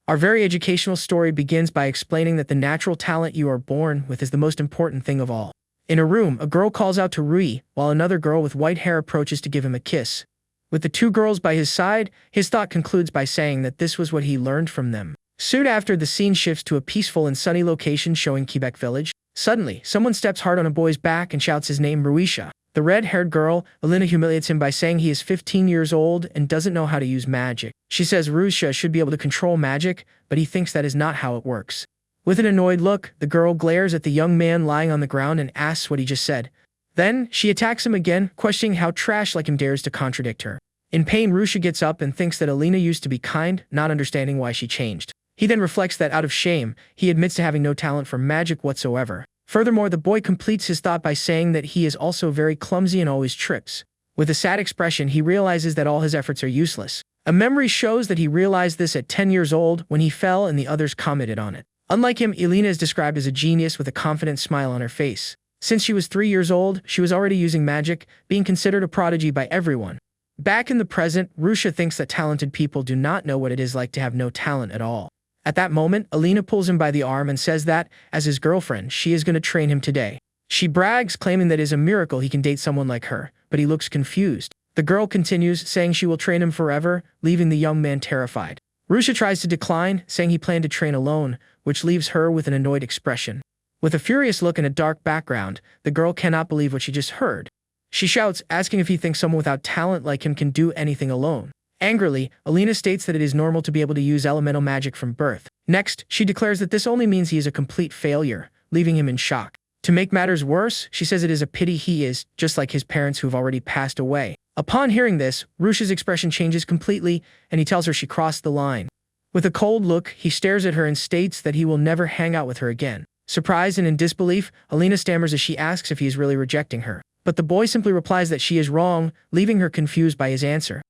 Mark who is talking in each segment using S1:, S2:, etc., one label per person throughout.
S1: Our very educational story begins by explaining that the natural talent you are born with is the most important thing of all. In a room, a girl calls out to Rui, while another girl with white hair approaches to give him a kiss. With the two girls by his side, his thought concludes by saying that this was what he learned from them. Soon after, the scene shifts to a peaceful and sunny location showing Quebec Village. Suddenly, someone steps hard on a boy's back and shouts his name, Rui-sha. The red-haired girl, Alina, humiliates him by saying he is 15 years old and doesn't know how to use magic. She says Rui-sha should be able to control magic, but he thinks that is not how it works. With an annoyed look, the girl glares at the young man lying on the ground and asks what he just said. Then, she attacks him again, questioning how trash like him dares to contradict her. In pain, Rui-sha gets up and thinks that Alina used to be kind, not understanding why she changed. He then reflects that out of shame, he admits to having no talent for magic whatsoever. Furthermore, the boy completes his thought by saying that he is also very clumsy and always trips. With a sad expression, he realizes that all his efforts are useless. A memory shows that he realized this at 10 years old when he fell and the others commented on it. Unlike him, Alina is described as a genius with a confident smile on her face. Since she was 3 years old, she was already using magic, being considered a prodigy by everyone. Back in the present, Rui-sha thinks that talented people do not know what it is like to have no talent at all. At that moment, Alina pulls him by the arm and says that, as his girlfriend, she is going to train him today. She brags, claiming that it is a miracle he can date someone like her, but he looks confused. The girl continues, saying she will train him forever, leaving the young man terrified. Rui-sha tries to decline, saying he planned to train alone, which leaves her with an annoyed expression. With a furious look and a dark background, the girl cannot believe what she just heard. She shouts, asking if he thinks someone without talent like him can do anything alone. Angrily, Alina states that it is normal to be able to use elemental magic from birth. Next, she declares that this only means he is a complete failure, leaving him in shock. To make matters worse, she says it is a pity he is, just like his parents who have already passed away. Upon hearing this, Rui-sha's expression changes completely, and he tells her she crossed the line. With a cold look, he stares at her and states that he will never hang out with her again. Surprised and in disbelief, Alina stammers as she asks if he is really rejecting her. But the boy simply replies that she is wrong, leaving her confused by his answer.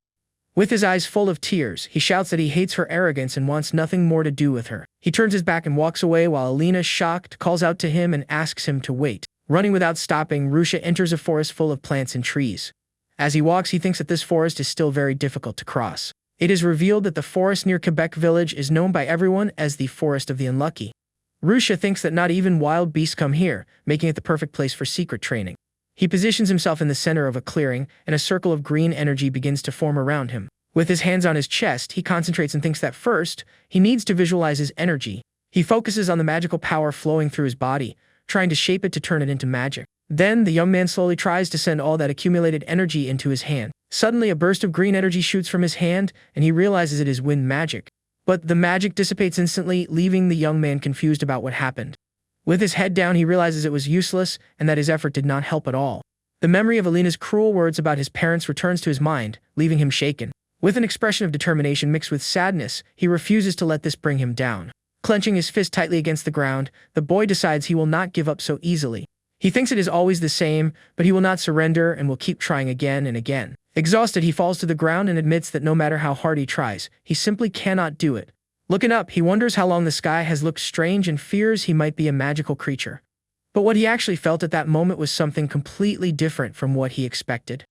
S1: With his eyes full of tears, he shouts that he hates her arrogance and wants nothing more to do with her. He turns his back and walks away while Alina, shocked, calls out to him and asks him to wait. Running without stopping, Rui-sha enters a forest full of plants and trees. As he walks, he thinks that this forest is still very difficult to cross. It is revealed that the forest near Quebec Village is known by everyone as the Forest of the Unlucky. Rui-sha thinks that not even wild beasts come here, making it the perfect place for secret training. He positions himself in the center of a clearing, and a circle of green energy begins to form around him. With his hands on his chest, he concentrates and thinks that first, he needs to visualize his energy. He focuses on the magical power flowing through his body, trying to shape it to turn it into magic. Then, the young man slowly tries to send all that accumulated energy into his hand. Suddenly, a burst of green energy shoots from his hand, and he realizes it is wind magic. But the magic dissipates instantly, leaving the young man confused about what happened. With his head down, he realizes it was useless and that his effort did not help at all. The memory of Alina's cruel words about his parents returns to his mind, leaving him shaken. With an expression of determination mixed with sadness, he refuses to let this bring him down. Clenching his fist tightly against the ground, the boy decides he will not give up so easily. He thinks it is always the same, but he will not surrender and will keep trying again and again. Exhausted, he falls to the ground and admits that no matter how hard he tries, he simply cannot do it. Looking up, he wonders how long the sky has looked strange and fears he might be a magical creature. But what he actually felt at that moment was something completely different from what he expected.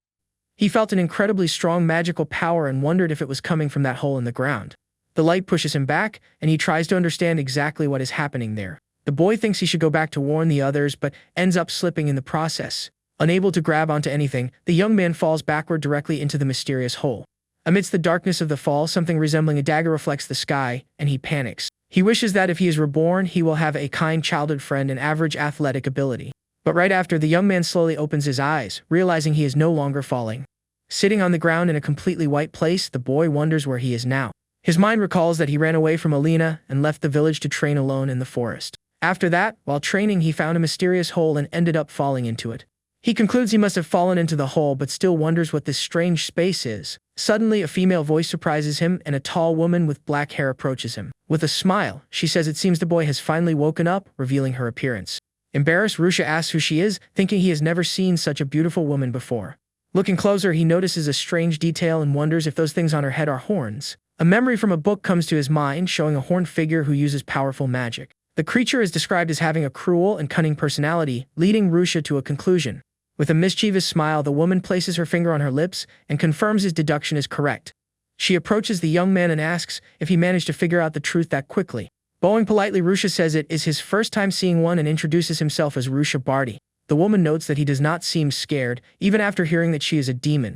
S1: He felt an incredibly strong magical power and wondered if it was coming from that hole in the ground. The light pushes him back, and he tries to understand exactly what is happening there. The boy thinks he should go back to warn the others, but ends up slipping in the process. Unable to grab onto anything, the young man falls backward directly into the mysterious hole. Amidst the darkness of the fall, something resembling a dagger reflects the sky, and he panics. He wishes that if he is reborn, he will have a kind childhood friend and average athletic ability. But right after, the young man slowly opens his eyes, realizing he is no longer falling. Sitting on the ground in a completely white place, the boy wonders where he is now. His mind recalls that he ran away from Alina and left the village to train alone in the forest. After that, while training, he found a mysterious hole and ended up falling into it. He concludes he must have fallen into the hole but still wonders what this strange space is. Suddenly, a female voice surprises him and a tall woman with black hair approaches him. With a smile, she says it seems the boy has finally woken up, revealing her appearance. Embarrassed, Rui-sha asks who she is, thinking he has never seen such a beautiful woman before. Looking closer, he notices a strange detail and wonders if those things on her head are horns. A memory from a book comes to his mind, showing a horned figure who uses powerful magic. The creature is described as having a cruel and cunning personality, leading Rui-sha to a conclusion. With a mischievous smile, the woman places her finger on her lips and confirms his deduction is correct. She approaches the young man and asks if he managed to figure out the truth that quickly. Bowing politely, Rui-sha says it is his first time seeing one and introduces himself as Rui-sha Barty. The woman notes that he does not seem scared, even after hearing that she is a demon.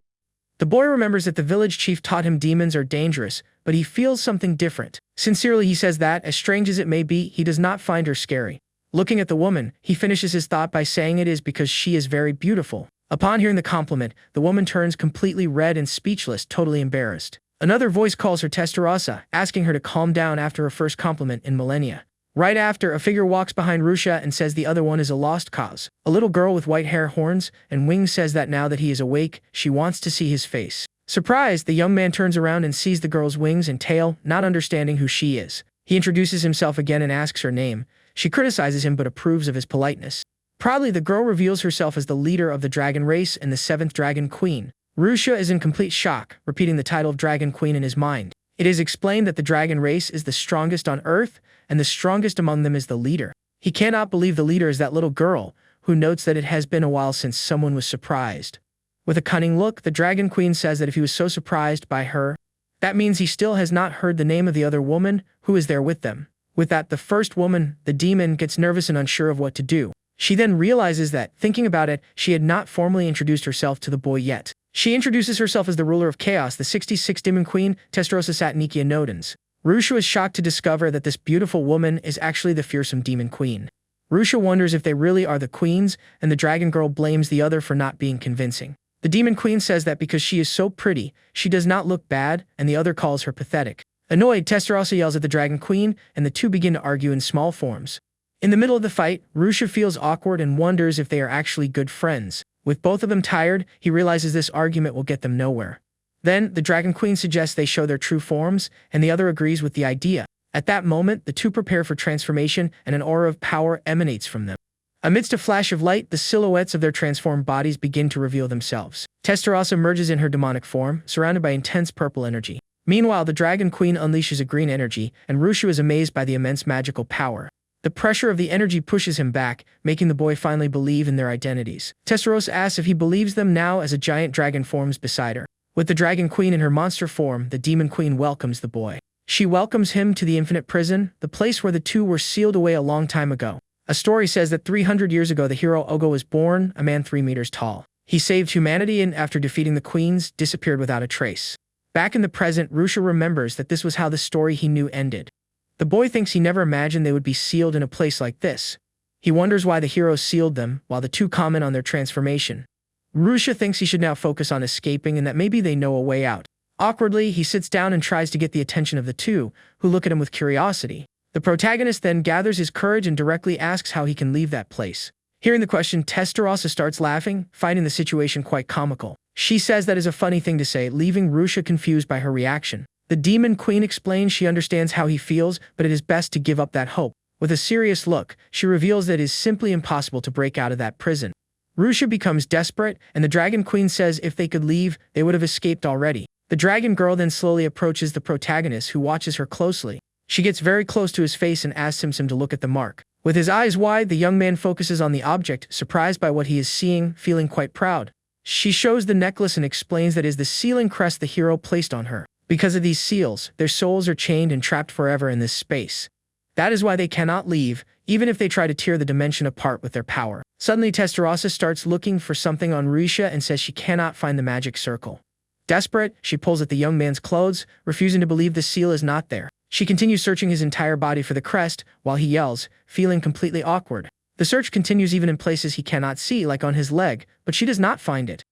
S1: The boy remembers that the village chief taught him demons are dangerous, but he feels something different. Sincerely, he says that, as strange as it may be, he does not find her scary. Looking at the woman, he finishes his thought by saying it is because she is very beautiful. Upon hearing the compliment, the woman turns completely red and speechless, totally embarrassed. Another voice calls her Testarossa, asking her to calm down after her first compliment in millennia. Right after, a figure walks behind Rui-sha and says the other one is a lost cause. A little girl with white hair, horns, and wings says that now that he is awake, she wants to see his face. Surprised, the young man turns around and sees the girl's wings and tail, not understanding who she is. He introduces himself again and asks her name. She criticizes him but approves of his politeness. Proudly, the girl reveals herself as the leader of the dragon race and the 7th Dragon Queen. Rui-sha is in complete shock, repeating the title of Dragon Queen in his mind. It is explained that the dragon race is the strongest on Earth, and the strongest among them is the leader. He cannot believe the leader is that little girl, who notes that it has been a while since someone was surprised. With a cunning look, the Dragon Queen says that if he was so surprised by her, that means he still has not heard the name of the other woman who is there with them. With that, the first woman, the demon, gets nervous and unsure of what to do. She then realizes that, thinking about it, she had not formally introduced herself to the boy yet. She introduces herself as the ruler of chaos, the 66th Demon Queen, Testarossa Satanikia Nodens. Rui-sha is shocked to discover that this beautiful woman is actually the fearsome Demon Queen. Rui-sha wonders if they really are the queens, and the dragon girl blames the other for not being convincing. The Demon Queen says that because she is so pretty, she does not look bad, and the other calls her pathetic. Annoyed, Testarossa yells at the Dragon Queen, and the two begin to argue in small forms. In the middle of the fight, Rui-sha feels awkward and wonders if they are actually good friends. With both of them tired, he realizes this argument will get them nowhere. Then, the Dragon Queen suggests they show their true forms, and the other agrees with the idea. At that moment, the two prepare for transformation, and an aura of power emanates from them. Amidst a flash of light, the silhouettes of their transformed bodies begin to reveal themselves. Testarossa emerges in her demonic form, surrounded by intense purple energy. Meanwhile, the Dragon Queen unleashes a green energy, and Rui-sha is amazed by the immense magical power. The pressure of the energy pushes him back, making the boy finally believe in their identities. Testarossa asks if he believes them now as a giant dragon forms beside her. With the Dragon Queen in her monster form, the Demon Queen welcomes the boy. She welcomes him to the infinite prison, the place where the two were sealed away a long time ago. A story says that 300 years ago the hero Ogo was born, a man 3 meters tall. He saved humanity and, after defeating the queens, disappeared without a trace. Back in the present, Rui-sha remembers that this was how the story he knew ended. The boy thinks he never imagined they would be sealed in a place like this. He wonders why the hero sealed them, while the two comment on their transformation. Rui-sha thinks he should now focus on escaping and that maybe they know a way out. Awkwardly, he sits down and tries to get the attention of the two, who look at him with curiosity. The protagonist then gathers his courage and directly asks how he can leave that place. Hearing the question, Testarossa starts laughing, finding the situation quite comical. She says that is a funny thing to say, leaving Rui-sha confused by her reaction. The Demon Queen explains she understands how he feels, but it is best to give up that hope. With a serious look, she reveals that it is simply impossible to break out of that prison. Rui-sha becomes desperate, and the Dragon Queen says if they could leave, they would have escaped already. The dragon girl then slowly approaches the protagonist, who watches her closely. She gets very close to his face and asks him to look at the mark. With his eyes wide, the young man focuses on the object, surprised by what he is seeing, feeling quite proud. She shows the necklace and explains that it is the sealing crest the hero placed on her. Because of these seals, their souls are chained and trapped forever in this space. That is why they cannot leave, even if they try to tear the dimension apart with their power. Suddenly, Testarossa starts looking for something on Rui-sha and says she cannot find the magic circle. Desperate, she pulls at the young man's clothes, refusing to believe the seal is not there. She continues searching his entire body for the crest, while he yells, feeling completely awkward. The search continues even in places he cannot see, like on his leg, but she does not find it.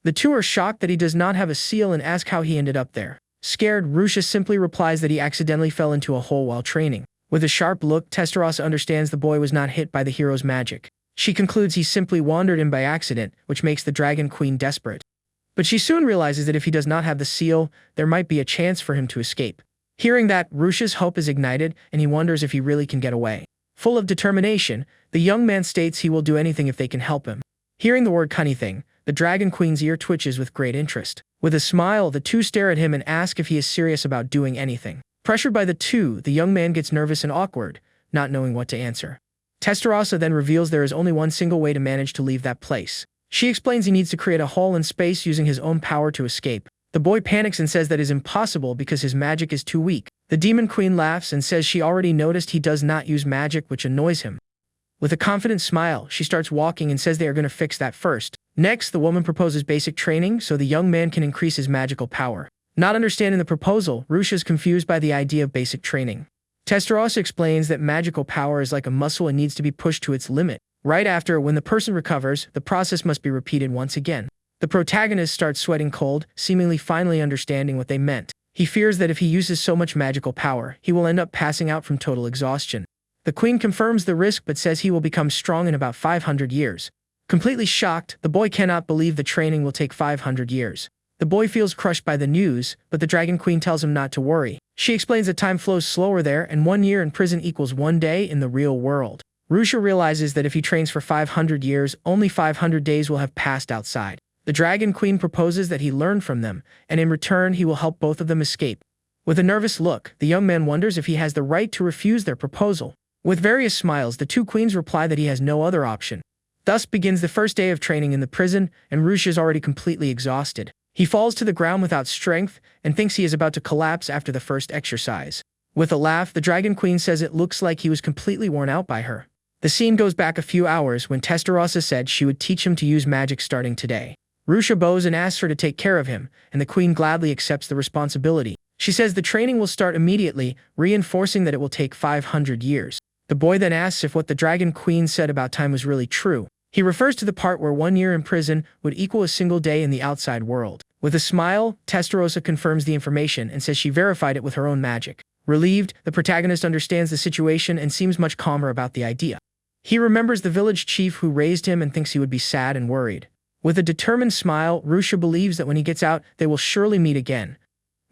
S1: The two are shocked that he does not have a seal and ask how he ended up there. Scared, Rui-sha simply replies that he accidentally fell into a hole while training. With a sharp look, Testarossa understands the boy was not hit by the hero's magic. She concludes he simply wandered in by accident, which makes the Dragon Queen desperate. But she soon realizes that if he does not have the seal, there might be a chance for him to escape. Hearing that, Rui-sha's hope is ignited, and he wonders if he really can get away. Full of determination, the young man states he will do anything if they can help him. Hearing the word "cunny thing," the Dragon Queen's ear twitches with great interest. With a smile, the two stare at him and ask if he is serious about doing anything. Pressured by the two, the young man gets nervous and awkward, not knowing what to answer. Testarossa then reveals there is only one single way to manage to leave that place. She explains he needs to create a hole in space using his own power to escape. The boy panics and says that is impossible because his magic is too weak. The demon queen laughs and says she already noticed he does not use magic, which annoys him. With a confident smile, she starts walking and says they are going to fix that first. Next, the woman proposes basic training so the young man can increase his magical power. Not understanding the proposal, Rui-sha is confused by the idea of basic training. Testarossa explains that magical power is like a muscle and needs to be pushed to its limit. Right after, when the person recovers, the process must be repeated once again. The protagonist starts sweating cold, seemingly finally understanding what they meant. He fears that if he uses so much magical power, he will end up passing out from total exhaustion. The queen confirms the risk but says he will become strong in about 500 years. Completely shocked, the boy cannot believe the training will take 500 years. The boy feels crushed by the news, but the dragon queen tells him not to worry. She explains that time flows slower there and 1 year in prison equals 1 day in the real world. Rui-sha realizes that if he trains for 500 years, only 500 days will have passed outside. The dragon queen proposes that he learn from them, and in return he will help both of them escape. With a nervous look, the young man wonders if he has the right to refuse their proposal. With various smiles, the two queens reply that he has no other option. Thus begins the first day of training in the prison, and Rui-sha is already completely exhausted. He falls to the ground without strength and thinks he is about to collapse after the first exercise. With a laugh, the dragon queen says it looks like he was completely worn out by her. The scene goes back a few hours when Testarossa said she would teach him to use magic starting today. Rui-sha bows and asks her to take care of him, and the queen gladly accepts the responsibility. She says the training will start immediately, reinforcing that it will take 500 years. The boy then asks if what the dragon queen said about time was really true. He refers to the part where 1 year in prison would equal a single day in the outside world. With a smile, Testarossa confirms the information and says she verified it with her own magic. Relieved, the protagonist understands the situation and seems much calmer about the idea. He remembers the village chief who raised him and thinks he would be sad and worried. With a determined smile, Rui-sha believes that when he gets out, they will surely meet again.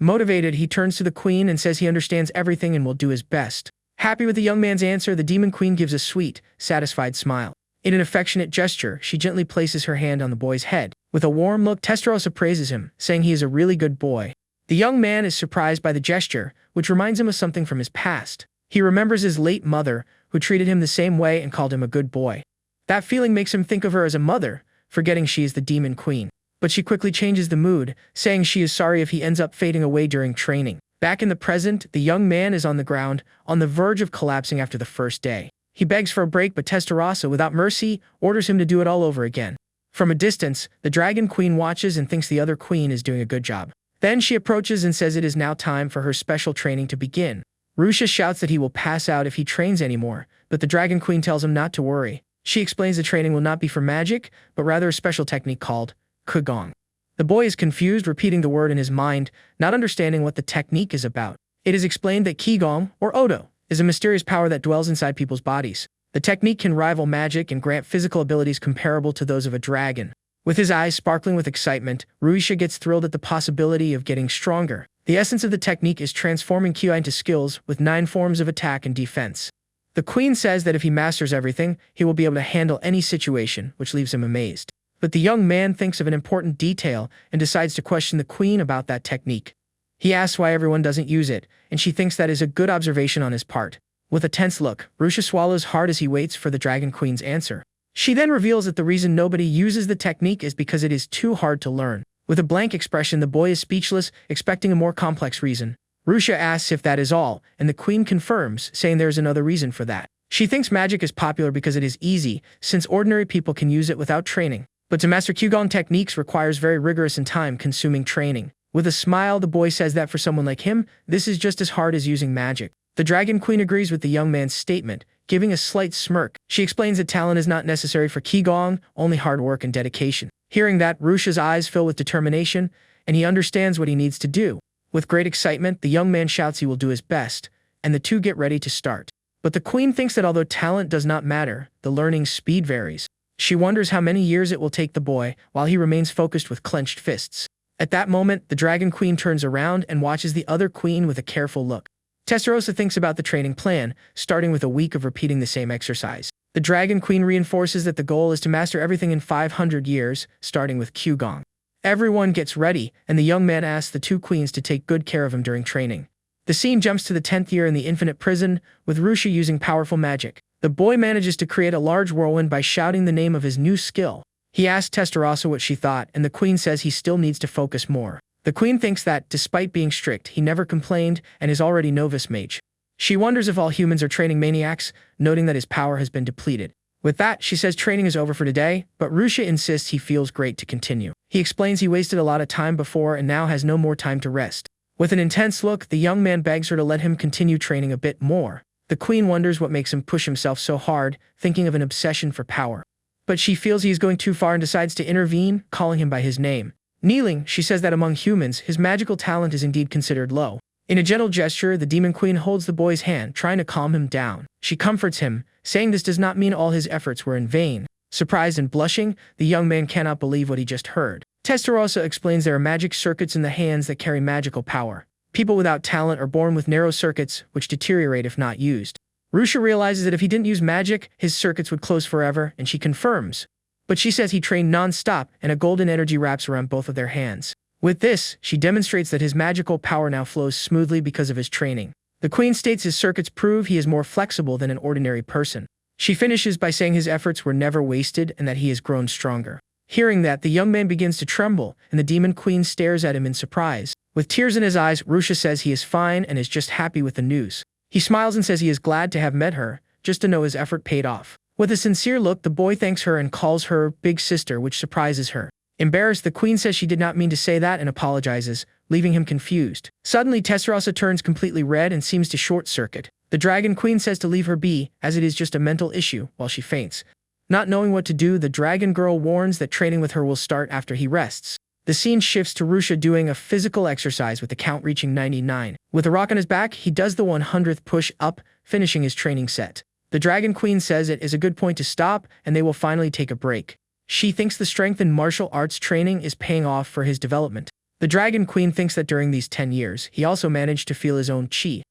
S1: Motivated, he turns to the queen and says he understands everything and will do his best. Happy with the young man's answer, the demon queen gives a sweet, satisfied smile. In an affectionate gesture, she gently places her hand on the boy's head. With a warm look, Testarossa praises him, saying he is a really good boy. The young man is surprised by the gesture, which reminds him of something from his past. He remembers his late mother, who treated him the same way and called him a good boy. That feeling makes him think of her as a mother, forgetting she is the demon queen. But she quickly changes the mood, saying she is sorry if he ends up fading away during training. Back in the present, the young man is on the ground, on the verge of collapsing after the first day. He begs for a break, but Testarossa, without mercy, orders him to do it all over again. From a distance, the dragon queen watches and thinks the other queen is doing a good job. Then she approaches and says it is now time for her special training to begin. Rui-sha shouts that he will pass out if he trains anymore, but the dragon queen tells him not to worry. She explains the training will not be for magic, but rather a special technique called Qigong. The boy is confused, repeating the word in his mind, not understanding what the technique is about. It is explained that Qigong, or Odo, is a mysterious power that dwells inside people's bodies. The technique can rival magic and grant physical abilities comparable to those of a dragon. With his eyes sparkling with excitement, Rui-sha gets thrilled at the possibility of getting stronger. The essence of the technique is transforming Qi into skills with 9 forms of attack and defense. The queen says that if he masters everything, he will be able to handle any situation, which leaves him amazed. But the young man thinks of an important detail and decides to question the queen about that technique. He asks why everyone doesn't use it, and she thinks that is a good observation on his part. With a tense look, Rui-sha swallows hard as he waits for the dragon queen's answer. She then reveals that the reason nobody uses the technique is because it is too hard to learn. With a blank expression, the boy is speechless, expecting a more complex reason. Rui-sha asks if that is all, and the queen confirms, saying there is another reason for that. She thinks magic is popular because it is easy, since ordinary people can use it without training. But to master Qigong techniques requires very rigorous and time-consuming training. With a smile, the boy says that for someone like him, this is just as hard as using magic. The dragon queen agrees with the young man's statement, giving a slight smirk. She explains that talent is not necessary for Qigong, only hard work and dedication. Hearing that, Rui-sha's eyes fill with determination, and he understands what he needs to do. With great excitement, the young man shouts he will do his best, and the two get ready to start. But the queen thinks that although talent does not matter, the learning speed varies. She wonders how many years it will take the boy, while he remains focused with clenched fists. At that moment, the dragon queen turns around and watches the other queen with a careful look. Testarossa thinks about the training plan, starting with a week of repeating the same exercise. The dragon queen reinforces that the goal is to master everything in 500 years, starting with Qigong. Everyone gets ready, and the young man asks the two queens to take good care of him during training. The scene jumps to the 10th year in the infinite prison, with Rui-sha using powerful magic. The boy manages to create a large whirlwind by shouting the name of his new skill. He asks Testarossa what she thought, and the queen says he still needs to focus more. The queen thinks that, despite being strict, he never complained and is already novice mage. She wonders if all humans are training maniacs, noting that his power has been depleted. With that, she says training is over for today, but Rui-sha insists he feels great to continue. He explains he wasted a lot of time before and now has no more time to rest. With an intense look, the young man begs her to let him continue training a bit more. The queen wonders what makes him push himself so hard, thinking of an obsession for power. But she feels he is going too far and decides to intervene, calling him by his name. Kneeling, she says that among humans, his magical talent is indeed considered low. In a gentle gesture, the demon queen holds the boy's hand, trying to calm him down. She comforts him, saying this does not mean all his efforts were in vain. Surprised and blushing, the young man cannot believe what he just heard. Testarossa explains there are magic circuits in the hands that carry magical power. People without talent are born with narrow circuits, which deteriorate if not used. Rui-sha realizes that if he didn't use magic, his circuits would close forever, and she confirms. But she says he trained non-stop, and a golden energy wraps around both of their hands. With this, she demonstrates that his magical power now flows smoothly because of his training. The queen states his circuits prove he is more flexible than an ordinary person. She finishes by saying his efforts were never wasted and that he has grown stronger. Hearing that, the young man begins to tremble, and the demon queen stares at him in surprise. With tears in his eyes, Rui-sha says he is fine and is just happy with the news. He smiles and says he is glad to have met her, just to know his effort paid off. With a sincere look, the boy thanks her and calls her big sister, which surprises her. Embarrassed, the queen says she did not mean to say that and apologizes, leaving him confused. Suddenly, Testarossa turns completely red and seems to short-circuit. The dragon queen says to leave her be, as it is just a mental issue, while she faints. Not knowing what to do, the dragon girl warns that training with her will start after he rests. The scene shifts to Rui-sha doing a physical exercise with the count reaching 99. With a rock on his back, he does the 100th push-up, finishing his training set. The dragon queen says it is a good point to stop, and they will finally take a break. She thinks the strength in martial arts training is paying off for his development. The dragon queen thinks that during these 10 years, he also managed to feel his own chi.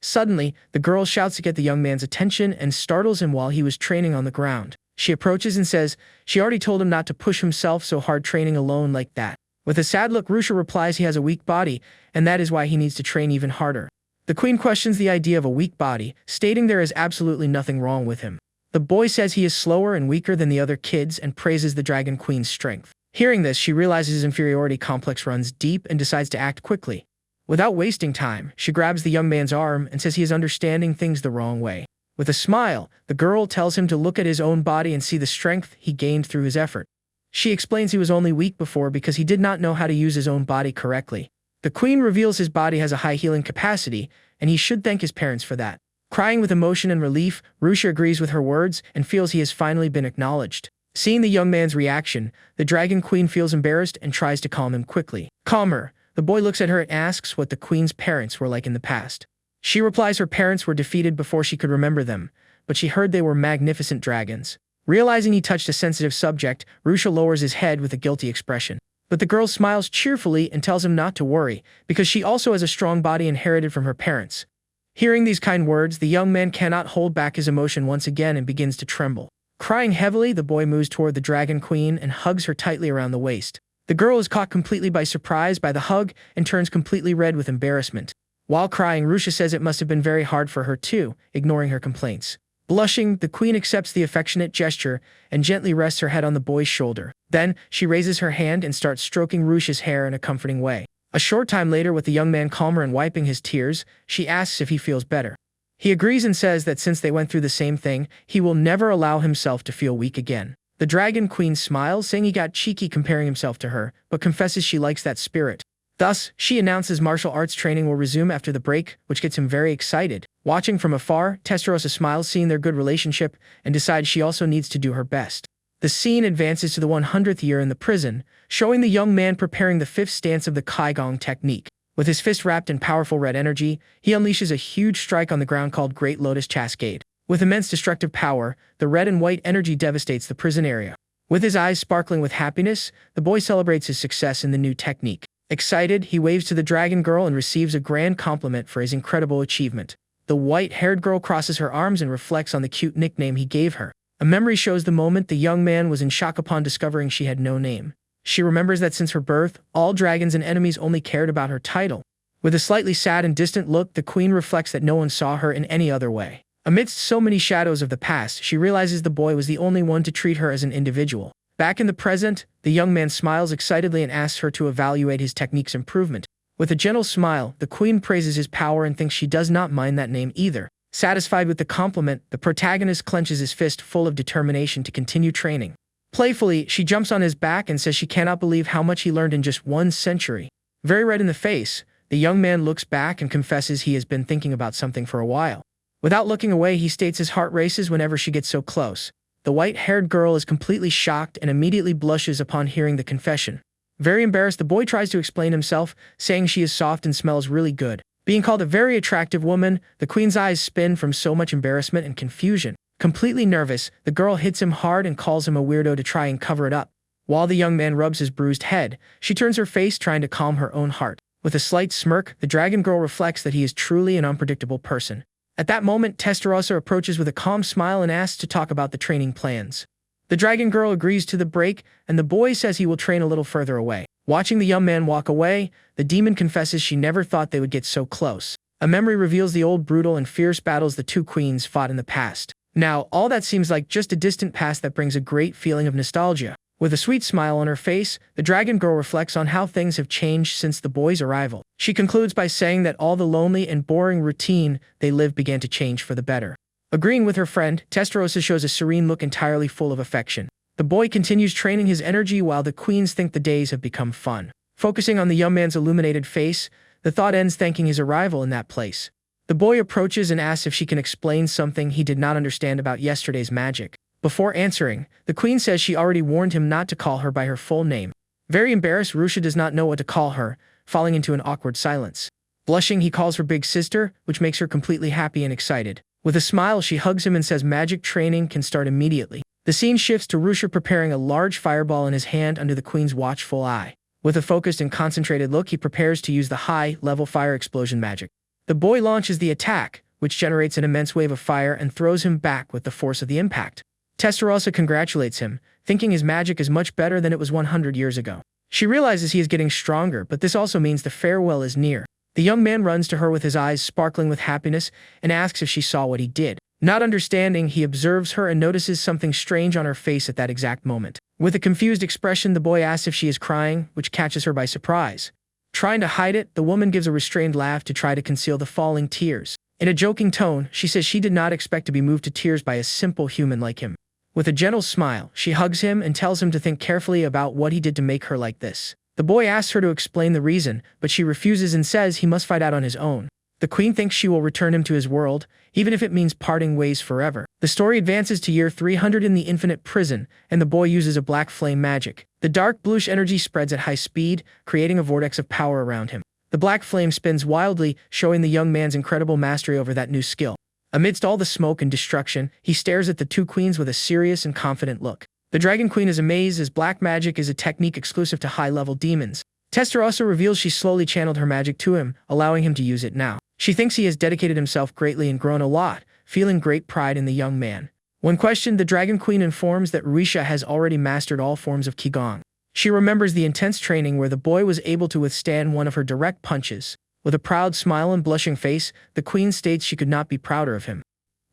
S1: Suddenly, the girl shouts to get the young man's attention and startles him while he was training on the ground. She approaches and says she already told him not to push himself so hard training alone like that. With a sad look, Rui-sha replies he has a weak body, and that is why he needs to train even harder. The queen questions the idea of a weak body, stating there is absolutely nothing wrong with him. The boy says he is slower and weaker than the other kids and praises the dragon queen's strength. Hearing this, she realizes his inferiority complex runs deep and decides to act quickly. Without wasting time, she grabs the young man's arm and says he is understanding things the wrong way. With a smile, the girl tells him to look at his own body and see the strength he gained through his effort. She explains he was only weak before because he did not know how to use his own body correctly. The queen reveals his body has a high healing capacity, and he should thank his parents for that. Crying with emotion and relief, Rui-sha agrees with her words and feels he has finally been acknowledged. Seeing the young man's reaction, the dragon queen feels embarrassed and tries to calm him quickly. Calmer, the boy looks at her and asks what the queen's parents were like in the past. She replies her parents were defeated before she could remember them, but she heard they were magnificent dragons. Realizing he touched a sensitive subject, Rui-sha lowers his head with a guilty expression. But the girl smiles cheerfully and tells him not to worry, because she also has a strong body inherited from her parents. Hearing these kind words, the young man cannot hold back his emotion once again and begins to tremble. Crying heavily, the boy moves toward the dragon queen and hugs her tightly around the waist. The girl is caught completely by surprise by the hug and turns completely red with embarrassment. While crying, Rui-sha says it must have been very hard for her too, ignoring her complaints. Blushing, the queen accepts the affectionate gesture and gently rests her head on the boy's shoulder. Then, she raises her hand and starts stroking Rui-sha's hair in a comforting way. A short time later, with the young man calmer and wiping his tears, she asks if he feels better. He agrees and says that since they went through the same thing, he will never allow himself to feel weak again. The dragon queen smiles, saying he got cheeky comparing himself to her, but confesses she likes that spirit. Thus, she announces martial arts training will resume after the break, which gets him very excited. Watching from afar, Testarossa smiles seeing their good relationship and decides she also needs to do her best. The scene advances to the 100th year in the prison, showing the young man preparing the 5th stance of the Kaigong technique. With his fist wrapped in powerful red energy, he unleashes a huge strike on the ground called Great Lotus Cascade. With immense destructive power, the red and white energy devastates the prison area. With his eyes sparkling with happiness, the boy celebrates his success in the new technique. Excited, he waves to the dragon girl and receives a grand compliment for his incredible achievement. The white-haired girl crosses her arms and reflects on the cute nickname he gave her. A memory shows the moment the young man was in shock upon discovering she had no name. She remembers that since her birth, all dragons and enemies only cared about her title. With a slightly sad and distant look, the queen reflects that no one saw her in any other way. Amidst so many shadows of the past, she realizes the boy was the only one to treat her as an individual. Back in the present, the young man smiles excitedly and asks her to evaluate his technique's improvement. With a gentle smile, the queen praises his power and thinks she does not mind that name either. Satisfied with the compliment, the protagonist clenches his fist full of determination to continue training. Playfully, she jumps on his back and says she cannot believe how much he learned in just 1 century. Very red in the face, the young man looks back and confesses he has been thinking about something for a while. Without looking away, he states his heart races whenever she gets so close. The white-haired girl is completely shocked and immediately blushes upon hearing the confession. Very embarrassed, the boy tries to explain himself, saying she is soft and smells really good. Being called a very attractive woman, the queen's eyes spin from so much embarrassment and confusion. Completely nervous, the girl hits him hard and calls him a weirdo to try and cover it up. While the young man rubs his bruised head, she turns her face trying to calm her own heart. With a slight smirk, the dragon girl reflects that he is truly an unpredictable person. At that moment, Testarossa approaches with a calm smile and asks to talk about the training plans. The dragon girl agrees to the break, and the boy says he will train a little further away. Watching the young man walk away, the demon confesses she never thought they would get so close. A memory reveals the old brutal and fierce battles the two queens fought in the past. Now, all that seems like just a distant past that brings a great feeling of nostalgia. With a sweet smile on her face, the dragon girl reflects on how things have changed since the boy's arrival. She concludes by saying that all the lonely and boring routine they lived began to change for the better. Agreeing with her friend, Testarossa shows a serene look entirely full of affection. The boy continues training his energy while the queens think the days have become fun. Focusing on the young man's illuminated face, the thought ends thanking his arrival in that place. The boy approaches and asks if she can explain something he did not understand about yesterday's magic. Before answering, the queen says she already warned him not to call her by her full name. Very embarrassed, Rui-sha does not know what to call her, falling into an awkward silence. Blushing, he calls her big sister, which makes her completely happy and excited. With a smile, she hugs him and says magic training can start immediately. The scene shifts to Rui-sha preparing a large fireball in his hand under the queen's watchful eye. With a focused and concentrated look, he prepares to use the high-level fire explosion magic. The boy launches the attack, which generates an immense wave of fire and throws him back with the force of the impact. Testarossa congratulates him, thinking his magic is much better than it was 100 years ago. She realizes he is getting stronger, but this also means the farewell is near. The young man runs to her with his eyes sparkling with happiness and asks if she saw what he did. Not understanding, he observes her and notices something strange on her face at that exact moment. With a confused expression, the boy asks if she is crying, which catches her by surprise. Trying to hide it, the woman gives a restrained laugh to try to conceal the falling tears. In a joking tone, she says she did not expect to be moved to tears by a simple human like him. With a gentle smile, she hugs him and tells him to think carefully about what he did to make her like this. The boy asks her to explain the reason, but she refuses and says he must fight out on his own. The queen thinks she will return him to his world, even if it means parting ways forever. The story advances to year 300 in the infinite prison, and the boy uses a black flame magic. The dark bluish energy spreads at high speed, creating a vortex of power around him. The black flame spins wildly, showing the young man's incredible mastery over that new skill. Amidst all the smoke and destruction, he stares at the two queens with a serious and confident look. The Dragon Queen is amazed as black magic is a technique exclusive to high-level demons. Testarossa reveals she slowly channeled her magic to him, allowing him to use it now. She thinks he has dedicated himself greatly and grown a lot, feeling great pride in the young man. When questioned, the Dragon Queen informs that Rui-sha has already mastered all forms of Qigong. She remembers the intense training where the boy was able to withstand one of her direct punches. With a proud smile and blushing face, the queen states she could not be prouder of him.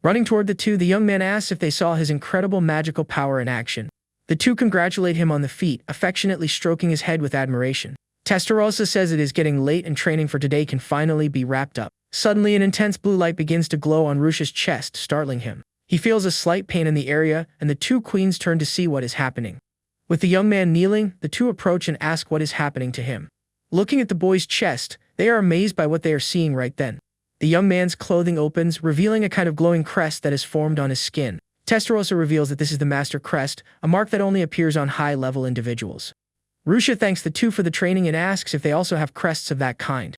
S1: Running toward the two, the young man asks if they saw his incredible magical power in action. The two congratulate him on the feat, affectionately stroking his head with admiration. Testarossa says it is getting late and training for today can finally be wrapped up. Suddenly, an intense blue light begins to glow on Rui-sha's chest, startling him. He feels a slight pain in the area, and the two queens turn to see what is happening. With the young man kneeling, the two approach and ask what is happening to him. Looking at the boy's chest, they are amazed by what they are seeing right then. The young man's clothing opens, revealing a kind of glowing crest that is formed on his skin. Testarossa reveals that this is the Master Crest, a mark that only appears on high-level individuals. Rui-sha thanks the two for the training and asks if they also have crests of that kind.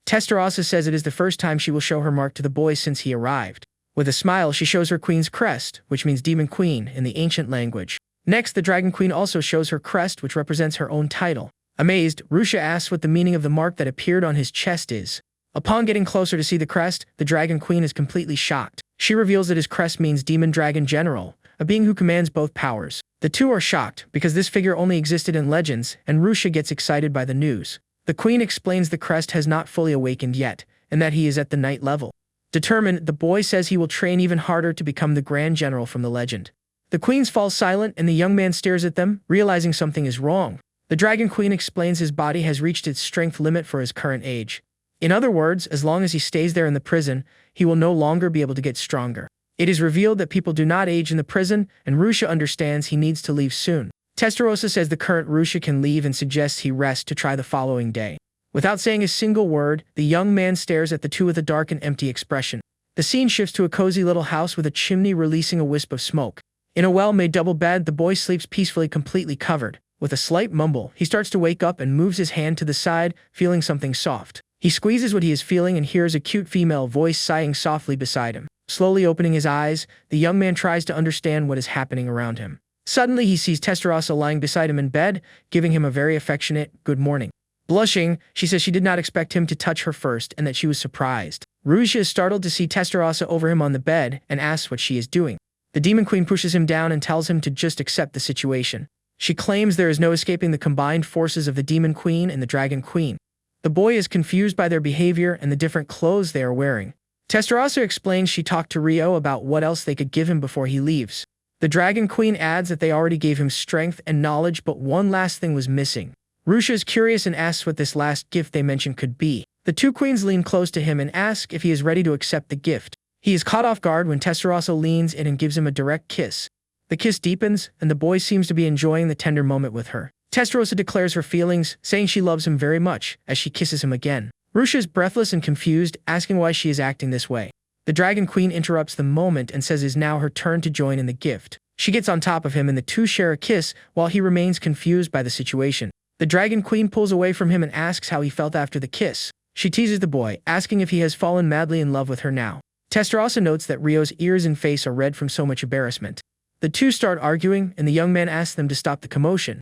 S1: Testarossa says it is the first time she will show her mark to the boy since he arrived. With a smile, she shows her queen's crest, which means Demon Queen in the ancient language. Next, the Dragon Queen also shows her crest, which represents her own title. Amazed, Rui-sha asks what the meaning of the mark that appeared on his chest is. Upon getting closer to see the crest, the Dragon Queen is completely shocked. She reveals that his crest means Demon Dragon General, a being who commands both powers. The two are shocked, because this figure only existed in legends, and Rui-sha gets excited by the news. The queen explains the crest has not fully awakened yet, and that he is at the night level. Determined, the boy says he will train even harder to become the Grand General from the legend. The queens fall silent and the young man stares at them, realizing something is wrong. The Dragon Queen explains his body has reached its strength limit for his current age. In other words, as long as he stays there in the prison, he will no longer be able to get stronger. It is revealed that people do not age in the prison, and Rui-sha understands he needs to leave soon. Testarossa says the current Rui-sha can leave and suggests he rest to try the following day. Without saying a single word, the young man stares at the two with a dark and empty expression. The scene shifts to a cozy little house with a chimney releasing a wisp of smoke. In a well-made double bed, the boy sleeps peacefully, completely covered. With a slight mumble, he starts to wake up and moves his hand to the side, feeling something soft. He squeezes what he is feeling and hears a cute female voice sighing softly beside him. Slowly opening his eyes, the young man tries to understand what is happening around him. Suddenly, he sees Testarossa lying beside him in bed, giving him a very affectionate good morning. Blushing, she says she did not expect him to touch her first and that she was surprised. Rui-sha is startled to see Testarossa over him on the bed and asks what she is doing. The Demon Queen pushes him down and tells him to just accept the situation. She claims there is no escaping the combined forces of the Demon Queen and the Dragon Queen. The boy is confused by their behavior and the different clothes they are wearing. Testarossa explains she talked to Rio about what else they could give him before he leaves. The Dragon Queen adds that they already gave him strength and knowledge, but one last thing was missing. Rui-sha is curious and asks what this last gift they mentioned could be. The two queens lean close to him and ask if he is ready to accept the gift. He is caught off guard when Testarossa leans in and gives him a direct kiss. The kiss deepens, and the boy seems to be enjoying the tender moment with her. Testarossa declares her feelings, saying she loves him very much, as she kisses him again. Rui-sha is breathless and confused, asking why she is acting this way. The Dragon Queen interrupts the moment and says it is now her turn to join in the gift. She gets on top of him and the two share a kiss while he remains confused by the situation. The Dragon Queen pulls away from him and asks how he felt after the kiss. She teases the boy, asking if he has fallen madly in love with her now. Testarossa notes that Rio's ears and face are red from so much embarrassment. The two start arguing, and the young man asks them to stop the commotion.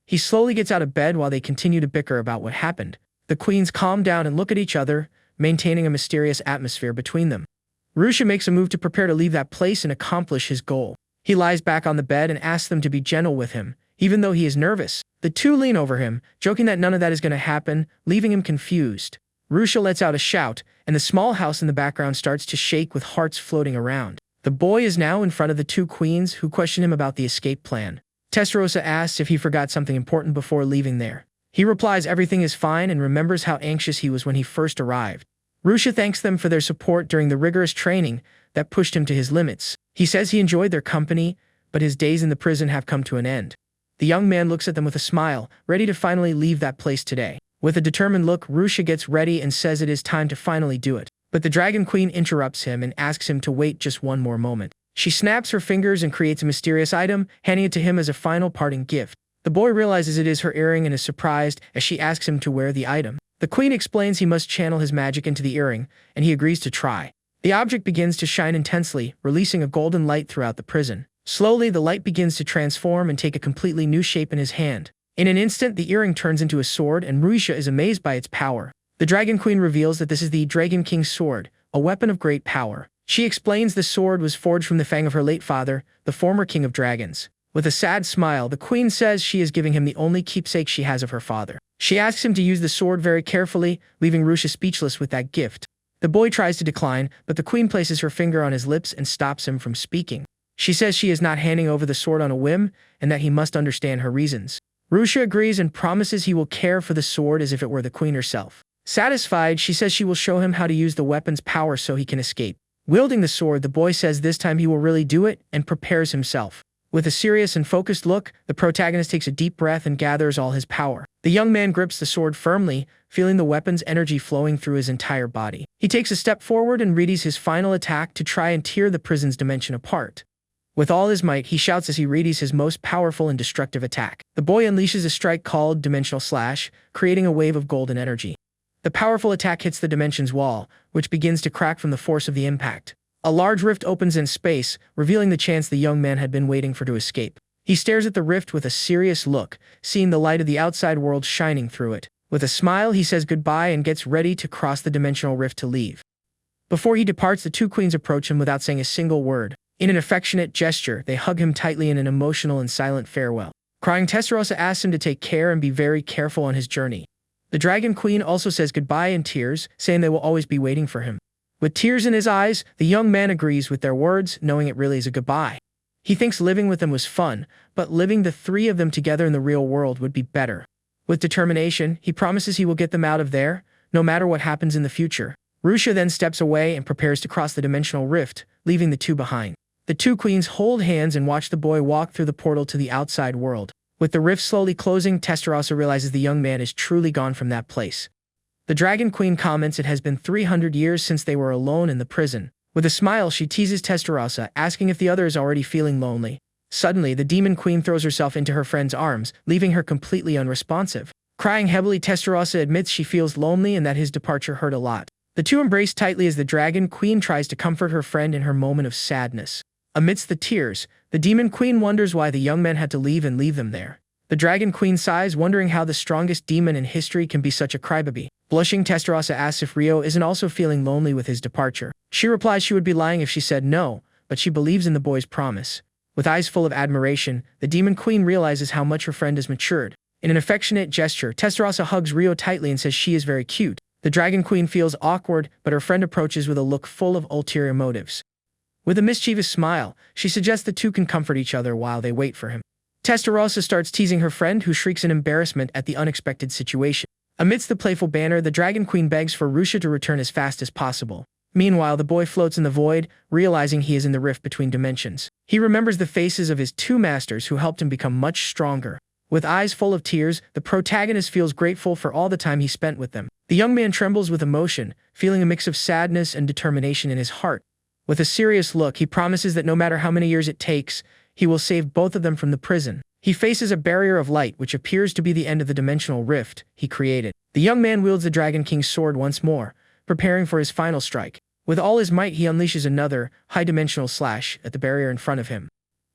S1: He slowly gets out of bed while they continue to bicker about what happened. The queens calm down and look at each other, maintaining a mysterious atmosphere between them. Rui-sha makes a move to prepare to leave that place and accomplish his goal. He lies back on the bed and asks them to be gentle with him, even though he is nervous. The two lean over him, joking that none of that is going to happen, leaving him confused. Rui-sha lets out a shout, and the small house in the background starts to shake with hearts floating around. The boy is now in front of the two queens, who question him about the escape plan. Testarossa asks if he forgot something important before leaving there. He replies everything is fine and remembers how anxious he was when he first arrived. Rui-sha thanks them for their support during the rigorous training that pushed him to his limits. He says he enjoyed their company, but his days in the prison have come to an end. The young man looks at them with a smile, ready to finally leave that place today. With a determined look, Rui-sha gets ready and says it is time to finally do it. But the Dragon Queen interrupts him and asks him to wait just one more moment. She snaps her fingers and creates a mysterious item, handing it to him as a final parting gift. The boy realizes it is her earring and is surprised as she asks him to wear the item. The queen explains he must channel his magic into the earring, and he agrees to try. The object begins to shine intensely, releasing a golden light throughout the prison. Slowly, the light begins to transform and take a completely new shape in his hand. In an instant, the earring turns into a sword, and Rui-sha is amazed by its power. The Dragon Queen reveals that this is the Dragon King's sword, a weapon of great power. She explains the sword was forged from the fang of her late father, the former king of dragons. With a sad smile, the queen says she is giving him the only keepsake she has of her father. She asks him to use the sword very carefully, leaving Rui-sha speechless with that gift. The boy tries to decline, but the queen places her finger on his lips and stops him from speaking. She says she is not handing over the sword on a whim, and that he must understand her reasons. Rui-sha agrees and promises he will care for the sword as if it were the queen herself. Satisfied, she says she will show him how to use the weapon's power so he can escape. Wielding the sword, the boy says this time he will really do it, and prepares himself. With a serious and focused look, the protagonist takes a deep breath and gathers all his power. The young man grips the sword firmly, feeling the weapon's energy flowing through his entire body. He takes a step forward and readies his final attack to try and tear the prison's dimension apart. With all his might, he shouts as he readies his most powerful and destructive attack. The boy unleashes a strike called Dimensional Slash, creating a wave of golden energy. The powerful attack hits the dimension's wall, which begins to crack from the force of the impact. A large rift opens in space, revealing the chance the young man had been waiting for to escape. He stares at the rift with a serious look, seeing the light of the outside world shining through it. With a smile, he says goodbye and gets ready to cross the dimensional rift to leave. Before he departs, the two queens approach him without saying a single word. In an affectionate gesture, they hug him tightly in an emotional and silent farewell. Crying, Testarossa asks him to take care and be very careful on his journey. The Dragon Queen also says goodbye in tears, saying they will always be waiting for him. With tears in his eyes, the young man agrees with their words, knowing it really is a goodbye. He thinks living with them was fun, but living the three of them together in the real world would be better. With determination, he promises he will get them out of there, no matter what happens in the future. Rui-sha then steps away and prepares to cross the dimensional rift, leaving the two behind. The two queens hold hands and watch the boy walk through the portal to the outside world. With the rift slowly closing, Testarossa realizes the young man is truly gone from that place. The Dragon Queen comments it has been 300 years since they were alone in the prison. With a smile, she teases Testarossa, asking if the other is already feeling lonely. Suddenly, the Demon Queen throws herself into her friend's arms, leaving her completely unresponsive. Crying heavily, Testarossa admits she feels lonely and that his departure hurt a lot. The two embrace tightly as the Dragon Queen tries to comfort her friend in her moment of sadness. Amidst the tears, the Demon Queen wonders why the young man had to leave and leave them there. The Dragon Queen sighs, wondering how the strongest demon in history can be such a crybaby. Blushing, Testarossa asks if Rio isn't also feeling lonely with his departure. She replies she would be lying if she said no, but she believes in the boy's promise. With eyes full of admiration, the Demon Queen realizes how much her friend has matured. In an affectionate gesture, Testarossa hugs Rio tightly and says she is very cute. The Dragon Queen feels awkward, but her friend approaches with a look full of ulterior motives. With a mischievous smile, she suggests the two can comfort each other while they wait for him. Testarossa starts teasing her friend, who shrieks in embarrassment at the unexpected situation. Amidst the playful banter, the Dragon Queen begs for Rui-sha to return as fast as possible. Meanwhile, the boy floats in the void, realizing he is in the rift between dimensions. He remembers the faces of his two masters who helped him become much stronger. With eyes full of tears, the protagonist feels grateful for all the time he spent with them. The young man trembles with emotion, feeling a mix of sadness and determination in his heart. With a serious look, he promises that no matter how many years it takes, he will save both of them from the prison. He faces a barrier of light which appears to be the end of the dimensional rift he created. The young man wields the Dragon King's sword once more, preparing for his final strike. With all his might, he unleashes another, high-dimensional slash at the barrier in front of him.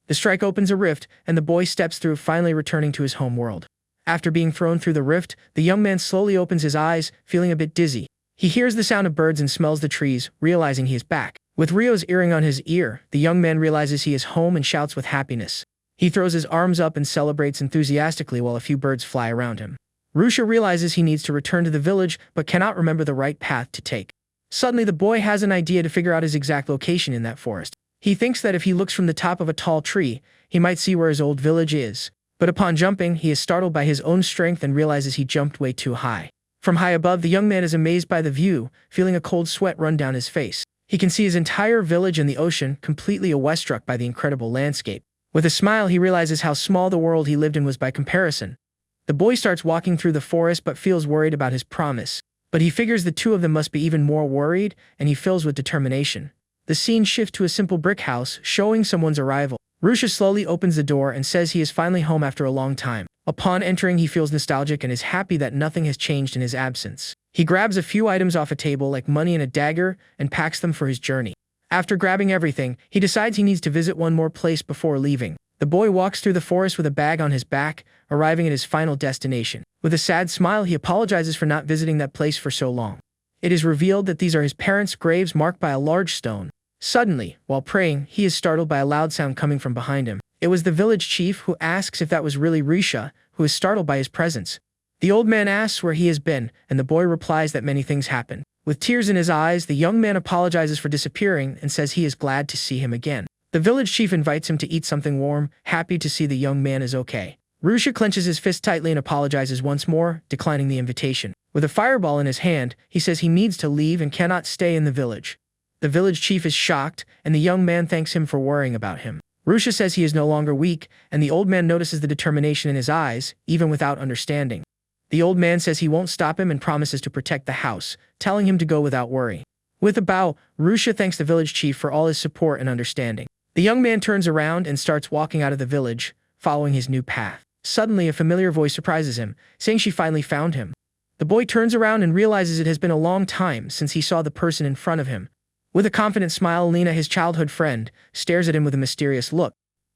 S1: The strike opens a rift, and the boy steps through, finally returning to his home world. After being thrown through the rift, the young man slowly opens his eyes, feeling a bit dizzy. He hears the sound of birds and smells the trees, realizing he is back. With Rio's earring on his ear, the young man realizes he is home and shouts with happiness. He throws his arms up and celebrates enthusiastically while a few birds fly around him. Rui-sha realizes he needs to return to the village, but cannot remember the right path to take. Suddenly, the boy has an idea to figure out his exact location in that forest. He thinks that if he looks from the top of a tall tree, he might see where his old village is. But upon jumping, he is startled by his own strength and realizes he jumped way too high. From high above, the young man is amazed by the view, feeling a cold sweat run down his face. He can see his entire village and the ocean, completely awestruck by the incredible landscape. With a smile, he realizes how small the world he lived in was by comparison. The boy starts walking through the forest but feels worried about his promise. But he figures the two of them must be even more worried, and he fills with determination. The scene shifts to a simple brick house, showing someone's arrival. Rui-sha slowly opens the door and says he is finally home after a long time. Upon entering, he feels nostalgic and is happy that nothing has changed in his absence. He grabs a few items off a table like money and a dagger and packs them for his journey. After grabbing everything, he decides he needs to visit one more place before leaving. The boy walks through the forest with a bag on his back, arriving at his final destination. With a sad smile, he apologizes for not visiting that place for so long. It is revealed that these are his parents' graves marked by a large stone. Suddenly, while praying, he is startled by a loud sound coming from behind him. It was the village chief, who asks if that was really Rui-sha, who is startled by his presence. The old man asks where he has been, and the boy replies that many things happened. With tears in his eyes, the young man apologizes for disappearing and says he is glad to see him again. The village chief invites him to eat something warm, happy to see the young man is okay. Rui-sha clenches his fist tightly and apologizes once more, declining the invitation. With a fireball in his hand, he says he needs to leave and cannot stay in the village. The village chief is shocked, and the young man thanks him for worrying about him. Rui-sha says he is no longer weak, and the old man notices the determination in his eyes, even without understanding. The old man says he won't stop him and promises to protect the house, telling him to go without worry. With a bow, Rui-sha thanks the village chief for all his support and understanding. The young man turns around and starts walking out of the village, following his new path. Suddenly, a familiar voice surprises him, saying she finally found him. The boy turns around and realizes it has been a long time since he saw the person in front of him. With a confident smile, Lena, his childhood friend, stares at him with a mysterious look.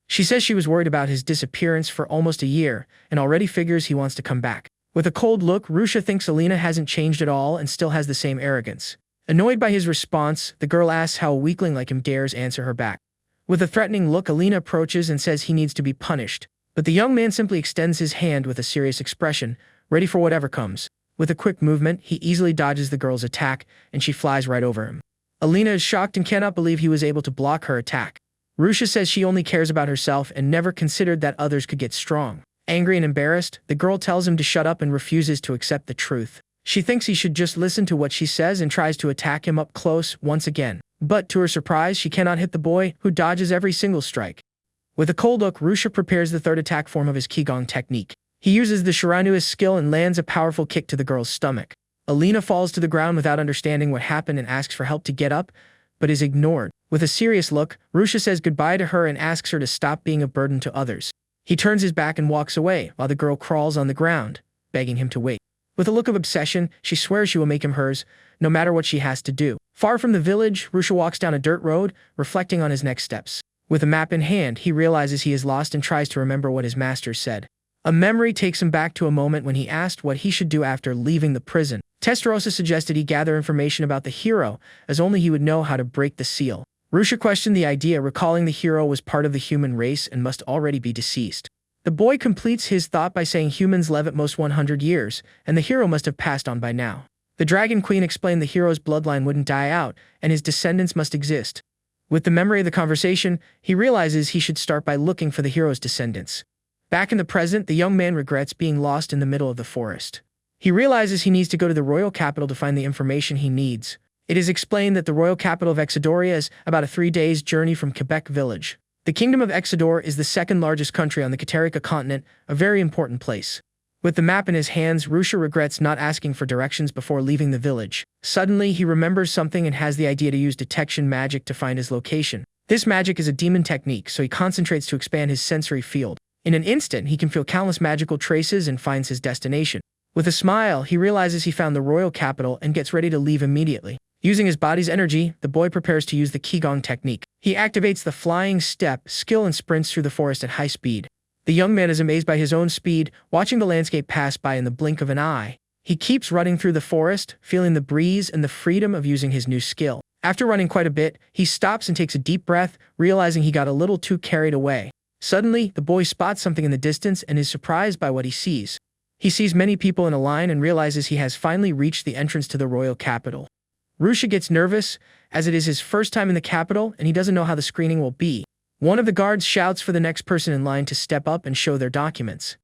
S1: She says she was worried about his disappearance for almost a year and already figures he wants to come back. With a cold look, Rui-sha thinks Alina hasn't changed at all and still has the same arrogance. Annoyed by his response, the girl asks how a weakling like him dares answer her back. With a threatening look, Alina approaches and says he needs to be punished. But the young man simply extends his hand with a serious expression, ready for whatever comes. With a quick movement, he easily dodges the girl's attack, and she flies right over him. Alina is shocked and cannot believe he was able to block her attack. Rui-sha says she only cares about herself and never considered that others could get strong. Angry and embarrassed, the girl tells him to shut up and refuses to accept the truth. She thinks he should just listen to what she says and tries to attack him up close once again. But to her surprise, she cannot hit the boy, who dodges every single strike. With a cold look, Rui-sha prepares the third attack form of his Qigong technique. He uses the Shiranuist skill and lands a powerful kick to the girl's stomach. Alina falls to the ground without understanding what happened and asks for help to get up, but is ignored. With a serious look, Rui-sha says goodbye to her and asks her to stop being a burden to others. He turns his back and walks away, while the girl crawls on the ground, begging him to wait. With a look of obsession, she swears she will make him hers, no matter what she has to do. Far from the village, Rui-sha walks down a dirt road, reflecting on his next steps. With a map in hand, he realizes he is lost and tries to remember what his master said. A memory takes him back to a moment when he asked what he should do after leaving the prison. Testarossa suggested he gather information about the hero, as only he would know how to break the seal. Rui-sha questioned the idea, recalling the hero was part of the human race and must already be deceased. The boy completes his thought by saying humans live at most 100 years, and the hero must have passed on by now. The Dragon Queen explained the hero's bloodline wouldn't die out, and his descendants must exist. With the memory of the conversation, he realizes he should start by looking for the hero's descendants. Back in the present, the young man regrets being lost in the middle of the forest. He realizes he needs to go to the royal capital to find the information he needs. It is explained that the royal capital of Exodoria is about a 3 days journey from Quebec Village. The Kingdom of Exodor is the second largest country on the Katarika continent, a very important place. With the map in his hands, Rui-sha regrets not asking for directions before leaving the village. Suddenly, he remembers something and has the idea to use detection magic to find his location. This magic is a demon technique, so he concentrates to expand his sensory field. In an instant, he can feel countless magical traces and finds his destination. With a smile, he realizes he found the royal capital and gets ready to leave immediately. Using his body's energy, the boy prepares to use the Qigong technique. He activates the flying step skill and sprints through the forest at high speed. The young man is amazed by his own speed, watching the landscape pass by in the blink of an eye. He keeps running through the forest, feeling the breeze and the freedom of using his new skill. After running quite a bit, he stops and takes a deep breath, realizing he got a little too carried away. Suddenly, the boy spots something in the distance and is surprised by what he sees. He sees many people in a line and realizes he has finally reached the entrance to the royal capital. Rui-sha gets nervous, as it is his first time in the capital and he doesn't know how the screening will be. One of the guards shouts for the next person in line to step up and show their documents.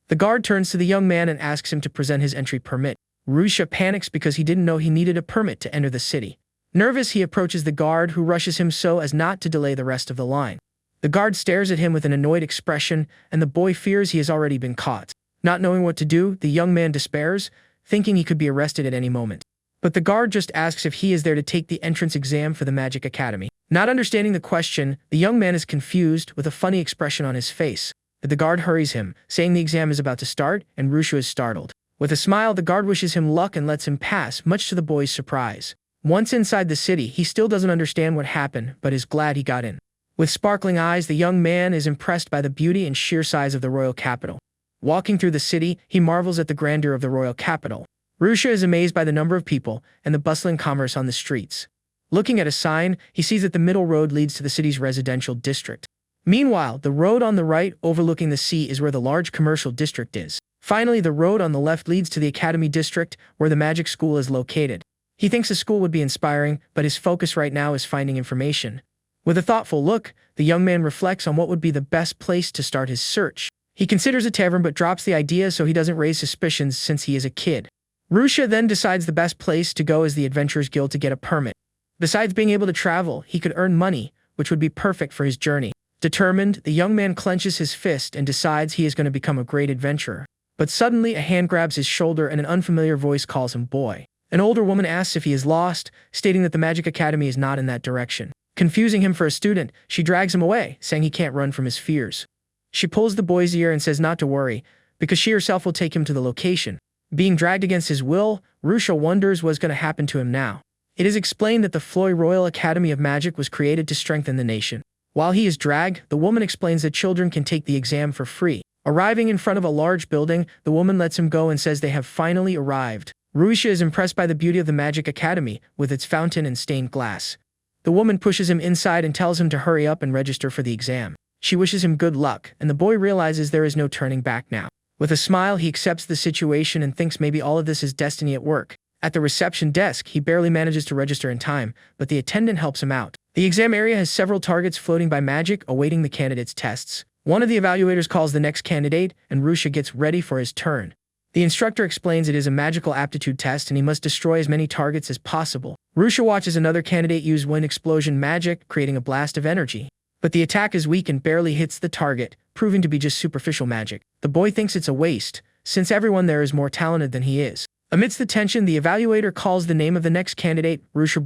S1: The guard turns to the young man and asks him to present his entry permit. Rui-sha panics because he didn't know he needed a permit to enter the city. Nervous, he approaches the guard, who rushes him so as not to delay the rest of the line. The guard stares at him with an annoyed expression, and the boy fears he has already been caught. Not knowing what to do, the young man despairs, thinking he could be arrested at any moment. But the guard just asks if he is there to take the entrance exam for the Magic Academy. Not understanding the question, the young man is confused, with a funny expression on his face. But the guard hurries him, saying the exam is about to start, and Rui-sha is startled. With a smile, the guard wishes him luck and lets him pass, much to the boy's surprise. Once inside the city, he still doesn't understand what happened, but is glad he got in. With sparkling eyes, the young man is impressed by the beauty and sheer size of the royal capital. Walking through the city, he marvels at the grandeur of the royal capital. Rui-sha is amazed by the number of people and the bustling commerce on the streets. Looking at a sign, he sees that the middle road leads to the city's residential district. Meanwhile, the road on the right, overlooking the sea, is where the large commercial district is. Finally, the road on the left leads to the Academy District, where the magic school is located. He thinks the school would be inspiring, but his focus right now is finding information. With a thoughtful look, the young man reflects on what would be the best place to start his search. He considers a tavern but drops the idea so he doesn't raise suspicions since he is a kid. Rui-sha then decides the best place to go is the Adventurers Guild to get a permit. Besides being able to travel, he could earn money, which would be perfect for his journey. Determined, the young man clenches his fist and decides he is going to become a great adventurer. But suddenly, a hand grabs his shoulder and an unfamiliar voice calls him boy. An older woman asks if he is lost, stating that the Magic Academy is not in that direction. Confusing him for a student, she drags him away, saying he can't run from his fears. She pulls the boy's ear and says not to worry, because she herself will take him to the location. Being dragged against his will, Rui-sha wonders what's going to happen to him now. It is explained that the Floy Royal Academy of Magic was created to strengthen the nation. While he is dragged, the woman explains that children can take the exam for free. Arriving in front of a large building, the woman lets him go and says they have finally arrived. Rui-sha is impressed by the beauty of the Magic Academy, with its fountain and stained glass. The woman pushes him inside and tells him to hurry up and register for the exam. She wishes him good luck, and the boy realizes there is no turning back now. With a smile, he accepts the situation and thinks maybe all of this is destiny at work. At the reception desk, he barely manages to register in time, but the attendant helps him out. The exam area has several targets floating by magic, awaiting the candidate's tests. One of the evaluators calls the next candidate, and Rui-sha gets ready for his turn. The instructor explains it is a magical aptitude test and he must destroy as many targets as possible. Rui-sha watches another candidate use wind explosion magic, creating a blast of energy. But the attack is weak and barely hits the target, proving to be just superficial magic. The boy thinks it's a waste, since everyone there is more talented than he is. Amidst the tension, the evaluator calls the name of the next candidate, Rui-sha.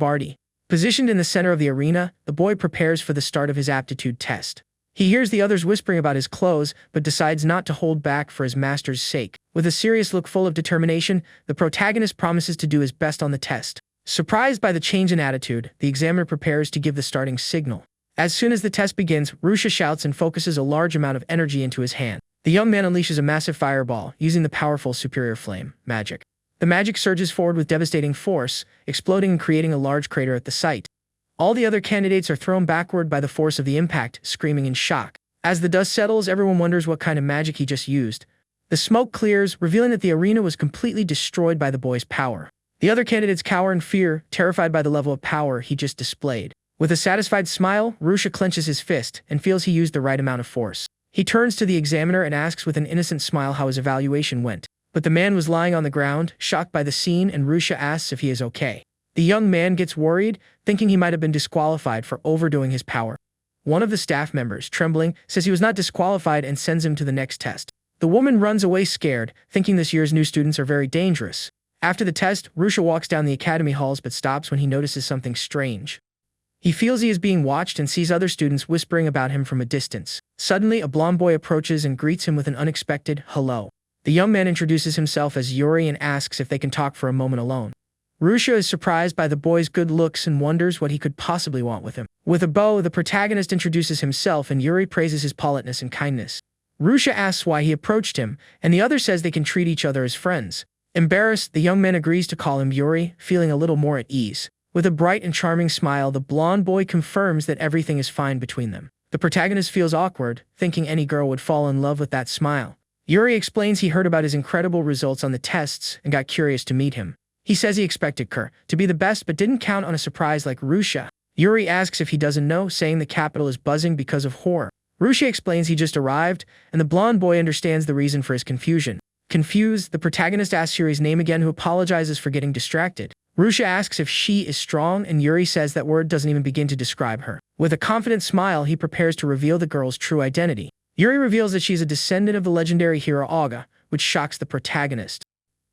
S1: Positioned in the center of the arena, the boy prepares for the start of his aptitude test. He hears the others whispering about his clothes, but decides not to hold back for his master's sake. With a serious look full of determination, the protagonist promises to do his best on the test. Surprised by the change in attitude, the examiner prepares to give the starting signal. As soon as the test begins, Rui-sha shouts and focuses a large amount of energy into his hand. The young man unleashes a massive fireball, using the powerful superior flame magic. The magic surges forward with devastating force, exploding and creating a large crater at the site. All the other candidates are thrown backward by the force of the impact, screaming in shock. As the dust settles, everyone wonders what kind of magic he just used. The smoke clears, revealing that the arena was completely destroyed by the boy's power. The other candidates cower in fear, terrified by the level of power he just displayed. With a satisfied smile, Rui-sha clenches his fist and feels he used the right amount of force. He turns to the examiner and asks with an innocent smile how his evaluation went. But the man was lying on the ground, shocked by the scene, and Rui-sha asks if he is okay. The young man gets worried, thinking he might have been disqualified for overdoing his power. One of the staff members, trembling, says he was not disqualified and sends him to the next test. The woman runs away scared, thinking this year's new students are very dangerous. After the test, Rui-sha walks down the academy halls but stops when he notices something strange. He feels he is being watched and sees other students whispering about him from a distance. Suddenly, a blond boy approaches and greets him with an unexpected hello. The young man introduces himself as Yuri and asks if they can talk for a moment alone. Rui-sha is surprised by the boy's good looks and wonders what he could possibly want with him. With a bow, the protagonist introduces himself and Yuri praises his politeness and kindness. Rui-sha asks why he approached him, and the other says they can treat each other as friends. Embarrassed, the young man agrees to call him Yuri, feeling a little more at ease. With a bright and charming smile, the blonde boy confirms that everything is fine between them. The protagonist feels awkward, thinking any girl would fall in love with that smile. Yuri explains he heard about his incredible results on the tests and got curious to meet him. He says he expected Kerr to be the best but didn't count on a surprise like Rui-sha. Yuri asks if he doesn't know, saying the capital is buzzing because of horror. Rui-sha explains he just arrived, and the blonde boy understands the reason for his confusion. Confused, the protagonist asks Yuri's name again, who apologizes for getting distracted. Rui-sha asks if she is strong, and Yuri says that word doesn't even begin to describe her. With a confident smile, he prepares to reveal the girl's true identity. Yuri reveals that she is a descendant of the legendary hero Aga, which shocks the protagonist.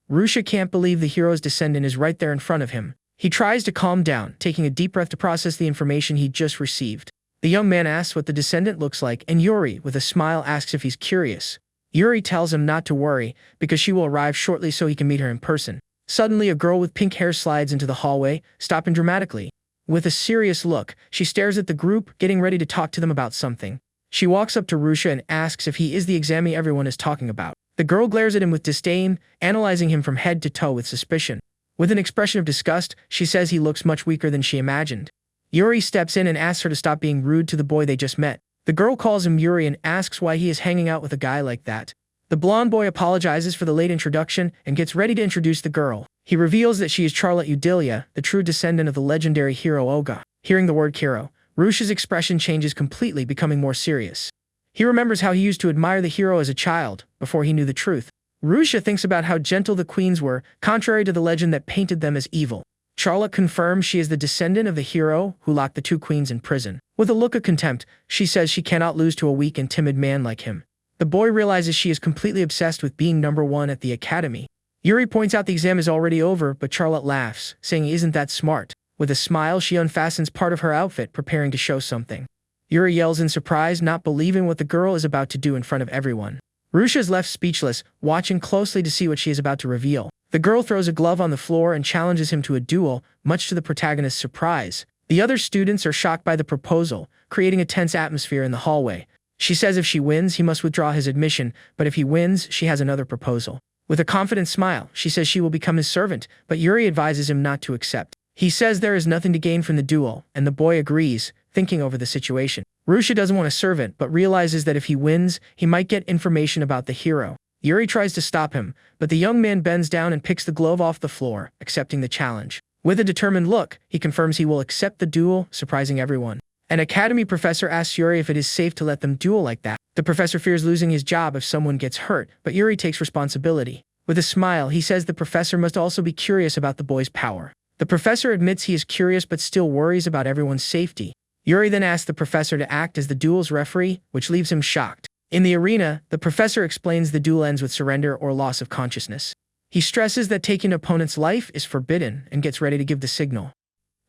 S1: Rui-sha can't believe the hero's descendant is right there in front of him. He tries to calm down, taking a deep breath to process the information he just received. The young man asks what the descendant looks like, and Yuri, with a smile, asks if he's curious. Yuri tells him not to worry, because she will arrive shortly so he can meet her in person. Suddenly, a girl with pink hair slides into the hallway, stopping dramatically. With a serious look, she stares at the group, getting ready to talk to them about something. She walks up to Rui-sha and asks if he is the examee everyone is talking about. The girl glares at him with disdain, analyzing him from head to toe with suspicion. With an expression of disgust, she says he looks much weaker than she imagined. Yuri steps in and asks her to stop being rude to the boy they just met. The girl calls him Yuri and asks why he is hanging out with a guy like that. The blonde boy apologizes for the late introduction and gets ready to introduce the girl. He reveals that she is Charlotte Udilia, the true descendant of the legendary hero Oga. Hearing the word hero, Rui-sha's expression changes completely, becoming more serious. He remembers how he used to admire the hero as a child, before he knew the truth. Rui-sha thinks about how gentle the queens were, contrary to the legend that painted them as evil. Charlotte confirms she is the descendant of the hero who locked the two queens in prison. With a look of contempt, she says she cannot lose to a weak and timid man like him. The boy realizes she is completely obsessed with being number one at the academy. Yuri points out the exam is already over, but Charlotte laughs, saying isn't that smart. With a smile, she unfastens part of her outfit, preparing to show something. Yuri yells in surprise, not believing what the girl is about to do in front of everyone. Rui-sha is left speechless, watching closely to see what she is about to reveal. The girl throws a glove on the floor and challenges him to a duel, much to the protagonist's surprise. The other students are shocked by the proposal, creating a tense atmosphere in the hallway. She says if she wins, he must withdraw his admission, but if he wins, she has another proposal. With a confident smile, she says she will become his servant, but Yuri advises him not to accept. He says there is nothing to gain from the duel, and the boy agrees, thinking over the situation. Rui-sha doesn't want a servant, but realizes that if he wins, he might get information about the hero. Yuri tries to stop him, but the young man bends down and picks the glove off the floor, accepting the challenge. With a determined look, he confirms he will accept the duel, surprising everyone. An academy professor asks Yuri if it is safe to let them duel like that. The professor fears losing his job if someone gets hurt, but Yuri takes responsibility. With a smile, he says the professor must also be curious about the boy's power. The professor admits he is curious but still worries about everyone's safety. Yuri then asks the professor to act as the duel's referee, which leaves him shocked. In the arena, the professor explains the duel ends with surrender or loss of consciousness. He stresses that taking an opponent's life is forbidden and gets ready to give the signal.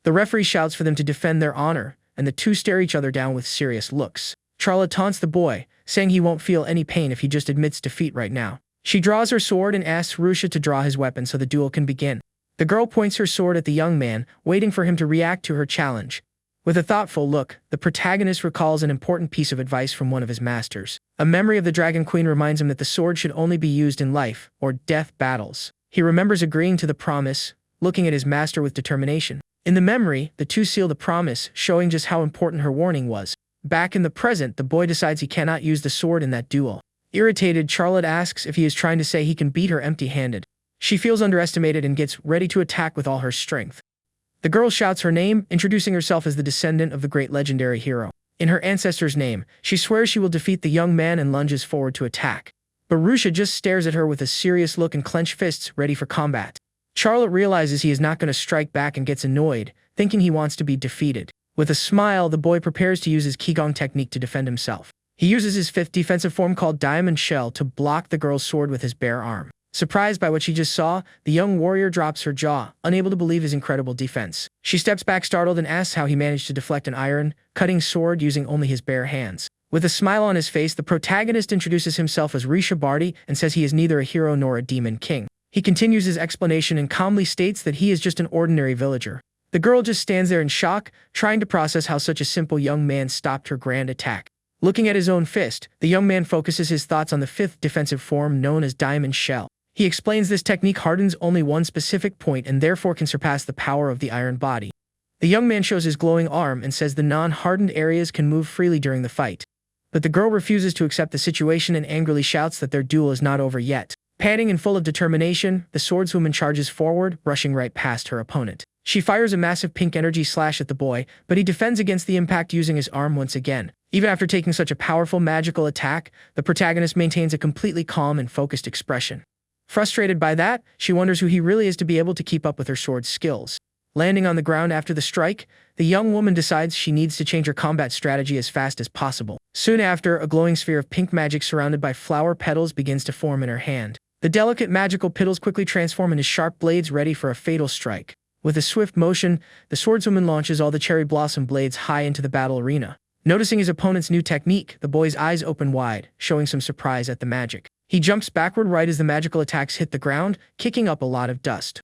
S1: The referee shouts for them to defend their honor, and the two stare each other down with serious looks. Charlotte taunts the boy, saying he won't feel any pain if he just admits defeat right now. She draws her sword and asks Rui-sha to draw his weapon so the duel can begin. The girl points her sword at the young man, waiting for him to react to her challenge. With a thoughtful look, the protagonist recalls an important piece of advice from one of his masters. A memory of the Dragon Queen reminds him that the sword should only be used in life or death battles. He remembers agreeing to the promise, looking at his master with determination. In the memory, the two seal the promise, showing just how important her warning was. Back in the present, the boy decides he cannot use the sword in that duel. Irritated, Charlotte asks if he is trying to say he can beat her empty-handed. She feels underestimated and gets ready to attack with all her strength. The girl shouts her name, introducing herself as the descendant of the great legendary hero. In her ancestor's name, she swears she will defeat the young man and lunges forward to attack. But Rui-sha just stares at her with a serious look and clenched fists, ready for combat. Charlotte realizes he is not going to strike back and gets annoyed, thinking he wants to be defeated. With a smile, the boy prepares to use his Qigong technique to defend himself. He uses his fifth defensive form called Diamond Shell to block the girl's sword with his bare arm. Surprised by what she just saw, the young warrior drops her jaw, unable to believe his incredible defense. She steps back startled and asks how he managed to deflect an iron, cutting sword using only his bare hands. With a smile on his face, the protagonist introduces himself as Rui-sha and says he is neither a hero nor a demon king. He continues his explanation and calmly states that he is just an ordinary villager. The girl just stands there in shock, trying to process how such a simple young man stopped her grand attack. Looking at his own fist, the young man focuses his thoughts on the fifth defensive form known as Diamond Shell. He explains this technique hardens only one specific point and therefore can surpass the power of the iron body. The young man shows his glowing arm and says the non-hardened areas can move freely during the fight. But the girl refuses to accept the situation and angrily shouts that their duel is not over yet. Panting and full of determination, the swordswoman charges forward, rushing right past her opponent. She fires a massive pink energy slash at the boy, but he defends against the impact using his arm once again. Even after taking such a powerful magical attack, the protagonist maintains a completely calm and focused expression. Frustrated by that, she wonders who he really is to be able to keep up with her sword skills. Landing on the ground after the strike, the young woman decides she needs to change her combat strategy as fast as possible. Soon after, a glowing sphere of pink magic surrounded by flower petals begins to form in her hand. The delicate magical petals quickly transform into sharp blades ready for a fatal strike. With a swift motion, the swordswoman launches all the cherry blossom blades high into the battle arena. Noticing his opponent's new technique, the boy's eyes open wide, showing some surprise at the magic. He jumps backward right as the magical attacks hit the ground, kicking up a lot of dust.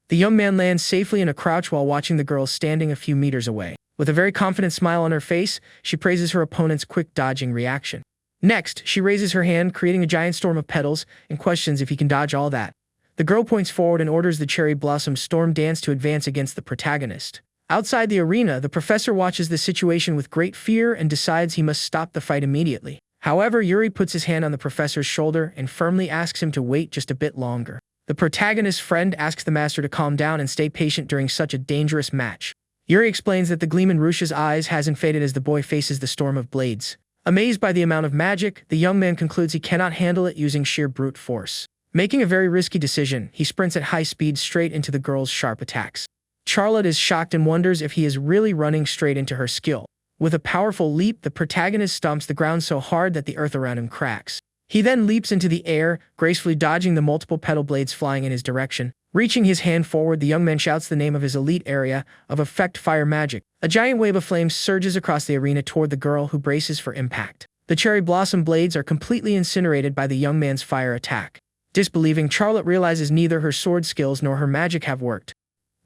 S1: The young man lands safely in a crouch while watching the girl standing a few meters away. With a very confident smile on her face, she praises her opponent's quick dodging reaction. Next, she raises her hand, creating a giant storm of petals, and questions if he can dodge all that. The girl points forward and orders the cherry blossom storm dance to advance against the protagonist. Outside the arena, the professor watches the situation with great fear and decides he must stop the fight immediately. However, Yuri puts his hand on the professor's shoulder and firmly asks him to wait just a bit longer. The protagonist's friend asks the master to calm down and stay patient during such a dangerous match. Yuri explains that the gleam in Rui-sha's eyes hasn't faded as the boy faces the storm of blades. Amazed by the amount of magic, the young man concludes he cannot handle it using sheer brute force. Making a very risky decision, he sprints at high speed straight into the girl's sharp attacks. Charlotte is shocked and wonders if he is really running straight into her skill. With a powerful leap, the protagonist stomps the ground so hard that the earth around him cracks. He then leaps into the air, gracefully dodging the multiple petal blades flying in his direction. Reaching his hand forward, the young man shouts the name of his elite area of effect fire magic. A giant wave of flames surges across the arena toward the girl, who braces for impact. The cherry blossom blades are completely incinerated by the young man's fire attack. Disbelieving, Charlotte realizes neither her sword skills nor her magic have worked.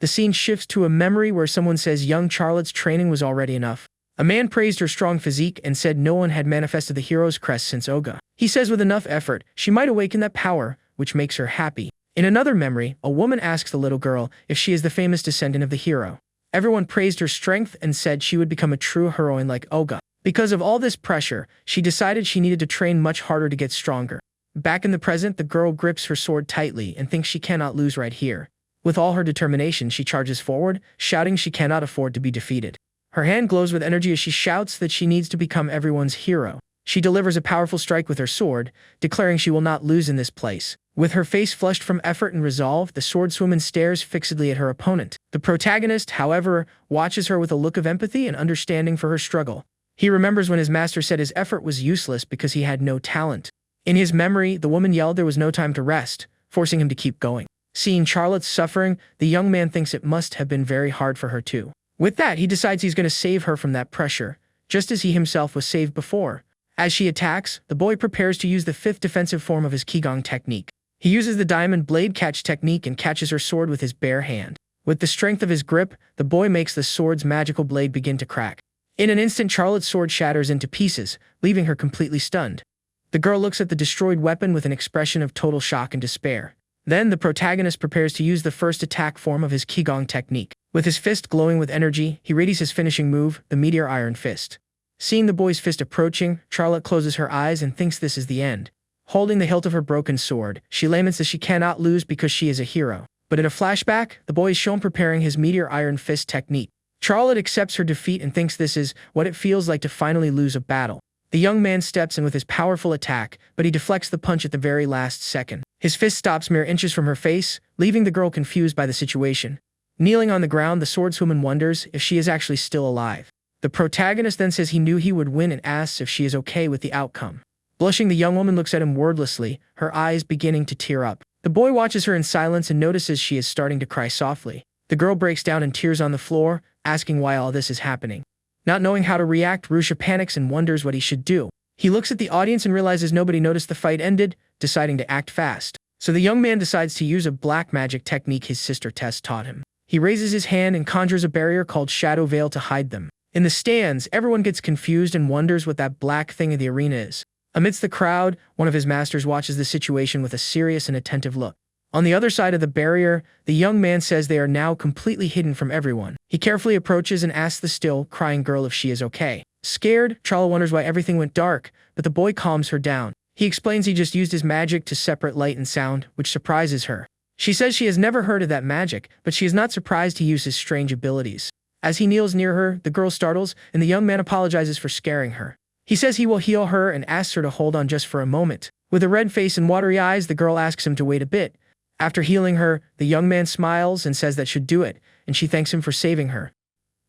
S1: The scene shifts to a memory where someone says young Charlotte's training was already enough. A man praised her strong physique and said no one had manifested the hero's crest since Oga. He says with enough effort, she might awaken that power, which makes her happy. In another memory, a woman asks the little girl if she is the famous descendant of the hero. Everyone praised her strength and said she would become a true heroine like Oga. Because of all this pressure, she decided she needed to train much harder to get stronger. Back in the present, the girl grips her sword tightly and thinks she cannot lose right here. With all her determination, she charges forward, shouting she cannot afford to be defeated. Her hand glows with energy as she shouts that she needs to become everyone's hero. She delivers a powerful strike with her sword, declaring she will not lose in this place. With her face flushed from effort and resolve, the swordswoman stares fixedly at her opponent. The protagonist, however, watches her with a look of empathy and understanding for her struggle. He remembers when his master said his effort was useless because he had no talent. In his memory, the woman yelled there was no time to rest, forcing him to keep going. Seeing Charlotte's suffering, the young man thinks it must have been very hard for her too. With that, he decides he's going to save her from that pressure, just as he himself was saved before. As she attacks, the boy prepares to use the fifth defensive form of his Qigong technique. He uses the diamond blade catch technique and catches her sword with his bare hand. With the strength of his grip, the boy makes the sword's magical blade begin to crack. In an instant, Charlotte's sword shatters into pieces, leaving her completely stunned. The girl looks at the destroyed weapon with an expression of total shock and despair. Then, the protagonist prepares to use the first attack form of his Qigong technique. With his fist glowing with energy, he readies his finishing move, the Meteor Iron Fist. Seeing the boy's fist approaching, Charlotte closes her eyes and thinks this is the end. Holding the hilt of her broken sword, she laments that she cannot lose because she is a hero. But in a flashback, the boy is shown preparing his Meteor Iron Fist technique. Charlotte accepts her defeat and thinks this is what it feels like to finally lose a battle. The young man steps in with his powerful attack, but he deflects the punch at the very last second. His fist stops mere inches from her face, leaving the girl confused by the situation. Kneeling on the ground, the swordswoman wonders if she is actually still alive. The protagonist then says he knew he would win and asks if she is okay with the outcome. Blushing, the young woman looks at him wordlessly, her eyes beginning to tear up. The boy watches her in silence and notices she is starting to cry softly. The girl breaks down in tears on the floor, asking why all this is happening. Not knowing how to react, Rui-sha panics and wonders what he should do. He looks at the audience and realizes nobody noticed the fight ended, deciding to act fast. So the young man decides to use a black magic technique his sister Tess taught him. He raises his hand and conjures a barrier called Shadow Veil to hide them. In the stands, everyone gets confused and wonders what that black thing in the arena is. Amidst the crowd, one of his masters watches the situation with a serious and attentive look. On the other side of the barrier, the young man says they are now completely hidden from everyone. He carefully approaches and asks the still crying girl if she is okay. Scared, Charlotte wonders why everything went dark, but the boy calms her down. He explains he just used his magic to separate light and sound, which surprises her. She says she has never heard of that magic, but she is not surprised he used his strange abilities. As he kneels near her, the girl startles, and the young man apologizes for scaring her. He says he will heal her and asks her to hold on just for a moment. With a red face and watery eyes, the girl asks him to wait a bit. After healing her, the young man smiles and says that should do it, and she thanks him for saving her.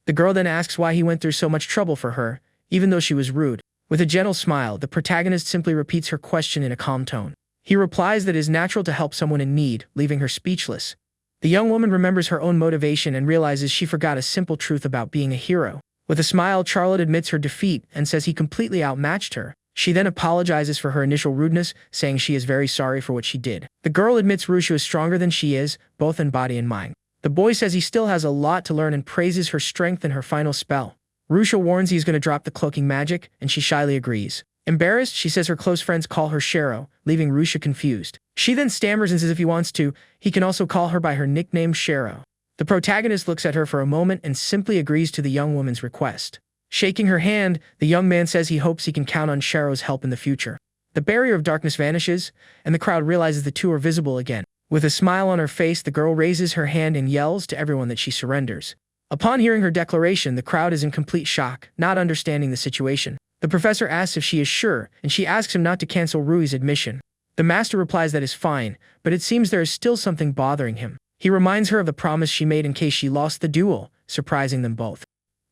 S1: The girl then asks why he went through so much trouble for her, even though she was rude. With a gentle smile, the protagonist simply repeats her question in a calm tone. He replies that it is natural to help someone in need, leaving her speechless. The young woman remembers her own motivation and realizes she forgot a simple truth about being a hero. With a smile, Charlotte admits her defeat and says he completely outmatched her. She then apologizes for her initial rudeness, saying she is very sorry for what she did. The girl admits Rui-sha is stronger than she is, both in body and mind. The boy says he still has a lot to learn and praises her strength in her final spell. Rui-sha warns he is going to drop the cloaking magic, and she shyly agrees. Embarrassed, she says her close friends call her Shero, leaving Rui-sha confused. She then stammers and says if he wants to, he can also call her by her nickname Shero. The protagonist looks at her for a moment and simply agrees to the young woman's request. Shaking her hand, the young man says he hopes he can count on Shero's help in the future. The barrier of darkness vanishes, and the crowd realizes the two are visible again. With a smile on her face, the girl raises her hand and yells to everyone that she surrenders. Upon hearing her declaration, the crowd is in complete shock, not understanding the situation. The professor asks if she is sure, and she asks him not to cancel Rui's admission. The master replies that is fine, but it seems there is still something bothering him. He reminds her of the promise she made in case she lost the duel, surprising them both.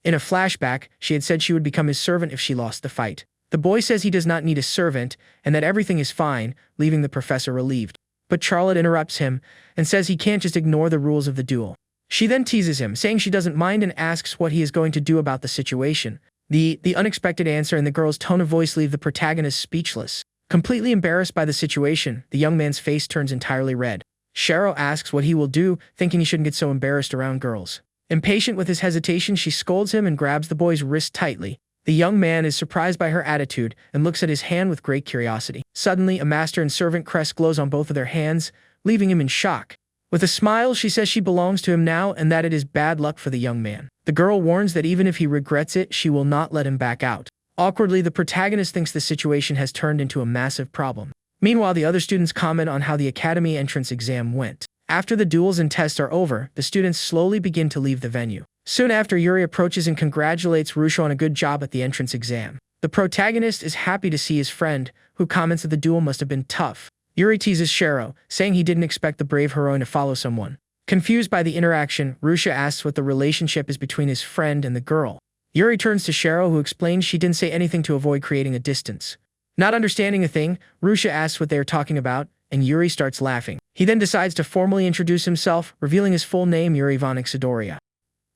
S1: In a flashback, she had said she would become his servant if she lost the fight. The boy says he does not need a servant, and that everything is fine, leaving the professor relieved. But Charlotte interrupts him, and says he can't just ignore the rules of the duel. She then teases him, saying she doesn't mind and asks what he is going to do about the situation. The unexpected answer and the girl's tone of voice leave the protagonist speechless. Completely embarrassed by the situation, the young man's face turns entirely red. Shero asks what he will do, thinking he shouldn't get so embarrassed around girls. Impatient with his hesitation, she scolds him and grabs the boy's wrist tightly. The young man is surprised by her attitude and looks at his hand with great curiosity. Suddenly, a master and servant crest glows on both of their hands, leaving him in shock. With a smile, she says she belongs to him now and that it is bad luck for the young man. The girl warns that even if he regrets it, she will not let him back out. Awkwardly, the protagonist thinks the situation has turned into a massive problem. Meanwhile, the other students comment on how the academy entrance exam went. After the duels and tests are over, the students slowly begin to leave the venue. Soon after, Yuri approaches and congratulates Rui-sha on a good job at the entrance exam. The protagonist is happy to see his friend, who comments that the duel must have been tough. Yuri teases Shiro, saying he didn't expect the brave heroine to follow someone. Confused by the interaction, Rui-sha asks what the relationship is between his friend and the girl. Yuri turns to Shiro, who explains she didn't say anything to avoid creating a distance. Not understanding a thing, Rui-sha asks what they are talking about, and Yuri starts laughing. He then decides to formally introduce himself, revealing his full name, Yuri von Exodoria.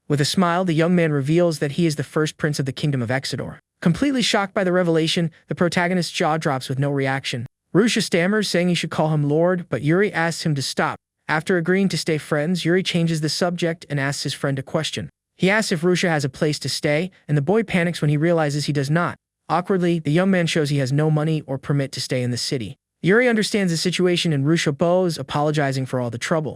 S1: With a smile, the young man reveals that he is the first prince of the kingdom of Exodor. Completely shocked by the revelation, the protagonist's jaw drops with no reaction. Rui-sha stammers, saying he should call him Lord, but Yuri asks him to stop. After agreeing to stay friends, Yuri changes the subject and asks his friend a question. He asks if Rui-sha has a place to stay, and the boy panics when he realizes he does not. Awkwardly, the young man shows he has no money or permit to stay in the city. Yuri understands the situation and Rui-sha bows, apologizing for all the trouble.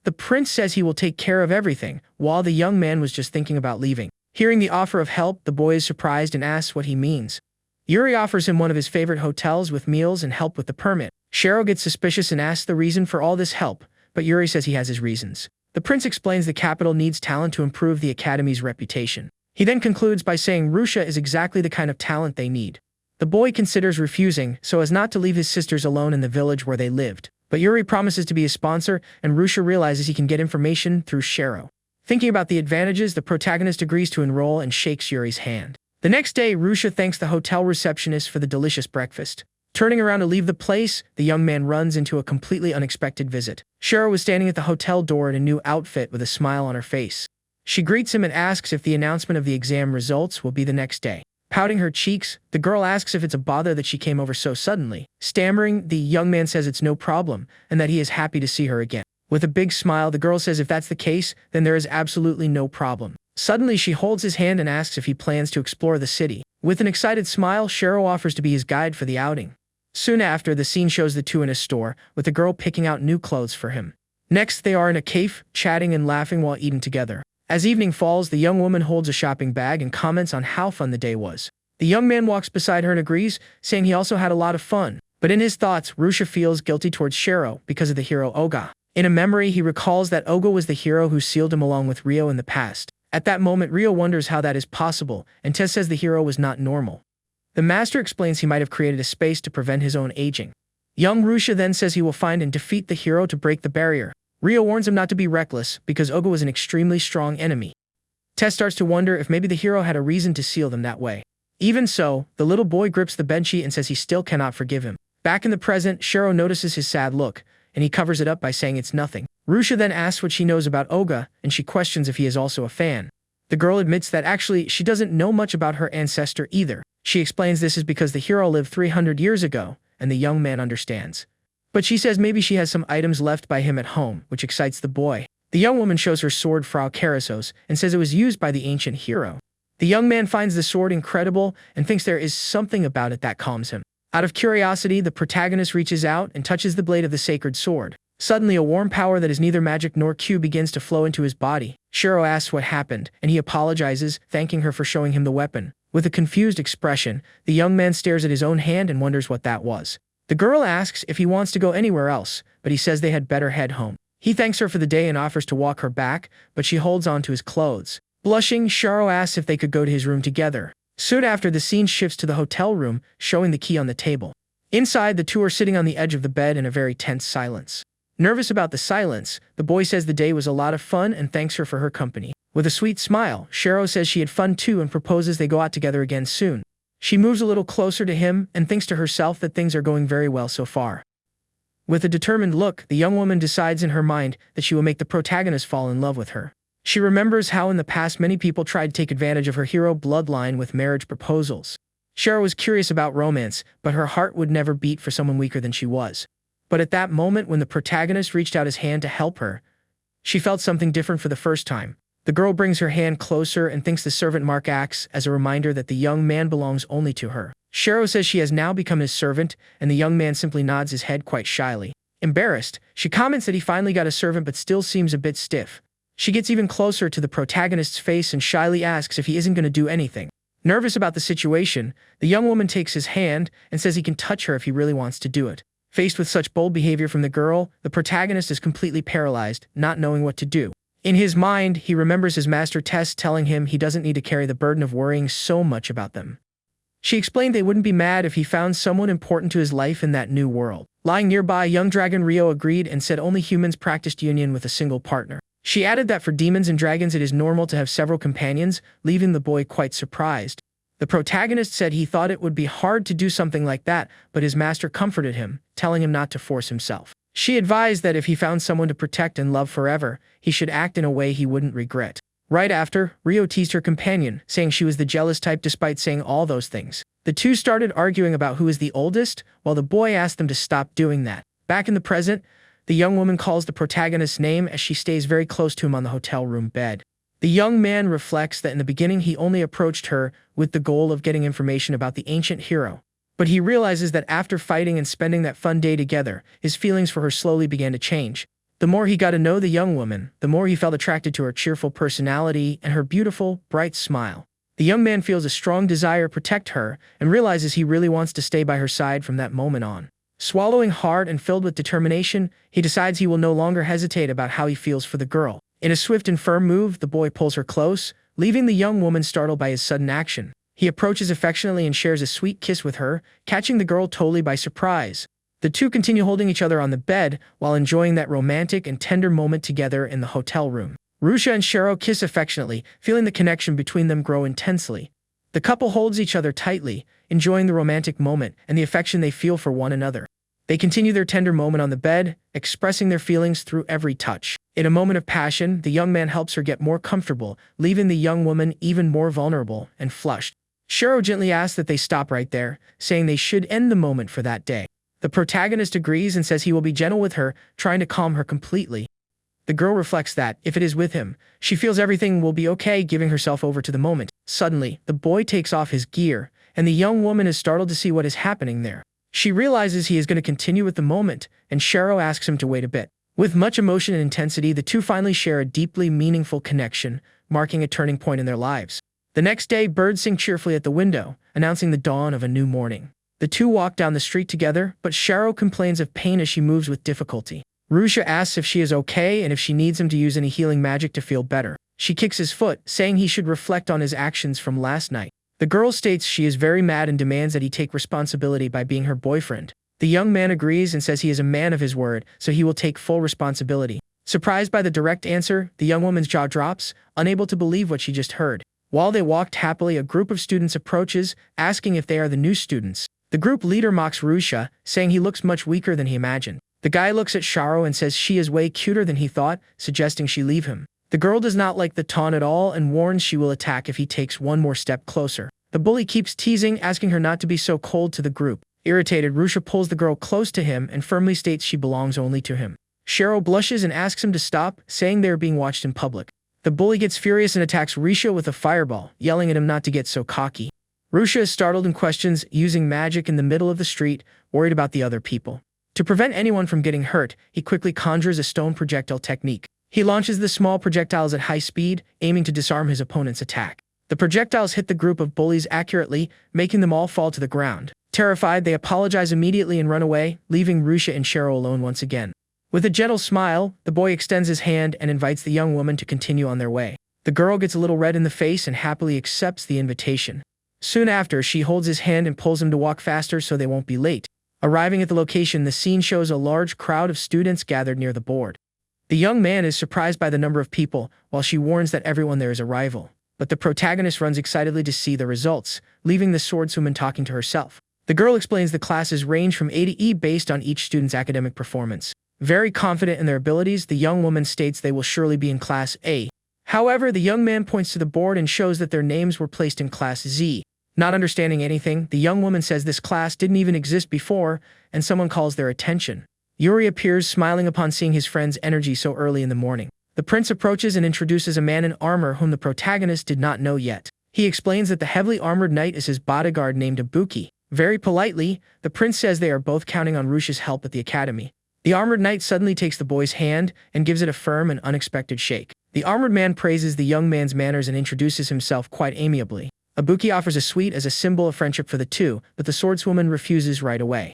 S1: The prince says he will take care of everything, while the young man was just thinking about leaving. Hearing the offer of help, the boy is surprised and asks what he means. Yuri offers him one of his favorite hotels with meals and help with the permit. Shiro gets suspicious and asks the reason for all this help, but Yuri says he has his reasons. The prince explains the capital needs talent to improve the academy's reputation. He then concludes by saying Rui-sha is exactly the kind of talent they need. The boy considers refusing so as not to leave his sisters alone in the village where they lived. But Yuri promises to be a sponsor, and Rui-sha realizes he can get information through Shiro. Thinking about the advantages, the protagonist agrees to enroll and shakes Yuri's hand. The next day, Rui-sha thanks the hotel receptionist for the delicious breakfast. Turning around to leave the place, the young man runs into a completely unexpected visit. Shiro was standing at the hotel door in a new outfit with a smile on her face. She greets him and asks if the announcement of the exam results will be the next day. Pouting her cheeks, the girl asks if it's a bother that she came over so suddenly. Stammering, the young man says it's no problem, and that he is happy to see her again. With a big smile, the girl says if that's the case, then there is absolutely no problem. Suddenly, she holds his hand and asks if he plans to explore the city. With an excited smile, Shiro offers to be his guide for the outing. Soon after, the scene shows the two in a store, with the girl picking out new clothes for him. Next, they are in a cave, chatting and laughing while eating together. As evening falls, the young woman holds a shopping bag and comments on how fun the day was. The young man walks beside her and agrees, saying he also had a lot of fun. But in his thoughts, Rui-sha feels guilty towards Shiro because of the hero Oga. In a memory, he recalls that Oga was the hero who sealed him along with Rio in the past. At that moment, Rio wonders how that is possible, and Tess says the hero was not normal. The master explains he might have created a space to prevent his own aging. Young Rui-sha then says he will find and defeat the hero to break the barrier. Rio warns him not to be reckless, because Oga was an extremely strong enemy. Tess starts to wonder if maybe the hero had a reason to seal them that way. Even so, the little boy grips the benchy and says he still cannot forgive him. Back in the present, Shiro notices his sad look, and he covers it up by saying it's nothing. Rui-sha then asks what she knows about Oga, and she questions if he is also a fan. The girl admits that actually she doesn't know much about her ancestor either. She explains this is because the hero lived 300 years ago, and the young man understands. But she says maybe she has some items left by him at home, which excites the boy. The young woman shows her sword Frau Karasos and says it was used by the ancient hero. The young man finds the sword incredible and thinks there is something about it that calms him. Out of curiosity, the protagonist reaches out and touches the blade of the sacred sword. Suddenly, a warm power that is neither magic nor Q begins to flow into his body. Shiro asks what happened, and he apologizes, thanking her for showing him the weapon. With a confused expression, the young man stares at his own hand and wonders what that was. The girl asks if he wants to go anywhere else, but he says they had better head home. He thanks her for the day and offers to walk her back, but she holds on to his clothes. Blushing, Shiro asks if they could go to his room together. Soon after, the scene shifts to the hotel room, showing the key on the table. Inside, the two are sitting on the edge of the bed in a very tense silence. Nervous about the silence, the boy says the day was a lot of fun and thanks her for her company. With a sweet smile, Shiro says she had fun too and proposes they go out together again soon. She moves a little closer to him and thinks to herself that things are going very well so far. With a determined look, the young woman decides in her mind that she will make the protagonist fall in love with her. She remembers how in the past many people tried to take advantage of her hero bloodline with marriage proposals. Shiro was curious about romance, but her heart would never beat for someone weaker than she was. But at that moment when the protagonist reached out his hand to help her, she felt something different for the first time. The girl brings her hand closer and thinks the servant mark acts as a reminder that the young man belongs only to her. Shiro says she has now become his servant, and the young man simply nods his head quite shyly. Embarrassed, she comments that he finally got a servant but still seems a bit stiff. She gets even closer to the protagonist's face and shyly asks if he isn't going to do anything. Nervous about the situation, the young woman takes his hand and says he can touch her if he really wants to do it. Faced with such bold behavior from the girl, the protagonist is completely paralyzed, not knowing what to do. In his mind, he remembers his master Tess telling him he doesn't need to carry the burden of worrying so much about them. She explained they wouldn't be mad if he found someone important to his life in that new world. Lying nearby, young dragon Rio agreed and said only humans practiced union with a single partner. She added that for demons and dragons it is normal to have several companions, leaving the boy quite surprised. The protagonist said he thought it would be hard to do something like that, but his master comforted him, telling him not to force himself. She advised that if he found someone to protect and love forever, he should act in a way he wouldn't regret. Right after, Rio teased her companion, saying she was the jealous type despite saying all those things. The two started arguing about who is the oldest, while the boy asked them to stop doing that. Back in the present, the young woman calls the protagonist's name as she stays very close to him on the hotel room bed. The young man reflects that in the beginning he only approached her with the goal of getting information about the ancient hero. But he realizes that after fighting and spending that fun day together, his feelings for her slowly began to change. The more he got to know the young woman, the more he felt attracted to her cheerful personality and her beautiful, bright smile. The young man feels a strong desire to protect her and realizes he really wants to stay by her side from that moment on. Swallowing hard and filled with determination, he decides he will no longer hesitate about how he feels for the girl. In a swift and firm move, the boy pulls her close, leaving the young woman startled by his sudden action. He approaches affectionately and shares a sweet kiss with her, catching the girl totally by surprise. The two continue holding each other on the bed while enjoying that romantic and tender moment together in the hotel room. Rui-sha and Shiro kiss affectionately, feeling the connection between them grow intensely. The couple holds each other tightly, enjoying the romantic moment and the affection they feel for one another. They continue their tender moment on the bed, expressing their feelings through every touch. In a moment of passion, the young man helps her get more comfortable, leaving the young woman even more vulnerable and flushed. Shiro gently asks that they stop right there, saying they should end the moment for that day. The protagonist agrees and says he will be gentle with her, trying to calm her completely. The girl reflects that, if it is with him, she feels everything will be okay, giving herself over to the moment. Suddenly, the boy takes off his gear, and the young woman is startled to see what is happening there. She realizes he is going to continue with the moment, and Shiro asks him to wait a bit. With much emotion and intensity, the two finally share a deeply meaningful connection, marking a turning point in their lives. The next day, birds sing cheerfully at the window, announcing the dawn of a new morning. The two walk down the street together, but Shiro complains of pain as she moves with difficulty. Rui-sha asks if she is okay and if she needs him to use any healing magic to feel better. She kicks his foot, saying he should reflect on his actions from last night. The girl states she is very mad and demands that he take responsibility by being her boyfriend. The young man agrees and says he is a man of his word, so he will take full responsibility. Surprised by the direct answer, the young woman's jaw drops, unable to believe what she just heard. While they walked happily, a group of students approaches, asking if they are the new students. The group leader mocks Rui-sha, saying he looks much weaker than he imagined. The guy looks at Shiro and says she is way cuter than he thought, suggesting she leave him. The girl does not like the taunt at all and warns she will attack if he takes one more step closer. The bully keeps teasing, asking her not to be so cold to the group. Irritated, Rui-sha pulls the girl close to him and firmly states she belongs only to him. Shiro blushes and asks him to stop, saying they are being watched in public. The bully gets furious and attacks Rui-sha with a fireball, yelling at him not to get so cocky. Rui-sha is startled and questions using magic in the middle of the street, worried about the other people. To prevent anyone from getting hurt, he quickly conjures a stone projectile technique. He launches the small projectiles at high speed, aiming to disarm his opponent's attack. The projectiles hit the group of bullies accurately, making them all fall to the ground. Terrified, they apologize immediately and run away, leaving Rui-sha and Shiro alone once again. With a gentle smile, the boy extends his hand and invites the young woman to continue on their way. The girl gets a little red in the face and happily accepts the invitation. Soon after, she holds his hand and pulls him to walk faster so they won't be late. Arriving at the location, the scene shows a large crowd of students gathered near the board. The young man is surprised by the number of people, while she warns that everyone there is a rival. But the protagonist runs excitedly to see the results, leaving the swordswoman talking to herself. The girl explains the classes range from A to E based on each student's academic performance. Very confident in their abilities, the young woman states they will surely be in Class A. However, the young man points to the board and shows that their names were placed in Class Z. Not understanding anything, the young woman says this class didn't even exist before, and someone calls their attention. Yuri appears, smiling upon seeing his friend's energy so early in the morning. The prince approaches and introduces a man in armor whom the protagonist did not know yet. He explains that the heavily armored knight is his bodyguard named Ibuki. Very politely, the prince says they are both counting on Rui-sha's help at the academy. The armored knight suddenly takes the boy's hand and gives it a firm and unexpected shake. The armored man praises the young man's manners and introduces himself quite amiably. Ibuki offers a sweet as a symbol of friendship for the two, but the swordswoman refuses right away.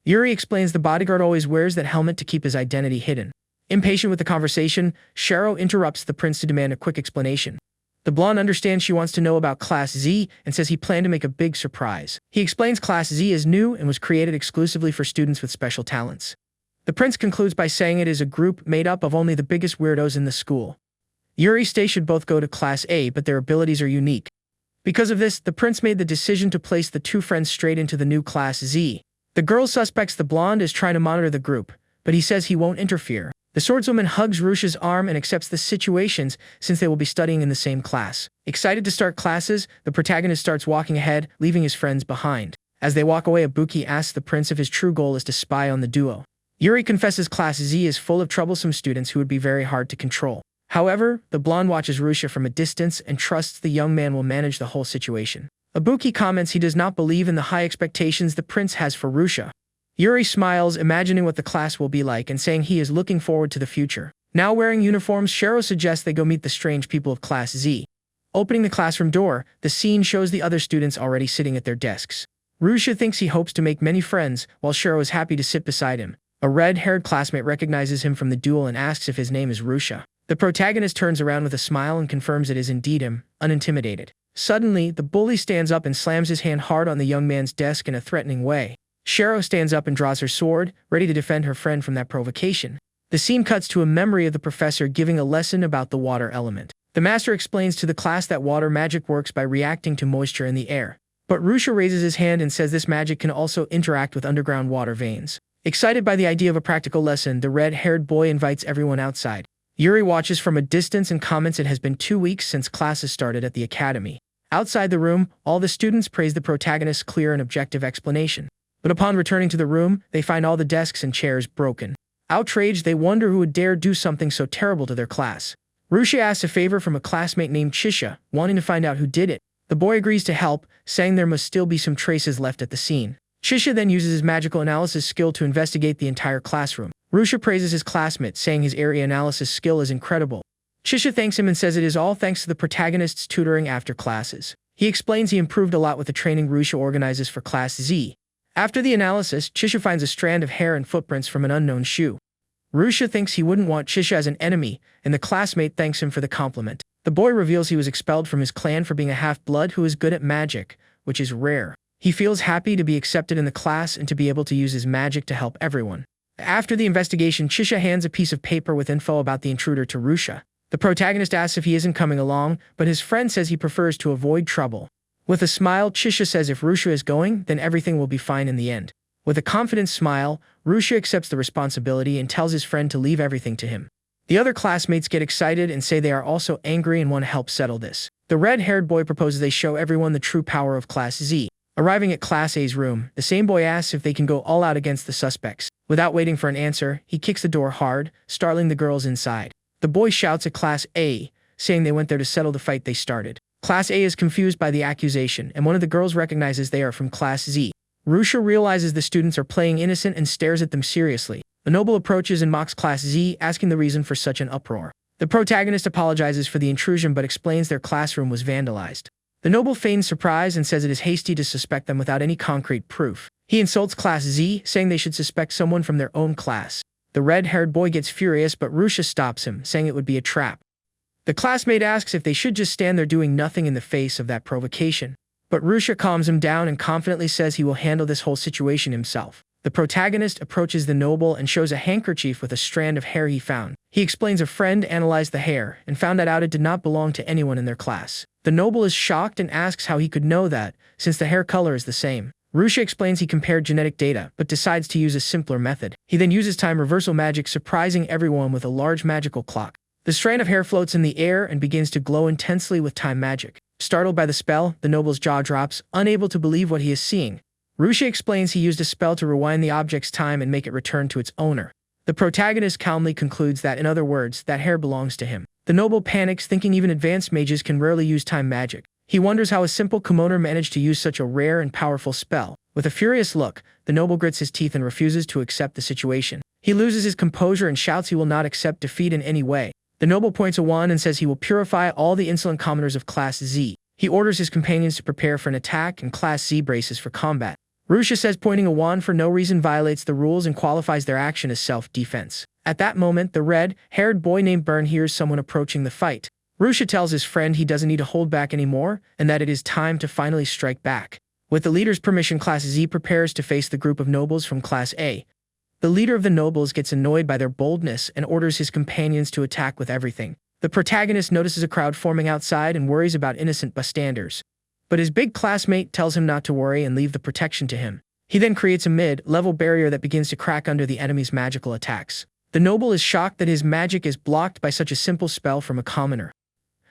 S1: Yuri explains the bodyguard always wears that helmet to keep his identity hidden. Impatient with the conversation, Sharo interrupts the prince to demand a quick explanation. The blonde understands she wants to know about Class Z and says he planned to make a big surprise. He explains Class Z is new and was created exclusively for students with special talents. The prince concludes by saying it is a group made up of only the biggest weirdos in the school. Yuri states should both go to Class A, but their abilities are unique. Because of this, the prince made the decision to place the two friends straight into the new Class Z. The girl suspects the blonde is trying to monitor the group, but he says he won't interfere. The swordswoman hugs Rui-sha's arm and accepts the situations since they will be studying in the same class. Excited to start classes, the protagonist starts walking ahead, leaving his friends behind. As they walk away, Ibuki asks the prince if his true goal is to spy on the duo. Yuri confesses Class Z is full of troublesome students who would be very hard to control. However, the blonde watches Rui-sha from a distance and trusts the young man will manage the whole situation. Ibuki comments he does not believe in the high expectations the prince has for Rui-sha. Yuri smiles, imagining what the class will be like and saying he is looking forward to the future. Now wearing uniforms, Sharo suggests they go meet the strange people of Class Z. Opening the classroom door, the scene shows the other students already sitting at their desks. Rui-sha thinks he hopes to make many friends, while Sharo is happy to sit beside him. A red-haired classmate recognizes him from the duel and asks if his name is Rui-sha. The protagonist turns around with a smile and confirms it is indeed him, unintimidated. Suddenly, the bully stands up and slams his hand hard on the young man's desk in a threatening way. Sharo stands up and draws her sword, ready to defend her friend from that provocation. The scene cuts to a memory of the professor giving a lesson about the water element. The master explains to the class that water magic works by reacting to moisture in the air. But Rui-sha raises his hand and says this magic can also interact with underground water veins. Excited by the idea of a practical lesson, the red-haired boy invites everyone outside. Yuri watches from a distance and comments it has been 2 weeks since classes started at the academy. Outside the room, all the students praise the protagonist's clear and objective explanation. But upon returning to the room, they find all the desks and chairs broken. Outraged, they wonder who would dare do something so terrible to their class. Rui-sha asks a favor from a classmate named Chisha, wanting to find out who did it. The boy agrees to help, saying there must still be some traces left at the scene. Chisha then uses his magical analysis skill to investigate the entire classroom. Rui-sha praises his classmate, saying his area analysis skill is incredible. Chisha thanks him and says it is all thanks to the protagonist's tutoring after classes. He explains he improved a lot with the training Rui-sha organizes for Class Z. After the analysis, Chisha finds a strand of hair and footprints from an unknown shoe. Rui-sha thinks he wouldn't want Chisha as an enemy, and the classmate thanks him for the compliment. The boy reveals he was expelled from his clan for being a half-blood who is good at magic, which is rare. He feels happy to be accepted in the class and to be able to use his magic to help everyone. After the investigation, Chisha hands a piece of paper with info about the intruder to Rui-sha. The protagonist asks if he isn't coming along, but his friend says he prefers to avoid trouble. With a smile, Chisha says if Rui-sha is going, then everything will be fine in the end. With a confident smile, Rui-sha accepts the responsibility and tells his friend to leave everything to him. The other classmates get excited and say they are also angry and want to help settle this. The red-haired boy proposes they show everyone the true power of Class Z. Arriving at Class A's room, the same boy asks if they can go all out against the suspects. Without waiting for an answer, he kicks the door hard, startling the girls inside. The boy shouts at Class A, saying they went there to settle the fight they started. Class A is confused by the accusation, and one of the girls recognizes they are from Class Z. Rui-sha realizes the students are playing innocent and stares at them seriously. A noble approaches and mocks Class Z, asking the reason for such an uproar. The protagonist apologizes for the intrusion but explains their classroom was vandalized. The noble feigns surprise and says it is hasty to suspect them without any concrete proof. He insults Class Z, saying they should suspect someone from their own class. The red-haired boy gets furious, but Rui-sha stops him, saying it would be a trap. The classmate asks if they should just stand there doing nothing in the face of that provocation. But Rui-sha calms him down and confidently says he will handle this whole situation himself. The protagonist approaches the noble and shows a handkerchief with a strand of hair he found. He explains a friend analyzed the hair and found out it did not belong to anyone in their class. The noble is shocked and asks how he could know that, since the hair color is the same. Rui-sha explains he compared genetic data, but decides to use a simpler method. He then uses time reversal magic, surprising everyone with a large magical clock. The strand of hair floats in the air and begins to glow intensely with time magic. Startled by the spell, the noble's jaw drops, unable to believe what he is seeing. Rui-sha explains he used a spell to rewind the object's time and make it return to its owner. The protagonist calmly concludes that, in other words, that hair belongs to him. The noble panics, thinking even advanced mages can rarely use time magic. He wonders how a simple kimono managed to use such a rare and powerful spell. With a furious look, the noble grits his teeth and refuses to accept the situation. He loses his composure and shouts he will not accept defeat in any way. The noble points a wand and says he will purify all the insolent commoners of Class Z. He orders his companions to prepare for an attack and Class Z braces for combat. Rui-sha says pointing a wand for no reason violates the rules and qualifies their action as self-defense. At that moment, the red-haired boy named Burn hears someone approaching the fight. Rui-sha tells his friend he doesn't need to hold back anymore and that it is time to finally strike back. With the leader's permission, Class Z prepares to face the group of nobles from Class A. The leader of the nobles gets annoyed by their boldness and orders his companions to attack with everything. The protagonist notices a crowd forming outside and worries about innocent bystanders. But his big classmate tells him not to worry and leave the protection to him. He then creates a mid-level barrier that begins to crack under the enemy's magical attacks. The noble is shocked that his magic is blocked by such a simple spell from a commoner.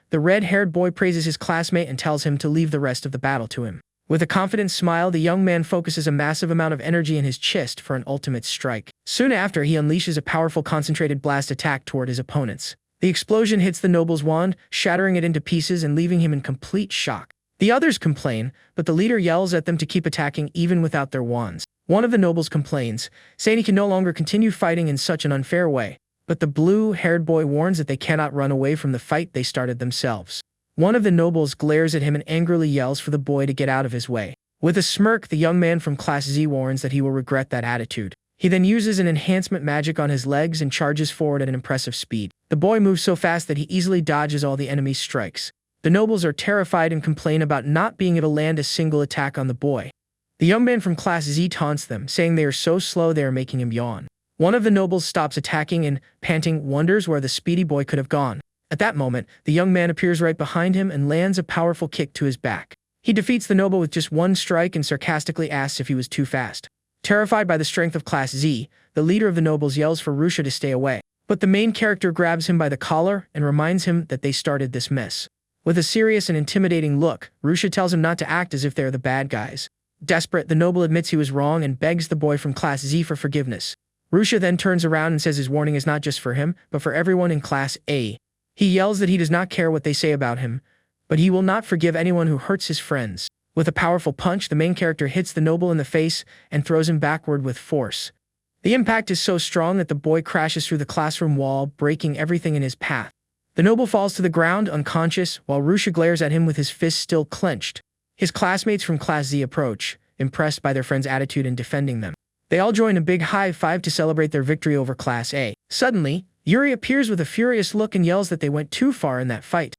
S1: The red-haired boy praises his classmate and tells him to leave the rest of the battle to him. With a confident smile, the young man focuses a massive amount of energy in his chest for an ultimate strike. Soon after, he unleashes a powerful concentrated blast attack toward his opponents. The explosion hits the noble's wand, shattering it into pieces and leaving him in complete shock. The others complain, but the leader yells at them to keep attacking even without their wands. One of the nobles complains, saying he can no longer continue fighting in such an unfair way. But the blue-haired boy warns that they cannot run away from the fight they started themselves. One of the nobles glares at him and angrily yells for the boy to get out of his way. With a smirk, the young man from Class Z warns that he will regret that attitude. He then uses an enhancement magic on his legs and charges forward at an impressive speed. The boy moves so fast that he easily dodges all the enemy's strikes. The nobles are terrified and complain about not being able to land a single attack on the boy. The young man from Class Z taunts them, saying they are so slow they are making him yawn. One of the nobles stops attacking and, panting, wonders where the speedy boy could have gone. At that moment, the young man appears right behind him and lands a powerful kick to his back. He defeats the noble with just one strike and sarcastically asks if he was too fast. Terrified by the strength of Class Z, the leader of the nobles yells for Rui-sha to stay away. But the main character grabs him by the collar and reminds him that they started this mess. With a serious and intimidating look, Rui-sha tells him not to act as if they're the bad guys. Desperate, the noble admits he was wrong and begs the boy from Class Z for forgiveness. Rui-sha then turns around and says his warning is not just for him, but for everyone in Class A. He yells that he does not care what they say about him, but he will not forgive anyone who hurts his friends. With a powerful punch, the main character hits the noble in the face and throws him backward with force. The impact is so strong that the boy crashes through the classroom wall, breaking everything in his path. The noble falls to the ground unconscious, while Rui-sha glares at him with his fists still clenched. His classmates from Class Z approach, impressed by their friend's attitude in defending them. They all join a big high five to celebrate their victory over Class A. Suddenly, Yuri appears with a furious look and yells that they went too far in that fight.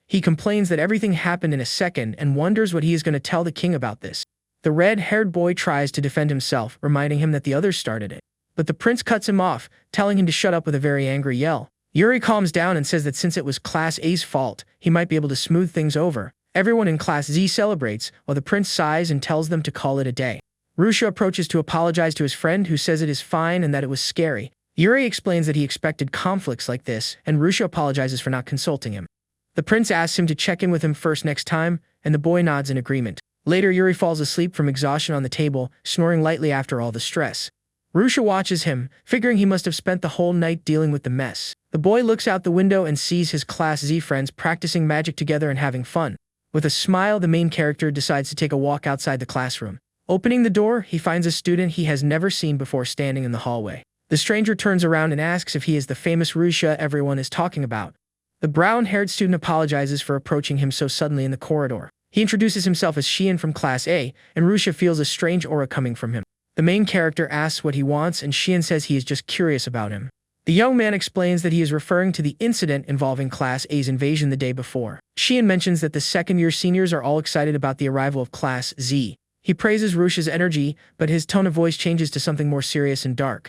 S1: He complains that everything happened in a second and wonders what he is going to tell the king about this. The red-haired boy tries to defend himself, reminding him that the others started it. But the prince cuts him off, telling him to shut up with a very angry yell. Yuri calms down and says that since it was Class A's fault, he might be able to smooth things over. Everyone in Class Z celebrates, while the prince sighs and tells them to call it a day. Rui-sha approaches to apologize to his friend, who says it is fine and that it was scary. Yuri explains that he expected conflicts like this, and Rui-sha apologizes for not consulting him. The prince asks him to check in with him first next time, and the boy nods in agreement. Later, Yuri falls asleep from exhaustion on the table, snoring lightly after all the stress. Rui-sha watches him, figuring he must have spent the whole night dealing with the mess. The boy looks out the window and sees his Class Z friends practicing magic together and having fun. With a smile, the main character decides to take a walk outside the classroom. Opening the door, he finds a student he has never seen before standing in the hallway. The stranger turns around and asks if he is the famous Rui-sha everyone is talking about. The brown-haired student apologizes for approaching him so suddenly in the corridor. He introduces himself as Shion from Class A, and Rui-sha feels a strange aura coming from him. The main character asks what he wants, and Shion says he is just curious about him. The young man explains that he is referring to the incident involving Class A's invasion the day before. Shion mentions that the second-year seniors are all excited about the arrival of Class Z. He praises Rui-sha's energy, but his tone of voice changes to something more serious and dark.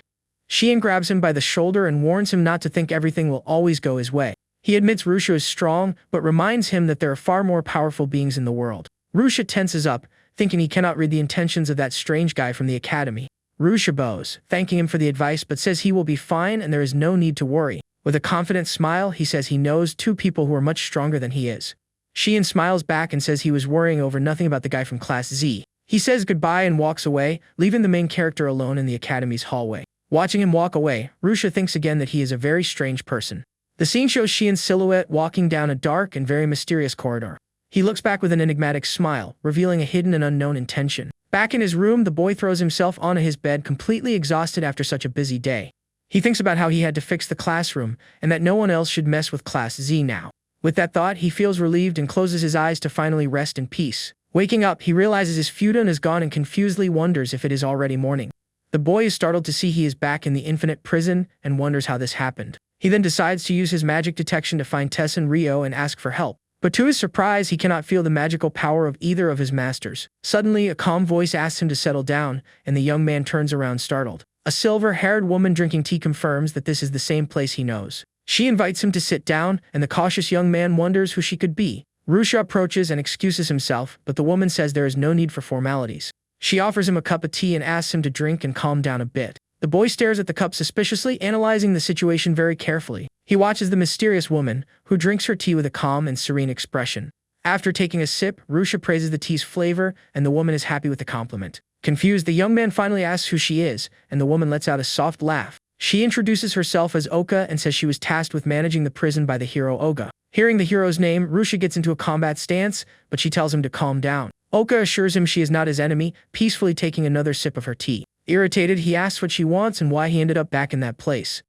S1: Shion grabs him by the shoulder and warns him not to think everything will always go his way. He admits Rui-sha is strong, but reminds him that there are far more powerful beings in the world. Rui-sha tenses up, thinking he cannot read the intentions of that strange guy from the academy. Rui-sha bows, thanking him for the advice, but says he will be fine and there is no need to worry. With a confident smile, he says he knows two people who are much stronger than he is. Shion smiles back and says he was worrying over nothing about the guy from Class Z. He says goodbye and walks away, leaving the main character alone in the academy's hallway. Watching him walk away, Rui-sha thinks again that he is a very strange person. The scene shows Shion's silhouette walking down a dark and very mysterious corridor. He looks back with an enigmatic smile, revealing a hidden and unknown intention. Back in his room, the boy throws himself onto his bed, completely exhausted after such a busy day. He thinks about how he had to fix the classroom, and that no one else should mess with Class Z now. With that thought, he feels relieved and closes his eyes to finally rest in peace. Waking up, he realizes his futon is gone and confusedly wonders if it is already morning. The boy is startled to see he is back in the infinite prison and wonders how this happened. He then decides to use his magic detection to find Tess and Rio and ask for help. But to his surprise, he cannot feel the magical power of either of his masters. Suddenly, a calm voice asks him to settle down, and the young man turns around startled. A silver-haired woman drinking tea confirms that this is the same place he knows. She invites him to sit down, and the cautious young man wonders who she could be. Rui-sha approaches and excuses himself, but the woman says there is no need for formalities. She offers him a cup of tea and asks him to drink and calm down a bit. The boy stares at the cup suspiciously, analyzing the situation very carefully. He watches the mysterious woman, who drinks her tea with a calm and serene expression. After taking a sip, Rui-sha praises the tea's flavor, and the woman is happy with the compliment. Confused, the young man finally asks who she is, and the woman lets out a soft laugh. She introduces herself as Oka and says she was tasked with managing the prison by the hero Oga. Hearing the hero's name, Rui-sha gets into a combat stance, but she tells him to calm down. Oka assures him she is not his enemy, peacefully taking another sip of her tea. Irritated, he asks what she wants and why he ended up back in that place.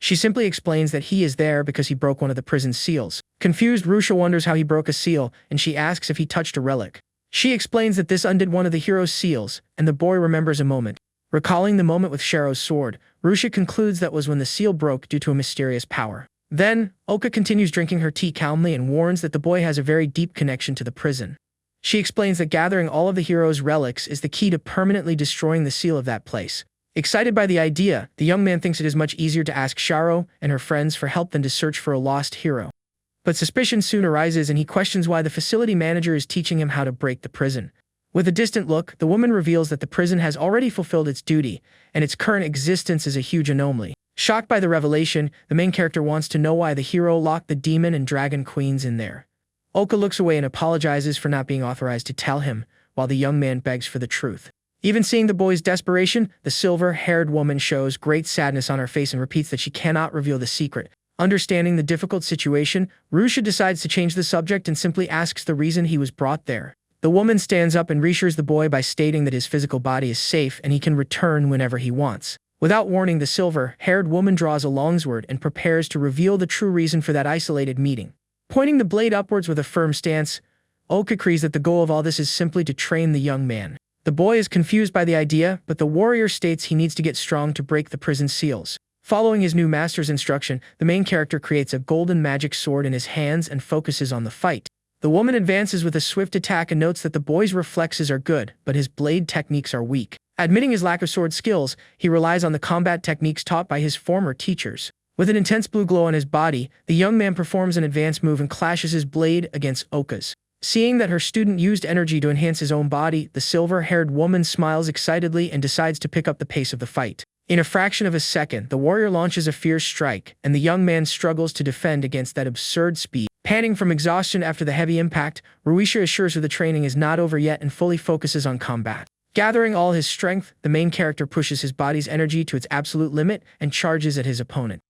S1: She simply explains that he is there because he broke one of the prison's seals. Confused, Rui-sha wonders how he broke a seal, and she asks if he touched a relic. She explains that this undid one of the hero's seals, and the boy remembers a moment. Recalling the moment with Sharo's sword, Rui-sha concludes that was when the seal broke due to a mysterious power. Then, Oka continues drinking her tea calmly and warns that the boy has a very deep connection to the prison. She explains that gathering all of the hero's relics is the key to permanently destroying the seal of that place. Excited by the idea, the young man thinks it is much easier to ask Sharo and her friends for help than to search for a lost hero. But suspicion soon arises and he questions why the facility manager is teaching him how to break the prison. With a distant look, the woman reveals that the prison has already fulfilled its duty, and its current existence is a huge anomaly. Shocked by the revelation, the main character wants to know why the hero locked the demon and dragon queens in there. Oka looks away and apologizes for not being authorized to tell him, while the young man begs for the truth. Even seeing the boy's desperation, the silver-haired woman shows great sadness on her face and repeats that she cannot reveal the secret. Understanding the difficult situation, Rui-sha decides to change the subject and simply asks the reason he was brought there. The woman stands up and reassures the boy by stating that his physical body is safe and he can return whenever he wants. Without warning, the silver-haired woman draws a longsword and prepares to reveal the true reason for that isolated meeting. Pointing the blade upwards with a firm stance, Oka agrees that the goal of all this is simply to train the young man. The boy is confused by the idea, but the warrior states he needs to get strong to break the prison seals. Following his new master's instruction, the main character creates a golden magic sword in his hands and focuses on the fight. The woman advances with a swift attack and notes that the boy's reflexes are good, but his blade techniques are weak. Admitting his lack of sword skills, he relies on the combat techniques taught by his former teachers. With an intense blue glow on his body, the young man performs an advanced move and clashes his blade against Oka's. Seeing that her student used energy to enhance his own body, the silver-haired woman smiles excitedly and decides to pick up the pace of the fight. In a fraction of a second, the warrior launches a fierce strike, and the young man struggles to defend against that absurd speed. Panting from exhaustion after the heavy impact, Rui-sha assures her the training is not over yet and fully focuses on combat. Gathering all his strength, the main character pushes his body's energy to its absolute limit and charges at his opponent.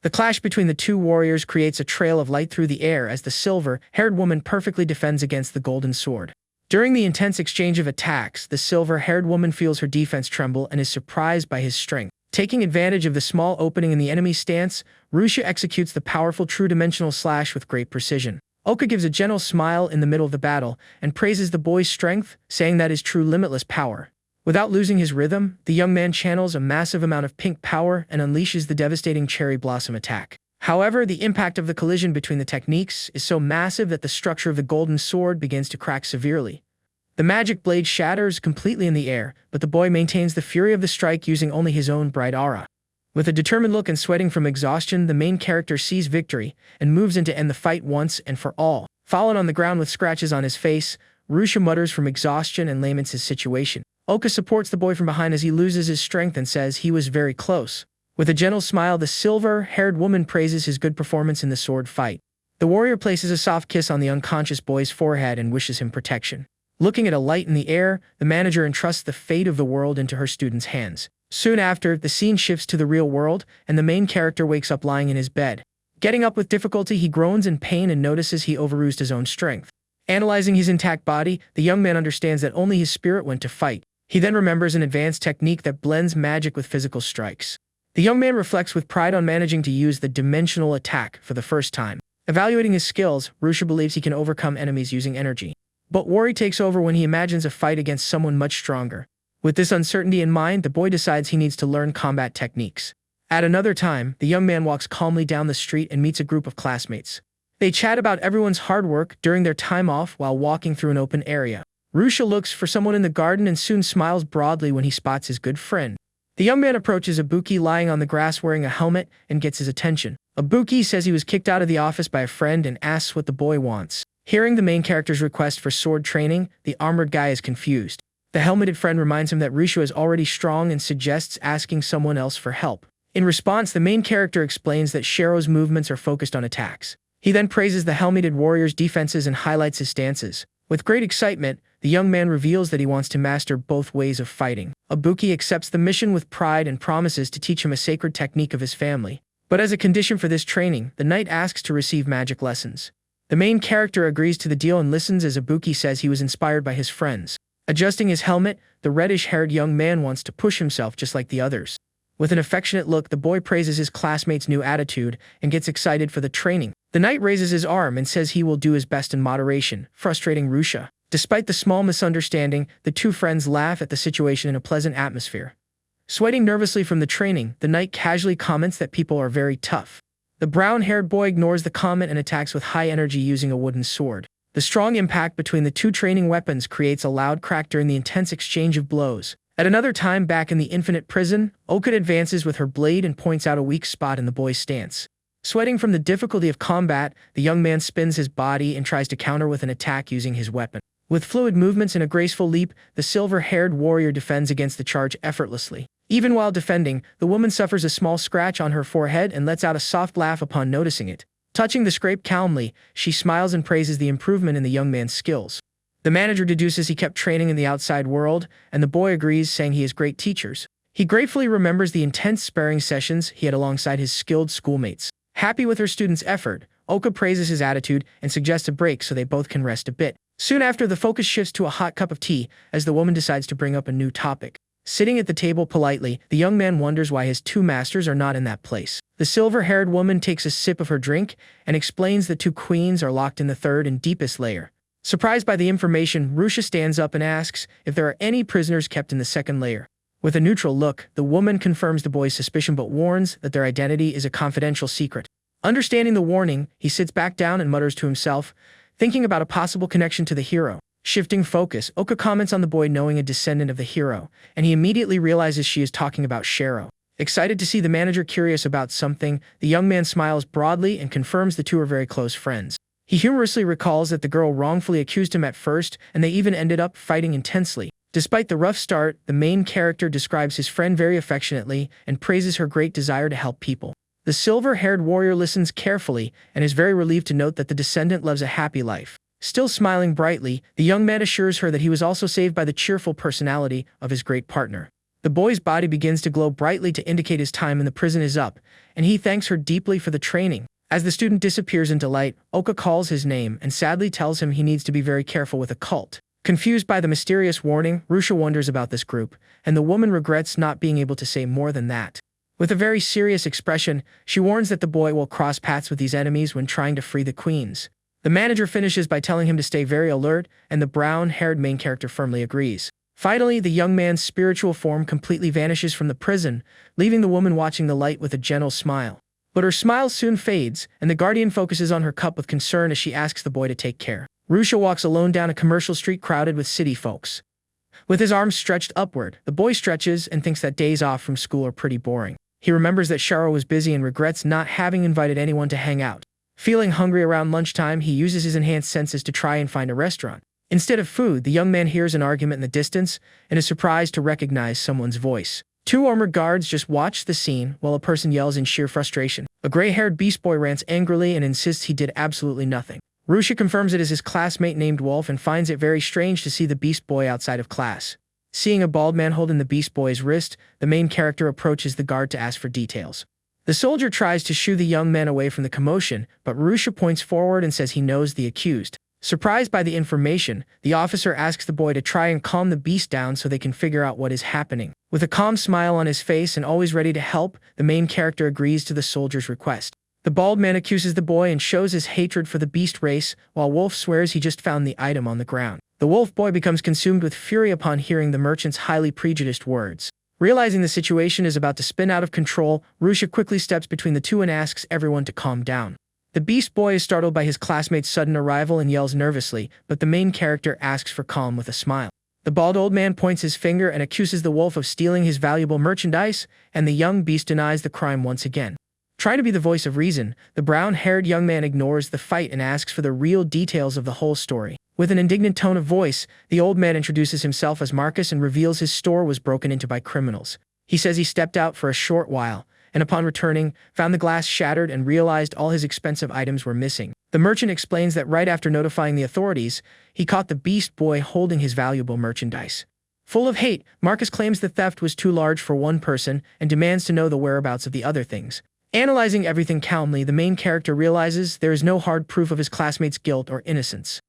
S1: The clash between the two warriors creates a trail of light through the air as the silver-haired woman perfectly defends against the golden sword. During the intense exchange of attacks, the silver-haired woman feels her defense tremble and is surprised by his strength. Taking advantage of the small opening in the enemy's stance, Rui-sha executes the powerful true-dimensional slash with great precision. Oka gives a gentle smile in the middle of the battle and praises the boy's strength, saying that is true limitless power. Without losing his rhythm, the young man channels a massive amount of pink power and unleashes the devastating cherry blossom attack. However, the impact of the collision between the techniques is so massive that the structure of the golden sword begins to crack severely. The magic blade shatters completely in the air, but the boy maintains the fury of the strike using only his own bright aura. With a determined look and sweating from exhaustion, the main character sees victory and moves in to end the fight once and for all. Fallen on the ground with scratches on his face, Rui-sha mutters from exhaustion and laments his situation. Oka supports the boy from behind as he loses his strength and says he was very close. With a gentle smile, the silver-haired woman praises his good performance in the sword fight. The warrior places a soft kiss on the unconscious boy's forehead and wishes him protection. Looking at a light in the air, the manager entrusts the fate of the world into her student's hands. Soon after, the scene shifts to the real world, and the main character wakes up lying in his bed. Getting up with difficulty, he groans in pain and notices he overused his own strength. Analyzing his intact body, the young man understands that only his spirit went to fight. He then remembers an advanced technique that blends magic with physical strikes. The young man reflects with pride on managing to use the dimensional attack for the first time. Evaluating his skills, Rui-sha believes he can overcome enemies using energy. But worry takes over when he imagines a fight against someone much stronger. With this uncertainty in mind, the boy decides he needs to learn combat techniques. At another time, the young man walks calmly down the street and meets a group of classmates. They chat about everyone's hard work during their time off while walking through an open area. Rui-sha looks for someone in the garden and soon smiles broadly when he spots his good friend. The young man approaches Ibuki lying on the grass wearing a helmet and gets his attention. Ibuki says he was kicked out of the office by a friend and asks what the boy wants. Hearing the main character's request for sword training, the armored guy is confused. The helmeted friend reminds him that Rui-sha is already strong and suggests asking someone else for help. In response, the main character explains that Shero's movements are focused on attacks. He then praises the helmeted warrior's defenses and highlights his stances. With great excitement, the young man reveals that he wants to master both ways of fighting. Ibuki accepts the mission with pride and promises to teach him a sacred technique of his family. But as a condition for this training, the knight asks to receive magic lessons. The main character agrees to the deal and listens as Ibuki says he was inspired by his friends. Adjusting his helmet, the reddish-haired young man wants to push himself just like the others. With an affectionate look, the boy praises his classmate's new attitude and gets excited for the training. The knight raises his arm and says he will do his best in moderation, frustrating Rui-sha. Despite the small misunderstanding, the two friends laugh at the situation in a pleasant atmosphere. Sweating nervously from the training, the knight casually comments that people are very tough. The brown-haired boy ignores the comment and attacks with high energy using a wooden sword. The strong impact between the two training weapons creates a loud crack during the intense exchange of blows. At another time, back in the infinite prison, Oka advances with her blade and points out a weak spot in the boy's stance. Sweating from the difficulty of combat, the young man spins his body and tries to counter with an attack using his weapon. With fluid movements and a graceful leap, the silver-haired warrior defends against the charge effortlessly. Even while defending, the woman suffers a small scratch on her forehead and lets out a soft laugh upon noticing it. Touching the scrape calmly, she smiles and praises the improvement in the young man's skills. The manager deduces he kept training in the outside world, and the boy agrees, saying he has great teachers. He gratefully remembers the intense sparring sessions he had alongside his skilled schoolmates. Happy with her student's effort, Oka praises his attitude and suggests a break so they both can rest a bit. Soon after, the focus shifts to a hot cup of tea as the woman decides to bring up a new topic. Sitting at the table politely, the young man wonders why his two masters are not in that place. The silver-haired woman takes a sip of her drink and explains that two queens are locked in the third and deepest layer. Surprised by the information, Rui-sha stands up and asks if there are any prisoners kept in the second layer. With a neutral look, the woman confirms the boy's suspicion but warns that their identity is a confidential secret. Understanding the warning, he sits back down and mutters to himself, thinking about a possible connection to the hero. Shifting focus, Oka comments on the boy knowing a descendant of the hero, and he immediately realizes she is talking about Shero. Excited to see the manager curious about something, the young man smiles broadly and confirms the two are very close friends. He humorously recalls that the girl wrongfully accused him at first, and they even ended up fighting intensely. Despite the rough start, the main character describes his friend very affectionately and praises her great desire to help people. The silver-haired warrior listens carefully and is very relieved to note that the descendant lives a happy life. Still smiling brightly, the young man assures her that he was also saved by the cheerful personality of his great partner. The boy's body begins to glow brightly to indicate his time in the prison is up, and he thanks her deeply for the training. As the student disappears in delight, Oka calls his name and sadly tells him he needs to be very careful with a cult. Confused by the mysterious warning, Rui-sha wonders about this group, and the woman regrets not being able to say more than that. With a very serious expression, she warns that the boy will cross paths with these enemies when trying to free the queens. The manager finishes by telling him to stay very alert, and the brown-haired main character firmly agrees. Finally, the young man's spiritual form completely vanishes from the prison, leaving the woman watching the light with a gentle smile. But her smile soon fades, and the guardian focuses on her cup with concern as she asks the boy to take care. Rui-sha walks alone down a commercial street crowded with city folks. With his arms stretched upward, the boy stretches and thinks that days off from school are pretty boring. He remembers that Shero was busy and regrets not having invited anyone to hang out. Feeling hungry around lunchtime, he uses his enhanced senses to try and find a restaurant. Instead of food, the young man hears an argument in the distance and is surprised to recognize someone's voice. Two armored guards just watch the scene while a person yells in sheer frustration. A gray-haired beast boy rants angrily and insists he did absolutely nothing. Rui-sha confirms it is his classmate named Wolf and finds it very strange to see the beast boy outside of class. Seeing a bald man holding the beast boy's wrist, the main character approaches the guard to ask for details. The soldier tries to shoo the young man away from the commotion, but Rui-sha points forward and says he knows the accused. Surprised by the information, the officer asks the boy to try and calm the beast down so they can figure out what is happening. With a calm smile on his face and always ready to help, the main character agrees to the soldier's request. The bald man accuses the boy and shows his hatred for the beast race, while Wolf swears he just found the item on the ground. The wolf boy becomes consumed with fury upon hearing the merchant's highly prejudiced words. Realizing the situation is about to spin out of control, Rui-sha quickly steps between the two and asks everyone to calm down. The beast boy is startled by his classmate's sudden arrival and yells nervously, but the main character asks for calm with a smile. The bald old man points his finger and accuses the wolf of stealing his valuable merchandise, and the young beast denies the crime once again. Trying to be the voice of reason, the brown-haired young man ignores the fight and asks for the real details of the whole story. With an indignant tone of voice, the old man introduces himself as Marcus and reveals his store was broken into by criminals. He says he stepped out for a short while, and upon returning, found the glass shattered and realized all his expensive items were missing. The merchant explains that right after notifying the authorities, he caught the beast boy holding his valuable merchandise. Full of hate, Marcus claims the theft was too large for one person and demands to know the whereabouts of the other things. Analyzing everything calmly, the main character realizes there is no hard proof of his classmate's guilt or innocence.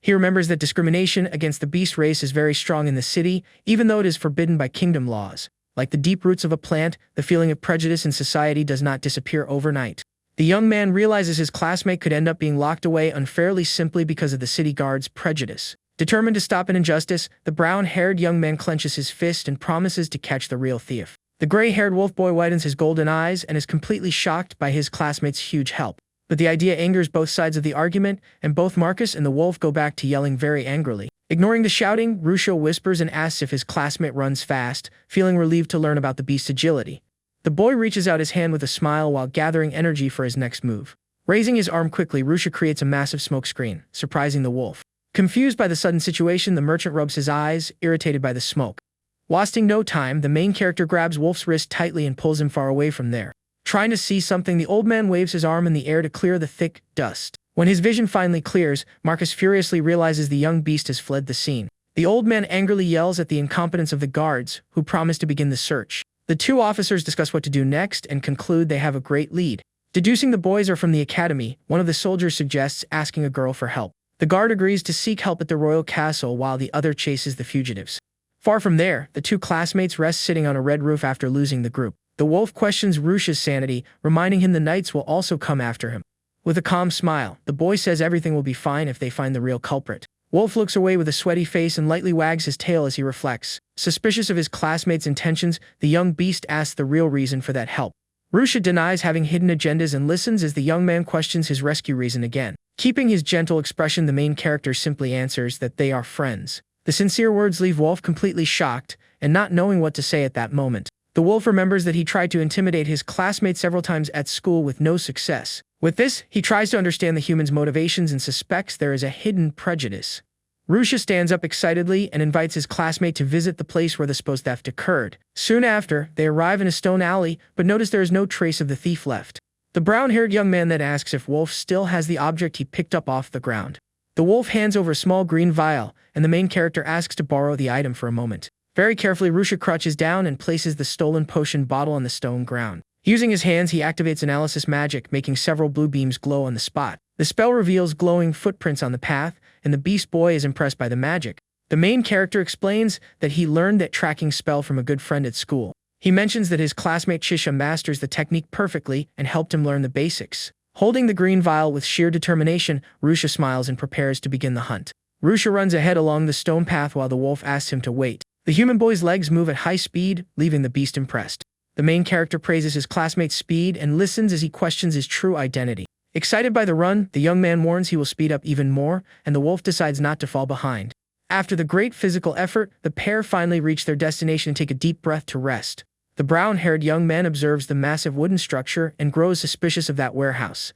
S1: He remembers that discrimination against the beast race is very strong in the city, even though it is forbidden by kingdom laws. Like the deep roots of a plant, the feeling of prejudice in society does not disappear overnight. The young man realizes his classmate could end up being locked away unfairly simply because of the city guard's prejudice. Determined to stop an injustice, the brown-haired young man clenches his fist and promises to catch the real thief. The gray-haired wolf boy widens his golden eyes and is completely shocked by his classmate's huge help. But the idea angers both sides of the argument, and both Marcus and the wolf go back to yelling very angrily. Ignoring the shouting, Rui-sha whispers and asks if his classmate runs fast, feeling relieved to learn about the beast's agility. The boy reaches out his hand with a smile while gathering energy for his next move. Raising his arm quickly, Rui-sha creates a massive smoke screen, surprising the wolf. Confused by the sudden situation, the merchant rubs his eyes, irritated by the smoke. Wasting no time, the main character grabs Wolf's wrist tightly and pulls him far away from there. Trying to see something, the old man waves his arm in the air to clear the thick dust. When his vision finally clears, Marcus furiously realizes the young beast has fled the scene. The old man angrily yells at the incompetence of the guards, who promise to begin the search. The two officers discuss what to do next and conclude they have a great lead. Deducing the boys are from the academy, one of the soldiers suggests asking a girl for help. The guard agrees to seek help at the royal castle while the other chases the fugitives. Far from there, the two classmates rest sitting on a red roof after losing the group. The wolf questions Rui-sha's sanity, reminding him the knights will also come after him. With a calm smile, the boy says everything will be fine if they find the real culprit. Wolf looks away with a sweaty face and lightly wags his tail as he reflects. Suspicious of his classmates' intentions, the young beast asks the real reason for that help. Rui-sha denies having hidden agendas and listens as the young man questions his rescue reason again. Keeping his gentle expression, the main character simply answers that they are friends. The sincere words leave Wolf completely shocked and not knowing what to say at that moment. The wolf remembers that he tried to intimidate his classmates several times at school with no success. With this, he tries to understand the human's motivations and suspects there is a hidden prejudice. Rui-sha stands up excitedly and invites his classmate to visit the place where the supposed theft occurred. Soon after, they arrive in a stone alley, but notice there is no trace of the thief left. The brown-haired young man then asks if Wolf still has the object he picked up off the ground. The wolf hands over a small green vial, and the main character asks to borrow the item for a moment. Very carefully, Rui-sha crouches down and places the stolen potion bottle on the stone ground. Using his hands, he activates analysis magic, making several blue beams glow on the spot. The spell reveals glowing footprints on the path, and the beast boy is impressed by the magic. The main character explains that he learned that tracking spell from a good friend at school. He mentions that his classmate Shisha masters the technique perfectly and helped him learn the basics. Holding the green vial with sheer determination, Rui-sha smiles and prepares to begin the hunt. Rui-sha runs ahead along the stone path while the wolf asks him to wait. The human boy's legs move at high speed, leaving the beast impressed. The main character praises his classmate's speed and listens as he questions his true identity. Excited by the run, the young man warns he will speed up even more, and the wolf decides not to fall behind. After the great physical effort, the pair finally reach their destination and take a deep breath to rest. The brown-haired young man observes the massive wooden structure and grows suspicious of that warehouse.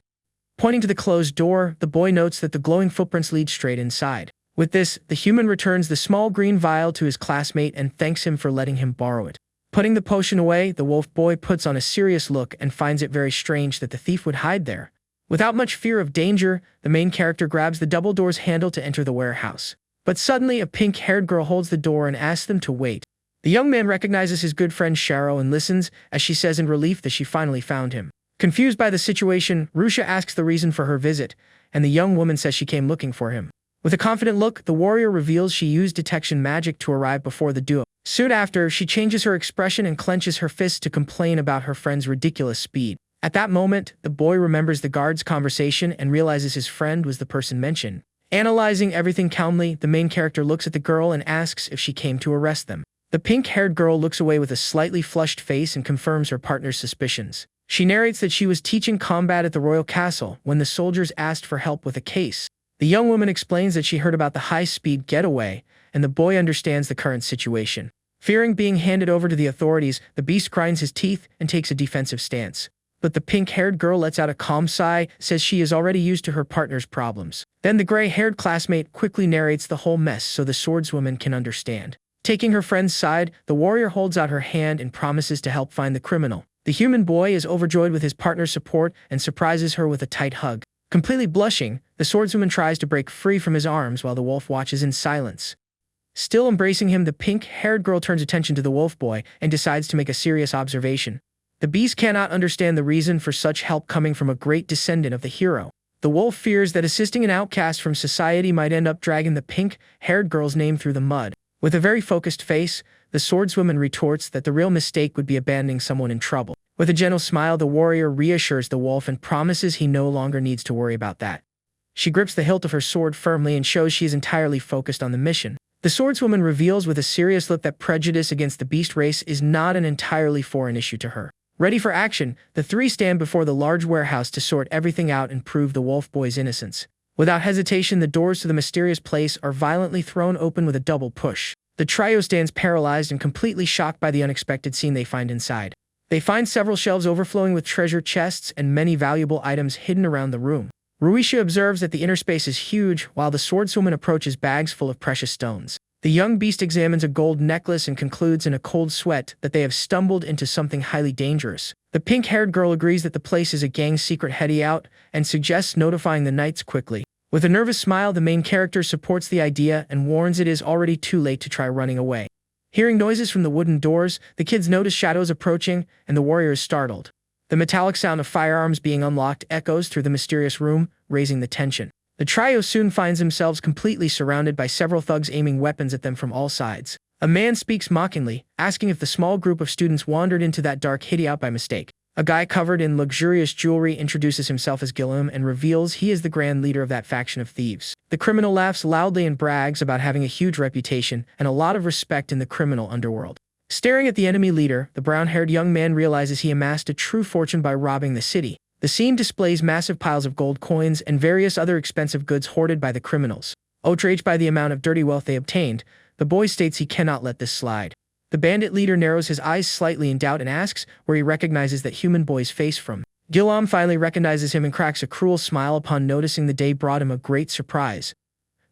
S1: Pointing to the closed door, the boy notes that the glowing footprints lead straight inside. With this, the human returns the small green vial to his classmate and thanks him for letting him borrow it. Putting the potion away, the wolf boy puts on a serious look and finds it very strange that the thief would hide there. Without much fear of danger, the main character grabs the double door's handle to enter the warehouse. But suddenly, a pink-haired girl holds the door and asks them to wait. The young man recognizes his good friend Sharo and listens, as she says in relief that she finally found him. Confused by the situation, Rui-sha asks the reason for her visit, and the young woman says she came looking for him. With a confident look, the warrior reveals she used detection magic to arrive before the duo. Soon after, she changes her expression and clenches her fists to complain about her friend's ridiculous speed. At that moment, the boy remembers the guard's conversation and realizes his friend was the person mentioned. Analyzing everything calmly, the main character looks at the girl and asks if she came to arrest them. The pink-haired girl looks away with a slightly flushed face and confirms her partner's suspicions. She narrates that she was teaching combat at the royal castle when the soldiers asked for help with a case. The young woman explains that she heard about the high-speed getaway, and the boy understands the current situation. Fearing being handed over to the authorities, the beast grinds his teeth and takes a defensive stance. But the pink-haired girl lets out a calm sigh, says she is already used to her partner's problems. Then the gray-haired classmate quickly narrates the whole mess so the swordswoman can understand. Taking her friend's side, the warrior holds out her hand and promises to help find the criminal. The human boy is overjoyed with his partner's support and surprises her with a tight hug. Completely blushing, the swordswoman tries to break free from his arms while the wolf watches in silence. Still embracing him, the pink-haired girl turns attention to the wolf boy and decides to make a serious observation. The beast cannot understand the reason for such help coming from a great descendant of the hero. The wolf fears that assisting an outcast from society might end up dragging the pink-haired girl's name through the mud. With a very focused face, the swordswoman retorts that the real mistake would be abandoning someone in trouble. With a gentle smile, the warrior reassures the wolf and promises he no longer needs to worry about that. She grips the hilt of her sword firmly and shows she is entirely focused on the mission. The swordswoman reveals with a serious look that prejudice against the beast race is not an entirely foreign issue to her. Ready for action, the three stand before the large warehouse to sort everything out and prove the wolf boy's innocence. Without hesitation, the doors to the mysterious place are violently thrown open with a double push. The trio stands paralyzed and completely shocked by the unexpected scene they find inside. They find several shelves overflowing with treasure chests and many valuable items hidden around the room. Rui-sha observes that the inner space is huge, while the swordswoman approaches bags full of precious stones. The young beast examines a gold necklace and concludes in a cold sweat that they have stumbled into something highly dangerous. The pink-haired girl agrees that the place is a gang's secret hideout and suggests notifying the knights quickly. With a nervous smile, the main character supports the idea and warns it is already too late to try running away. Hearing noises from the wooden doors, the kids notice shadows approaching, and the warrior is startled. The metallic sound of firearms being unlocked echoes through the mysterious room, raising the tension. The trio soon finds themselves completely surrounded by several thugs aiming weapons at them from all sides. A man speaks mockingly, asking if the small group of students wandered into that dark hideout by mistake. A guy covered in luxurious jewelry introduces himself as Gilliam and reveals he is the grand leader of that faction of thieves. The criminal laughs loudly and brags about having a huge reputation and a lot of respect in the criminal underworld. Staring at the enemy leader, the brown-haired young man realizes he amassed a true fortune by robbing the city. The scene displays massive piles of gold coins and various other expensive goods hoarded by the criminals. Outraged by the amount of dirty wealth they obtained, the boy states he cannot let this slide. The bandit leader narrows his eyes slightly in doubt and asks where he recognizes that human boy's face from. Gilliam finally recognizes him and cracks a cruel smile upon noticing the day brought him a great surprise.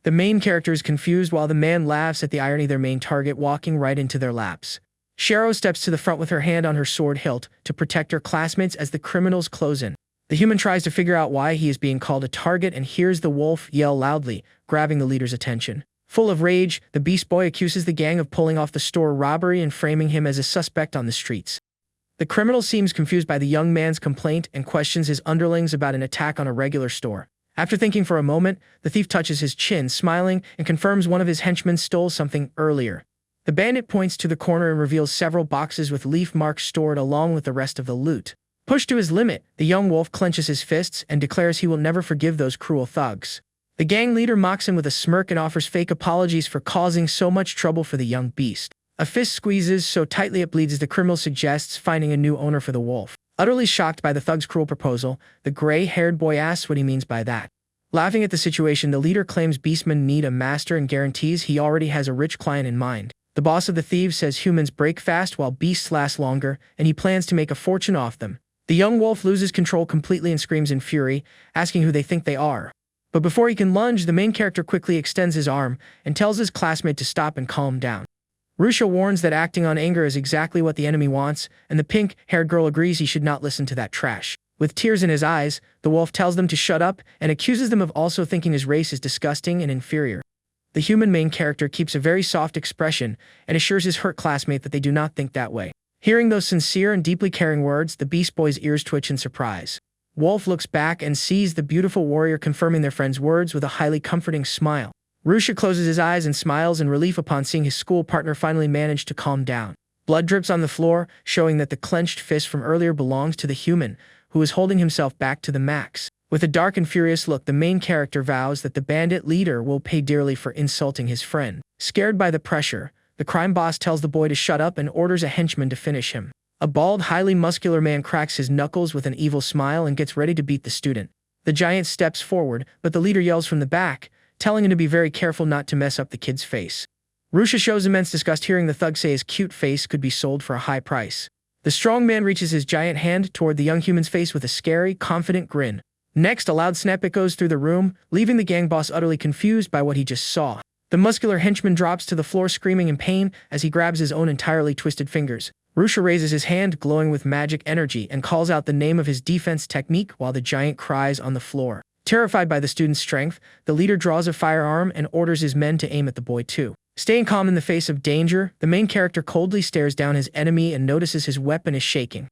S1: The main character is confused while the man laughs at the irony of their main target walking right into their laps. Shero steps to the front with her hand on her sword hilt to protect her classmates as the criminals close in. The human tries to figure out why he is being called a target and hears the wolf yell loudly, grabbing the leader's attention. Full of rage, the beast boy accuses the gang of pulling off the store robbery and framing him as a suspect on the streets. The criminal seems confused by the young man's complaint and questions his underlings about an attack on a regular store. After thinking for a moment, the thief touches his chin, smiling, and confirms one of his henchmen stole something earlier. The bandit points to the corner and reveals several boxes with leaf marks stored along with the rest of the loot. Pushed to his limit, the young wolf clenches his fists and declares he will never forgive those cruel thugs. The gang leader mocks him with a smirk and offers fake apologies for causing so much trouble for the young beast. A fist squeezes so tightly it bleeds as the criminal suggests finding a new owner for the wolf. Utterly shocked by the thug's cruel proposal, the gray-haired boy asks what he means by that. Laughing at the situation, the leader claims beastmen need a master and guarantees he already has a rich client in mind. The boss of the thieves says humans break fast while beasts last longer, and he plans to make a fortune off them. The young wolf loses control completely and screams in fury, asking who they think they are. But before he can lunge, the main character quickly extends his arm and tells his classmate to stop and calm down. Rui-sha warns that acting on anger is exactly what the enemy wants, and the pink-haired girl agrees he should not listen to that trash. With tears in his eyes, the wolf tells them to shut up and accuses them of also thinking his race is disgusting and inferior. The human main character keeps a very soft expression and assures his hurt classmate that they do not think that way. Hearing those sincere and deeply caring words, the beast boy's ears twitch in surprise. Wolf looks back and sees the beautiful warrior confirming their friend's words with a highly comforting smile. Rui-sha closes his eyes and smiles in relief upon seeing his school partner finally manage to calm down. Blood drips on the floor, showing that the clenched fist from earlier belongs to the human, who is holding himself back to the max. With a dark and furious look, the main character vows that the bandit leader will pay dearly for insulting his friend. Scared by the pressure, the crime boss tells the boy to shut up and orders a henchman to finish him. A bald, highly muscular man cracks his knuckles with an evil smile and gets ready to beat the student. The giant steps forward, but the leader yells from the back, telling him to be very careful not to mess up the kid's face. Rui-sha shows immense disgust hearing the thug say his cute face could be sold for a high price. The strong man reaches his giant hand toward the young human's face with a scary, confident grin. Next, a loud snap echoes through the room, leaving the gang boss utterly confused by what he just saw. The muscular henchman drops to the floor screaming in pain as he grabs his own entirely twisted fingers. Rui-sha raises his hand, glowing with magic energy, and calls out the name of his defense technique while the giant cries on the floor. Terrified by the student's strength, the leader draws a firearm and orders his men to aim at the boy too. Staying calm in the face of danger, the main character coldly stares down his enemy and notices his weapon is shaking.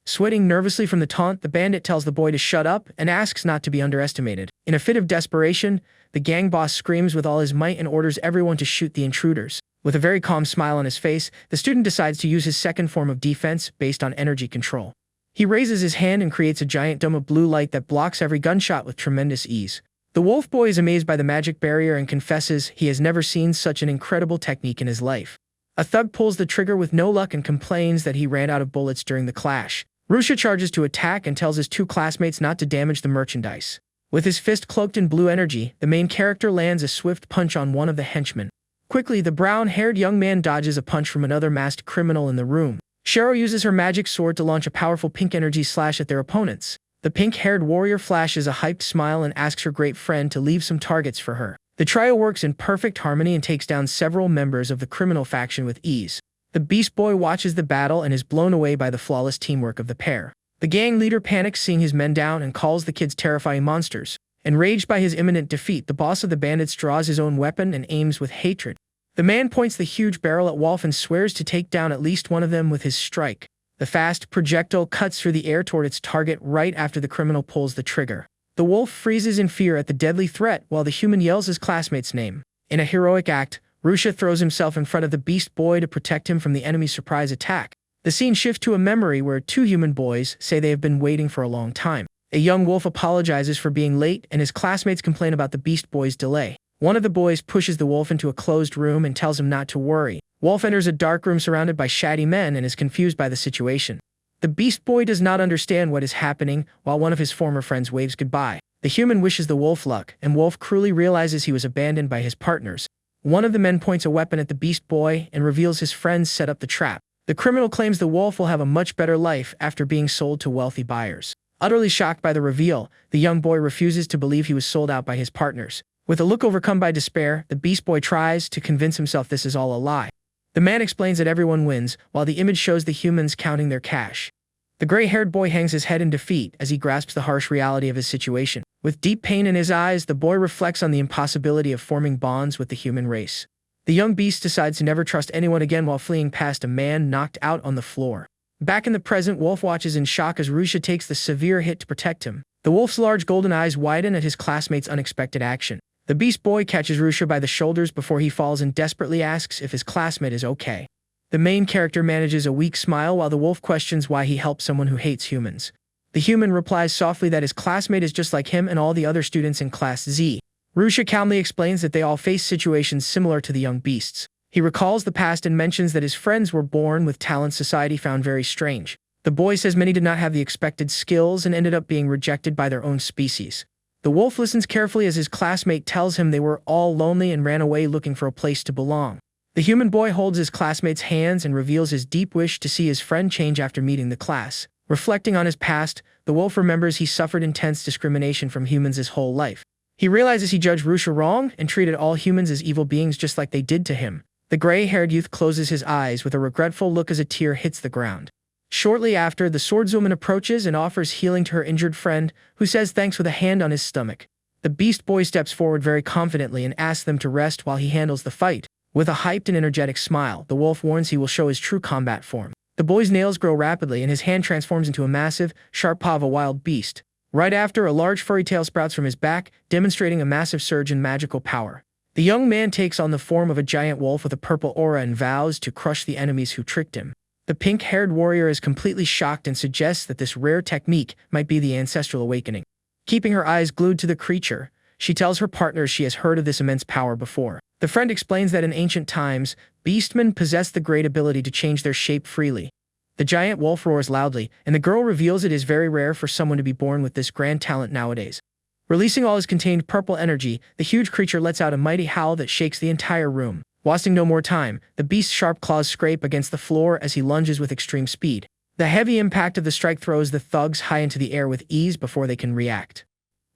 S1: Sweating nervously from the taunt, the bandit tells the boy to shut up and asks not to be underestimated. In a fit of desperation, the gang boss screams with all his might and orders everyone to shoot the intruders. With a very calm smile on his face, the student decides to use his second form of defense based on energy control. He raises his hand and creates a giant dome of blue light that blocks every gunshot with tremendous ease. The wolf boy is amazed by the magic barrier and confesses he has never seen such an incredible technique in his life. A thug pulls the trigger with no luck and complains that he ran out of bullets during the clash. Rui-sha charges to attack and tells his two classmates not to damage the merchandise. With his fist cloaked in blue energy, the main character lands a swift punch on one of the henchmen. Quickly, the brown-haired young man dodges a punch from another masked criminal in the room. Cheryl uses her magic sword to launch a powerful pink energy slash at their opponents. The pink-haired warrior flashes a hyped smile and asks her great friend to leave some targets for her. The trio works in perfect harmony and takes down several members of the criminal faction with ease. The Beast Boy watches the battle and is blown away by the flawless teamwork of the pair. The gang leader panics seeing his men down and calls the kids terrifying monsters. Enraged by his imminent defeat, the boss of the bandits draws his own weapon and aims with hatred. The man points the huge barrel at Wolf and swears to take down at least one of them with his strike. The fast projectile cuts through the air toward its target right after the criminal pulls the trigger. The wolf freezes in fear at the deadly threat while the human yells his classmate's name. In a heroic act, Rui-sha throws himself in front of the Beast Boy to protect him from the enemy's surprise attack. The scene shifts to a memory where two human boys say they have been waiting for a long time. A young wolf apologizes for being late and his classmates complain about the Beast Boy's delay. One of the boys pushes the wolf into a closed room and tells him not to worry. Wolf enters a dark room surrounded by shady men and is confused by the situation. The Beast Boy does not understand what is happening while one of his former friends waves goodbye. The human wishes the wolf luck, and Wolf cruelly realizes he was abandoned by his partners. One of the men points a weapon at the Beast Boy and reveals his friends set up the trap. The criminal claims the wolf will have a much better life after being sold to wealthy buyers. Utterly shocked by the reveal, the young boy refuses to believe he was sold out by his partners. With a look overcome by despair, the Beast Boy tries to convince himself this is all a lie. The man explains that everyone wins, while the image shows the humans counting their cash. The gray-haired boy hangs his head in defeat as he grasps the harsh reality of his situation. With deep pain in his eyes, the boy reflects on the impossibility of forming bonds with the human race. The young beast decides to never trust anyone again while fleeing past a man knocked out on the floor. Back in the present, Wolf watches in shock as Rui-sha takes the severe hit to protect him. The wolf's large golden eyes widen at his classmate's unexpected action. The Beast Boy catches Rui-sha by the shoulders before he falls and desperately asks if his classmate is okay. The main character manages a weak smile while the wolf questions why he helped someone who hates humans. The human replies softly that his classmate is just like him and all the other students in Class Z. Rui-sha calmly explains that they all face situations similar to the young beasts. He recalls the past and mentions that his friends were born with talents society found very strange. The boy says many did not have the expected skills and ended up being rejected by their own species. The wolf listens carefully as his classmate tells him they were all lonely and ran away looking for a place to belong. The human boy holds his classmate's hands and reveals his deep wish to see his friend change after meeting the class. Reflecting on his past, the wolf remembers he suffered intense discrimination from humans his whole life. He realizes he judged Rui-sha wrong and treated all humans as evil beings just like they did to him. The gray-haired youth closes his eyes with a regretful look as a tear hits the ground. Shortly after, the swordswoman approaches and offers healing to her injured friend, who says thanks with a hand on his stomach. The Beast Boy steps forward very confidently and asks them to rest while he handles the fight. With a hyped and energetic smile, the wolf warns he will show his true combat form. The boy's nails grow rapidly and his hand transforms into a massive, sharp paw of a wild beast. Right after, a large furry tail sprouts from his back, demonstrating a massive surge in magical power. The young man takes on the form of a giant wolf with a purple aura and vows to crush the enemies who tricked him. The pink-haired warrior is completely shocked and suggests that this rare technique might be the ancestral awakening. Keeping her eyes glued to the creature, she tells her partner she has heard of this immense power before. The friend explains that in ancient times, beastmen possessed the great ability to change their shape freely. The giant wolf roars loudly, and the girl reveals it is very rare for someone to be born with this grand talent nowadays. Releasing all his contained purple energy, the huge creature lets out a mighty howl that shakes the entire room. Wasting no more time, the beast's sharp claws scrape against the floor as he lunges with extreme speed. The heavy impact of the strike throws the thugs high into the air with ease before they can react.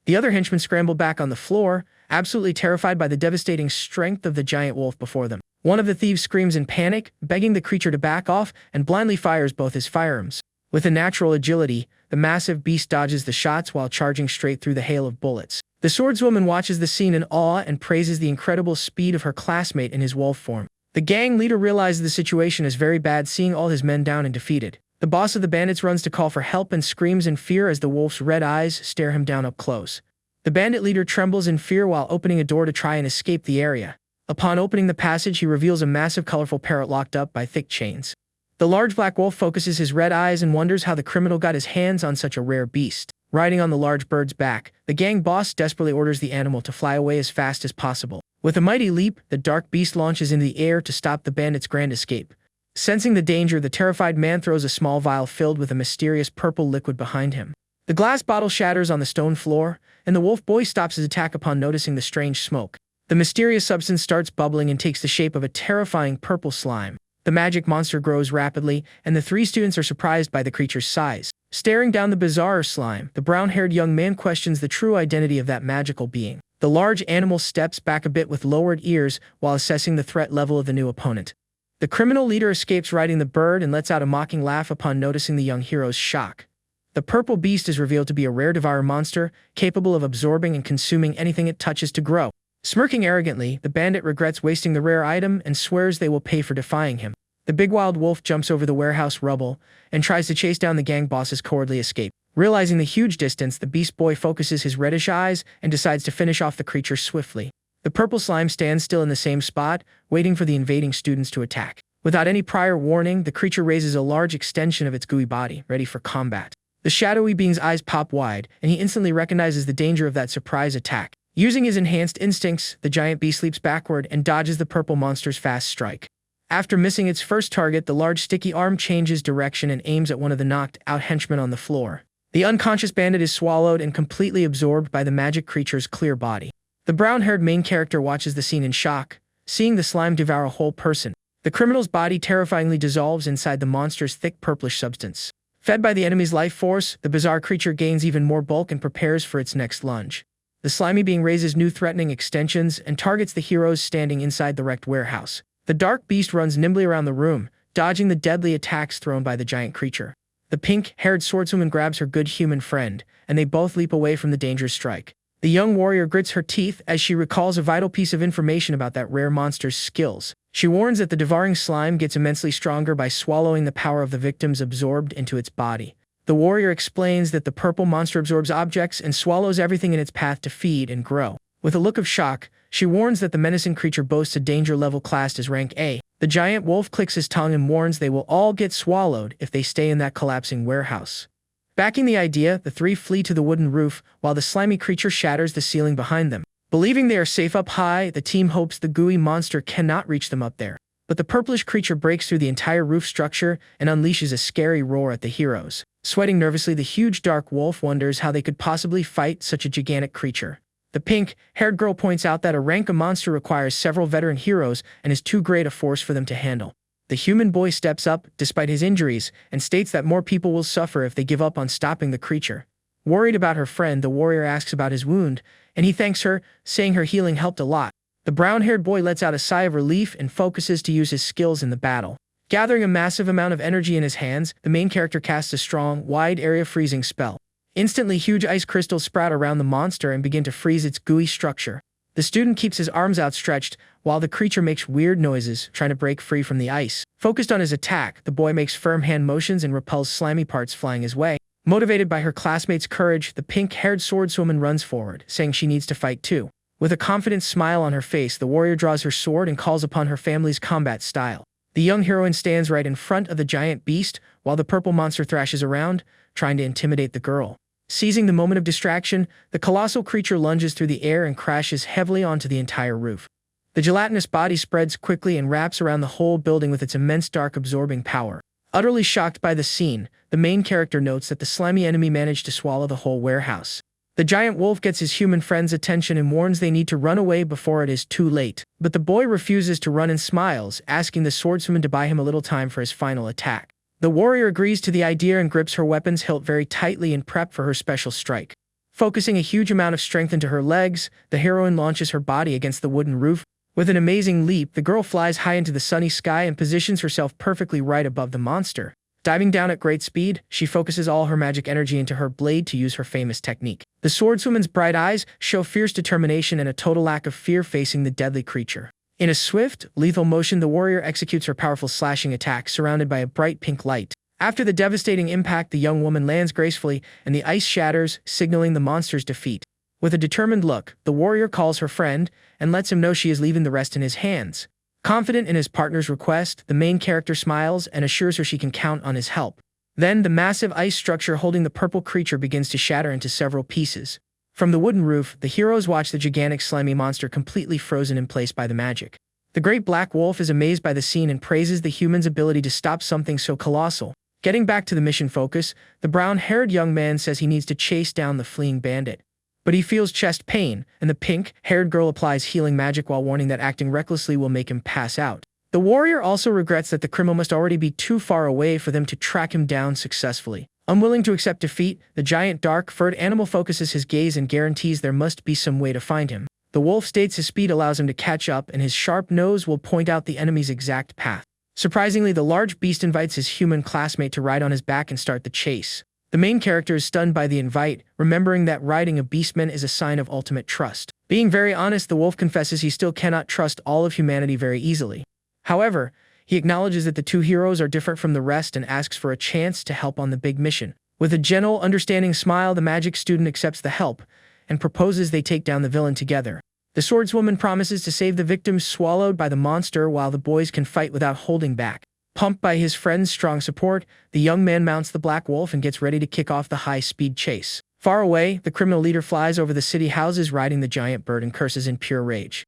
S1: The other henchmen scramble back on the floor, absolutely terrified by the devastating strength of the giant wolf before them. One of the thieves screams in panic, begging the creature to back off, and blindly fires both his firearms. With a natural agility, the massive beast dodges the shots while charging straight through the hail of bullets. The swordswoman watches the scene in awe and praises the incredible speed of her classmate in his wolf form. The gang leader realizes the situation is very bad, seeing all his men down and defeated. The boss of the bandits runs to call for help and screams in fear as the wolf's red eyes stare him down up close. The bandit leader trembles in fear while opening a door to try and escape the area. Upon opening the passage, he reveals a massive colorful parrot locked up by thick chains. The large black wolf focuses his red eyes and wonders how the criminal got his hands on such a rare beast. Riding on the large bird's back, the gang boss desperately orders the animal to fly away as fast as possible. With a mighty leap, the dark beast launches into the air to stop the bandit's grand escape. Sensing the danger, the terrified man throws a small vial filled with a mysterious purple liquid behind him. The glass bottle shatters on the stone floor, and the wolf boy stops his attack upon noticing the strange smoke. The mysterious substance starts bubbling and takes the shape of a terrifying purple slime. The magic monster grows rapidly, and the three students are surprised by the creature's size. Staring down the bizarre slime, the brown-haired young man questions the true identity of that magical being. The large animal steps back a bit with lowered ears while assessing the threat level of the new opponent. The criminal leader escapes riding the bird and lets out a mocking laugh upon noticing the young hero's shock. The purple beast is revealed to be a rare devourer monster, capable of absorbing and consuming anything it touches to grow. Smirking arrogantly, the bandit regrets wasting the rare item and swears they will pay for defying him. The big wild wolf jumps over the warehouse rubble and tries to chase down the gang boss's cowardly escape. Realizing the huge distance, the beast boy focuses his reddish eyes and decides to finish off the creature swiftly. The purple slime stands still in the same spot, waiting for the invading students to attack. Without any prior warning, the creature raises a large extension of its gooey body, ready for combat. The shadowy being's eyes pop wide, and he instantly recognizes the danger of that surprise attack. Using his enhanced instincts, the giant beast leaps backward and dodges the purple monster's fast strike. After missing its first target, the large sticky arm changes direction and aims at one of the knocked-out henchmen on the floor. The unconscious bandit is swallowed and completely absorbed by the magic creature's clear body. The brown-haired main character watches the scene in shock, seeing the slime devour a whole person. The criminal's body terrifyingly dissolves inside the monster's thick purplish substance. Fed by the enemy's life force, the bizarre creature gains even more bulk and prepares for its next lunge. The slimy being raises new threatening extensions and targets the heroes standing inside the wrecked warehouse. The dark beast runs nimbly around the room, dodging the deadly attacks thrown by the giant creature. The pink-haired swordswoman grabs her good human friend, and they both leap away from the dangerous strike. The young warrior grits her teeth as she recalls a vital piece of information about that rare monster's skills. She warns that the devouring slime gets immensely stronger by swallowing the power of the victims absorbed into its body. The warrior explains that the purple monster absorbs objects and swallows everything in its path to feed and grow. With a look of shock, she warns that the menacing creature boasts a danger level classed as rank A. The giant wolf clicks his tongue and warns they will all get swallowed if they stay in that collapsing warehouse. Backing the idea, the three flee to the wooden roof while the slimy creature shatters the ceiling behind them. Believing they are safe up high, the team hopes the gooey monster cannot reach them up there. But the purplish creature breaks through the entire roof structure and unleashes a scary roar at the heroes. Sweating nervously, the huge dark wolf wonders how they could possibly fight such a gigantic creature. The pink-haired girl points out that a rank monster requires several veteran heroes and is too great a force for them to handle. The human boy steps up, despite his injuries, and states that more people will suffer if they give up on stopping the creature. Worried about her friend, the warrior asks about his wound, and he thanks her, saying her healing helped a lot. The brown-haired boy lets out a sigh of relief and focuses to use his skills in the battle. Gathering a massive amount of energy in his hands, the main character casts a strong, wide-area freezing spell. Instantly, huge ice crystals sprout around the monster and begin to freeze its gooey structure. The student keeps his arms outstretched, while the creature makes weird noises, trying to break free from the ice. Focused on his attack, the boy makes firm hand motions and repels slimy parts flying his way. Motivated by her classmates' courage, the pink-haired swordswoman runs forward, saying she needs to fight too. With a confident smile on her face, the warrior draws her sword and calls upon her family's combat style. The young heroine stands right in front of the giant beast while the purple monster thrashes around, trying to intimidate the girl. Seizing the moment of distraction, the colossal creature lunges through the air and crashes heavily onto the entire roof. The gelatinous body spreads quickly and wraps around the whole building with its immense dark absorbing power. Utterly shocked by the scene, the main character notes that the slimy enemy managed to swallow the whole warehouse. The giant wolf gets his human friend's attention and warns they need to run away before it is too late. But the boy refuses to run and smiles, asking the swordswoman to buy him a little time for his final attack. The warrior agrees to the idea and grips her weapon's hilt very tightly in prep for her special strike. Focusing a huge amount of strength into her legs, the heroine launches her body against the wooden roof. With an amazing leap, the girl flies high into the sunny sky and positions herself perfectly right above the monster. Diving down at great speed, she focuses all her magic energy into her blade to use her famous technique. The swordswoman's bright eyes show fierce determination and a total lack of fear facing the deadly creature. In a swift, lethal motion, the warrior executes her powerful slashing attack surrounded by a bright pink light. After the devastating impact, the young woman lands gracefully and the ice shatters, signaling the monster's defeat. With a determined look, the warrior calls her friend and lets him know she is leaving the rest in his hands. Confident in his partner's request, the main character smiles and assures her she can count on his help. Then, the massive ice structure holding the purple creature begins to shatter into several pieces. From the wooden roof, the heroes watch the gigantic slimy monster completely frozen in place by the magic. The great black wolf is amazed by the scene and praises the human's ability to stop something so colossal. Getting back to the mission focus, the brown-haired young man says he needs to chase down the fleeing bandit. But he feels chest pain, and the pink-haired girl applies healing magic while warning that acting recklessly will make him pass out. The warrior also regrets that the criminal must already be too far away for them to track him down successfully. Unwilling to accept defeat, the giant dark-furred animal focuses his gaze and guarantees there must be some way to find him. The wolf states his speed allows him to catch up and his sharp nose will point out the enemy's exact path. Surprisingly, the large beast invites his human classmate to ride on his back and start the chase. The main character is stunned by the invite, remembering that riding a beastman is a sign of ultimate trust. Being very honest, the wolf confesses he still cannot trust all of humanity very easily. However, he acknowledges that the two heroes are different from the rest and asks for a chance to help on the big mission. With a gentle, understanding smile, the magic student accepts the help and proposes they take down the villain together. The swordswoman promises to save the victims swallowed by the monster while the boys can fight without holding back. Pumped by his friend's strong support, the young man mounts the black wolf and gets ready to kick off the high-speed chase. Far away, the criminal leader flies over the city houses riding the giant bird and curses in pure rage.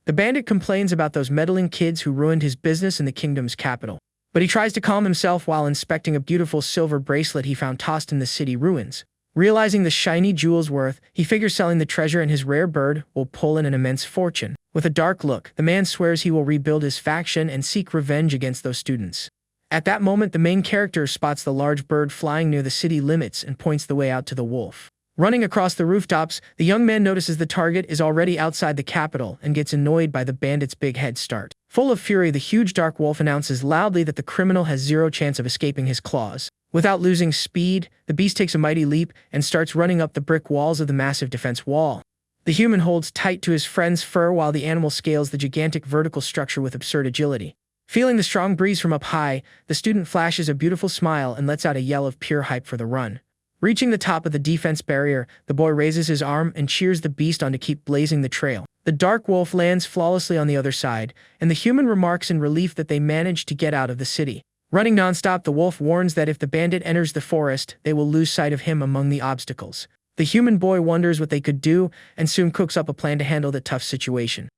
S1: The bandit complains about those meddling kids who ruined his business in the kingdom's capital. But he tries to calm himself while inspecting a beautiful silver bracelet he found tossed in the city ruins. Realizing the shiny jewel's worth, he figures selling the treasure and his rare bird will pull in an immense fortune. With a dark look, the man swears he will rebuild his faction and seek revenge against those students. At that moment, the main character spots the large bird flying near the city limits and points the way out to the wolf. Running across the rooftops, the young man notices the target is already outside the capital and gets annoyed by the bandit's big head start. Full of fury, the huge dark wolf announces loudly that the criminal has zero chance of escaping his claws. Without losing speed, the beast takes a mighty leap and starts running up the brick walls of the massive defense wall. The human holds tight to his friend's fur while the animal scales the gigantic vertical structure with absurd agility. Feeling the strong breeze from up high, the student flashes a beautiful smile and lets out a yell of pure hype for the run. Reaching the top of the defense barrier, the boy raises his arm and cheers the beast on to keep blazing the trail. The dark wolf lands flawlessly on the other side, and the human remarks in relief that they managed to get out of the city. Running nonstop, the wolf warns that if the bandit enters the forest, they will lose sight of him among the obstacles. The human boy wonders what they could do and soon cooks up a plan to handle the tough situation.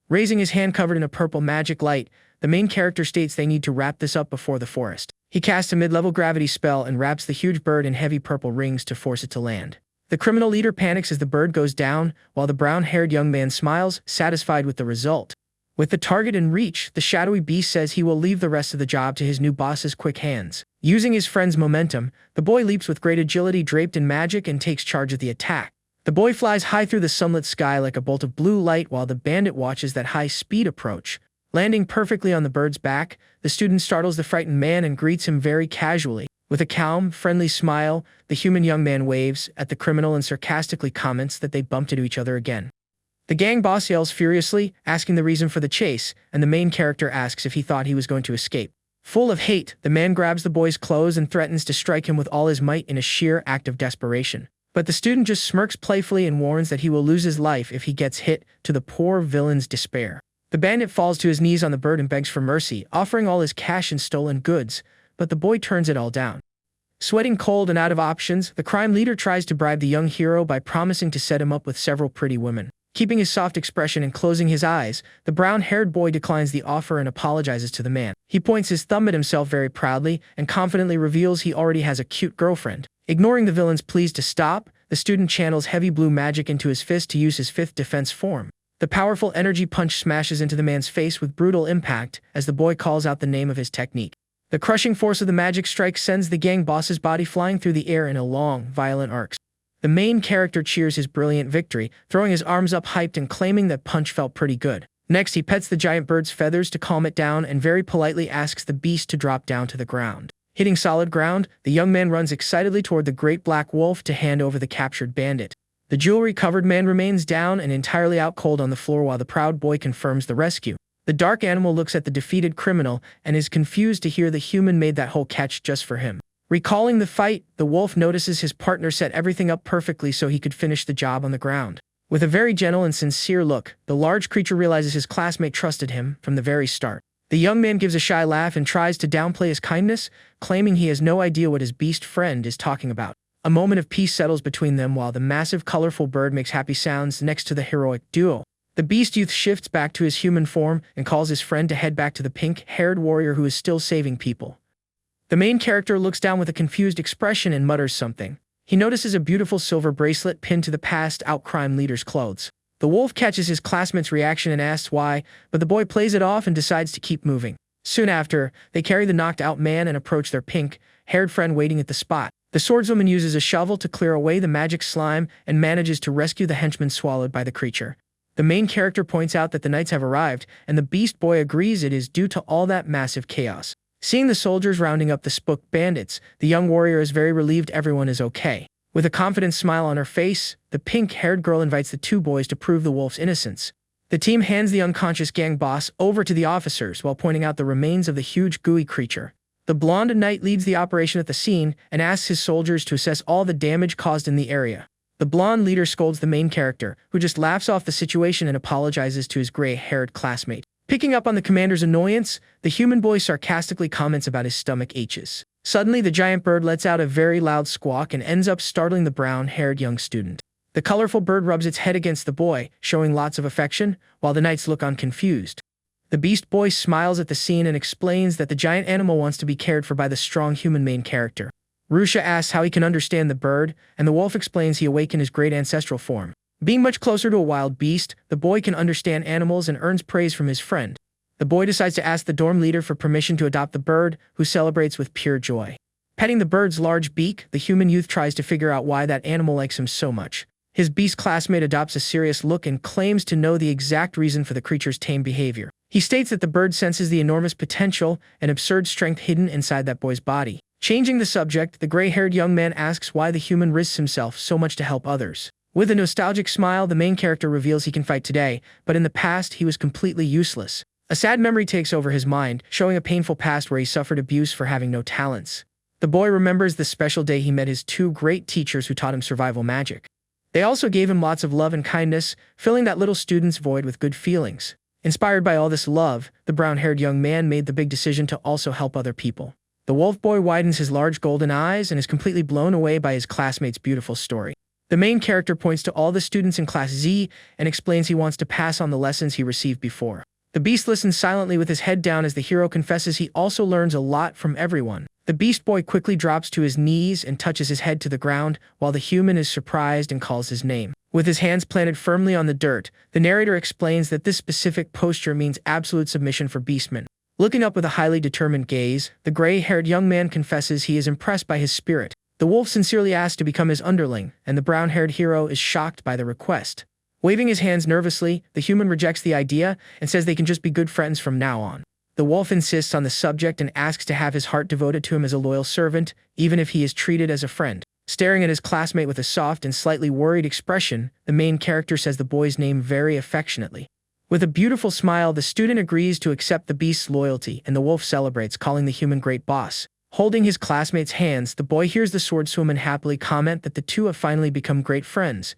S1: Raising his hand covered in a purple magic light, the main character states they need to wrap this up before the forest. He casts a mid-level gravity spell and wraps the huge bird in heavy purple rings to force it to land. The criminal leader panics as the bird goes down, while the brown-haired young man smiles, satisfied with the result. With the target in reach, the shadowy beast says he will leave the rest of the job to his new boss's quick hands. Using his friend's momentum, the boy leaps with great agility draped in magic and takes charge of the attack. The boy flies high through the sunlit sky like a bolt of blue light while the bandit watches that high-speed approach. Landing perfectly on the bird's back, the student startles the frightened man and greets him very casually. With a calm, friendly smile, the human young man waves at the criminal and sarcastically comments that they bumped into each other again. The gang boss yells furiously, asking the reason for the chase, and the main character asks if he thought he was going to escape. Full of hate, the man grabs the boy's clothes and threatens to strike him with all his might in a sheer act of desperation. But the student just smirks playfully and warns that he will lose his life if he gets hit, to the poor villain's despair. The bandit falls to his knees on the bird and begs for mercy, offering all his cash and stolen goods, but the boy turns it all down. Sweating cold and out of options, the crime leader tries to bribe the young hero by promising to set him up with several pretty women. Keeping his soft expression and closing his eyes, the brown-haired boy declines the offer and apologizes to the man. He points his thumb at himself very proudly and confidently reveals he already has a cute girlfriend. Ignoring the villain's pleas to stop, the student channels heavy blue magic into his fist to use his fifth defense form. The powerful energy punch smashes into the man's face with brutal impact as the boy calls out the name of his technique. The crushing force of the magic strike sends the gang boss's body flying through the air in a long, violent arc. The main character cheers his brilliant victory, throwing his arms up hyped and claiming that punch felt pretty good. Next, he pets the giant bird's feathers to calm it down and very politely asks the beast to drop down to the ground. Hitting solid ground, the young man runs excitedly toward the great black wolf to hand over the captured bandit. The jewelry-covered man remains down and entirely out cold on the floor while the proud boy confirms the rescue. The dark animal looks at the defeated criminal and is confused to hear the human made that whole catch just for him. Recalling the fight, the wolf notices his partner set everything up perfectly so he could finish the job on the ground. With a very gentle and sincere look, the large creature realizes his classmate trusted him from the very start. The young man gives a shy laugh and tries to downplay his kindness, claiming he has no idea what his beast friend is talking about. A moment of peace settles between them while the massive, colorful bird makes happy sounds next to the heroic duo. The beast youth shifts back to his human form and calls his friend to head back to the pink-haired warrior who is still saving people. The main character looks down with a confused expression and mutters something. He notices a beautiful silver bracelet pinned to the passed-out crime leader's clothes. The wolf catches his classmate's reaction and asks why, but the boy plays it off and decides to keep moving. Soon after, they carry the knocked-out man and approach their pink-haired friend waiting at the spot. The swordswoman uses a shovel to clear away the magic slime and manages to rescue the henchman swallowed by the creature. The main character points out that the knights have arrived, and the beast boy agrees it is due to all that massive chaos. Seeing the soldiers rounding up the spooked bandits, the young warrior is very relieved everyone is okay. With a confident smile on her face, the pink-haired girl invites the two boys to prove the wolf's innocence. The team hands the unconscious gang boss over to the officers while pointing out the remains of the huge gooey creature. The blonde knight leads the operation at the scene and asks his soldiers to assess all the damage caused in the area. The blonde leader scolds the main character, who just laughs off the situation and apologizes to his gray-haired classmate. Picking up on the commander's annoyance, the human boy sarcastically comments about his stomach aches. Suddenly, the giant bird lets out a very loud squawk and ends up startling the brown-haired young student. The colorful bird rubs its head against the boy, showing lots of affection, while the knights look on confused. The beast boy smiles at the scene and explains that the giant animal wants to be cared for by the strong human main character. Rui-sha asks how he can understand the bird, and the wolf explains he awakened his great ancestral form. Being much closer to a wild beast, the boy can understand animals and earns praise from his friend. The boy decides to ask the dorm leader for permission to adopt the bird, who celebrates with pure joy. Petting the bird's large beak, the human youth tries to figure out why that animal likes him so much. His beast classmate adopts a serious look and claims to know the exact reason for the creature's tame behavior. He states that the bird senses the enormous potential and absurd strength hidden inside that boy's body. Changing the subject, the gray-haired young man asks why the human risks himself so much to help others. With a nostalgic smile, the main character reveals he can fight today, but in the past he was completely useless. A sad memory takes over his mind, showing a painful past where he suffered abuse for having no talents. The boy remembers the special day he met his two great teachers who taught him survival magic. They also gave him lots of love and kindness, filling that little student's void with good feelings. Inspired by all this love, the brown-haired young man made the big decision to also help other people. The wolf boy widens his large golden eyes and is completely blown away by his classmate's beautiful story. The main character points to all the students in Class Z and explains he wants to pass on the lessons he received before. The beast listens silently with his head down as the hero confesses he also learns a lot from everyone. The beast boy quickly drops to his knees and touches his head to the ground, while the human is surprised and calls his name. With his hands planted firmly on the dirt, the narrator explains that this specific posture means absolute submission for beastmen. Looking up with a highly determined gaze, the gray-haired young man confesses he is impressed by his spirit. The wolf sincerely asks to become his underling, and the brown-haired hero is shocked by the request. Waving his hands nervously, the human rejects the idea and says they can just be good friends from now on. The wolf insists on the subject and asks to have his heart devoted to him as a loyal servant, even if he is treated as a friend. Staring at his classmate with a soft and slightly worried expression, the main character says the boy's name very affectionately. With a beautiful smile, the student agrees to accept the beast's loyalty, and the wolf celebrates, calling the human great boss. Holding his classmate's hands, the boy hears the swordswoman happily comment that the two have finally become great friends.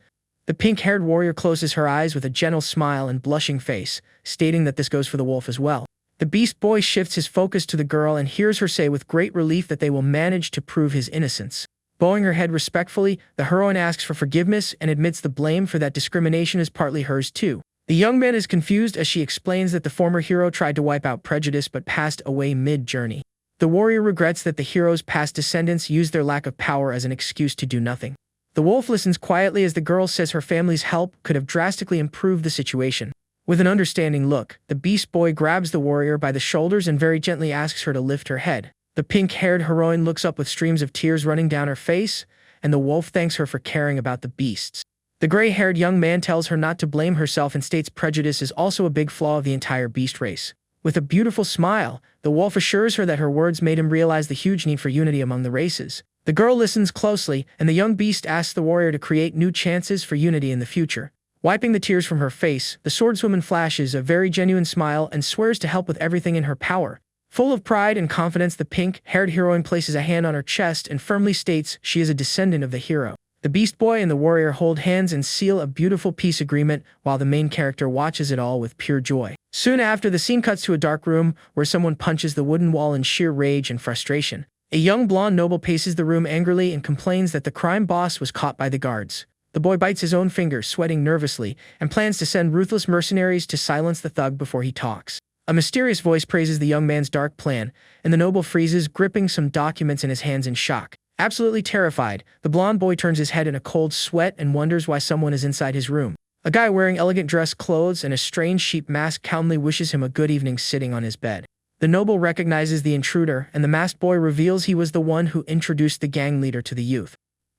S1: The pink-haired warrior closes her eyes with a gentle smile and blushing face, stating that this goes for the wolf as well. The beast boy shifts his focus to the girl and hears her say with great relief that they will manage to prove his innocence. Bowing her head respectfully, the heroine asks for forgiveness and admits the blame for that discrimination is partly hers too. The young man is confused as she explains that the former hero tried to wipe out prejudice but passed away mid-journey. The warrior regrets that the hero's past descendants used their lack of power as an excuse to do nothing. The wolf listens quietly as the girl says her family's help could have drastically improved the situation. With an understanding look, the beast boy grabs the warrior by the shoulders and very gently asks her to lift her head. The pink-haired heroine looks up with streams of tears running down her face, and the wolf thanks her for caring about the beasts. The gray-haired young man tells her not to blame herself and states prejudice is also a big flaw of the entire beast race. With a beautiful smile, the wolf assures her that her words made him realize the huge need for unity among the races. The girl listens closely, and the young beast asks the warrior to create new chances for unity in the future. Wiping the tears from her face, the swordswoman flashes a very genuine smile and swears to help with everything in her power. Full of pride and confidence, the pink-haired heroine places a hand on her chest and firmly states she is a descendant of the hero. The beast boy and the warrior hold hands and seal a beautiful peace agreement while the main character watches it all with pure joy. Soon after, the scene cuts to a dark room where someone punches the wooden wall in sheer rage and frustration. A young blonde noble paces the room angrily and complains that the crime boss was caught by the guards. The boy bites his own finger, sweating nervously, and plans to send ruthless mercenaries to silence the thug before he talks. A mysterious voice praises the young man's dark plan, and the noble freezes, gripping some documents in his hands in shock. Absolutely terrified, the blonde boy turns his head in a cold sweat and wonders why someone is inside his room. A guy wearing elegant dress clothes and a strange sheep mask calmly wishes him a good evening sitting on his bed. The noble recognizes the intruder, and the masked boy reveals he was the one who introduced the gang leader to the youth.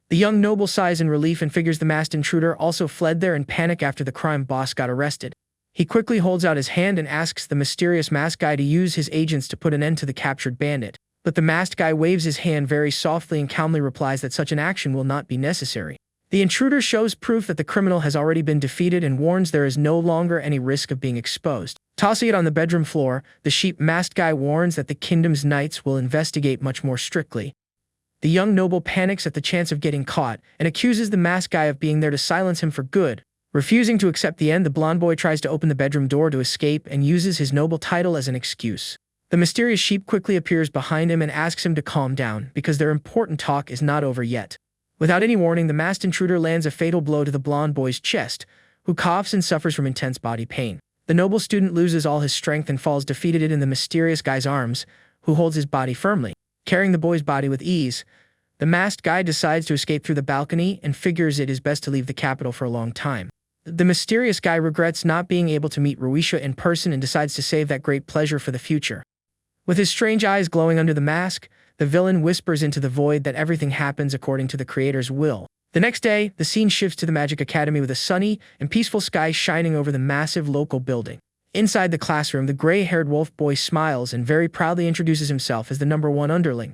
S1: The young noble sighs in relief and figures the masked intruder also fled there in panic after the crime boss got arrested. He quickly holds out his hand and asks the mysterious masked guy to use his agents to put an end to the captured bandit. But the masked guy waves his hand very softly and calmly replies that such an action will not be necessary. The intruder shows proof that the criminal has already been defeated and warns there is no longer any risk of being exposed. Tossing it on the bedroom floor, the sheep masked guy warns that the kingdom's knights will investigate much more strictly. The young noble panics at the chance of getting caught and accuses the masked guy of being there to silence him for good. Refusing to accept the end, the blonde boy tries to open the bedroom door to escape and uses his noble title as an excuse. The mysterious sheep quickly appears behind him and asks him to calm down because their important talk is not over yet. Without any warning, the masked intruder lands a fatal blow to the blonde boy's chest, who coughs and suffers from intense body pain. The noble student loses all his strength and falls defeated in the mysterious guy's arms, who holds his body firmly. Carrying the boy's body with ease, the masked guy decides to escape through the balcony and figures it is best to leave the capital for a long time. The mysterious guy regrets not being able to meet Rui-sha in person and decides to save that great pleasure for the future. With his strange eyes glowing under the mask, the villain whispers into the void that everything happens according to the creator's will. The next day, the scene shifts to the Magic Academy with a sunny and peaceful sky shining over the massive local building. Inside the classroom, the gray-haired wolf boy smiles and very proudly introduces himself as the #1 underling.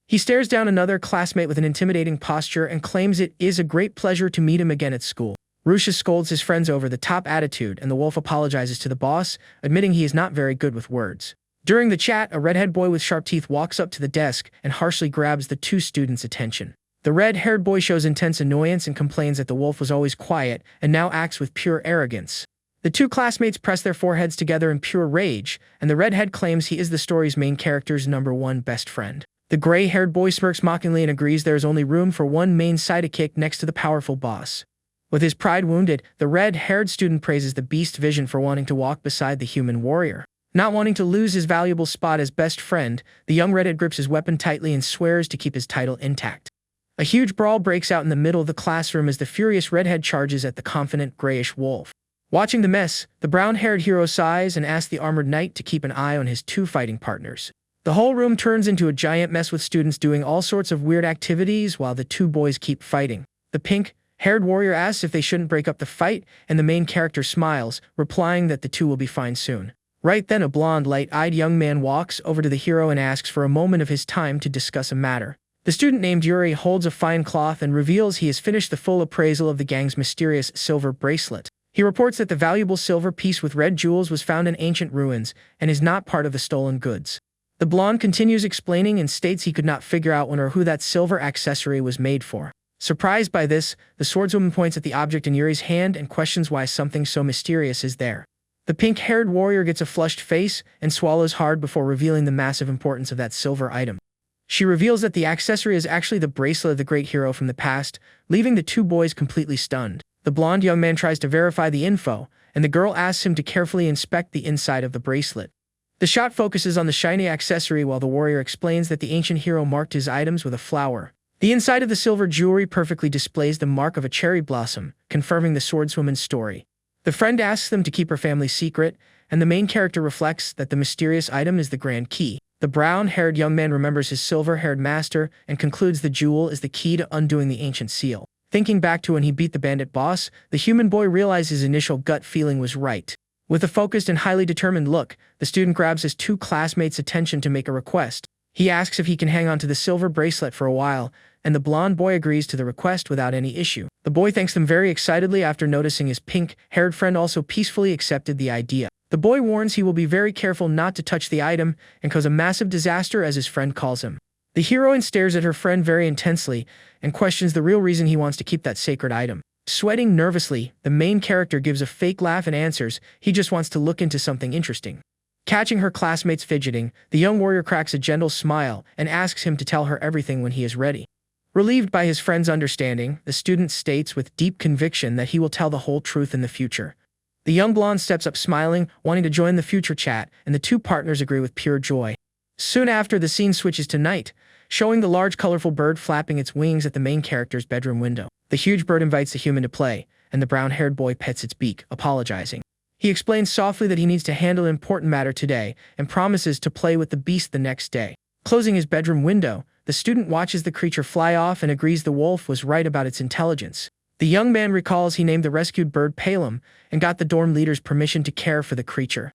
S1: He stares down another classmate with an intimidating posture and claims it is a great pleasure to meet him again at school. Rui-sha scolds his friends over the top attitude, and the wolf apologizes to the boss, admitting he is not very good with words. During the chat, a redhead boy with sharp teeth walks up to the desk and harshly grabs the two students' attention. The red-haired boy shows intense annoyance and complains that the wolf was always quiet and now acts with pure arrogance. The two classmates press their foreheads together in pure rage, and the redhead claims he is the story's main character's #1 best friend. The gray-haired boy smirks mockingly and agrees there is only room for one main sidekick next to the powerful boss. With his pride wounded, the red-haired student praises the beast vision for wanting to walk beside the human warrior. Not wanting to lose his valuable spot as best friend, the young redhead grips his weapon tightly and swears to keep his title intact. A huge brawl breaks out in the middle of the classroom as the furious redhead charges at the confident grayish wolf. Watching the mess, the brown-haired hero sighs and asks the armored knight to keep an eye on his two fighting partners. The whole room turns into a giant mess with students doing all sorts of weird activities while the two boys keep fighting. The pink-haired warrior asks if they shouldn't break up the fight, and the main character smiles, replying that the two will be fine soon. Right then, a blonde, light-eyed young man walks over to the hero and asks for a moment of his time to discuss a matter. The student named Yuri holds a fine cloth and reveals he has finished the full appraisal of the gang's mysterious silver bracelet. He reports that the valuable silver piece with red jewels was found in ancient ruins and is not part of the stolen goods. The blonde continues explaining and states he could not figure out when or who that silver accessory was made for. Surprised by this, the swordswoman points at the object in Yuri's hand and questions why something so mysterious is there. The pink-haired warrior gets a flushed face and swallows hard before revealing the massive importance of that silver item. She reveals that the accessory is actually the bracelet of the great hero from the past, leaving the two boys completely stunned. The blonde young man tries to verify the info, and the girl asks him to carefully inspect the inside of the bracelet. The shot focuses on the shiny accessory while the warrior explains that the ancient hero marked his items with a flower. The inside of the silver jewelry perfectly displays the mark of a cherry blossom, confirming the swordswoman's story. The friend asks them to keep her family secret, and the main character reflects that the mysterious item is the grand key. The brown-haired young man remembers his silver-haired master and concludes the jewel is the key to undoing the ancient seal. Thinking back to when he beat the bandit boss, the human boy realizes his initial gut feeling was right. With a focused and highly determined look, the student grabs his two classmates' attention to make a request. He asks if he can hang on to the silver bracelet for a while, and the blonde boy agrees to the request without any issue. The boy thanks them very excitedly after noticing his pink-haired friend also peacefully accepted the idea. The boy warns he will be very careful not to touch the item and cause a massive disaster, as his friend calls him. The heroine stares at her friend very intensely and questions the real reason he wants to keep that sacred item. Sweating nervously, the main character gives a fake laugh and answers he just wants to look into something interesting. Catching her classmates fidgeting, the young warrior cracks a gentle smile and asks him to tell her everything when he is ready. Relieved by his friend's understanding, the student states with deep conviction that he will tell the whole truth in the future. The young blonde steps up smiling, wanting to join the future chat, and the two partners agree with pure joy. Soon after, the scene switches to night, showing the large colorful bird flapping its wings at the main character's bedroom window. The huge bird invites the human to play, and the brown-haired boy pets its beak, apologizing. He explains softly that he needs to handle an important matter today and promises to play with the beast the next day. Closing his bedroom window, the student watches the creature fly off and agrees the wolf was right about its intelligence. The young man recalls he named the rescued bird Palem and got the dorm leader's permission to care for the creature.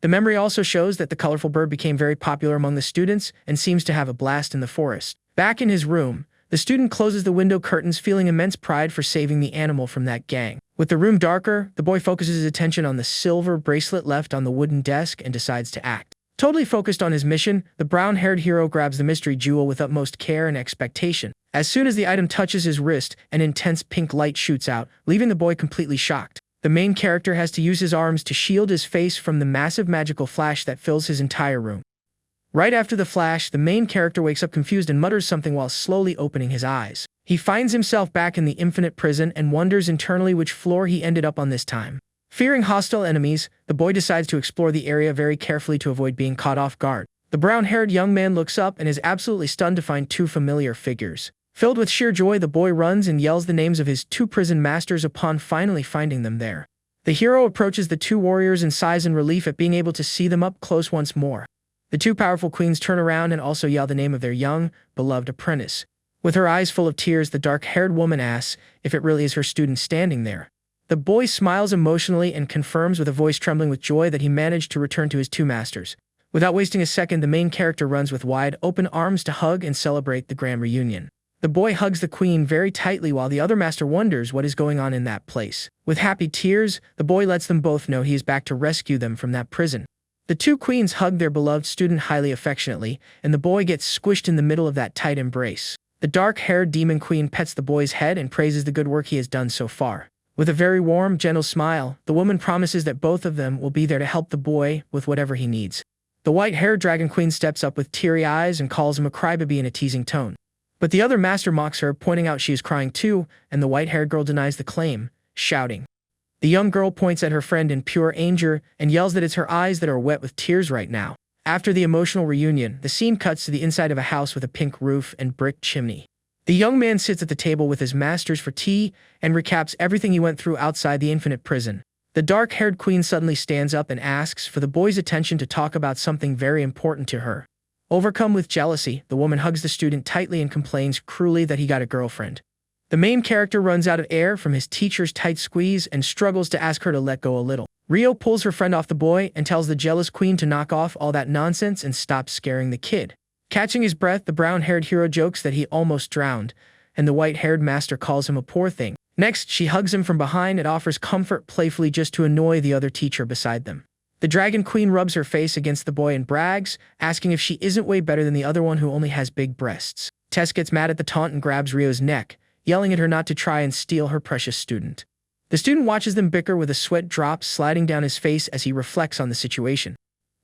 S1: The memory also shows that the colorful bird became very popular among the students and seems to have a blast in the forest. Back in his room, the student closes the window curtains, feeling immense pride for saving the animal from that gang. With the room darker, the boy focuses his attention on the silver bracelet left on the wooden desk and decides to act. Totally focused on his mission, the brown-haired hero grabs the mystery jewel with utmost care and expectation. As soon as the item touches his wrist, an intense pink light shoots out, leaving the boy completely shocked. The main character has to use his arms to shield his face from the massive magical flash that fills his entire room. Right after the flash, the main character wakes up confused and mutters something while slowly opening his eyes. He finds himself back in the infinite prison and wonders internally which floor he ended up on this time. Fearing hostile enemies, the boy decides to explore the area very carefully to avoid being caught off guard. The brown-haired young man looks up and is absolutely stunned to find two familiar figures. Filled with sheer joy, the boy runs and yells the names of his two prison masters upon finally finding them there. The hero approaches the two warriors and sighs in relief at being able to see them up close once more. The two powerful queens turn around and also yell the name of their young, beloved apprentice. With her eyes full of tears, the dark-haired woman asks if it really is her student standing there. The boy smiles emotionally and confirms with a voice trembling with joy that he managed to return to his two masters. Without wasting a second, the main character runs with wide open arms to hug and celebrate the grand reunion. The boy hugs the queen very tightly while the other master wonders what is going on in that place. With happy tears, the boy lets them both know he is back to rescue them from that prison. The two queens hug their beloved student highly affectionately, and the boy gets squished in the middle of that tight embrace. The dark-haired demon queen pets the boy's head and praises the good work he has done so far. With a very warm, gentle smile, the woman promises that both of them will be there to help the boy with whatever he needs. The white-haired dragon queen steps up with teary eyes and calls him a crybaby in a teasing tone. But the other master mocks her, pointing out she is crying too, and the white-haired girl denies the claim, shouting. The young girl points at her friend in pure anger and yells that it's her eyes that are wet with tears right now. After the emotional reunion, the scene cuts to the inside of a house with a pink roof and brick chimney. The young man sits at the table with his masters for tea and recaps everything he went through outside the infinite prison. The dark-haired queen suddenly stands up and asks for the boy's attention to talk about something very important to her. Overcome with jealousy, the woman hugs the student tightly and complains cruelly that he got a girlfriend. The main character runs out of air from his teacher's tight squeeze and struggles to ask her to let go a little. Rio pulls her friend off the boy and tells the jealous queen to knock off all that nonsense and stop scaring the kid. Catching his breath, the brown-haired hero jokes that he almost drowned, and the white-haired master calls him a poor thing. Next, she hugs him from behind and offers comfort playfully just to annoy the other teacher beside them. The dragon queen rubs her face against the boy and brags, asking if she isn't way better than the other one who only has big breasts. Tess gets mad at the taunt and grabs Rio's neck, yelling at her not to try and steal her precious student. The student watches them bicker with a sweat drop sliding down his face as he reflects on the situation.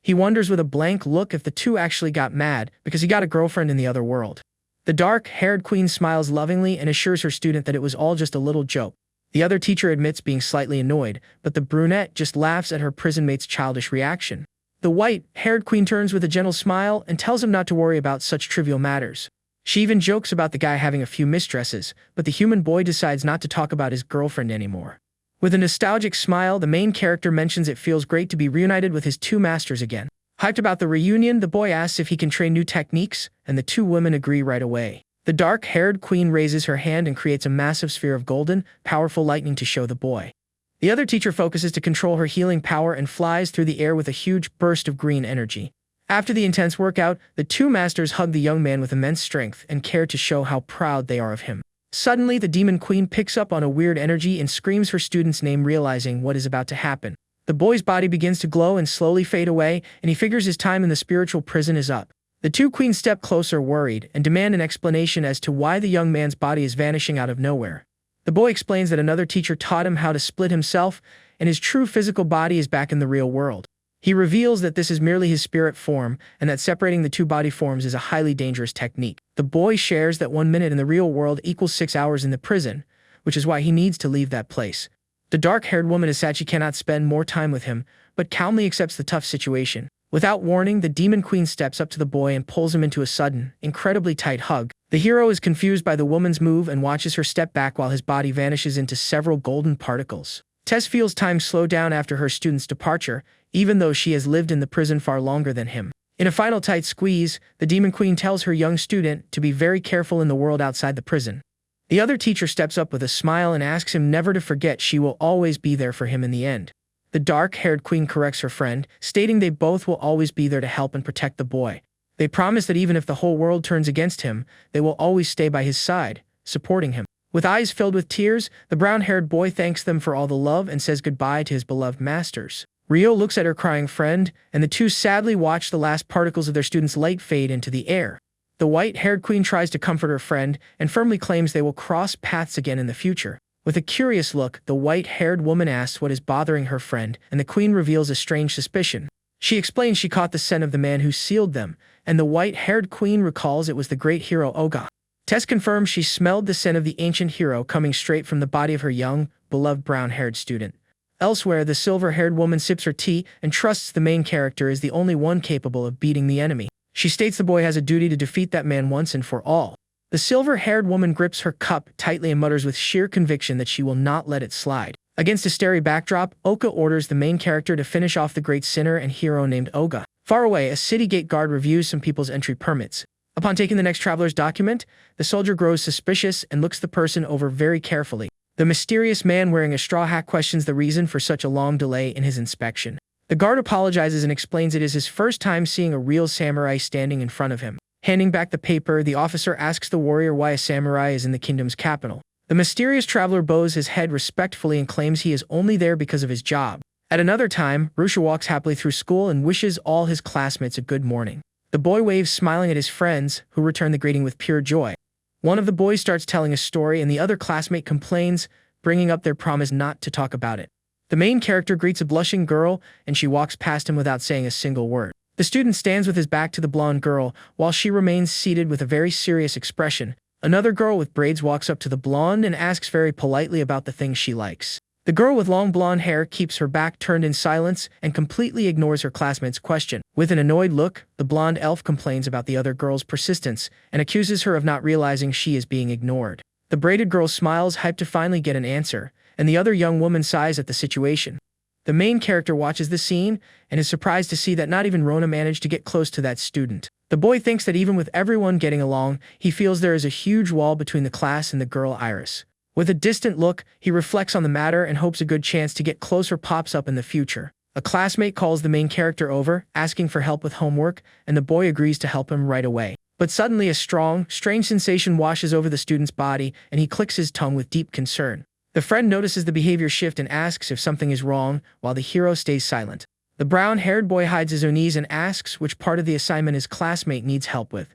S1: He wonders with a blank look if the two actually got mad because he got a girlfriend in the other world. The dark-haired queen smiles lovingly and assures her student that it was all just a little joke. The other teacher admits being slightly annoyed, but the brunette just laughs at her prison mate's childish reaction. The white-haired queen turns with a gentle smile and tells him not to worry about such trivial matters. She even jokes about the guy having a few mistresses, but the human boy decides not to talk about his girlfriend anymore. With a nostalgic smile, the main character mentions it feels great to be reunited with his two masters again. Hyped about the reunion, the boy asks if he can train new techniques, and the two women agree right away. The dark-haired queen raises her hand and creates a massive sphere of golden, powerful lightning to show the boy. The other teacher focuses to control her healing power and flies through the air with a huge burst of green energy. After the intense workout, the two masters hug the young man with immense strength and care to show how proud they are of him. Suddenly, the demon queen picks up on a weird energy and screams her student's name, realizing what is about to happen. The boy's body begins to glow and slowly fade away, and he figures his time in the spiritual prison is up. The two queens step closer, worried, and demand an explanation as to why the young man's body is vanishing out of nowhere. The boy explains that another teacher taught him how to split himself, and his true physical body is back in the real world. He reveals that this is merely his spirit form, and that separating the two body forms is a highly dangerous technique. The boy shares that 1 minute in the real world equals 6 hours in the prison, which is why he needs to leave that place. The dark-haired woman is sad she cannot spend more time with him, but calmly accepts the tough situation. Without warning, the demon queen steps up to the boy and pulls him into a sudden, incredibly tight hug. The hero is confused by the woman's move and watches her step back while his body vanishes into several golden particles. Tess feels time slow down after her student's departure, even though she has lived in the prison far longer than him. In a final tight squeeze, the demon queen tells her young student to be very careful in the world outside the prison. The other teacher steps up with a smile and asks him never to forget she will always be there for him in the end. The dark-haired queen corrects her friend, stating they both will always be there to help and protect the boy. They promise that even if the whole world turns against him, they will always stay by his side, supporting him. With eyes filled with tears, the brown-haired boy thanks them for all the love and says goodbye to his beloved masters. Rio looks at her crying friend, and the two sadly watch the last particles of their student's light fade into the air. The white-haired queen tries to comfort her friend and firmly claims they will cross paths again in the future. With a curious look, the white-haired woman asks what is bothering her friend, and the queen reveals a strange suspicion. She explains she caught the scent of the man who sealed them, and the white-haired queen recalls it was the great hero Oga. Tess confirms she smelled the scent of the ancient hero coming straight from the body of her young, beloved brown-haired student. Elsewhere, the silver-haired woman sips her tea and trusts the main character is the only one capable of beating the enemy. She states the boy has a duty to defeat that man once and for all. The silver-haired woman grips her cup tightly and mutters with sheer conviction that she will not let it slide. Against a starry backdrop, Oka orders the main character to finish off the great sinner and hero named Oga. Far away, a city gate guard reviews some people's entry permits. Upon taking the next traveler's document, the soldier grows suspicious and looks the person over very carefully. The mysterious man wearing a straw hat questions the reason for such a long delay in his inspection. The guard apologizes and explains it is his first time seeing a real samurai standing in front of him. Handing back the paper, the officer asks the warrior why a samurai is in the kingdom's capital. The mysterious traveler bows his head respectfully and claims he is only there because of his job. At another time, Rui-sha walks happily through school and wishes all his classmates a good morning. The boy waves smiling at his friends, who return the greeting with pure joy. One of the boys starts telling a story and the other classmate complains, bringing up their promise not to talk about it. The main character greets a blushing girl and she walks past him without saying a single word. The student stands with his back to the blonde girl while she remains seated with a very serious expression. Another girl with braids walks up to the blonde and asks very politely about the things she likes. The girl with long blonde hair keeps her back turned in silence and completely ignores her classmate's question. With an annoyed look, the blonde elf complains about the other girl's persistence and accuses her of not realizing she is being ignored. The braided girl smiles, hyped to finally get an answer, and the other young woman sighs at the situation. The main character watches the scene and is surprised to see that not even Rona managed to get close to that student. The boy thinks that even with everyone getting along, he feels there is a huge wall between the class and the girl Iris. With a distant look, he reflects on the matter and hopes a good chance to get closer pops up in the future. A classmate calls the main character over, asking for help with homework, and the boy agrees to help him right away. But suddenly a strong, strange sensation washes over the student's body, and he clicks his tongue with deep concern. The friend notices the behavior shift and asks if something is wrong, while the hero stays silent. The brown-haired boy hides his unease and asks which part of the assignment his classmate needs help with.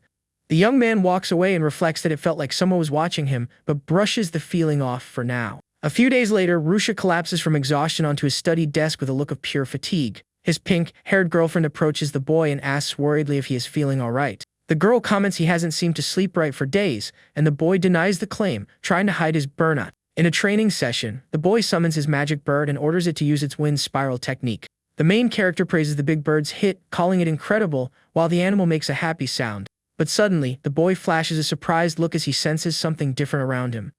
S1: The young man walks away and reflects that it felt like someone was watching him, but brushes the feeling off for now. A few days later, Rui-sha collapses from exhaustion onto his study desk with a look of pure fatigue. His pink-haired girlfriend approaches the boy and asks worriedly if he is feeling alright. The girl comments he hasn't seemed to sleep right for days, and the boy denies the claim, trying to hide his burnout. In a training session, the boy summons his magic bird and orders it to use its wind spiral technique. The main character praises the big bird's hit, calling it incredible, while the animal makes a happy sound. But suddenly, the boy flashes a surprised look as he senses something different around him.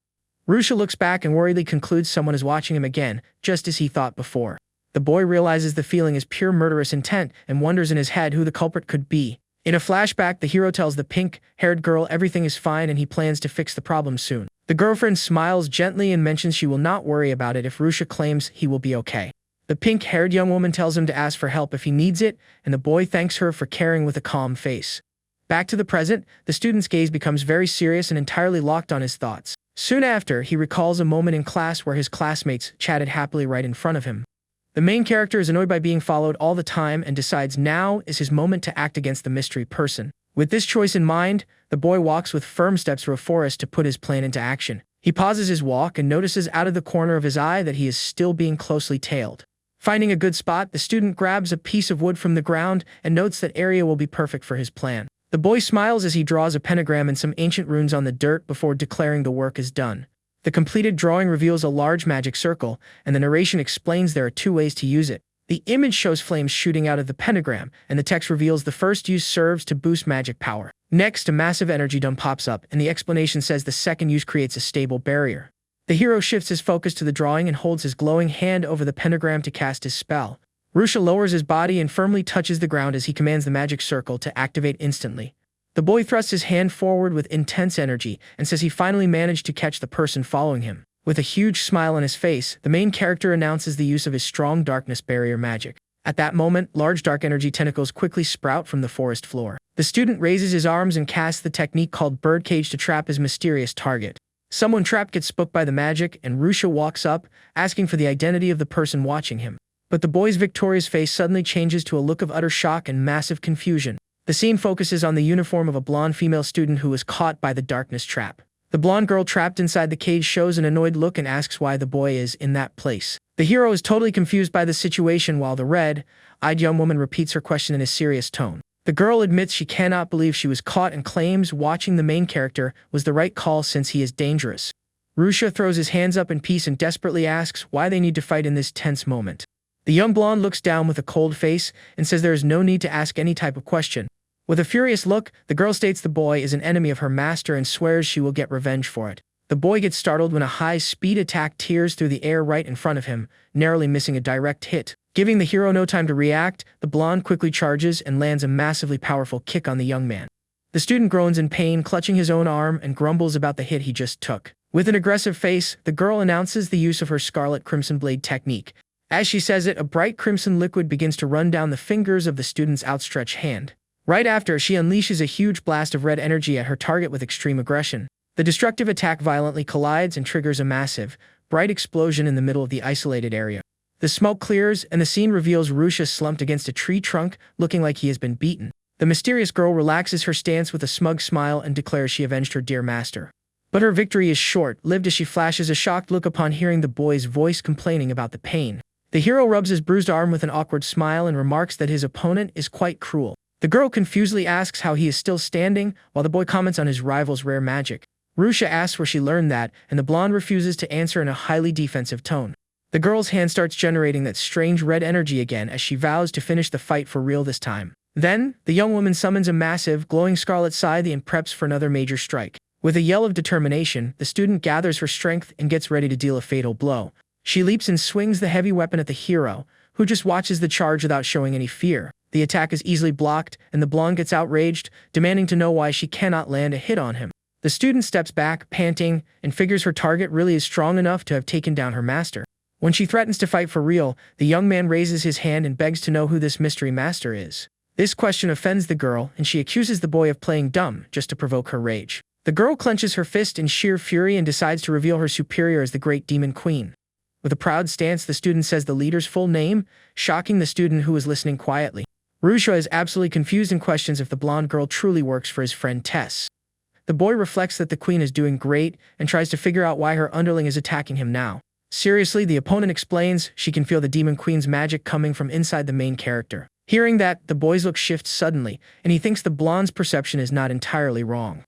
S1: Rui-sha looks back and worriedly concludes someone is watching him again, just as he thought before. The boy realizes the feeling is pure murderous intent and wonders in his head who the culprit could be. In a flashback, the hero tells the pink-haired girl everything is fine and he plans to fix the problem soon. The girlfriend smiles gently and mentions she will not worry about it if Rui-sha claims he will be okay. The pink-haired young woman tells him to ask for help if he needs it, and the boy thanks her for caring with a calm face. Back to the present, the student's gaze becomes very serious and entirely locked on his thoughts. Soon after, he recalls a moment in class where his classmates chatted happily right in front of him. The main character is annoyed by being followed all the time and decides now is his moment to act against the mystery person. With this choice in mind, the boy walks with firm steps through a forest to put his plan into action. He pauses his walk and notices out of the corner of his eye that he is still being closely tailed. Finding a good spot, the student grabs a piece of wood from the ground and notes that area will be perfect for his plan. The boy smiles as he draws a pentagram and some ancient runes on the dirt before declaring the work is done. The completed drawing reveals a large magic circle, and the narration explains there are 2 ways to use it. The image shows flames shooting out of the pentagram, and the text reveals the first use serves to boost magic power. Next, a massive energy dome pops up, and the explanation says the second use creates a stable barrier. The hero shifts his focus to the drawing and holds his glowing hand over the pentagram to cast his spell. Rui-sha lowers his body and firmly touches the ground as he commands the magic circle to activate instantly. The boy thrusts his hand forward with intense energy and says he finally managed to catch the person following him. With a huge smile on his face, the main character announces the use of his strong darkness barrier magic. At that moment, large dark energy tentacles quickly sprout from the forest floor. The student raises his arms and casts the technique called birdcage to trap his mysterious target. Someone trapped gets spooked by the magic, and Rui-sha walks up, asking for the identity of the person watching him. But the boy's victorious face suddenly changes to a look of utter shock and massive confusion. The scene focuses on the uniform of a blonde female student who was caught by the darkness trap. The blonde girl trapped inside the cage shows an annoyed look and asks why the boy is in that place. The hero is totally confused by the situation while the red-eyed young woman repeats her question in a serious tone. The girl admits she cannot believe she was caught and claims watching the main character was the right call since he is dangerous. Rui-sha throws his hands up in peace and desperately asks why they need to fight in this tense moment. The young blonde looks down with a cold face and says there is no need to ask any type of question. With a furious look, the girl states the boy is an enemy of her master and swears she will get revenge for it. The boy gets startled when a high-speed attack tears through the air right in front of him, narrowly missing a direct hit. Giving the hero no time to react, the blonde quickly charges and lands a massively powerful kick on the young man. The student groans in pain, clutching his own arm, and grumbles about the hit he just took. With an aggressive face, the girl announces the use of her Scarlet Crimson Blade technique. As she says it, a bright crimson liquid begins to run down the fingers of the student's outstretched hand. Right after, she unleashes a huge blast of red energy at her target with extreme aggression. The destructive attack violently collides and triggers a massive, bright explosion in the middle of the isolated area. The smoke clears, and the scene reveals Rui-sha slumped against a tree trunk, looking like he has been beaten. The mysterious girl relaxes her stance with a smug smile and declares she avenged her dear master. But her victory is short-lived as she flashes a shocked look upon hearing the boy's voice complaining about the pain. The hero rubs his bruised arm with an awkward smile and remarks that his opponent is quite cruel. The girl confusedly asks how he is still standing, while the boy comments on his rival's rare magic. Rui-sha asks where she learned that, and the blonde refuses to answer in a highly defensive tone. The girl's hand starts generating that strange red energy again as she vows to finish the fight for real this time. Then, the young woman summons a massive, glowing scarlet scythe and preps for another major strike. With a yell of determination, the student gathers her strength and gets ready to deal a fatal blow. She leaps and swings the heavy weapon at the hero, who just watches the charge without showing any fear. The attack is easily blocked, and the blonde gets outraged, demanding to know why she cannot land a hit on him. The student steps back, panting, and figures her target really is strong enough to have taken down her master. When she threatens to fight for real, the young man raises his hand and begs to know who this mystery master is. This question offends the girl, and she accuses the boy of playing dumb just to provoke her rage. The girl clenches her fist in sheer fury and decides to reveal her superior as the Great Demon Queen. With a proud stance, the student says the leader's full name, shocking the student who was listening quietly. Rui-sha is absolutely confused and questions if the blonde girl truly works for his friend Tess. The boy reflects that the queen is doing great and tries to figure out why her underling is attacking him now. Seriously, the opponent explains she can feel the demon queen's magic coming from inside the main character. Hearing that, the boy's look shifts suddenly, and he thinks the blonde's perception is not entirely wrong.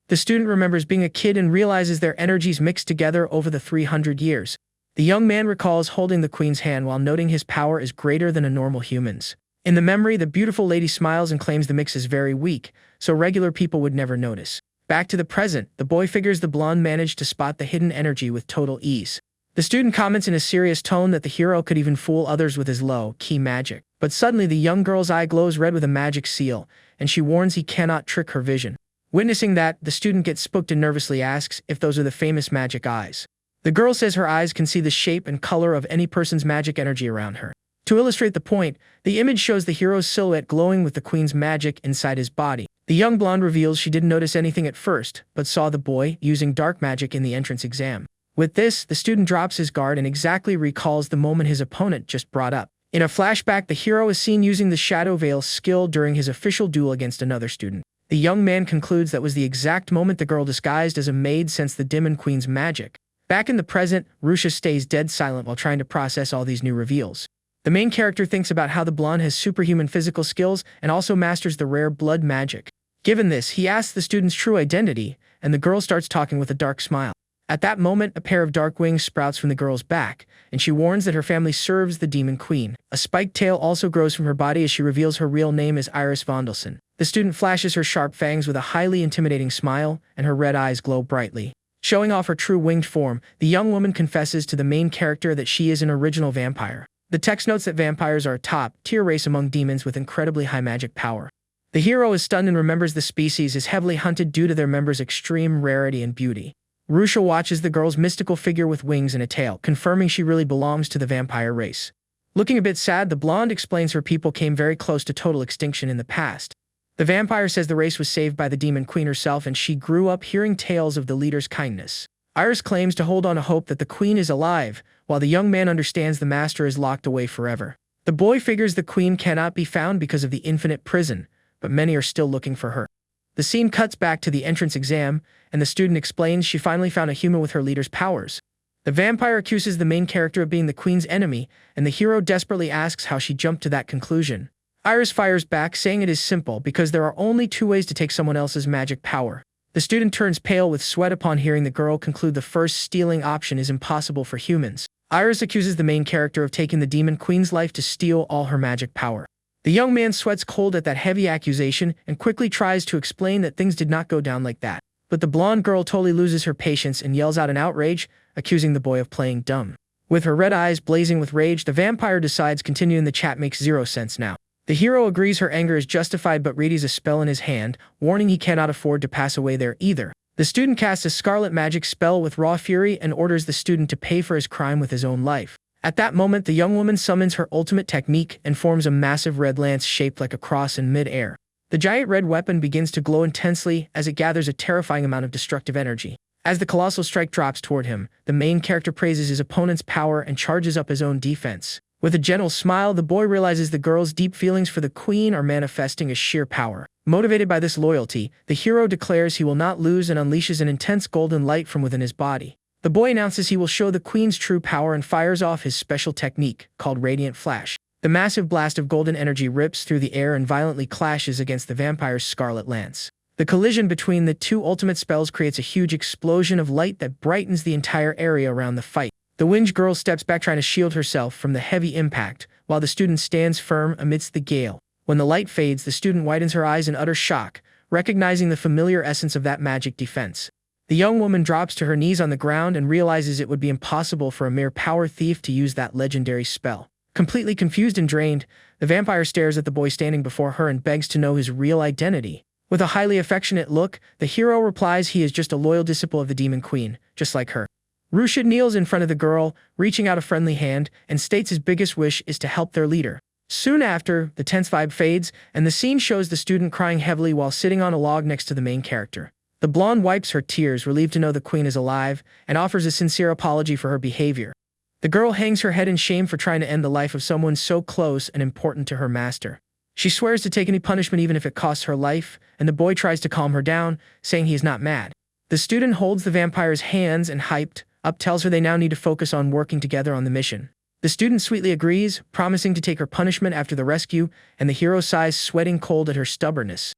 S1: The student remembers being a kid and realizes their energies mixed together over the 300 years. The young man recalls holding the queen's hand while noting his power is greater than a normal human's. In the memory, the beautiful lady smiles and claims the mix is very weak, so regular people would never notice. Back to the present, the boy figures the blonde managed to spot the hidden energy with total ease. The student comments in a serious tone that the hero could even fool others with his low-key magic. But suddenly the young girl's eye glows red with a magic seal, and she warns he cannot trick her vision. Witnessing that, the student gets spooked and nervously asks if those are the famous magic eyes. The girl says her eyes can see the shape and color of any person's magic energy around her. To illustrate the point, the image shows the hero's silhouette glowing with the queen's magic inside his body. The young blonde reveals she didn't notice anything at first, but saw the boy using dark magic in the entrance exam. With this, the student drops his guard and exactly recalls the moment his opponent just brought up. In a flashback, the hero is seen using the Shadow Veil skill during his official duel against another student. The young man concludes that was the exact moment the girl disguised as a maid sensed the demon queen's magic. Back in the present, Rui-sha stays dead silent while trying to process all these new reveals. The main character thinks about how the blonde has superhuman physical skills and also masters the rare blood magic. Given this, he asks the student's true identity, and the girl starts talking with a dark smile. At that moment, a pair of dark wings sprouts from the girl's back, and she warns that her family serves the demon queen. A spiked tail also grows from her body as she reveals her real name is Iris Vondelson. The student flashes her sharp fangs with a highly intimidating smile, and her red eyes glow brightly. Showing off her true winged form, the young woman confesses to the main character that she is an original vampire. The text notes that vampires are a top-tier race among demons with incredibly high magic power. The hero is stunned and remembers the species is heavily hunted due to their members' extreme rarity and beauty. Rui-sha watches the girl's mystical figure with wings and a tail, confirming she really belongs to the vampire race. Looking a bit sad, the blonde explains her people came very close to total extinction in the past. The vampire says the race was saved by the demon queen herself and she grew up hearing tales of the leader's kindness. Iris claims to hold on to hope that the queen is alive, while the young man understands the master is locked away forever. The boy figures the queen cannot be found because of the infinite prison, but many are still looking for her. The scene cuts back to the entrance exam, and the student explains she finally found a human with her leader's powers. The vampire accuses the main character of being the queen's enemy, and the hero desperately asks how she jumped to that conclusion. Iris fires back, saying it is simple because there are only two ways to take someone else's magic power. The student turns pale with sweat upon hearing the girl conclude the first stealing option is impossible for humans. Iris accuses the main character of taking the demon queen's life to steal all her magic power. The young man sweats cold at that heavy accusation and quickly tries to explain that things did not go down like that. But the blonde girl totally loses her patience and yells out in outrage, accusing the boy of playing dumb. With her red eyes blazing with rage, the vampire decides continuing the chat makes zero sense now. The hero agrees her anger is justified but readies a spell in his hand, warning he cannot afford to pass away there either. The student casts a scarlet magic spell with raw fury and orders the student to pay for his crime with his own life. At that moment, the young woman summons her ultimate technique and forms a massive red lance shaped like a cross in mid-air. The giant red weapon begins to glow intensely as it gathers a terrifying amount of destructive energy. As the colossal strike drops toward him, the main character praises his opponent's power and charges up his own defense. With a gentle smile, the boy realizes the girl's deep feelings for the queen are manifesting as sheer power. Motivated by this loyalty, the hero declares he will not lose and unleashes an intense golden light from within his body. The boy announces he will show the queen's true power and fires off his special technique, called Radiant Flash. The massive blast of golden energy rips through the air and violently clashes against the vampire's scarlet lance. The collision between the two ultimate spells creates a huge explosion of light that brightens the entire area around the fight. The winged girl steps back trying to shield herself from the heavy impact, while the student stands firm amidst the gale. When the light fades, the student widens her eyes in utter shock, recognizing the familiar essence of that magic defense. The young woman drops to her knees on the ground and realizes it would be impossible for a mere power thief to use that legendary spell. Completely confused and drained, the vampire stares at the boy standing before her and begs to know his real identity. With a highly affectionate look, the hero replies he is just a loyal disciple of the demon queen, just like her. Rui-sha kneels in front of the girl, reaching out a friendly hand, and states his biggest wish is to help their leader. Soon after, the tense vibe fades, and the scene shows the student crying heavily while sitting on a log next to the main character. The blonde wipes her tears, relieved to know the queen is alive, and offers a sincere apology for her behavior. The girl hangs her head in shame for trying to end the life of someone so close and important to her master. She swears to take any punishment even if it costs her life, and the boy tries to calm her down, saying he is not mad. The student holds the vampire's hands and hyped up tells her they now need to focus on working together on the mission. The student sweetly agrees, promising to take her punishment after the rescue, and the hero sighs, sweating cold at her stubbornness.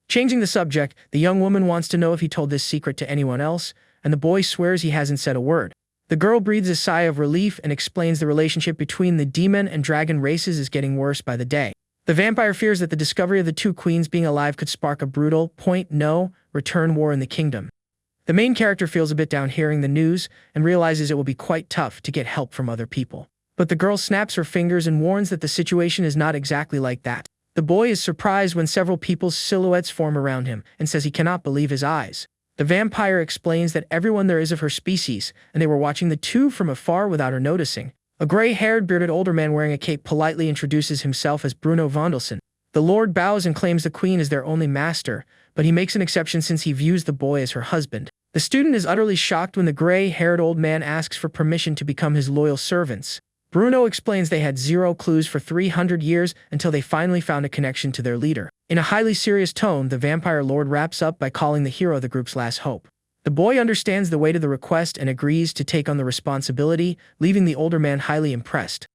S1: Changing the subject, the young woman wants to know if he told this secret to anyone else, and the boy swears he hasn't said a word. The girl breathes a sigh of relief and explains the relationship between the demon and dragon races is getting worse by the day. The vampire fears that the discovery of the two queens being alive could spark a brutal, return war in the kingdom. The main character feels a bit down hearing the news and realizes it will be quite tough to get help from other people. But the girl snaps her fingers and warns that the situation is not exactly like that. The boy is surprised when several people's silhouettes form around him and says he cannot believe his eyes. The vampire explains that everyone there is of her species, and they were watching the two from afar without her noticing. A gray-haired, bearded older man wearing a cape politely introduces himself as Bruno Vondelson. The Lord bows and claims the queen is their only master, but he makes an exception since he views the boy as her husband. The student is utterly shocked when the gray-haired old man asks for permission to become his loyal servants. Bruno explains they had zero clues for 300 years until they finally found a connection to their leader. In a highly serious tone, the vampire lord wraps up by calling the hero the group's last hope. The boy understands the weight of the request and agrees to take on the responsibility, leaving the older man highly impressed.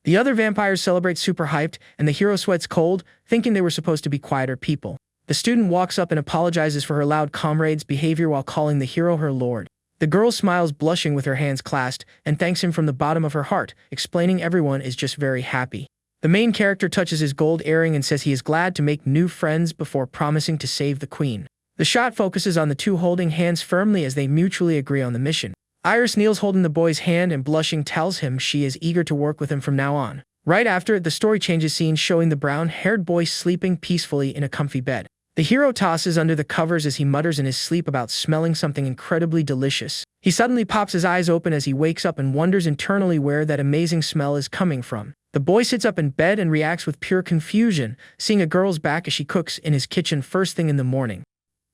S1: The other vampires celebrate super hyped, and the hero sweats cold, thinking they were supposed to be quieter people. The student walks up and apologizes for her loud comrade's behavior while calling the hero her lord. The girl smiles, blushing with her hands clasped, and thanks him from the bottom of her heart, explaining everyone is just very happy. The main character touches his gold earring and says he is glad to make new friends before promising to save the queen. The shot focuses on the two holding hands firmly as they mutually agree on the mission. Iris kneels holding the boy's hand and blushing tells him she is eager to work with him from now on. Right after, the story changes scenes showing the brown-haired boy sleeping peacefully in a comfy bed. The hero tosses under the covers as he mutters in his sleep about smelling something incredibly delicious. He suddenly pops his eyes open as he wakes up and wonders internally where that amazing smell is coming from. The boy sits up in bed and reacts with pure confusion, seeing a girl's back as she cooks in his kitchen first thing in the morning.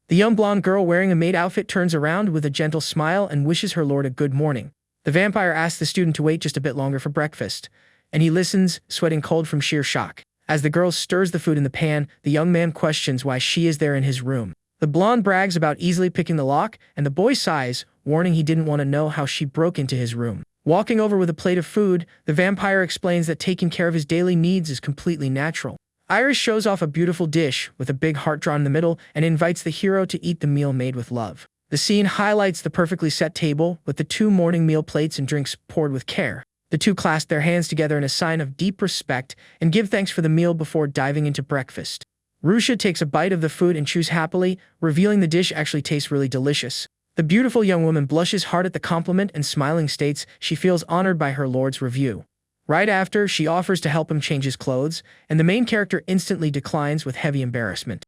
S1: The young blonde girl wearing a maid outfit turns around with a gentle smile and wishes her lord a good morning. The vampire asks the student to wait just a bit longer for breakfast, and he listens, sweating cold from sheer shock. As the girl stirs the food in the pan, the young man questions why she is there in his room. The blonde brags about easily picking the lock, and the boy sighs, warning he didn't want to know how she broke into his room. Walking over with a plate of food, the vampire explains that taking care of his daily needs is completely natural. Iris shows off a beautiful dish with a big heart drawn in the middle and invites the hero to eat the meal made with love. The scene highlights the perfectly set table with the two morning meal plates and drinks poured with care. The two clasp their hands together in a sign of deep respect and give thanks for the meal before diving into breakfast. Rui-sha takes a bite of the food and chews happily, revealing the dish actually tastes really delicious. The beautiful young woman blushes hard at the compliment and smiling states she feels honored by her lord's review. Right after, she offers to help him change his clothes, and the main character instantly declines with heavy embarrassment.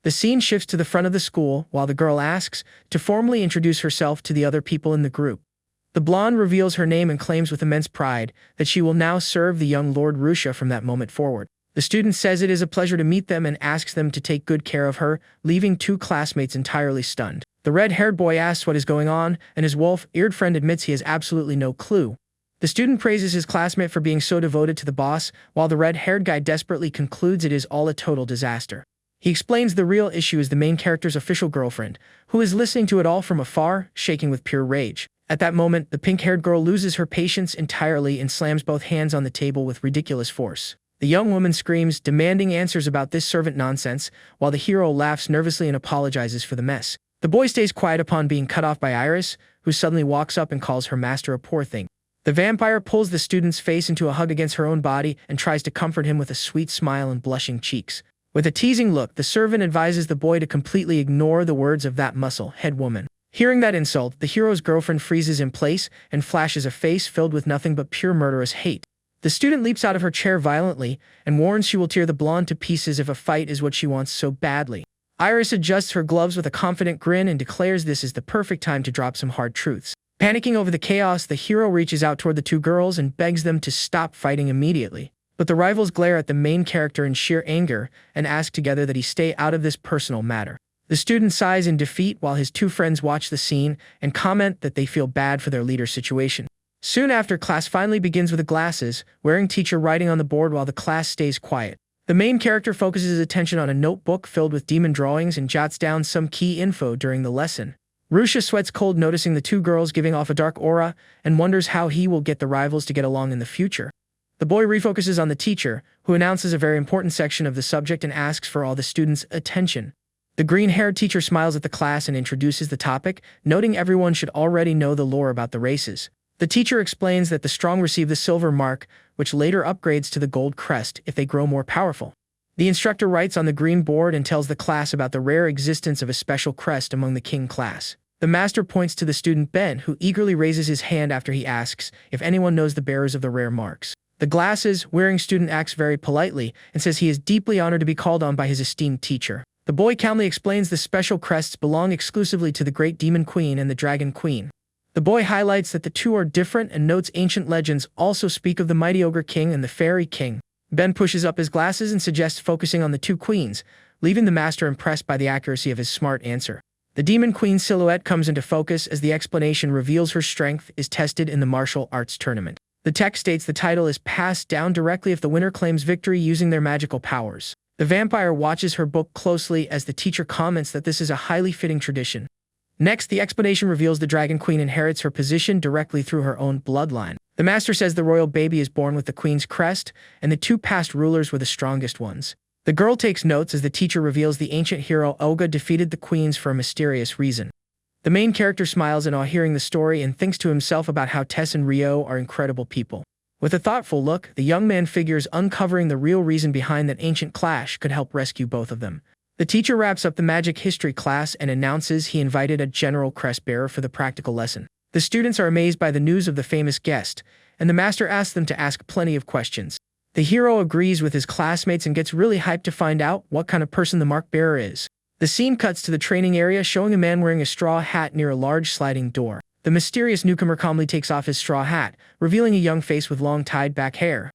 S1: The scene shifts to the front of the school while the girl asks to formally introduce herself to the other people in the group. The blonde reveals her name and claims with immense pride that she will now serve the young Lord Rui-sha from that moment forward. The student says it is a pleasure to meet them and asks them to take good care of her, leaving two classmates entirely stunned. The red-haired boy asks what is going on, and his wolf-eared friend admits he has absolutely no clue. The student praises his classmate for being so devoted to the boss, while the red-haired guy desperately concludes it is all a total disaster. He explains the real issue is the main character's official girlfriend, who is listening to it all from afar, shaking with pure rage. At that moment, the pink-haired girl loses her patience entirely and slams both hands on the table with ridiculous force. The young woman screams, demanding answers about this servant nonsense, while the hero laughs nervously and apologizes for the mess. The boy stays quiet upon being cut off by Iris, who suddenly walks up and calls her master a poor thing. The vampire pulls the student's face into a hug against her own body and tries to comfort him with a sweet smile and blushing cheeks. With a teasing look, the servant advises the boy to completely ignore the words of that muscle-head woman. Hearing that insult, the hero's girlfriend freezes in place and flashes a face filled with nothing but pure murderous hate. The student leaps out of her chair violently and warns she will tear the blonde to pieces if a fight is what she wants so badly. Iris adjusts her gloves with a confident grin and declares this is the perfect time to drop some hard truths. Panicking over the chaos, the hero reaches out toward the two girls and begs them to stop fighting immediately. But the rivals glare at the main character in sheer anger and ask together that he stay out of this personal matter. The student sighs in defeat while his two friends watch the scene and comment that they feel bad for their leader's situation. Soon after, class finally begins with the glasses, wearing teacher writing on the board while the class stays quiet. The main character focuses his attention on a notebook filled with demon drawings and jots down some key info during the lesson. Rui-sha sweats cold noticing the two girls giving off a dark aura and wonders how he will get the rivals to get along in the future. The boy refocuses on the teacher, who announces a very important section of the subject and asks for all the students' attention. The green-haired teacher smiles at the class and introduces the topic, noting everyone should already know the lore about the races. The teacher explains that the strong receive the silver mark, which later upgrades to the gold crest if they grow more powerful. The instructor writes on the green board and tells the class about the rare existence of a special crest among the king class. The master points to the student Ben, who eagerly raises his hand after he asks if anyone knows the bearers of the rare marks. The glasses-wearing student acts very politely and says he is deeply honored to be called on by his esteemed teacher. The boy calmly explains the special crests belong exclusively to the Great Demon Queen and the Dragon Queen. The boy highlights that the two are different and notes ancient legends also speak of the mighty Ogre King and the Fairy King. Ben pushes up his glasses and suggests focusing on the two queens, leaving the master impressed by the accuracy of his smart answer. The Demon Queen's silhouette comes into focus as the explanation reveals her strength is tested in the martial arts tournament. The text states the title is passed down directly if the winner claims victory using their magical powers. The vampire watches her book closely as the teacher comments that this is a highly fitting tradition. Next, the explanation reveals the Dragon Queen inherits her position directly through her own bloodline. The master says the royal baby is born with the queen's crest, and the two past rulers were the strongest ones. The girl takes notes as the teacher reveals the ancient hero Olga defeated the queens for a mysterious reason. The main character smiles in awe hearing the story and thinks to himself about how Tess and Rio are incredible people. With a thoughtful look, the young man figures uncovering the real reason behind that ancient clash could help rescue both of them. The teacher wraps up the magic history class and announces he invited a general crest bearer for the practical lesson. The students are amazed by the news of the famous guest, and the master asks them to ask plenty of questions. The hero agrees with his classmates and gets really hyped to find out what kind of person the mark bearer is. The scene cuts to the training area showing a man wearing a straw hat near a large sliding door. The mysterious newcomer calmly takes off his straw hat, revealing a young face with long tied-back hair.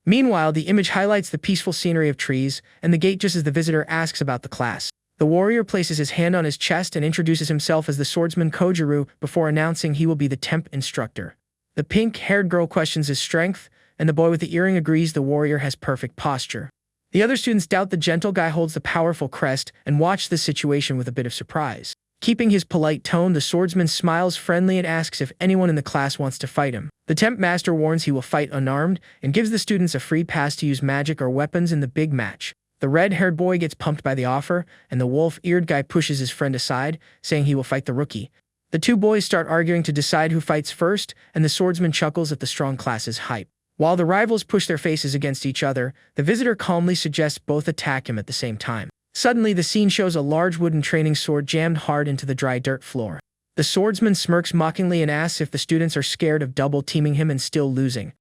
S1: Meanwhile, the image highlights the peaceful scenery of trees and the gate just as the visitor asks about the class. The warrior places his hand on his chest and introduces himself as the swordsman Kojiru before announcing he will be the temp instructor. The pink-haired girl questions his strength, and the boy with the earring agrees the warrior has perfect posture. The other students doubt the gentle guy holds the powerful crest and watch this situation with a bit of surprise. Keeping his polite tone, the swordsman smiles friendly and asks if anyone in the class wants to fight him. The temp master warns he will fight unarmed and gives the students a free pass to use magic or weapons in the big match. The red-haired boy gets pumped by the offer, and the wolf-eared guy pushes his friend aside, saying he will fight the rookie. The two boys start arguing to decide who fights first, and the swordsman chuckles at the strong class's hype. While the rivals push their faces against each other, the visitor calmly suggests both attack him at the same time. Suddenly, the scene shows a large wooden training sword jammed hard into the dry dirt floor. The swordsman smirks mockingly and asks if the students are scared of double-teaming him and still losing.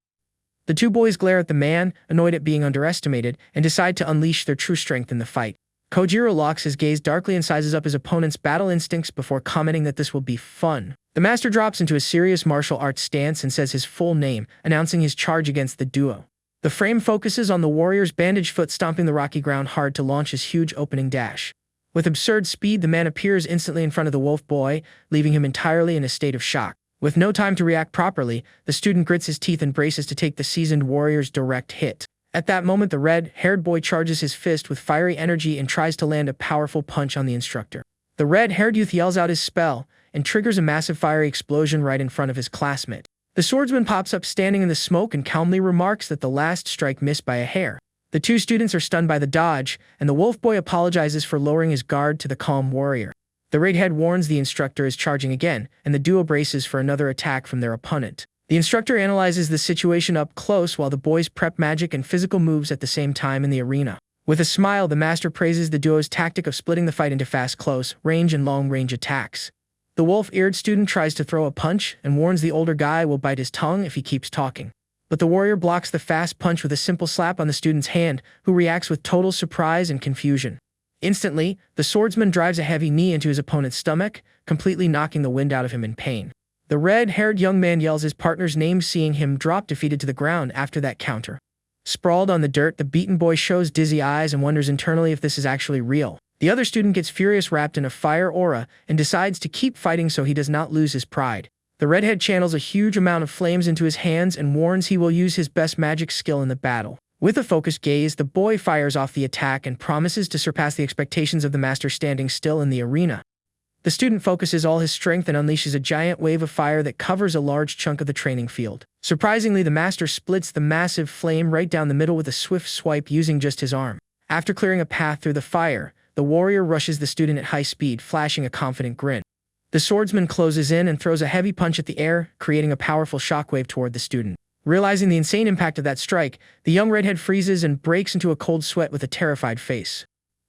S1: The two boys glare at the man, annoyed at being underestimated, and decide to unleash their true strength in the fight. Kojiro locks his gaze darkly and sizes up his opponent's battle instincts before commenting that this will be fun. The master drops into a serious martial arts stance and says his full name, announcing his charge against the duo. The frame focuses on the warrior's bandaged foot stomping the rocky ground hard to launch his huge opening dash. With absurd speed, the man appears instantly in front of the wolf boy, leaving him entirely in a state of shock. With no time to react properly, the student grits his teeth and braces to take the seasoned warrior's direct hit. At that moment, the red-haired boy charges his fist with fiery energy and tries to land a powerful punch on the instructor. The red-haired youth yells out his spell and triggers a massive fiery explosion right in front of his classmate. The swordsman pops up standing in the smoke and calmly remarks that the last strike missed by a hair. The two students are stunned by the dodge, and the wolf boy apologizes for lowering his guard to the calm warrior. The redhead warns the instructor is charging again, and the duo braces for another attack from their opponent. The instructor analyzes the situation up close while the boys prep magic and physical moves at the same time in the arena. With a smile, the master praises the duo's tactic of splitting the fight into fast close, range, and long-range attacks. The wolf-eared student tries to throw a punch and warns the older guy will bite his tongue if he keeps talking. But the warrior blocks the fast punch with a simple slap on the student's hand, who reacts with total surprise and confusion. Instantly, the swordsman drives a heavy knee into his opponent's stomach, completely knocking the wind out of him in pain. The red-haired young man yells his partner's name, seeing him drop defeated to the ground after that counter. Sprawled on the dirt, the beaten boy shows dizzy eyes and wonders internally if this is actually real. The other student gets furious, wrapped in a fire aura, and decides to keep fighting so he does not lose his pride. The redhead channels a huge amount of flames into his hands and warns he will use his best magic skill in the battle. With a focused gaze, the boy fires off the attack and promises to surpass the expectations of the master standing still in the arena. The student focuses all his strength and unleashes a giant wave of fire that covers a large chunk of the training field. Surprisingly, the master splits the massive flame right down the middle with a swift swipe using just his arm. After clearing a path through the fire, the warrior rushes the student at high speed, flashing a confident grin. The swordsman closes in and throws a heavy punch at the air, creating a powerful shockwave toward the student. Realizing the insane impact of that strike, the young redhead freezes and breaks into a cold sweat with a terrified face.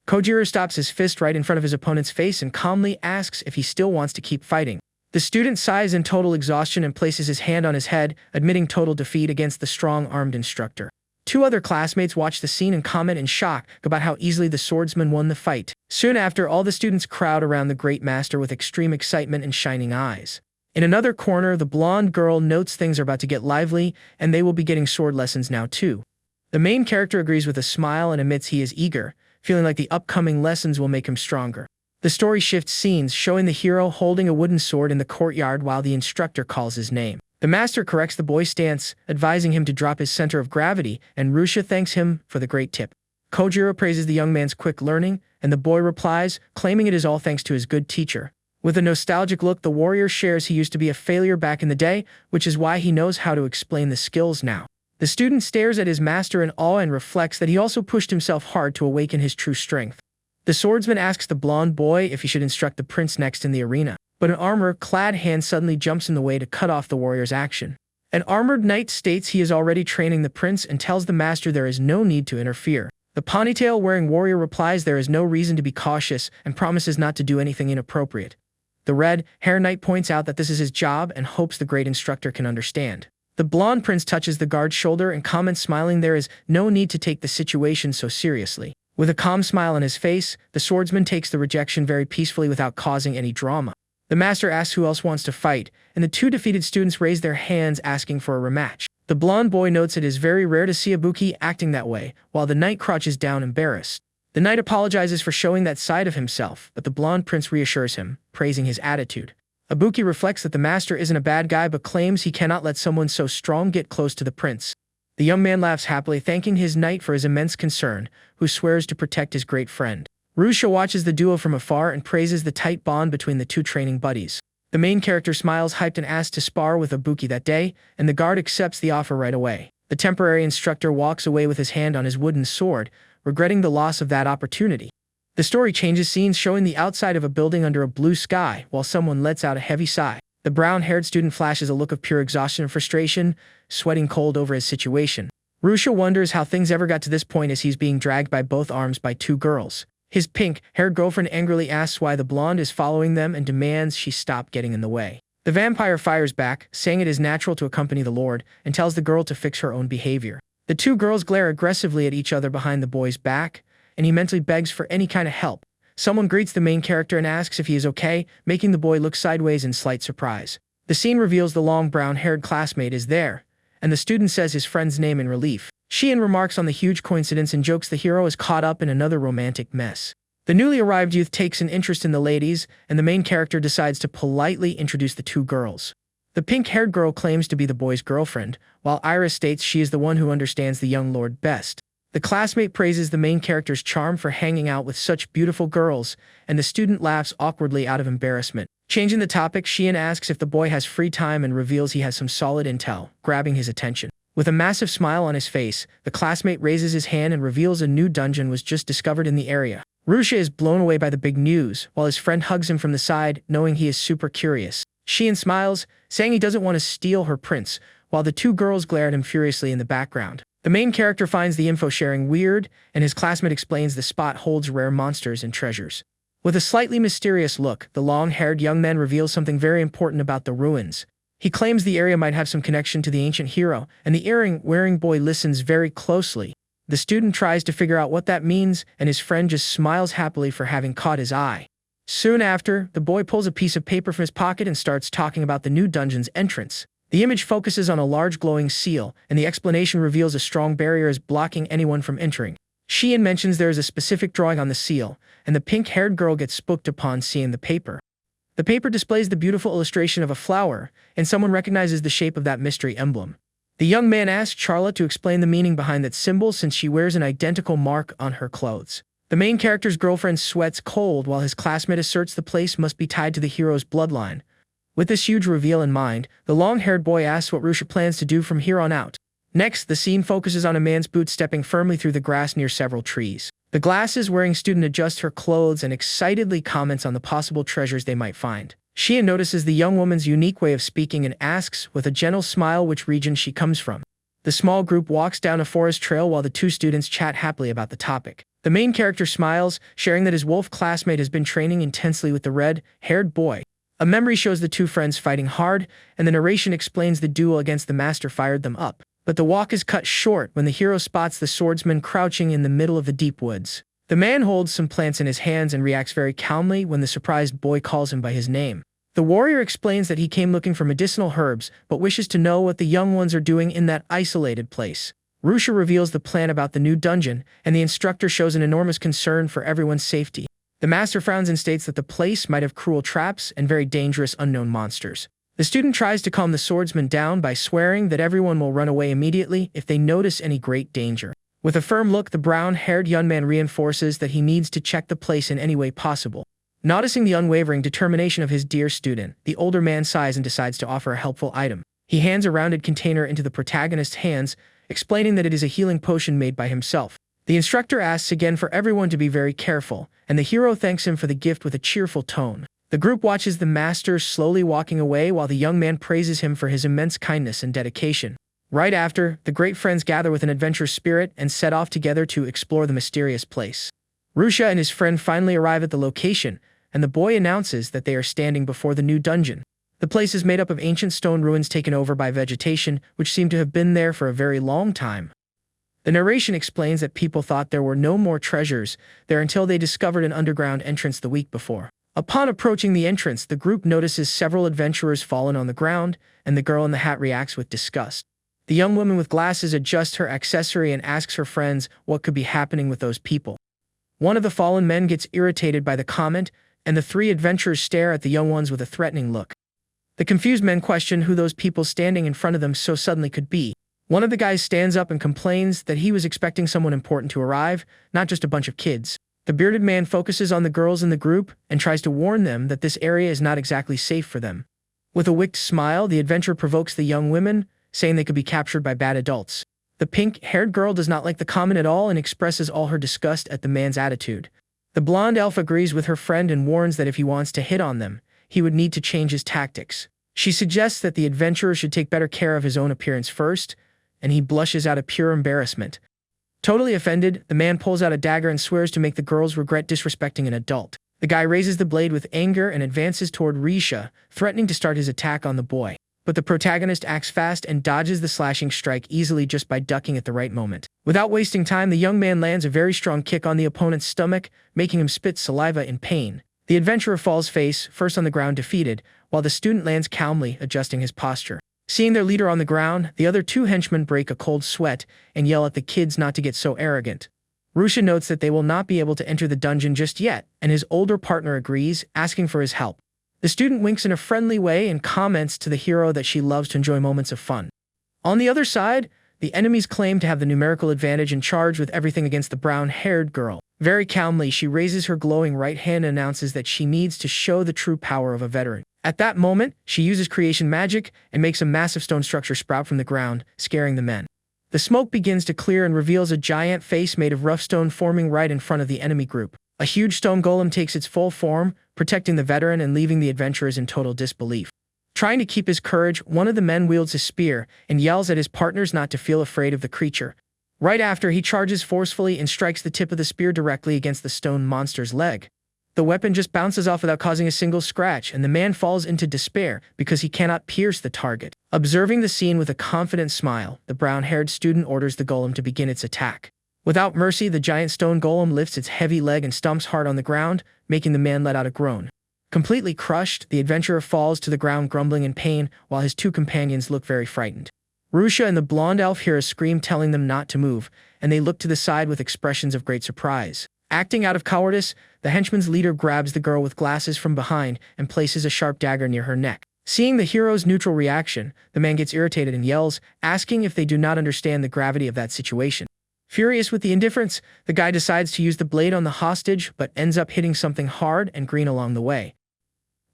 S1: Kojiro stops his fist right in front of his opponent's face and calmly asks if he still wants to keep fighting. The student sighs in total exhaustion and places his hand on his head, admitting total defeat against the strong-armed instructor. Two other classmates watch the scene and comment in shock about how easily the swordsman won the fight. Soon after, all the students crowd around the great master with extreme excitement and shining eyes. In another corner, the blonde girl notes things are about to get lively, and they will be getting sword lessons now too. The main character agrees with a smile and admits he is eager, feeling like the upcoming lessons will make him stronger. The story shifts scenes, showing the hero holding a wooden sword in the courtyard while the instructor calls his name. The master corrects the boy's stance, advising him to drop his center of gravity, and Rui-sha thanks him for the great tip. Kojiro praises the young man's quick learning, and the boy replies, claiming it is all thanks to his good teacher. With a nostalgic look, the warrior shares he used to be a failure back in the day, which is why he knows how to explain the skills now. The student stares at his master in awe and reflects that he also pushed himself hard to awaken his true strength. The swordsman asks the blonde boy if he should instruct the prince next in the arena, but an armor-clad hand suddenly jumps in the way to cut off the warrior's action. An armored knight states he is already training the prince and tells the master there is no need to interfere. The ponytail-wearing warrior replies there is no reason to be cautious and promises not to do anything inappropriate. The red-haired knight points out that this is his job and hopes the great instructor can understand. The blonde prince touches the guard's shoulder and comments, smiling there is no need to take the situation so seriously. With a calm smile on his face, the swordsman takes the rejection very peacefully without causing any drama. The master asks who else wants to fight, and the two defeated students raise their hands asking for a rematch. The blonde boy notes it is very rare to see a Buki acting that way, while the knight crouches down embarrassed. The knight apologizes for showing that side of himself, but the blonde prince reassures him, praising his attitude. Ibuki reflects that the master isn't a bad guy but claims he cannot let someone so strong get close to the prince. The young man laughs happily, thanking his knight for his immense concern, who swears to protect his great friend. Rui-sha watches the duo from afar and praises the tight bond between the two training buddies. The main character smiles hyped and asks to spar with Ibuki that day, and the guard accepts the offer right away. The temporary instructor walks away with his hand on his wooden sword, regretting the loss of that opportunity. The story changes scenes, showing the outside of a building under a blue sky while someone lets out a heavy sigh. The brown-haired student flashes a look of pure exhaustion and frustration, sweating cold over his situation. Rui-sha wonders how things ever got to this point as he's being dragged by both arms by two girls. His pink-haired girlfriend angrily asks why the blonde is following them and demands she stop getting in the way. The vampire fires back, saying it is natural to accompany the lord, and tells the girl to fix her own behavior. The two girls glare aggressively at each other behind the boy's back, and he mentally begs for any kind of help. Someone greets the main character and asks if he is okay, making the boy look sideways in slight surprise. The scene reveals the long brown-haired classmate is there, and the student says his friend's name in relief. Sheehan remarks on the huge coincidence and jokes the hero is caught up in another romantic mess. The newly arrived youth takes an interest in the ladies, and the main character decides to politely introduce the two girls. The pink-haired girl claims to be the boy's girlfriend, while Iris states she is the one who understands the young lord best. The classmate praises the main character's charm for hanging out with such beautiful girls, and the student laughs awkwardly out of embarrassment. Changing the topic, Sheehan asks if the boy has free time and reveals he has some solid intel, grabbing his attention. With a massive smile on his face, the classmate raises his hand and reveals a new dungeon was just discovered in the area. Rui-sha is blown away by the big news, while his friend hugs him from the side, knowing he is super curious. Sheehan smiles, saying he doesn't want to steal her prince, while the two girls glare at him furiously in the background. The main character finds the info sharing weird, and his classmate explains the spot holds rare monsters and treasures. With a slightly mysterious look, the long-haired young man reveals something very important about the ruins. He claims the area might have some connection to the ancient hero, and the earring-wearing boy listens very closely. The student tries to figure out what that means, and his friend just smiles happily for having caught his eye. Soon after, the boy pulls a piece of paper from his pocket and starts talking about the new dungeon's entrance. The image focuses on a large glowing seal, and the explanation reveals a strong barrier is blocking anyone from entering. Sheehan mentions there is a specific drawing on the seal, and the pink-haired girl gets spooked upon seeing the paper. The paper displays the beautiful illustration of a flower, and someone recognizes the shape of that mystery emblem. The young man asks Charlotte to explain the meaning behind that symbol since she wears an identical mark on her clothes. The main character's girlfriend sweats cold while his classmate asserts the place must be tied to the hero's bloodline. With this huge reveal in mind, the long-haired boy asks what Rui-sha plans to do from here on out. Next, the scene focuses on a man's boots stepping firmly through the grass near several trees. The glasses-wearing student adjusts her clothes and excitedly comments on the possible treasures they might find. Shia notices the young woman's unique way of speaking and asks, with a gentle smile, which region she comes from. The small group walks down a forest trail while the two students chat happily about the topic. The main character smiles, sharing that his wolf classmate has been training intensely with the red-haired boy. A memory shows the two friends fighting hard, and the narration explains the duel against the master fired them up. But the walk is cut short when the hero spots the swordsman crouching in the middle of the deep woods. The man holds some plants in his hands and reacts very calmly when the surprised boy calls him by his name. The warrior explains that he came looking for medicinal herbs, but wishes to know what the young ones are doing in that isolated place. Rui-sha reveals the plan about the new dungeon, and the instructor shows an enormous concern for everyone's safety. The master frowns and states that the place might have cruel traps and very dangerous unknown monsters. The student tries to calm the swordsman down by swearing that everyone will run away immediately if they notice any great danger. With a firm look, the brown-haired young man reinforces that he needs to check the place in any way possible. Noticing the unwavering determination of his dear student, the older man sighs and decides to offer a helpful item. He hands a rounded container into the protagonist's hands, explaining that it is a healing potion made by himself. The instructor asks again for everyone to be very careful, and the hero thanks him for the gift with a cheerful tone. The group watches the master slowly walking away while the young man praises him for his immense kindness and dedication. Right after, the great friends gather with an adventurous spirit and set off together to explore the mysterious place. Rui-sha and his friend finally arrive at the location, and the boy announces that they are standing before the new dungeon. The place is made up of ancient stone ruins taken over by vegetation, which seem to have been there for a very long time. The narration explains that people thought there were no more treasures there until they discovered an underground entrance the week before. Upon approaching the entrance, the group notices several adventurers fallen on the ground, and the girl in the hat reacts with disgust. The young woman with glasses adjusts her accessory and asks her friends what could be happening with those people. One of the fallen men gets irritated by the comment, and the three adventurers stare at the young ones with a threatening look. The confused men question who those people standing in front of them so suddenly could be. One of the guys stands up and complains that he was expecting someone important to arrive, not just a bunch of kids. The bearded man focuses on the girls in the group and tries to warn them that this area is not exactly safe for them. With a wicked smile, the adventurer provokes the young women, saying they could be captured by bad adults. The pink-haired girl does not like the comment at all and expresses all her disgust at the man's attitude. The blonde elf agrees with her friend and warns that if he wants to hit on them, he would need to change his tactics. She suggests that the adventurer should take better care of his own appearance first, and he blushes out of pure embarrassment. Totally offended, the man pulls out a dagger and swears to make the girls regret disrespecting an adult. The guy raises the blade with anger and advances toward Rui-sha, threatening to start his attack on the boy. But the protagonist acts fast and dodges the slashing strike easily just by ducking at the right moment. Without wasting time, the young man lands a very strong kick on the opponent's stomach, making him spit saliva in pain. The adventurer falls face first on the ground defeated, while the student lands calmly, adjusting his posture. Seeing their leader on the ground, the other two henchmen break a cold sweat and yell at the kids not to get so arrogant. Rui-sha notes that they will not be able to enter the dungeon just yet, and his older partner agrees, asking for his help. The student winks in a friendly way and comments to the hero that she loves to enjoy moments of fun. On the other side, the enemies claim to have the numerical advantage and charge with everything against the brown-haired girl. Very calmly, she raises her glowing right hand and announces that she needs to show the true power of a veteran. At that moment, she uses creation magic and makes a massive stone structure sprout from the ground, scaring the men. The smoke begins to clear and reveals a giant face made of rough stone forming right in front of the enemy group. A huge stone golem takes its full form, protecting the veteran and leaving the adventurers in total disbelief. Trying to keep his courage, one of the men wields a spear and yells at his partners not to feel afraid of the creature. Right after, he charges forcefully and strikes the tip of the spear directly against the stone monster's leg. The weapon just bounces off without causing a single scratch, and the man falls into despair because he cannot pierce the target. Observing the scene with a confident smile, the brown-haired student orders the golem to begin its attack. Without mercy, the giant stone golem lifts its heavy leg and stomps hard on the ground, making the man let out a groan. Completely crushed, the adventurer falls to the ground grumbling in pain, while his two companions look very frightened. Rui-sha and the blonde elf hear a scream telling them not to move, and they look to the side with expressions of great surprise. Acting out of cowardice, the henchman's leader grabs the girl with glasses from behind and places a sharp dagger near her neck. Seeing the hero's neutral reaction, the man gets irritated and yells, asking if they do not understand the gravity of that situation. Furious with the indifference, the guy decides to use the blade on the hostage but ends up hitting something hard and green along the way.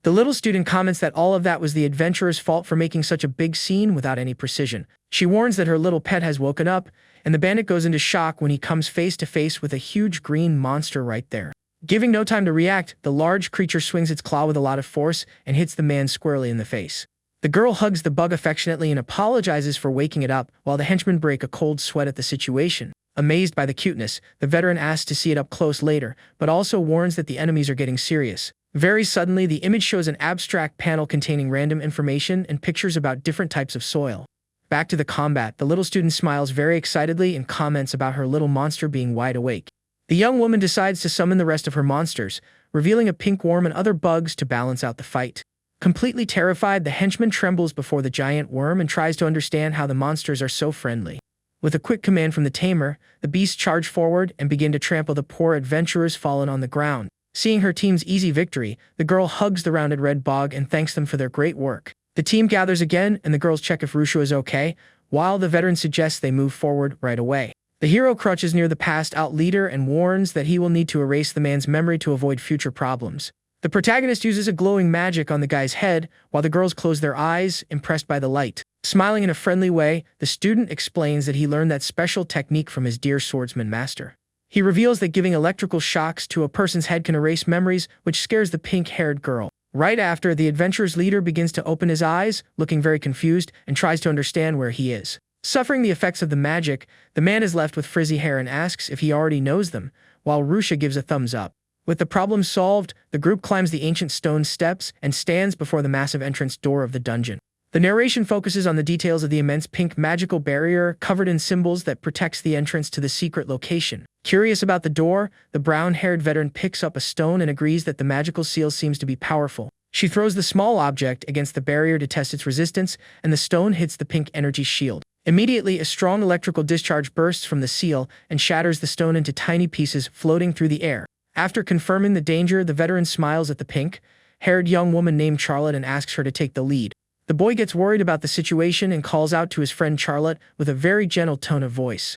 S1: The little student comments that all of that was the adventurer's fault for making such a big scene without any precision. She warns that her little pet has woken up, and the bandit goes into shock when he comes face to face with a huge green monster right there. Giving no time to react, the large creature swings its claw with a lot of force and hits the man squarely in the face. The girl hugs the bug affectionately and apologizes for waking it up, while the henchmen break a cold sweat at the situation. Amazed by the cuteness, the veteran asks to see it up close later, but also warns that the enemies are getting serious. Very suddenly, the image shows an abstract panel containing random information and pictures about different types of soil. Back to the combat, the little student smiles very excitedly and comments about her little monster being wide awake. The young woman decides to summon the rest of her monsters, revealing a pink worm and other bugs to balance out the fight. Completely terrified, the henchman trembles before the giant worm and tries to understand how the monsters are so friendly. With a quick command from the tamer, the beasts charge forward and begin to trample the poor adventurers fallen on the ground. Seeing her team's easy victory, the girl hugs the rounded red bog and thanks them for their great work. The team gathers again, and the girls check if Rui-sha is okay, while the veteran suggests they move forward right away. The hero crouches near the passed-out leader and warns that he will need to erase the man's memory to avoid future problems. The protagonist uses a glowing magic on the guy's head, while the girls close their eyes, impressed by the light. Smiling in a friendly way, the student explains that he learned that special technique from his dear swordsman master. He reveals that giving electrical shocks to a person's head can erase memories, which scares the pink-haired girl. Right after, the adventurer's leader begins to open his eyes, looking very confused, and tries to understand where he is. Suffering the effects of the magic, the man is left with frizzy hair and asks if he already knows them, while Rui-sha gives a thumbs up. With the problem solved, the group climbs the ancient stone steps and stands before the massive entrance door of the dungeon. The narration focuses on the details of the immense pink magical barrier covered in symbols that protects the entrance to the secret location. Curious about the door, the brown-haired veteran picks up a stone and agrees that the magical seal seems to be powerful. She throws the small object against the barrier to test its resistance, and the stone hits the pink energy shield. Immediately, a strong electrical discharge bursts from the seal and shatters the stone into tiny pieces floating through the air. After confirming the danger, the veteran smiles at the pink-haired young woman named Charlotte and asks her to take the lead. The boy gets worried about the situation and calls out to his friend Charlotte with a very gentle tone of voice.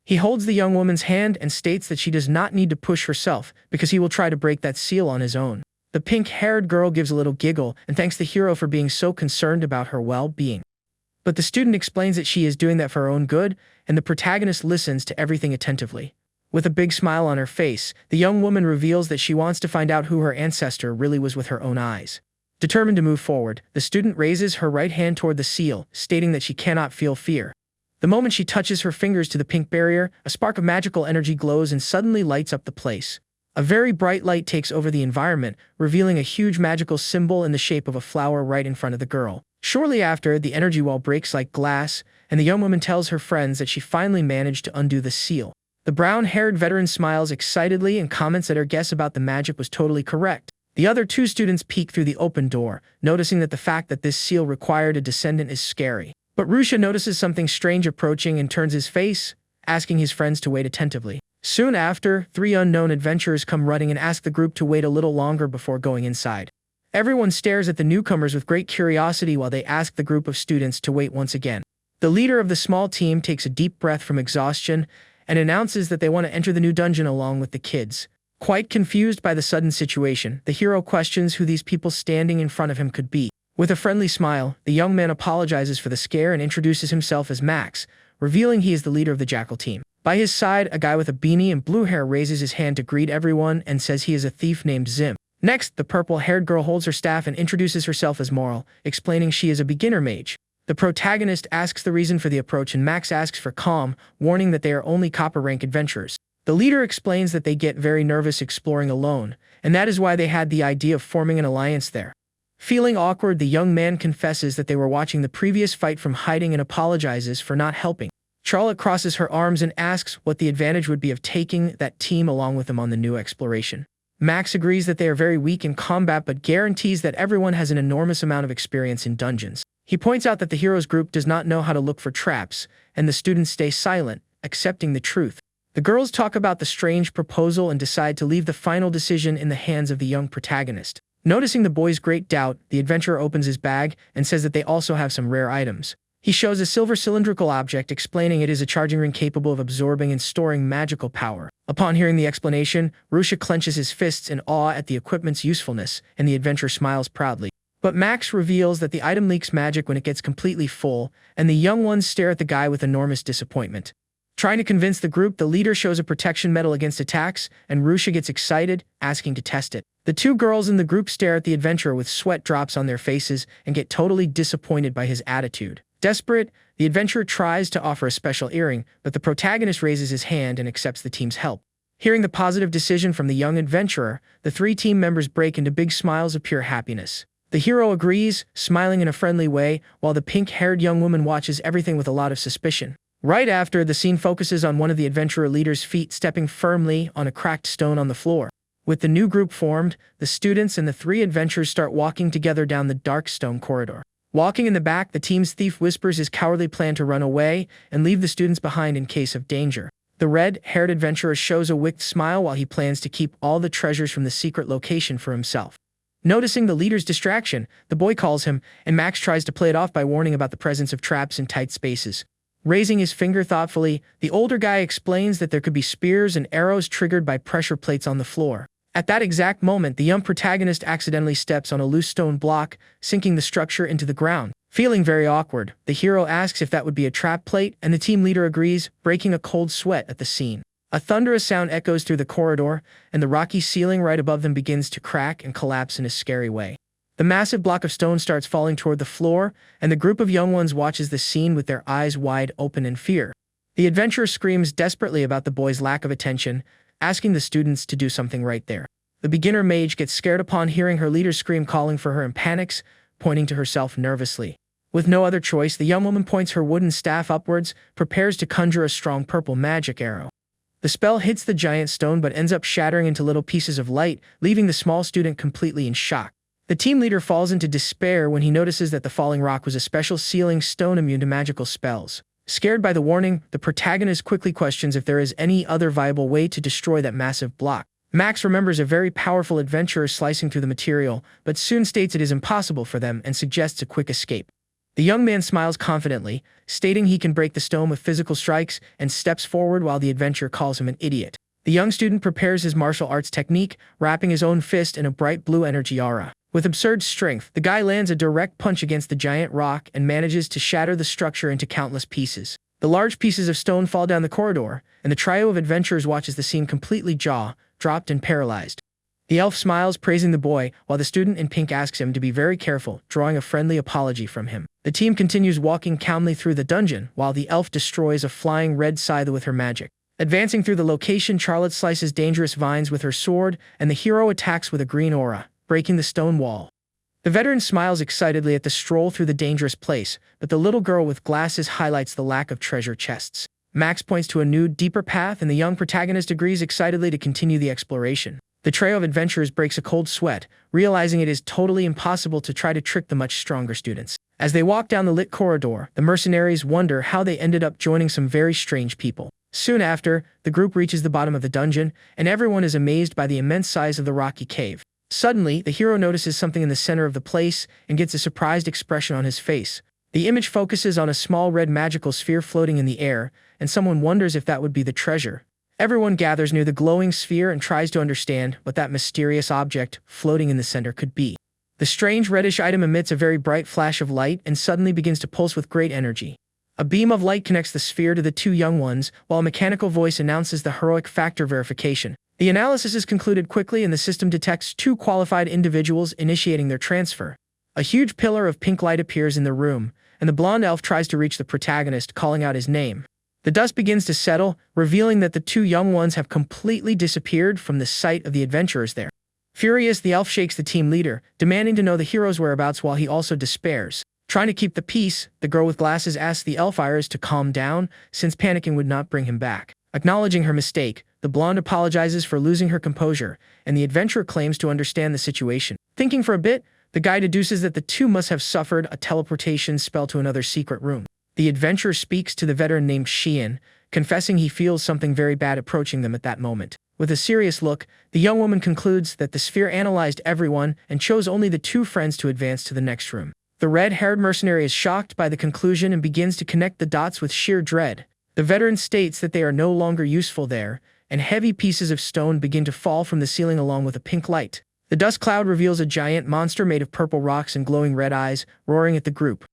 S1: He holds the young woman's hand and states that she does not need to push herself because he will try to break that seal on his own. The pink-haired girl gives a little giggle and thanks the hero for being so concerned about her well-being. But the student explains that she is doing that for her own good, and the protagonist listens to everything attentively. With a big smile on her face, the young woman reveals that she wants to find out who her ancestor really was with her own eyes. Determined to move forward, the student raises her right hand toward the seal, stating that she cannot feel fear. The moment she touches her fingers to the pink barrier, a spark of magical energy glows and suddenly lights up the place. A very bright light takes over the environment, revealing a huge magical symbol in the shape of a flower right in front of the girl. Shortly after, the energy wall breaks like glass, and the young woman tells her friends that she finally managed to undo the seal. The brown-haired veteran smiles excitedly and comments that her guess about the magic was totally correct. The other two students peek through the open door, noticing that the fact that this seal required a descendant is scary. But Rui-sha notices something strange approaching and turns his face, asking his friends to wait attentively. Soon after, 3 unknown adventurers come running and ask the group to wait a little longer before going inside. Everyone stares at the newcomers with great curiosity while they ask the group of students to wait once again. The leader of the small team takes a deep breath from exhaustion and announces that they want to enter the new dungeon along with the kids. Quite confused by the sudden situation, the hero questions who these people standing in front of him could be. With a friendly smile, the young man apologizes for the scare and introduces himself as Max, revealing he is the leader of the Jackal team. By his side, a guy with a beanie and blue hair raises his hand to greet everyone and says he is a thief named Zim. Next, the purple-haired girl holds her staff and introduces herself as Moral, explaining she is a beginner mage. The protagonist asks the reason for the approach and Max asks for calm, warning that they are only copper-rank adventurers. The leader explains that they get very nervous exploring alone, and that is why they had the idea of forming an alliance there. Feeling awkward, the young man confesses that they were watching the previous fight from hiding and apologizes for not helping. Charlotte crosses her arms and asks what the advantage would be of taking that team along with them on the new exploration. Max agrees that they are very weak in combat but guarantees that everyone has an enormous amount of experience in dungeons. He points out that the hero's group does not know how to look for traps, and the students stay silent, accepting the truth. The girls talk about the strange proposal and decide to leave the final decision in the hands of the young protagonist. Noticing the boy's great doubt, the adventurer opens his bag and says that they also have some rare items. He shows a silver cylindrical object, explaining it is a charging ring capable of absorbing and storing magical power. Upon hearing the explanation, Rui-sha clenches his fists in awe at the equipment's usefulness, and the adventurer smiles proudly. But Max reveals that the item leaks magic when it gets completely full, and the young ones stare at the guy with enormous disappointment. Trying to convince the group, the leader shows a protection medal against attacks, and Rui-sha gets excited, asking to test it. The two girls in the group stare at the adventurer with sweat drops on their faces and get totally disappointed by his attitude. Desperate, the adventurer tries to offer a special earring, but the protagonist raises his hand and accepts the team's help. Hearing the positive decision from the young adventurer, the three team members break into big smiles of pure happiness. The hero agrees, smiling in a friendly way, while the pink-haired young woman watches everything with a lot of suspicion. Right after, the scene focuses on one of the adventurer leader's feet stepping firmly on a cracked stone on the floor. With the new group formed, the students and the three adventurers start walking together down the dark stone corridor. Walking in the back, the team's thief whispers his cowardly plan to run away and leave the students behind in case of danger. The red-haired adventurer shows a wicked smile while he plans to keep all the treasures from the secret location for himself. Noticing the leader's distraction, the boy calls him, and Max tries to play it off by warning about the presence of traps in tight spaces. Raising his finger thoughtfully, the older guy explains that there could be spears and arrows triggered by pressure plates on the floor. At that exact moment, the young protagonist accidentally steps on a loose stone block, sinking the structure into the ground. Feeling very awkward, the hero asks if that would be a trap plate, and the team leader agrees, breaking a cold sweat at the scene. A thunderous sound echoes through the corridor, and the rocky ceiling right above them begins to crack and collapse in a scary way. The massive block of stone starts falling toward the floor, and the group of young ones watches the scene with their eyes wide open in fear. The adventurer screams desperately about the boy's lack of attention, asking the students to do something right there. The beginner mage gets scared upon hearing her leader's scream, calling for her, and panics, pointing to herself nervously. With no other choice, the young woman points her wooden staff upwards, prepares to conjure a strong purple magic arrow. The spell hits the giant stone but ends up shattering into little pieces of light, leaving the small student completely in shock. The team leader falls into despair when he notices that the falling rock was a special sealing stone immune to magical spells. Scared by the warning, the protagonist quickly questions if there is any other viable way to destroy that massive block. Max remembers a very powerful adventurer slicing through the material, but soon states it is impossible for them and suggests a quick escape. The young man smiles confidently, stating he can break the stone with physical strikes, and steps forward while the adventurer calls him an idiot. The young student prepares his martial arts technique, wrapping his own fist in a bright blue energy aura. With absurd strength, the guy lands a direct punch against the giant rock and manages to shatter the structure into countless pieces. The large pieces of stone fall down the corridor, and the trio of adventurers watches the scene completely jaw-dropped and paralyzed. The elf smiles, praising the boy, while the student in pink asks him to be very careful, drawing a friendly apology from him. The team continues walking calmly through the dungeon, while the elf destroys a flying red scythe with her magic. Advancing through the location, Charlotte slices dangerous vines with her sword, and the hero attacks with a green aura, breaking the stone wall. The veteran smiles excitedly at the stroll through the dangerous place, but the little girl with glasses highlights the lack of treasure chests. Max points to a new, deeper path, and the young protagonist agrees excitedly to continue the exploration. The trio of adventurers breaks a cold sweat, realizing it is totally impossible to try to trick the much stronger students. As they walk down the lit corridor, the mercenaries wonder how they ended up joining some very strange people. Soon after, the group reaches the bottom of the dungeon, and everyone is amazed by the immense size of the rocky cave. Suddenly, the hero notices something in the center of the place and gets a surprised expression on his face. The image focuses on a small red magical sphere floating in the air, and someone wonders if that would be the treasure. Everyone gathers near the glowing sphere and tries to understand what that mysterious object floating in the center could be. The strange reddish item emits a very bright flash of light and suddenly begins to pulse with great energy. A beam of light connects the sphere to the two young ones, while a mechanical voice announces the heroic factor verification. The analysis is concluded quickly, and the system detects two qualified individuals, initiating their transfer. A huge pillar of pink light appears in the room, and the blonde elf tries to reach the protagonist, calling out his name. The dust begins to settle, revealing that the two young ones have completely disappeared from the sight of the adventurers there. Furious, the elf shakes the team leader, demanding to know the hero's whereabouts while he also despairs. Trying to keep the peace, the girl with glasses asks the elf-iris to calm down, since panicking would not bring him back. Acknowledging her mistake, the blonde apologizes for losing her composure, and the adventurer claims to understand the situation. Thinking for a bit, the guy deduces that the two must have suffered a teleportation spell to another secret room. The adventurer speaks to the veteran named Xian, confessing he feels something very bad approaching them at that moment. With a serious look, the young woman concludes that the sphere analyzed everyone and chose only the two friends to advance to the next room. The red-haired mercenary is shocked by the conclusion and begins to connect the dots with sheer dread. The veteran states that they are no longer useful there, and heavy pieces of stone begin to fall from the ceiling along with a pink light. The dust cloud reveals a giant monster made of purple rocks and glowing red eyes, roaring at the group.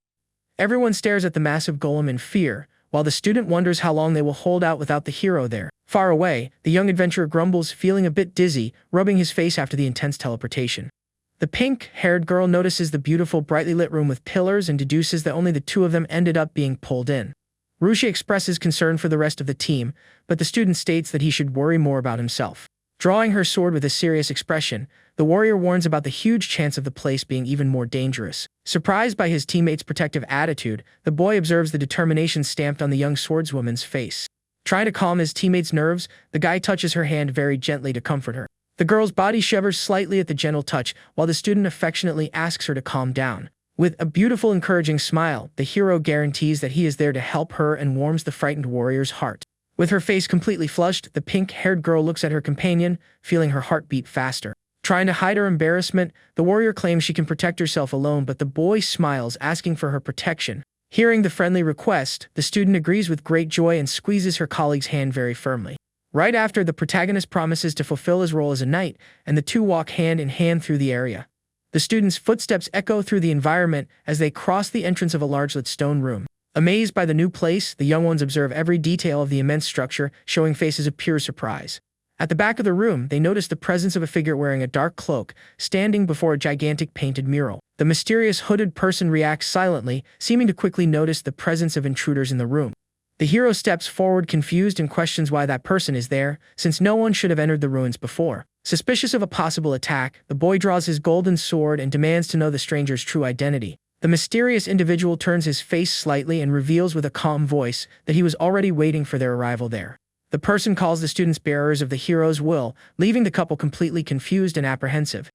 S1: Everyone stares at the massive golem in fear, while the student wonders how long they will hold out without the hero there. Far away, the young adventurer grumbles, feeling a bit dizzy, rubbing his face after the intense teleportation. The pink-haired girl notices the beautiful, brightly lit room with pillars and deduces that only the two of them ended up being pulled in. Rui-sha expresses concern for the rest of the team, but the student states that he should worry more about himself. Drawing her sword with a serious expression, the warrior warns about the huge chance of the place being even more dangerous. Surprised by his teammate's protective attitude, the boy observes the determination stamped on the young swordswoman's face. Trying to calm his teammate's nerves, the guy touches her hand very gently to comfort her. The girl's body shivers slightly at the gentle touch, while the student affectionately asks her to calm down. With a beautiful, encouraging smile, the hero guarantees that he is there to help her and warms the frightened warrior's heart. With her face completely flushed, the pink-haired girl looks at her companion, feeling her heart beat faster. Trying to hide her embarrassment, the warrior claims she can protect herself alone, but the boy smiles, asking for her protection. Hearing the friendly request, the student agrees with great joy and squeezes her colleague's hand very firmly. Right after, the protagonist promises to fulfill his role as a knight, and the two walk hand in hand through the area. The students' footsteps echo through the environment as they cross the entrance of a large lit stone room. Amazed by the new place, the young ones observe every detail of the immense structure, showing faces of pure surprise. At the back of the room, they notice the presence of a figure wearing a dark cloak, standing before a gigantic painted mural. The mysterious hooded person reacts silently, seeming to quickly notice the presence of intruders in the room. The hero steps forward confused and questions why that person is there, since no one should have entered the ruins before. Suspicious of a possible attack, the boy draws his golden sword and demands to know the stranger's true identity. The mysterious individual turns his face slightly and reveals with a calm voice that he was already waiting for their arrival there. The person calls the students bearers of the hero's will, leaving the couple completely confused and apprehensive.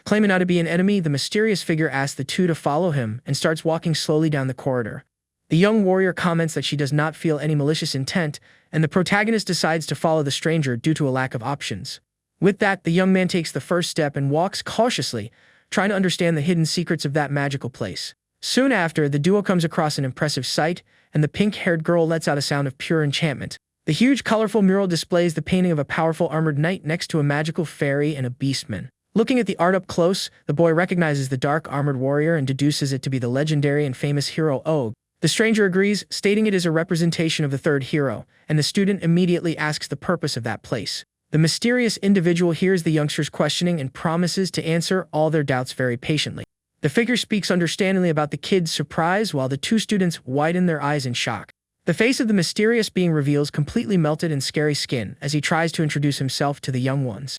S1: Claiming not to be an enemy, the mysterious figure asks the two to follow him and starts walking slowly down the corridor. The young warrior comments that she does not feel any malicious intent, and the protagonist decides to follow the stranger due to a lack of options. With that, the young man takes the first step and walks cautiously, trying to understand the hidden secrets of that magical place. Soon after, the duo comes across an impressive sight, and the pink-haired girl lets out a sound of pure enchantment. The huge, colorful mural displays the painting of a powerful armored knight next to a magical fairy and a beastman. Looking at the art up close, the boy recognizes the dark armored warrior and deduces it to be the legendary and famous hero Og. The stranger agrees, stating it is a representation of the third hero, and the student immediately asks the purpose of that place. The mysterious individual hears the youngsters' questioning and promises to answer all their doubts very patiently. The figure speaks understandingly about the kids' surprise while the two students widen their eyes in shock. The face of the mysterious being reveals completely melted and scary skin as he tries to introduce himself to the young ones.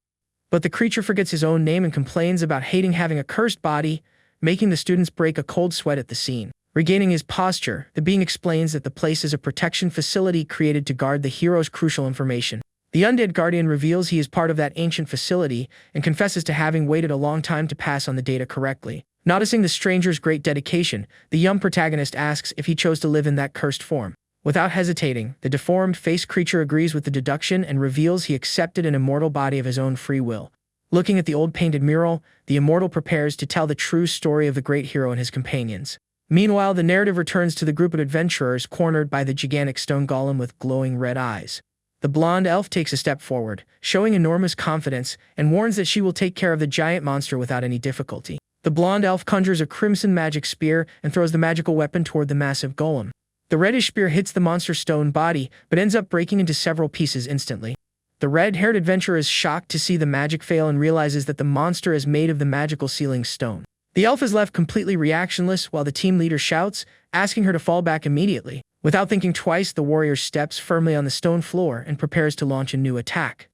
S1: But the creature forgets his own name and complains about hating having a cursed body, making the students break a cold sweat at the scene. Regaining his posture, the being explains that the place is a protection facility created to guard the hero's crucial information. The undead guardian reveals he is part of that ancient facility and confesses to having waited a long time to pass on the data correctly. Noticing the stranger's great dedication, the young protagonist asks if he chose to live in that cursed form. Without hesitating, the deformed-faced creature agrees with the deduction and reveals he accepted an immortal body of his own free will. Looking at the old painted mural, the immortal prepares to tell the true story of the great hero and his companions. Meanwhile, the narrative returns to the group of adventurers cornered by the gigantic stone golem with glowing red eyes. The blonde elf takes a step forward, showing enormous confidence, and warns that she will take care of the giant monster without any difficulty. The blonde elf conjures a crimson magic spear and throws the magical weapon toward the massive golem. The reddish spear hits the monster's stone body, but ends up breaking into several pieces instantly. The red-haired adventurer is shocked to see the magic fail and realizes that the monster is made of the magical sealing stone. The elf is left completely reactionless while the team leader shouts, asking her to fall back immediately. Without thinking twice, the warrior steps firmly on the stone floor and prepares to launch a new attack.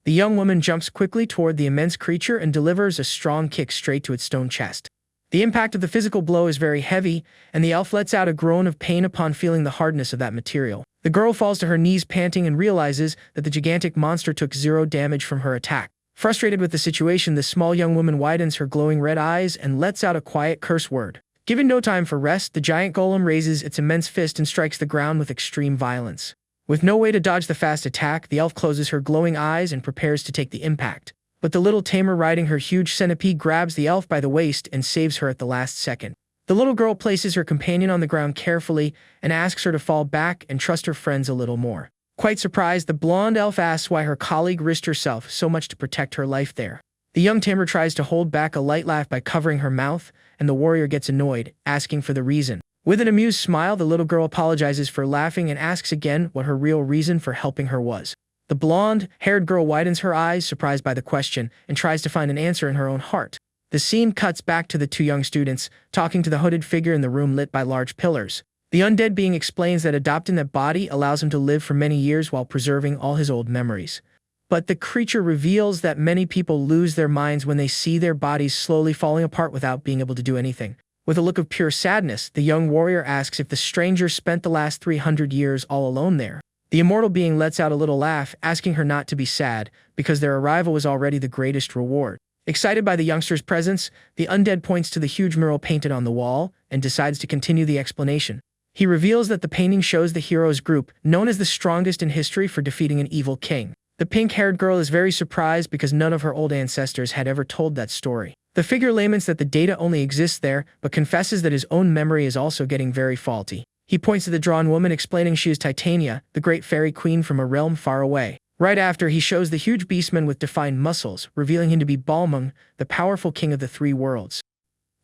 S1: The young woman jumps quickly toward the immense creature and delivers a strong kick straight to its stone chest. The impact of the physical blow is very heavy, and the elf lets out a groan of pain upon feeling the hardness of that material. The girl falls to her knees panting and realizes that the gigantic monster took zero damage from her attack. Frustrated with the situation, the small young woman widens her glowing red eyes and lets out a quiet curse word. Given no time for rest, the giant golem raises its immense fist and strikes the ground with extreme violence. With no way to dodge the fast attack, the elf closes her glowing eyes and prepares to take the impact. But the little tamer riding her huge centipede grabs the elf by the waist and saves her at the last second. The little girl places her companion on the ground carefully and asks her to fall back and trust her friends a little more. Quite surprised, the blonde elf asks why her colleague risked herself so much to protect her life there. The young tamer tries to hold back a light laugh by covering her mouth, and the warrior gets annoyed, asking for the reason. With an amused smile, the little girl apologizes for laughing and asks again what her real reason for helping her was. The blonde-haired girl widens her eyes, surprised by the question, and tries to find an answer in her own heart. The scene cuts back to the two young students, talking to the hooded figure in the room lit by large pillars. The undead being explains that adopting that body allows him to live for many years while preserving all his old memories. But the creature reveals that many people lose their minds when they see their bodies slowly falling apart without being able to do anything. With a look of pure sadness, the young warrior asks if the stranger spent the last 300 years all alone there. The immortal being lets out a little laugh, asking her not to be sad, because their arrival was already the greatest reward. Excited by the youngster's presence, the undead points to the huge mural painted on the wall and decides to continue the explanation. He reveals that the painting shows the heroes group, known as the strongest in history for defeating an evil king. The pink-haired girl is very surprised because none of her old ancestors had ever told that story. The figure laments that the data only exists there, but confesses that his own memory is also getting very faulty. He points to the drawn woman, explaining she is Titania, the great fairy queen from a realm far away. Right after, he shows the huge beastman with defined muscles, revealing him to be Balmung, the powerful king of the three worlds.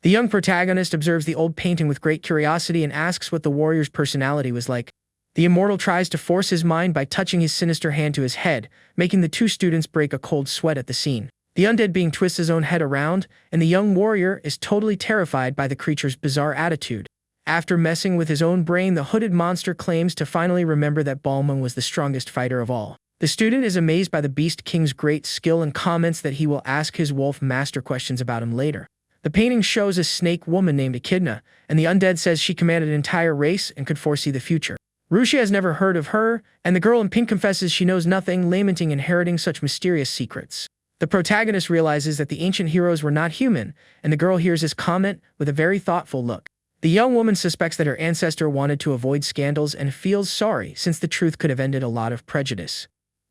S1: The young protagonist observes the old painting with great curiosity and asks what the warrior's personality was like. The immortal tries to force his mind by touching his sinister hand to his head, making the two students break a cold sweat at the scene. The undead being twists his own head around, and the young warrior is totally terrified by the creature's bizarre attitude. After messing with his own brain, the hooded monster claims to finally remember that Balmung was the strongest fighter of all. The student is amazed by the Beast King's great skill and comments that he will ask his wolf master questions about him later. The painting shows a snake woman named Echidna, and the undead says she commanded an entire race and could foresee the future. Rui-sha has never heard of her, and the girl in pink confesses she knows nothing, lamenting inheriting such mysterious secrets. The protagonist realizes that the ancient heroes were not human, and the girl hears his comment with a very thoughtful look. The young woman suspects that her ancestor wanted to avoid scandals and feels sorry since the truth could have ended a lot of prejudice.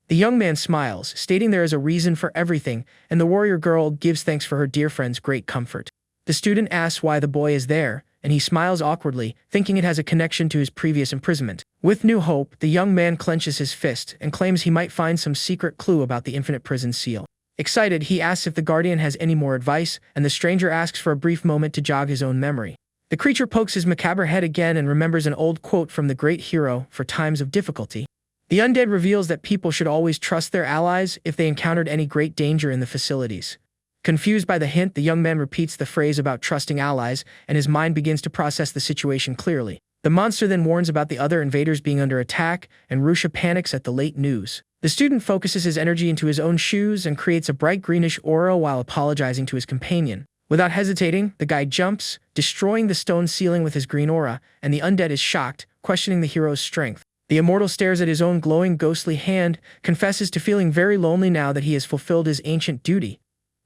S1: The young man smiles, stating there is a reason for everything, and the warrior girl gives thanks for her dear friend's great comfort. The student asks why the boy is there, and he smiles awkwardly, thinking it has a connection to his previous imprisonment. With new hope, the young man clenches his fist and claims he might find some secret clue about the infinite prison seal. Excited, he asks if the guardian has any more advice, and the stranger asks for a brief moment to jog his own memory. The creature pokes his macabre head again and remembers an old quote from the great hero for times of difficulty. The undead reveals that people should always trust their allies if they encountered any great danger in the facilities. Confused by the hint, the young man repeats the phrase about trusting allies, and his mind begins to process the situation clearly. The monster then warns about the other invaders being under attack, and Rui-sha panics at the late news. The student focuses his energy into his own shoes and creates a bright greenish aura while apologizing to his companion. Without hesitating, the guy jumps, destroying the stone ceiling with his green aura, and the undead is shocked, questioning the hero's strength. The immortal stares at his own glowing ghostly hand, confesses to feeling very lonely now that he has fulfilled his ancient duty.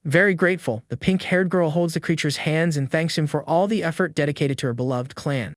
S1: Very grateful, the pink-haired girl holds the creature's hands and thanks him for all the effort dedicated to her beloved clan.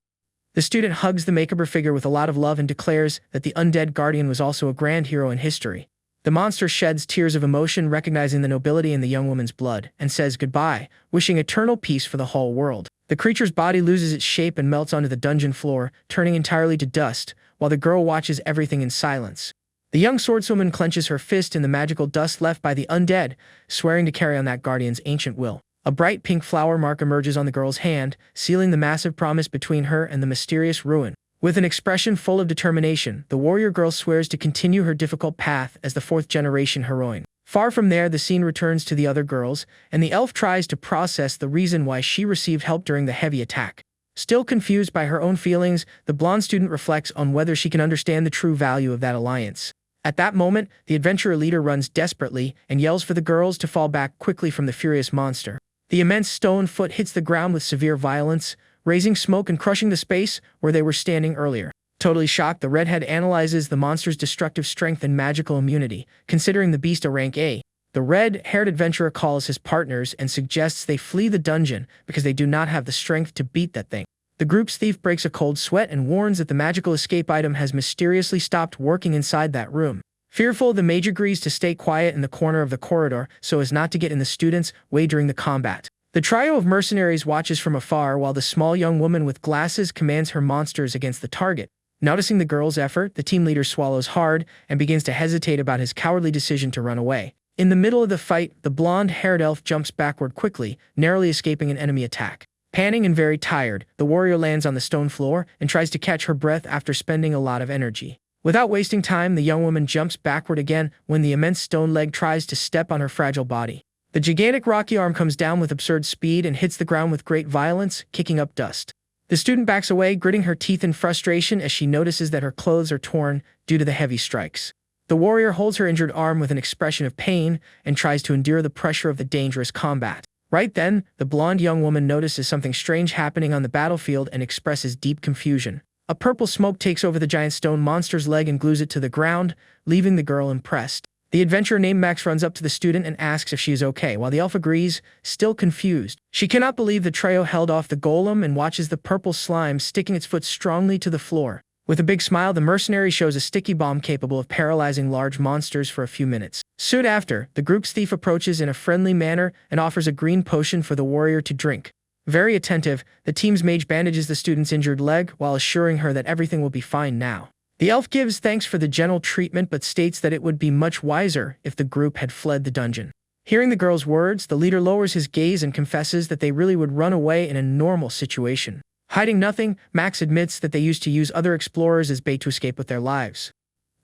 S1: The student hugs the macabre figure with a lot of love and declares that the undead guardian was also a grand hero in history. The monster sheds tears of emotion, recognizing the nobility in the young woman's blood, and says goodbye, wishing eternal peace for the whole world. The creature's body loses its shape and melts onto the dungeon floor, turning entirely to dust, while the girl watches everything in silence. The young swordswoman clenches her fist in the magical dust left by the undead, swearing to carry on that guardian's ancient will. A bright pink flower mark emerges on the girl's hand, sealing the massive promise between her and the mysterious ruin. With an expression full of determination, the warrior girl swears to continue her difficult path as the fourth-generation heroine. Far from there, the scene returns to the other girls, and the elf tries to process the reason why she received help during the heavy attack. Still confused by her own feelings, the blonde student reflects on whether she can understand the true value of that alliance. At that moment, the adventurer leader runs desperately and yells for the girls to fall back quickly from the furious monster. The immense stone foot hits the ground with severe violence, raising smoke and crushing the space where they were standing earlier. Totally shocked, the redhead analyzes the monster's destructive strength and magical immunity, considering the beast a rank A. The red-haired adventurer calls his partners and suggests they flee the dungeon because they do not have the strength to beat that thing. The group's thief breaks a cold sweat and warns that the magical escape item has mysteriously stopped working inside that room. Fearful, the mage agrees to stay quiet in the corner of the corridor so as not to get in the students' way during the combat. The trio of mercenaries watches from afar while the small young woman with glasses commands her monsters against the target. Noticing the girl's effort, the team leader swallows hard and begins to hesitate about his cowardly decision to run away. In the middle of the fight, the blonde-haired elf jumps backward quickly, narrowly escaping an enemy attack. Panting and very tired, the warrior lands on the stone floor and tries to catch her breath after spending a lot of energy. Without wasting time, the young woman jumps backward again when the immense stone leg tries to step on her fragile body. The gigantic rocky arm comes down with absurd speed and hits the ground with great violence, kicking up dust. The student backs away, gritting her teeth in frustration as she notices that her clothes are torn due to the heavy strikes. The warrior holds her injured arm with an expression of pain and tries to endure the pressure of the dangerous combat. Right then, the blonde young woman notices something strange happening on the battlefield and expresses deep confusion. A purple smoke takes over the giant stone monster's leg and glues it to the ground, leaving the girl impressed. The adventurer named Max runs up to the student and asks if she is okay, while the elf agrees, still confused. She cannot believe the trio held off the golem and watches the purple slime sticking its foot strongly to the floor. With a big smile, the mercenary shows a sticky bomb capable of paralyzing large monsters for a few minutes. Soon after, the group's thief approaches in a friendly manner and offers a green potion for the warrior to drink. Very attentive, the team's mage bandages the student's injured leg while assuring her that everything will be fine now. The elf gives thanks for the gentle treatment but states that it would be much wiser if the group had fled the dungeon. Hearing the girl's words, the leader lowers his gaze and confesses that they really would run away in a normal situation. Hiding nothing, Max admits that they used to use other explorers as bait to escape with their lives.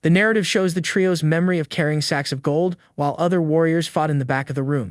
S1: The narrative shows the trio's memory of carrying sacks of gold while other warriors fought in the back of the room.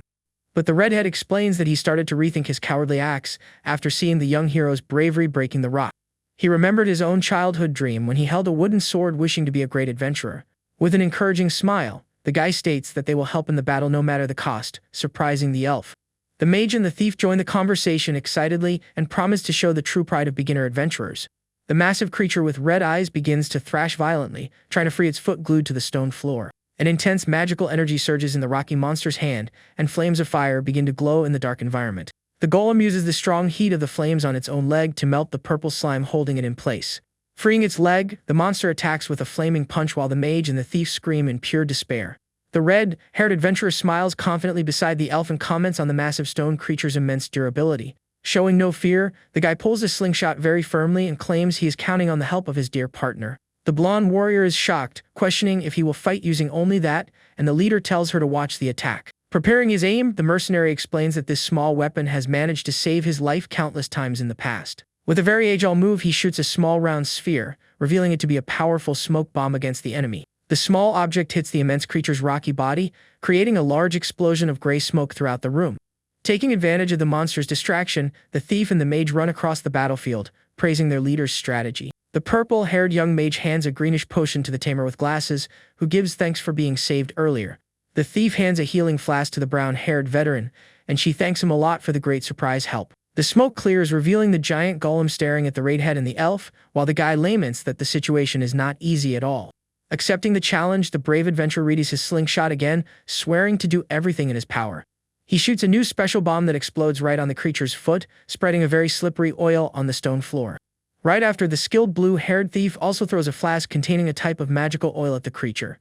S1: But the redhead explains that he started to rethink his cowardly acts after seeing the young hero's bravery breaking the rock. He remembered his own childhood dream when he held a wooden sword wishing to be a great adventurer. With an encouraging smile, the guy states that they will help in the battle no matter the cost, surprising the elf. The mage and the thief join the conversation excitedly and promise to show the true pride of beginner adventurers. The massive creature with red eyes begins to thrash violently, trying to free its foot glued to the stone floor. An intense magical energy surges in the rocky monster's hand, and flames of fire begin to glow in the dark environment. The golem uses the strong heat of the flames on its own leg to melt the purple slime holding it in place. Freeing its leg, the monster attacks with a flaming punch while the mage and the thief scream in pure despair. The red-haired adventurer smiles confidently beside the elf and comments on the massive stone creature's immense durability. Showing no fear, the guy pulls his slingshot very firmly and claims he is counting on the help of his dear partner. The blonde warrior is shocked, questioning if he will fight using only that, and the leader tells her to watch the attack. Preparing his aim, the mercenary explains that this small weapon has managed to save his life countless times in the past. With a very agile move, he shoots a small round sphere, revealing it to be a powerful smoke bomb against the enemy. The small object hits the immense creature's rocky body, creating a large explosion of gray smoke throughout the room. Taking advantage of the monster's distraction, the thief and the mage run across the battlefield, praising their leader's strategy. The purple-haired young mage hands a greenish potion to the tamer with glasses, who gives thanks for being saved earlier. The thief hands a healing flask to the brown-haired veteran, and she thanks him a lot for the great surprise help. The smoke clears, revealing the giant golem staring at the redhead and the elf, while the guy laments that the situation is not easy at all. Accepting the challenge, the brave adventurer readies his slingshot again, swearing to do everything in his power. He shoots a new special bomb that explodes right on the creature's foot, spreading a very slippery oil on the stone floor. Right after, the skilled blue-haired thief also throws a flask containing a type of magical oil at the creature.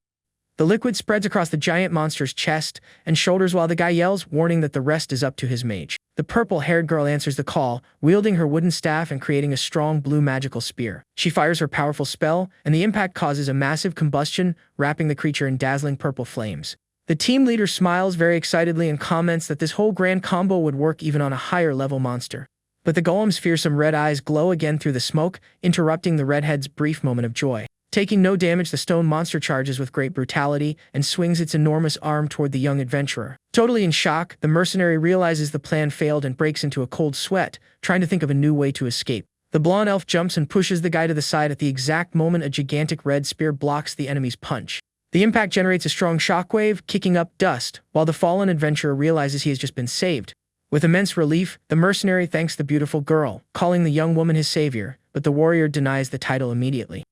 S1: The liquid spreads across the giant monster's chest and shoulders while the guy yells, warning that the rest is up to his mage. The purple-haired girl answers the call, wielding her wooden staff and creating a strong blue magical spear. She fires her powerful spell, and the impact causes a massive combustion, wrapping the creature in dazzling purple flames. The team leader smiles very excitedly and comments that this whole grand combo would work even on a higher-level monster. But the golem's fearsome red eyes glow again through the smoke, interrupting the redhead's brief moment of joy. Taking no damage, the stone monster charges with great brutality and swings its enormous arm toward the young adventurer. Totally in shock, the mercenary realizes the plan failed and breaks into a cold sweat, trying to think of a new way to escape. The blonde elf jumps and pushes the guy to the side at the exact moment a gigantic red spear blocks the enemy's punch. The impact generates a strong shockwave, kicking up dust, while the fallen adventurer realizes he has just been saved. With immense relief, the mercenary thanks the beautiful girl, calling the young woman his savior, but the warrior denies the title immediately.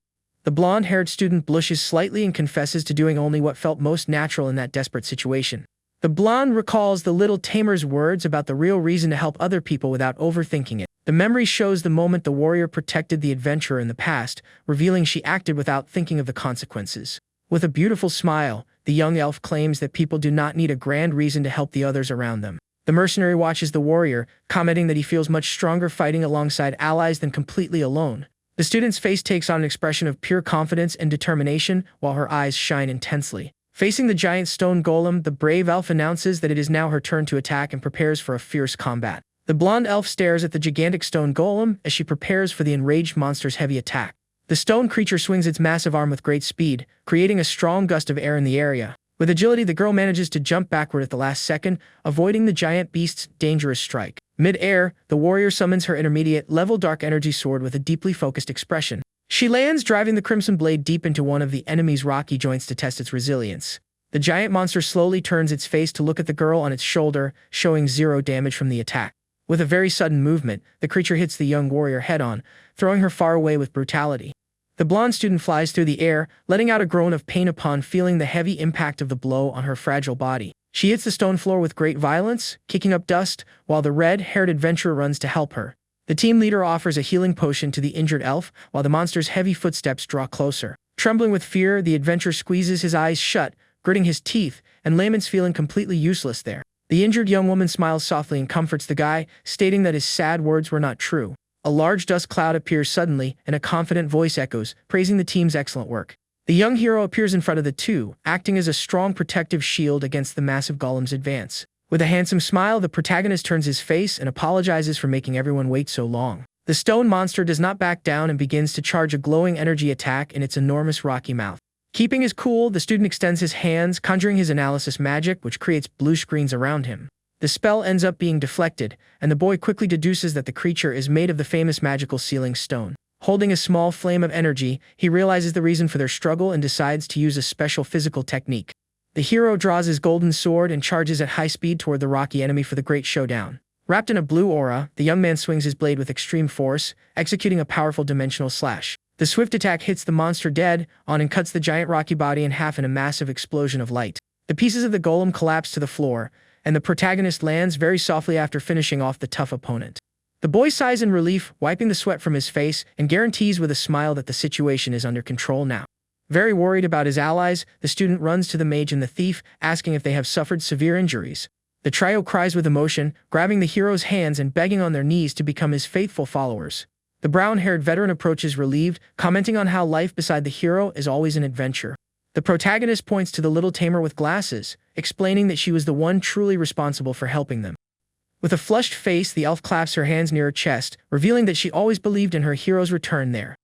S1: The blonde-haired student blushes slightly and confesses to doing only what felt most natural in that desperate situation. The blonde recalls the little tamer's words about the real reason to help other people without overthinking it. The memory shows the moment the warrior protected the adventurer in the past, revealing she acted without thinking of the consequences. With a beautiful smile, the young elf claims that people do not need a grand reason to help the others around them. The mercenary watches the warrior, commenting that he feels much stronger fighting alongside allies than completely alone. The student's face takes on an expression of pure confidence and determination, while her eyes shine intensely. Facing the giant stone golem, the brave elf announces that it is now her turn to attack and prepares for a fierce combat. The blonde elf stares at the gigantic stone golem as she prepares for the enraged monster's heavy attack. The stone creature swings its massive arm with great speed, creating a strong gust of air in the area. With agility, the girl manages to jump backward at the last second, avoiding the giant beast's dangerous strike. Mid-air, the warrior summons her intermediate-level dark energy sword with a deeply focused expression. She lands, driving the crimson blade deep into one of the enemy's rocky joints to test its resilience. The giant monster slowly turns its face to look at the girl on its shoulder, showing 0 damage from the attack. With a very sudden movement, the creature hits the young warrior head-on, throwing her far away with brutality. The blonde student flies through the air, letting out a groan of pain upon feeling the heavy impact of the blow on her fragile body. She hits the stone floor with great violence, kicking up dust, while the red-haired adventurer runs to help her. The team leader offers a healing potion to the injured elf, while the monster's heavy footsteps draw closer. Trembling with fear, the adventurer squeezes his eyes shut, gritting his teeth, and laments feeling completely useless there. The injured young woman smiles softly and comforts the guy, stating that his sad words were not true. A large dust cloud appears suddenly, and a confident voice echoes, praising the team's excellent work. The young hero appears in front of the two, acting as a strong protective shield against the massive golem's advance. With a handsome smile, the protagonist turns his face and apologizes for making everyone wait so long. The stone monster does not back down and begins to charge a glowing energy attack in its enormous rocky mouth. Keeping his cool, the student extends his hands, conjuring his analysis magic, which creates blue screens around him. The spell ends up being deflected, and the boy quickly deduces that the creature is made of the famous magical sealing stone. Holding a small flame of energy, he realizes the reason for their struggle and decides to use a special physical technique. The hero draws his golden sword and charges at high speed toward the rocky enemy for the great showdown. Wrapped in a blue aura, the young man swings his blade with extreme force, executing a powerful dimensional slash. The swift attack hits the monster dead on and cuts the giant rocky body in half in a massive explosion of light. The pieces of the golem collapse to the floor, and the protagonist lands very softly after finishing off the tough opponent. The boy sighs in relief, wiping the sweat from his face, and guarantees with a smile that the situation is under control now. Very worried about his allies, the student runs to the mage and the thief, asking if they have suffered severe injuries. The trio cries with emotion, grabbing the hero's hands and begging on their knees to become his faithful followers. The brown-haired veteran approaches relieved, commenting on how life beside the hero is always an adventure. The protagonist points to the little tamer with glasses, explaining that she was the one truly responsible for helping them. With a flushed face, the elf claps her hands near her chest, revealing that she always believed in her hero's return there.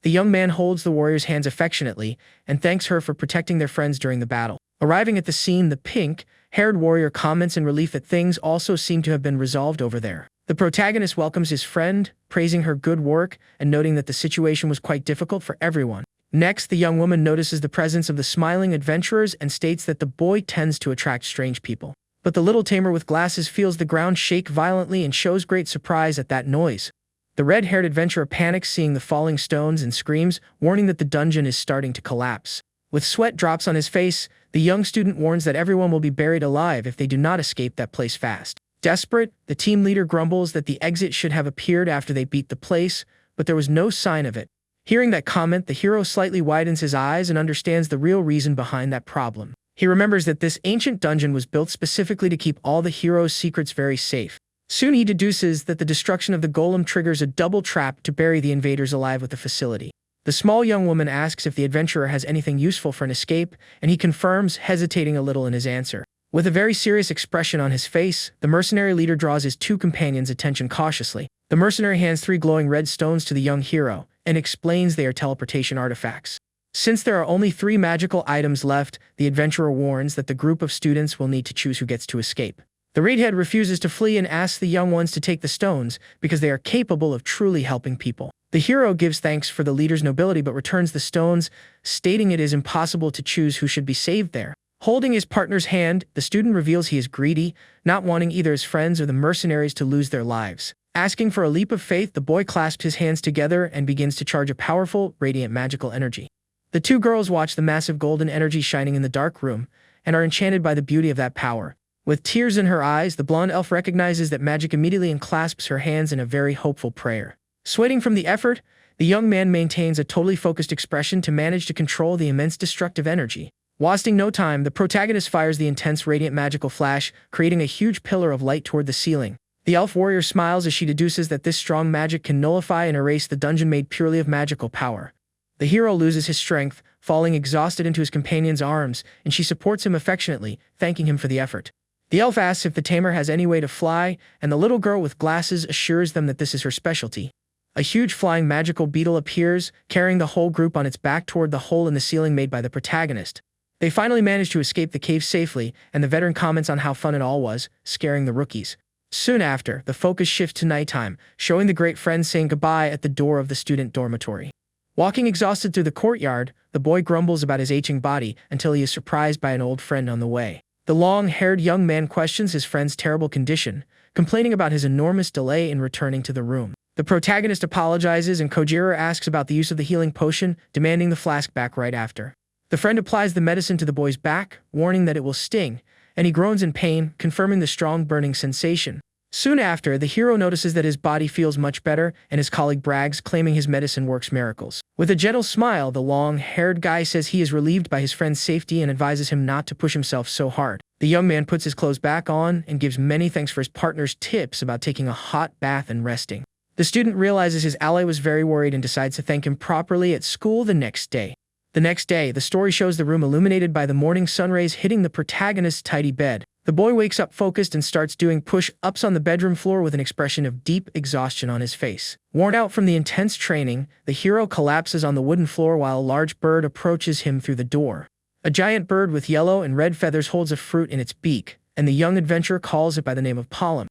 S1: The young man holds the warrior's hands affectionately and thanks her for protecting their friends during the battle. Arriving at the scene, the pink-haired warrior comments in relief that things also seem to have been resolved over there. The protagonist welcomes his friend, praising her good work and noting that the situation was quite difficult for everyone. Next, the young woman notices the presence of the smiling adventurers and states that the boy tends to attract strange people. But the little tamer with glasses feels the ground shake violently and shows great surprise at that noise. The red-haired adventurer panics seeing the falling stones and screams, warning that the dungeon is starting to collapse. With sweat drops on his face, the young student warns that everyone will be buried alive if they do not escape that place fast. Desperate, the team leader grumbles that the exit should have appeared after they beat the place, but there was no sign of it. Hearing that comment, the hero slightly widens his eyes and understands the real reason behind that problem. He remembers that this ancient dungeon was built specifically to keep all the hero's secrets very safe. Soon he deduces that the destruction of the golem triggers a double trap to bury the invaders alive with the facility. The small young woman asks if the adventurer has anything useful for an escape, and he confirms, hesitating a little in his answer. With a very serious expression on his face, the mercenary leader draws his two companions' attention cautiously. The mercenary hands 3 glowing red stones to the young hero, and explains they are teleportation artifacts. Since there are only 3 magical items left, the adventurer warns that the group of students will need to choose who gets to escape. The redhead refuses to flee and asks the young ones to take the stones because they are capable of truly helping people. The hero gives thanks for the leader's nobility but returns the stones, stating it is impossible to choose who should be saved there. Holding his partner's hand, the student reveals he is greedy, not wanting either his friends or the mercenaries to lose their lives. Asking for a leap of faith, the boy clasps his hands together and begins to charge a powerful, radiant magical energy. The 2 girls watch the massive golden energy shining in the dark room, and are enchanted by the beauty of that power. With tears in her eyes, the blonde elf recognizes that magic immediately and clasps her hands in a very hopeful prayer. Sweating from the effort, the young man maintains a totally focused expression to manage to control the immense destructive energy. Wasting no time, the protagonist fires the intense radiant magical flash, creating a huge pillar of light toward the ceiling. The elf warrior smiles as she deduces that this strong magic can nullify and erase the dungeon made purely of magical power. The hero loses his strength, falling exhausted into his companion's arms, and she supports him affectionately, thanking him for the effort. The elf asks if the tamer has any way to fly, and the little girl with glasses assures them that this is her specialty. A huge flying magical beetle appears, carrying the whole group on its back toward the hole in the ceiling made by the protagonist. They finally manage to escape the cave safely, and the veteran comments on how fun it all was, scaring the rookies. Soon after, the focus shifts to nighttime, showing the great friend saying goodbye at the door of the student dormitory. Walking exhausted through the courtyard, the boy grumbles about his aching body until he is surprised by an old friend on the way. The long-haired young man questions his friend's terrible condition, complaining about his enormous delay in returning to the room. The protagonist apologizes and Kojiro asks about the use of the healing potion, demanding the flask back right after. The friend applies the medicine to the boy's back, warning that it will sting, and he groans in pain, confirming the strong burning sensation. Soon after, the hero notices that his body feels much better, and his colleague brags, claiming his medicine works miracles. With a gentle smile, the long-haired guy says he is relieved by his friend's safety and advises him not to push himself so hard. The young man puts his clothes back on and gives many thanks for his partner's tips about taking a hot bath and resting. The student realizes his ally was very worried and decides to thank him properly at school the next day. The next day, the story shows the room illuminated by the morning sun rays hitting the protagonist's tidy bed. The boy wakes up focused and starts doing push-ups on the bedroom floor with an expression of deep exhaustion on his face. Worn out from the intense training, the hero collapses on the wooden floor while a large bird approaches him through the door. A giant bird with yellow and red feathers holds a fruit in its beak, and the young adventurer calls it by the name of Pollen.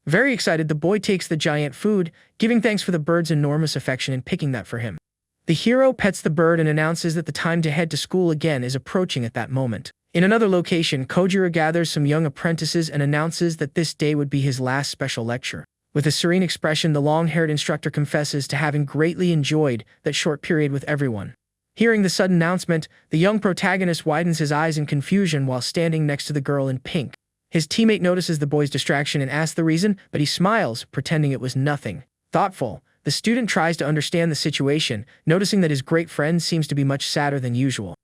S1: Very excited, the boy takes the giant food, giving thanks for the bird's enormous affection and picking that for him. The hero pets the bird and announces that the time to head to school again is approaching at that moment. In another location, Kojiro gathers some young apprentices and announces that this day would be his last special lecture. With a serene expression, the long-haired instructor confesses to having greatly enjoyed that short period with everyone. Hearing the sudden announcement, the young protagonist widens his eyes in confusion while standing next to the girl in pink. His teammate notices the boy's distraction and asks the reason, but he smiles, pretending it was nothing. Thoughtful, the student tries to understand the situation, noticing that his great friend seems to be much sadder than usual.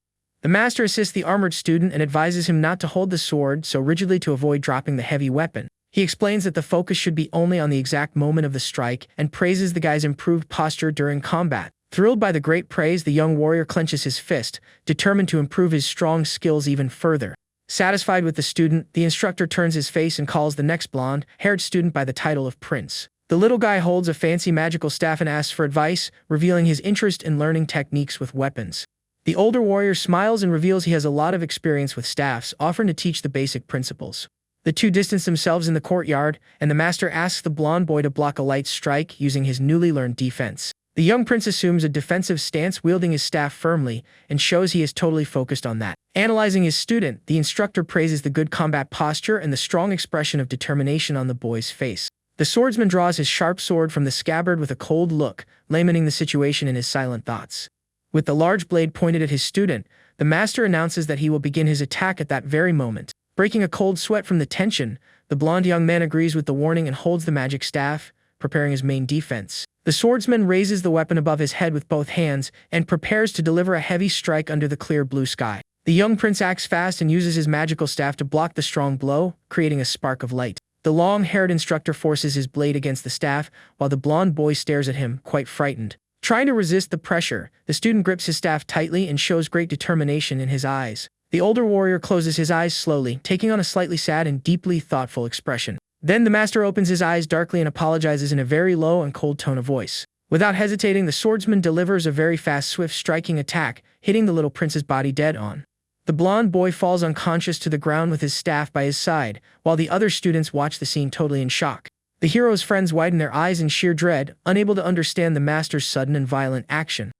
S1: The master assists the armored student and advises him not to hold the sword so rigidly to avoid dropping the heavy weapon. He explains that the focus should be only on the exact moment of the strike and praises the guy's improved posture during combat. Thrilled by the great praise, the young warrior clenches his fist, determined to improve his strong skills even further. Satisfied with the student, the instructor turns his face and calls the next blonde-haired student by the title of Prince. The little guy holds a fancy magical staff and asks for advice, revealing his interest in learning techniques with weapons. The older warrior smiles and reveals he has a lot of experience with staffs, offering to teach the basic principles. The two distance themselves in the courtyard, and the master asks the blonde boy to block a light strike using his newly learned defense. The young prince assumes a defensive stance, wielding his staff firmly, and shows he is totally focused on that. Analyzing his student, the instructor praises the good combat posture and the strong expression of determination on the boy's face. The swordsman draws his sharp sword from the scabbard with a cold look, lamenting the situation in his silent thoughts. With the large blade pointed at his student, the master announces that he will begin his attack at that very moment. Breaking a cold sweat from the tension, the blonde young man agrees with the warning and holds the magic staff, preparing his main defense. The swordsman raises the weapon above his head with both hands and prepares to deliver a heavy strike under the clear blue sky. The young prince acts fast and uses his magical staff to block the strong blow, creating a spark of light. The long-haired instructor forces his blade against the staff, while the blonde boy stares at him, quite frightened. Trying to resist the pressure, the student grips his staff tightly and shows great determination in his eyes. The older warrior closes his eyes slowly, taking on a slightly sad and deeply thoughtful expression. Then the master opens his eyes darkly and apologizes in a very low and cold tone of voice. Without hesitating, the swordsman delivers a very fast, swift striking attack, hitting the little prince's body dead on. The blonde boy falls unconscious to the ground with his staff by his side, while the other students watch the scene totally in shock. The hero's friends widen their eyes in sheer dread, unable to understand the master's sudden and violent action.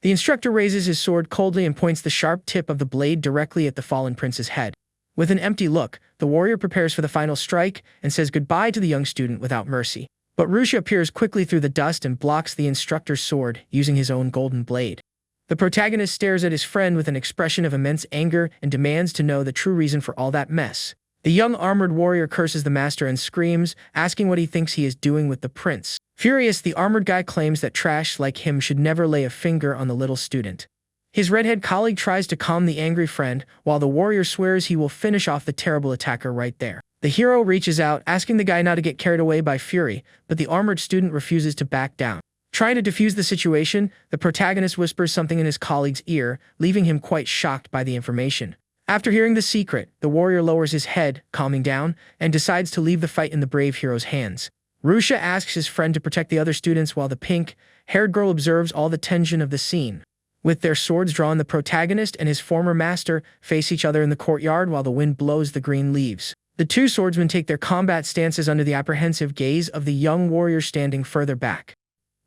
S1: The instructor raises his sword coldly and points the sharp tip of the blade directly at the fallen prince's head. With an empty look, the warrior prepares for the final strike and says goodbye to the young student without mercy. But Rui-sha appears quickly through the dust and blocks the instructor's sword, using his own golden blade. The protagonist stares at his friend with an expression of immense anger and demands to know the true reason for all that mess. The young armored warrior curses the master and screams, asking what he thinks he is doing with the prince. Furious, the armored guy claims that trash like him should never lay a finger on the little student. His redhead colleague tries to calm the angry friend, while the warrior swears he will finish off the terrible attacker right there. The hero reaches out, asking the guy not to get carried away by fury, but the armored student refuses to back down. Trying to defuse the situation, the protagonist whispers something in his colleague's ear, leaving him quite shocked by the information. After hearing the secret, the warrior lowers his head, calming down, and decides to leave the fight in the brave hero's hands. Rui-sha asks his friend to protect the other students while the pink-haired girl observes all the tension of the scene. With their swords drawn, the protagonist and his former master face each other in the courtyard while the wind blows the green leaves. The two swordsmen take their combat stances under the apprehensive gaze of the young warrior standing further back.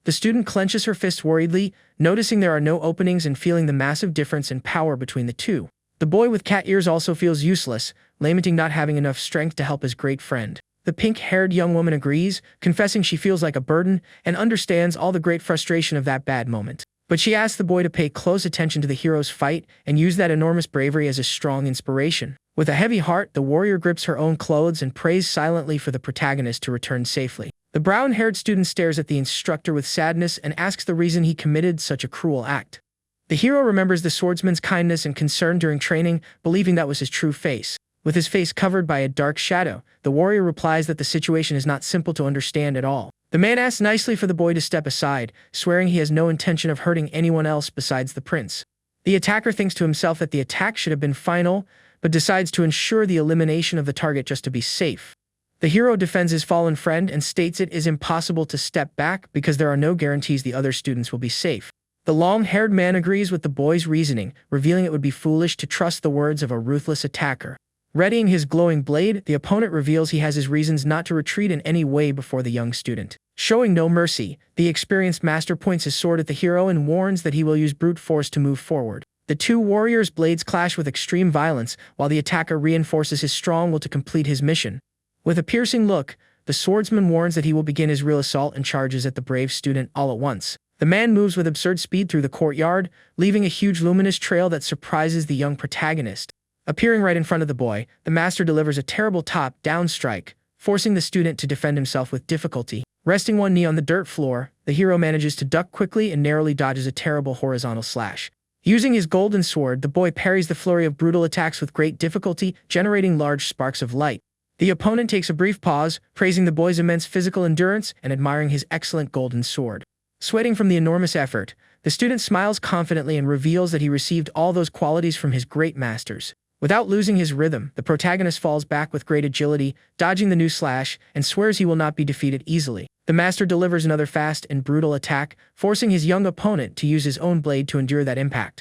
S1: The student clenches her fists worriedly, noticing there are no openings and feeling the massive difference in power between the two. The boy with cat ears also feels useless, lamenting not having enough strength to help his great friend. The pink-haired young woman agrees, confessing she feels like a burden and understands all the great frustration of that bad moment. But she asks the boy to pay close attention to the hero's fight and use that enormous bravery as a strong inspiration. With a heavy heart, the warrior grips her own clothes and prays silently for the protagonist to return safely. The brown-haired student stares at the instructor with sadness and asks the reason he committed such a cruel act. The hero remembers the swordsman's kindness and concern during training, believing that was his true face. With his face covered by a dark shadow, the warrior replies that the situation is not simple to understand at all. The man asks nicely for the boy to step aside, swearing he has no intention of hurting anyone else besides the prince. The attacker thinks to himself that the attack should have been final, but decides to ensure the elimination of the target just to be safe. The hero defends his fallen friend and states it is impossible to step back because there are no guarantees the other students will be safe. The long-haired man agrees with the boy's reasoning, revealing it would be foolish to trust the words of a ruthless attacker. Readying his glowing blade, the opponent reveals he has his reasons not to retreat in any way before the young student. Showing no mercy, the experienced master points his sword at the hero and warns that he will use brute force to move forward. The two warriors' blades clash with extreme violence, while the attacker reinforces his strong will to complete his mission. With a piercing look, the swordsman warns that he will begin his real assault and charges at the brave student all at once. The man moves with absurd speed through the courtyard, leaving a huge luminous trail that surprises the young protagonist. Appearing right in front of the boy, the master delivers a terrible top-down strike, forcing the student to defend himself with difficulty. Resting one knee on the dirt floor, the hero manages to duck quickly and narrowly dodges a terrible horizontal slash. Using his golden sword, the boy parries the flurry of brutal attacks with great difficulty, generating large sparks of light. The opponent takes a brief pause, praising the boy's immense physical endurance and admiring his excellent golden sword. Sweating from the enormous effort, the student smiles confidently and reveals that he received all those qualities from his great masters. Without losing his rhythm, the protagonist falls back with great agility, dodging the new slash, and swears he will not be defeated easily. The master delivers another fast and brutal attack, forcing his young opponent to use his own blade to endure that impact.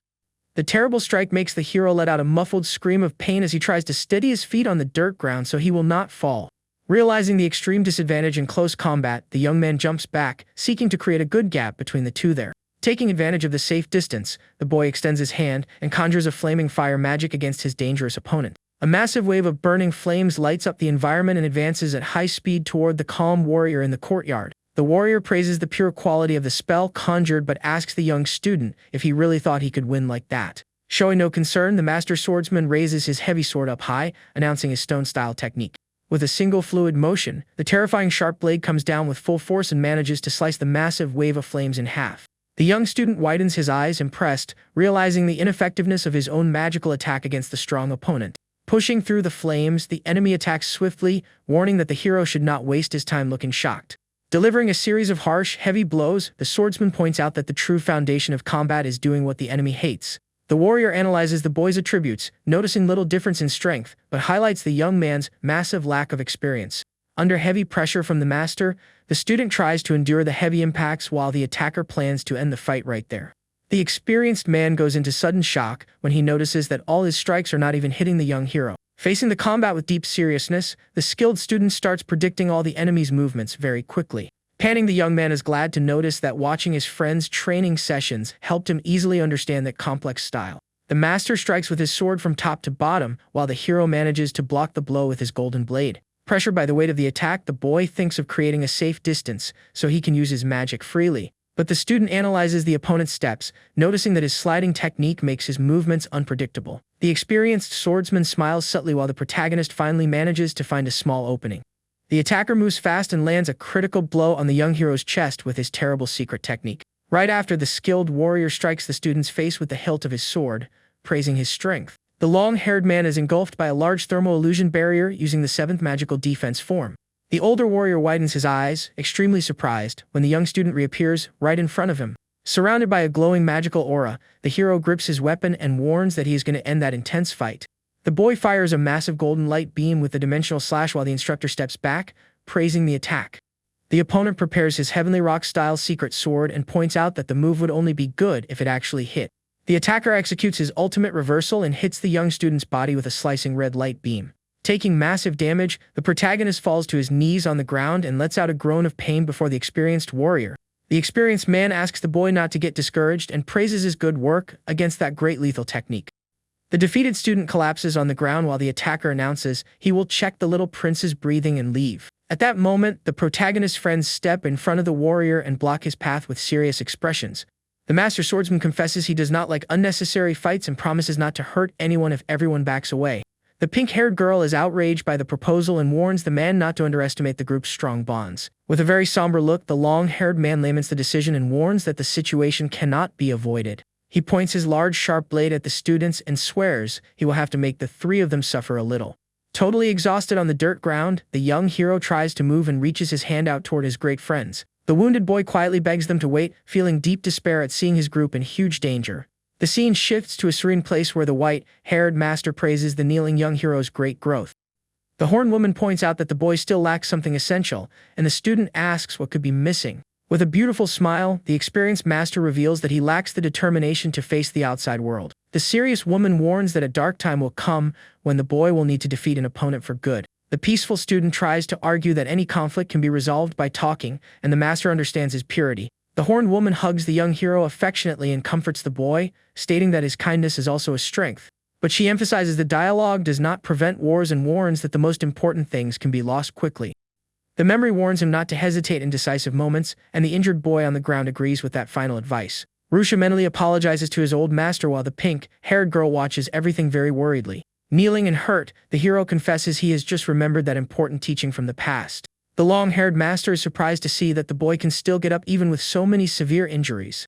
S1: The terrible strike makes the hero let out a muffled scream of pain as he tries to steady his feet on the dirt ground so he will not fall. Realizing the extreme disadvantage in close combat, the young man jumps back, seeking to create a good gap between the two there. Taking advantage of the safe distance, the boy extends his hand and conjures a flaming fire magic against his dangerous opponent. A massive wave of burning flames lights up the environment and advances at high speed toward the calm warrior in the courtyard. The warrior praises the pure quality of the spell conjured but asks the young student if he really thought he could win like that. Showing no concern, the master swordsman raises his heavy sword up high, announcing his stone-style technique. With a single fluid motion, the terrifying sharp blade comes down with full force and manages to slice the massive wave of flames in half. The young student widens his eyes, impressed, realizing the ineffectiveness of his own magical attack against the strong opponent. Pushing through the flames, the enemy attacks swiftly, warning that the hero should not waste his time looking shocked. Delivering a series of harsh, heavy blows, the swordsman points out that the true foundation of combat is doing what the enemy hates. The warrior analyzes the boy's attributes, noticing little difference in strength, but highlights the young man's massive lack of experience. Under heavy pressure from the master, the student tries to endure the heavy impacts while the attacker plans to end the fight right there. The experienced man goes into sudden shock when he notices that all his strikes are not even hitting the young hero. Facing the combat with deep seriousness, the skilled student starts predicting all the enemy's movements very quickly. Panting, the young man is glad to notice that watching his friend's training sessions helped him easily understand that complex style. The master strikes with his sword from top to bottom, while the hero manages to block the blow with his golden blade. Pressured by the weight of the attack, the boy thinks of creating a safe distance so he can use his magic freely. But the student analyzes the opponent's steps, noticing that his sliding technique makes his movements unpredictable. The experienced swordsman smiles subtly while the protagonist finally manages to find a small opening. The attacker moves fast and lands a critical blow on the young hero's chest with his terrible secret technique. Right after, the skilled warrior strikes the student's face with the hilt of his sword, praising his strength. The long-haired man is engulfed by a large thermal illusion barrier using the 7th magical defense form. The older warrior widens his eyes, extremely surprised, when the young student reappears right in front of him. Surrounded by a glowing magical aura, the hero grips his weapon and warns that he is going to end that intense fight. The boy fires a massive golden light beam with a dimensional slash while the instructor steps back, praising the attack. The opponent prepares his Heavenly Rock-style secret sword and points out that the move would only be good if it actually hit. The attacker executes his ultimate reversal and hits the young student's body with a slicing red light beam. Taking massive damage, the protagonist falls to his knees on the ground and lets out a groan of pain before the experienced warrior. The experienced man asks the boy not to get discouraged and praises his good work against that great lethal technique. The defeated student collapses on the ground while the attacker announces he will check the little prince's breathing and leave. At that moment, the protagonist's friends step in front of the warrior and block his path with serious expressions. The master swordsman confesses he does not like unnecessary fights and promises not to hurt anyone if everyone backs away. The pink-haired girl is outraged by the proposal and warns the man not to underestimate the group's strong bonds. With a very somber look, the long-haired man laments the decision and warns that the situation cannot be avoided. He points his large sharp blade at the students and swears he will have to make the 3 of them suffer a little. Totally exhausted on the dirt ground, the young hero tries to move and reaches his hand out toward his great friends. The wounded boy quietly begs them to wait, feeling deep despair at seeing his group in huge danger. The scene shifts to a serene place where the white-haired master praises the kneeling young hero's great growth. The horned woman points out that the boy still lacks something essential, and the student asks what could be missing. With a beautiful smile, the experienced master reveals that he lacks the determination to face the outside world. The serious woman warns that a dark time will come when the boy will need to defeat an opponent for good. The peaceful student tries to argue that any conflict can be resolved by talking, and the master understands his purity. The horned woman hugs the young hero affectionately and comforts the boy, stating that his kindness is also a strength. But she emphasizes that dialogue does not prevent wars and warns that the most important things can be lost quickly. The memory warns him not to hesitate in decisive moments, and the injured boy on the ground agrees with that final advice. Rui-sha mentally apologizes to his old master while the pink-haired girl watches everything very worriedly. Kneeling and hurt, the hero confesses he has just remembered that important teaching from the past. The long-haired master is surprised to see that the boy can still get up even with so many severe injuries.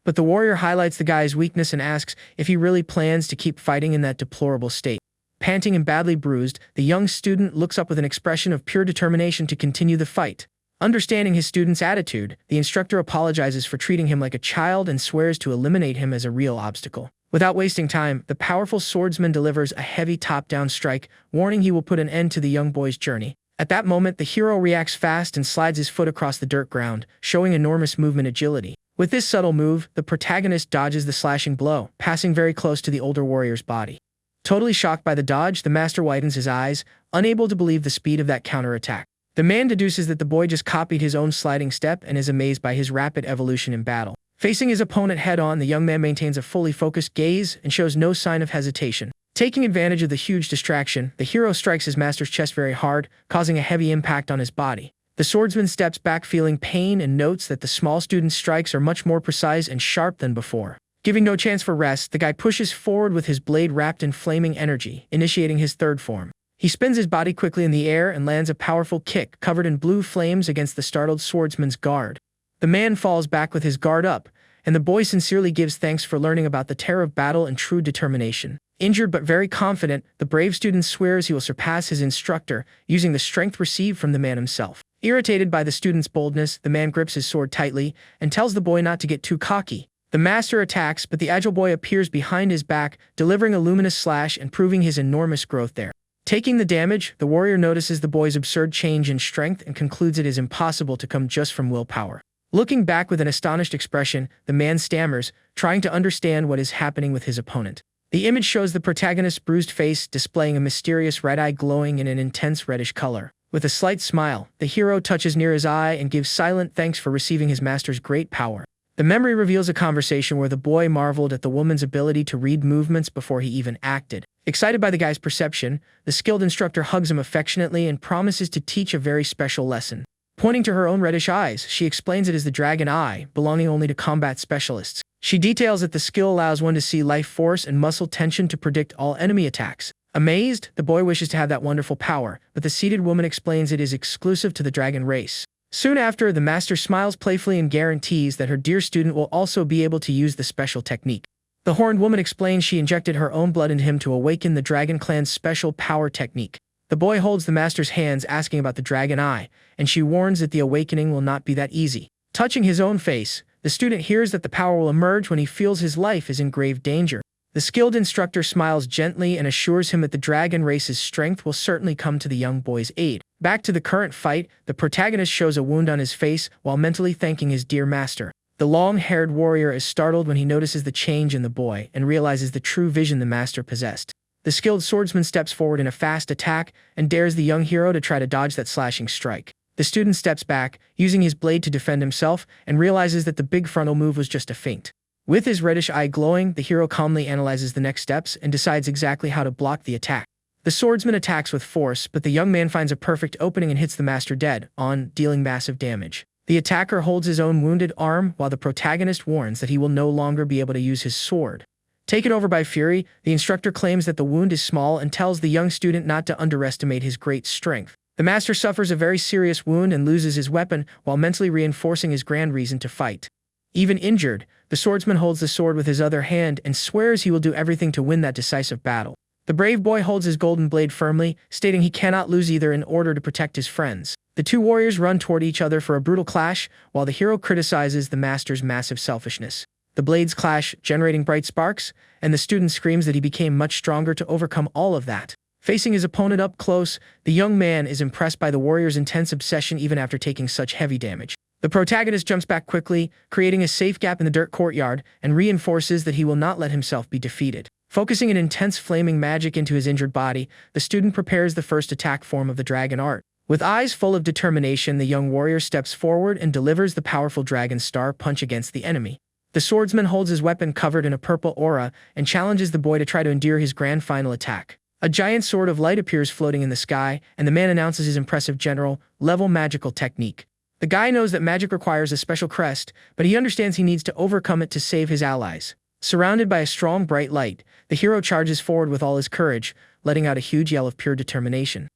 S1: But the warrior highlights the guy's weakness and asks if he really plans to keep fighting in that deplorable state. Panting and badly bruised, the young student looks up with an expression of pure determination to continue the fight. Understanding his student's attitude, the instructor apologizes for treating him like a child and swears to eliminate him as a real obstacle. Without wasting time, the powerful swordsman delivers a heavy top-down strike, warning he will put an end to the young boy's journey. At that moment, the hero reacts fast and slides his foot across the dirt ground, showing enormous movement agility. With this subtle move, the protagonist dodges the slashing blow, passing very close to the older warrior's body. Totally shocked by the dodge, the master widens his eyes, unable to believe the speed of that counterattack. The man deduces that the boy just copied his own sliding step and is amazed by his rapid evolution in battle. Facing his opponent head-on, the young man maintains a fully focused gaze and shows no sign of hesitation. Taking advantage of the huge distraction, the hero strikes his master's chest very hard, causing a heavy impact on his body. The swordsman steps back feeling pain and notes that the small student's strikes are much more precise and sharp than before. Giving no chance for rest, the guy pushes forward with his blade wrapped in flaming energy, initiating his third form. He spins his body quickly in the air and lands a powerful kick covered in blue flames against the startled swordsman's guard. The man falls back with his guard up, and the boy sincerely gives thanks for learning about the terror of battle and true determination. Injured but very confident, the brave student swears he will surpass his instructor, using the strength received from the man himself. Irritated by the student's boldness, the man grips his sword tightly and tells the boy not to get too cocky. The master attacks, but the agile boy appears behind his back, delivering a luminous slash and proving his enormous growth there. Taking the damage, the warrior notices the boy's absurd change in strength and concludes it is impossible to come just from willpower. Looking back with an astonished expression, the man stammers, trying to understand what is happening with his opponent. The image shows the protagonist's bruised face displaying a mysterious red eye glowing in an intense reddish color. With a slight smile, the hero touches near his eye and gives silent thanks for receiving his master's great power. The memory reveals a conversation where the boy marveled at the woman's ability to read movements before he even acted. Excited by the guy's perception, the skilled instructor hugs him affectionately and promises to teach a very special lesson. Pointing to her own reddish eyes, she explains it as the dragon eye, belonging only to combat specialists. She details that the skill allows one to see life force and muscle tension to predict all enemy attacks. Amazed, the boy wishes to have that wonderful power, but the seated woman explains it is exclusive to the dragon race. Soon after, the master smiles playfully and guarantees that her dear student will also be able to use the special technique. The horned woman explains she injected her own blood into him to awaken the dragon clan's special power technique. The boy holds the master's hands asking about the dragon eye, and she warns that the awakening will not be that easy. Touching his own face, the student hears that the power will emerge when he feels his life is in grave danger. The skilled instructor smiles gently and assures him that the dragon race's strength will certainly come to the young boy's aid. Back to the current fight, the protagonist shows a wound on his face while mentally thanking his dear master. The long-haired warrior is startled when he notices the change in the boy and realizes the true vision the master possessed. The skilled swordsman steps forward in a fast attack and dares the young hero to try to dodge that slashing strike. The student steps back, using his blade to defend himself, and realizes that the big frontal move was just a feint. With his reddish eye glowing, the hero calmly analyzes the next steps and decides exactly how to block the attack. The swordsman attacks with force, but the young man finds a perfect opening and hits the master dead on, dealing massive damage. The attacker holds his own wounded arm while the protagonist warns that he will no longer be able to use his sword. Taken over by fury, the instructor claims that the wound is small and tells the young student not to underestimate his great strength. The master suffers a very serious wound and loses his weapon while mentally reinforcing his grand reason to fight. Even injured, the swordsman holds the sword with his other hand and swears he will do everything to win that decisive battle. The brave boy holds his golden blade firmly, stating he cannot lose either in order to protect his friends. The two warriors run toward each other for a brutal clash, while the hero criticizes the master's massive selfishness. The blades clash, generating bright sparks, and the student screams that he became much stronger to overcome all of that. Facing his opponent up close, the young man is impressed by the warrior's intense obsession even after taking such heavy damage. The protagonist jumps back quickly, creating a safe gap in the dirt courtyard, and reinforces that he will not let himself be defeated. Focusing an intense flaming magic into his injured body, the student prepares the first attack form of the dragon art. With eyes full of determination, the young warrior steps forward and delivers the powerful dragon star punch against the enemy. The swordsman holds his weapon covered in a purple aura and challenges the boy to try to endure his grand final attack. A giant sword of light appears floating in the sky, and the man announces his impressive general-level magical technique. The guy knows that magic requires a special crest, but he understands he needs to overcome it to save his allies. Surrounded by a strong, bright light, the hero charges forward with all his courage, letting out a huge yell of pure determination.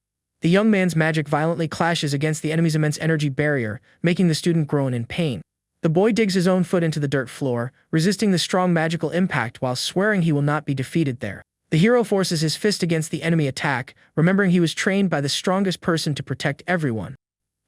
S1: The young man's magic violently clashes against the enemy's immense energy barrier, making the student groan in pain. The boy digs his own foot into the dirt floor, resisting the strong magical impact while swearing he will not be defeated there. The hero forces his fist against the enemy attack, remembering he was trained by the strongest person to protect everyone.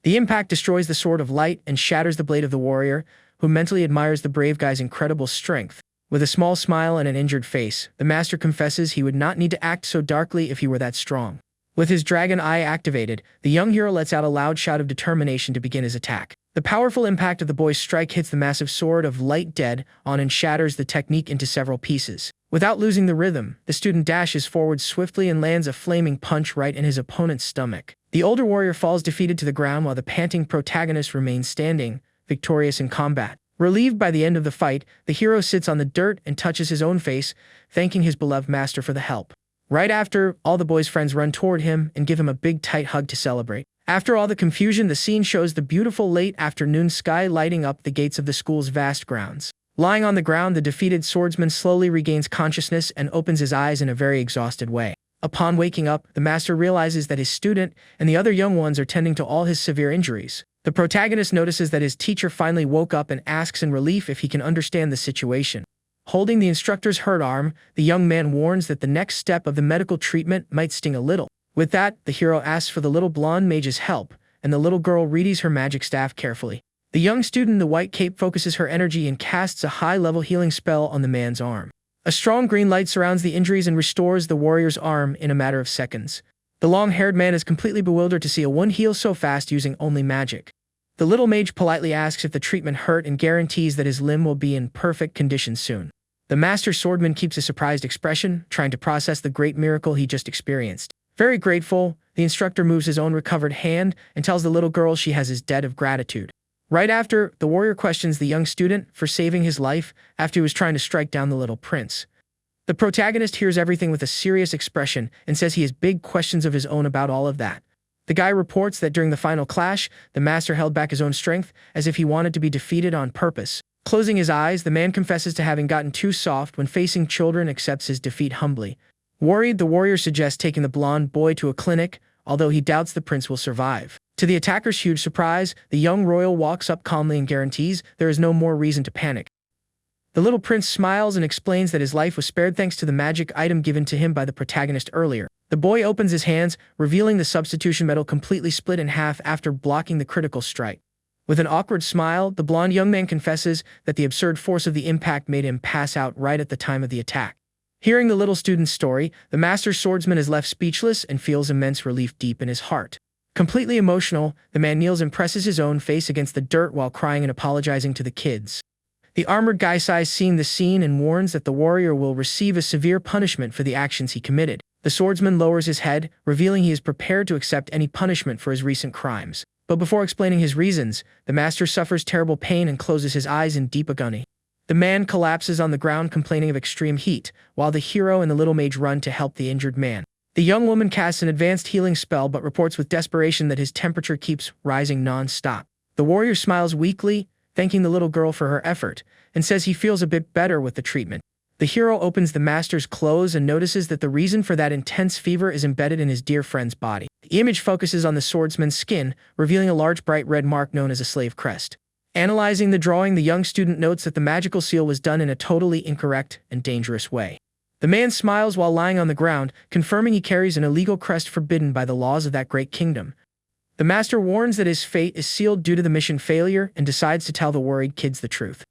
S1: The impact destroys the sword of light and shatters the blade of the warrior, who mentally admires the brave guy's incredible strength. With a small smile and an injured face, the master confesses he would not need to act so darkly if he were that strong. With his dragon eye activated, the young hero lets out a loud shout of determination to begin his attack. The powerful impact of the boy's strike hits the massive sword of light dead on and shatters the technique into several pieces. Without losing the rhythm, the student dashes forward swiftly and lands a flaming punch right in his opponent's stomach. The older warrior falls defeated to the ground while the panting protagonist remains standing, victorious in combat. Relieved by the end of the fight, the hero sits on the dirt and touches his own face, thanking his beloved master for the help. Right after, all the boy's friends run toward him and give him a big tight hug to celebrate. After all the confusion, the scene shows the beautiful late afternoon sky lighting up the gates of the school's vast grounds. Lying on the ground, the defeated swordsman slowly regains consciousness and opens his eyes in a very exhausted way. Upon waking up, the master realizes that his student and the other young ones are tending to all his severe injuries. The protagonist notices that his teacher finally woke up and asks in relief if he can understand the situation. Holding the instructor's hurt arm, the young man warns that the next step of the medical treatment might sting a little. With that, the hero asks for the little blonde mage's help, and the little girl readies her magic staff carefully. The young student in the white cape focuses her energy and casts a high-level healing spell on the man's arm. A strong green light surrounds the injuries and restores the warrior's arm in a matter of seconds. The long-haired man is completely bewildered to see a one heal so fast using only magic. The little mage politely asks if the treatment hurt and guarantees that his limb will be in perfect condition soon. The master swordman keeps a surprised expression, trying to process the great miracle he just experienced. Very grateful, the instructor moves his own recovered hand and tells the little girl she has his debt of gratitude. Right after, the warrior questions the young student for saving his life after he was trying to strike down the little prince. The protagonist hears everything with a serious expression and says he has big questions of his own about all of that. The guy reports that during the final clash, the master held back his own strength as if he wanted to be defeated on purpose. Closing his eyes, the man confesses to having gotten too soft when facing children, accepts his defeat humbly. Worried, the warrior suggests taking the blonde boy to a clinic, although he doubts the prince will survive. To the attacker's huge surprise, the young royal walks up calmly and guarantees there is no more reason to panic. The little prince smiles and explains that his life was spared thanks to the magic item given to him by the protagonist earlier. The boy opens his hands, revealing the substitution medal completely split in half after blocking the critical strike. With an awkward smile, the blonde young man confesses that the absurd force of the impact made him pass out right at the time of the attack. Hearing the little student's story, the master swordsman is left speechless and feels immense relief deep in his heart. Completely emotional, the man kneels and presses his own face against the dirt while crying and apologizing to the kids. The armored guy sighs seeing the scene and warns that the warrior will receive a severe punishment for the actions he committed. The swordsman lowers his head, revealing he is prepared to accept any punishment for his recent crimes. But before explaining his reasons, the master suffers terrible pain and closes his eyes in deep agony. The man collapses on the ground complaining of extreme heat, while the hero and the little mage run to help the injured man. The young woman casts an advanced healing spell but reports with desperation that his temperature keeps rising non-stop. The warrior smiles weakly, thanking the little girl for her effort, and says he feels a bit better with the treatment. The hero opens the master's clothes and notices that the reason for that intense fever is embedded in his dear friend's body. The image focuses on the swordsman's skin, revealing a large bright red mark known as a slave crest. Analyzing the drawing, the young student notes that the magical seal was done in a totally incorrect and dangerous way. The man smiles while lying on the ground, confirming he carries an illegal crest forbidden by the laws of that great kingdom. The master warns that his fate is sealed due to the mission failure and decides to tell the worried kids the truth.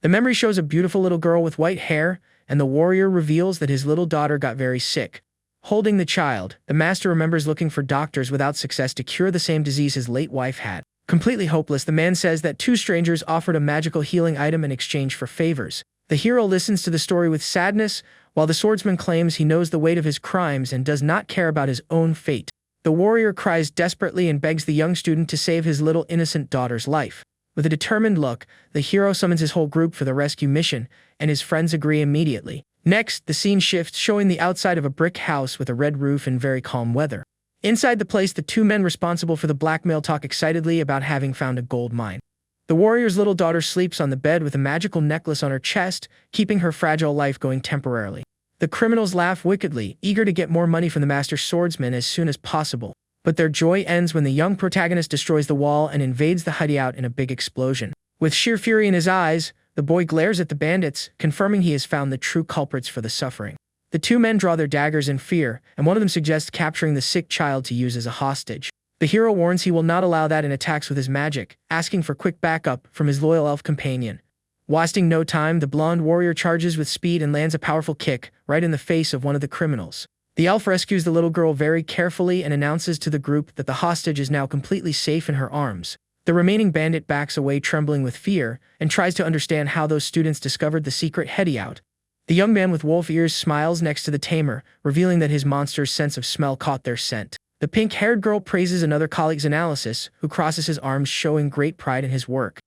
S1: The memory shows a beautiful little girl with white hair, and the warrior reveals that his little daughter got very sick. Holding the child, the master remembers looking for doctors without success to cure the same disease his late wife had. Completely hopeless, the man says that two strangers offered a magical healing item in exchange for favors. The hero listens to the story with sadness, while the swordsman claims he knows the weight of his crimes and does not care about his own fate. The warrior cries desperately and begs the young student to save his little innocent daughter's life. With a determined look, the hero summons his whole group for the rescue mission, and his friends agree immediately. Next, the scene shifts, showing the outside of a brick house with a red roof and very calm weather. Inside the place, the two men responsible for the blackmail talk excitedly about having found a gold mine. The warrior's little daughter sleeps on the bed with a magical necklace on her chest, keeping her fragile life going temporarily. The criminals laugh wickedly, eager to get more money from the master swordsman as soon as possible. But their joy ends when the young protagonist destroys the wall and invades the hideout in a big explosion. With sheer fury in his eyes, the boy glares at the bandits, confirming he has found the true culprits for the suffering. The two men draw their daggers in fear, and one of them suggests capturing the sick child to use as a hostage. The hero warns he will not allow that and attacks with his magic, asking for quick backup from his loyal elf companion. Wasting no time, the blonde warrior charges with speed and lands a powerful kick right in the face of one of the criminals. The elf rescues the little girl very carefully and announces to the group that the hostage is now completely safe in her arms. The remaining bandit backs away trembling with fear and tries to understand how those students discovered the secret hideout. The young man with wolf ears smiles next to the tamer, revealing that his monster's sense of smell caught their scent. The pink-haired girl praises another colleague's analysis, who crosses his arms showing great pride in his work.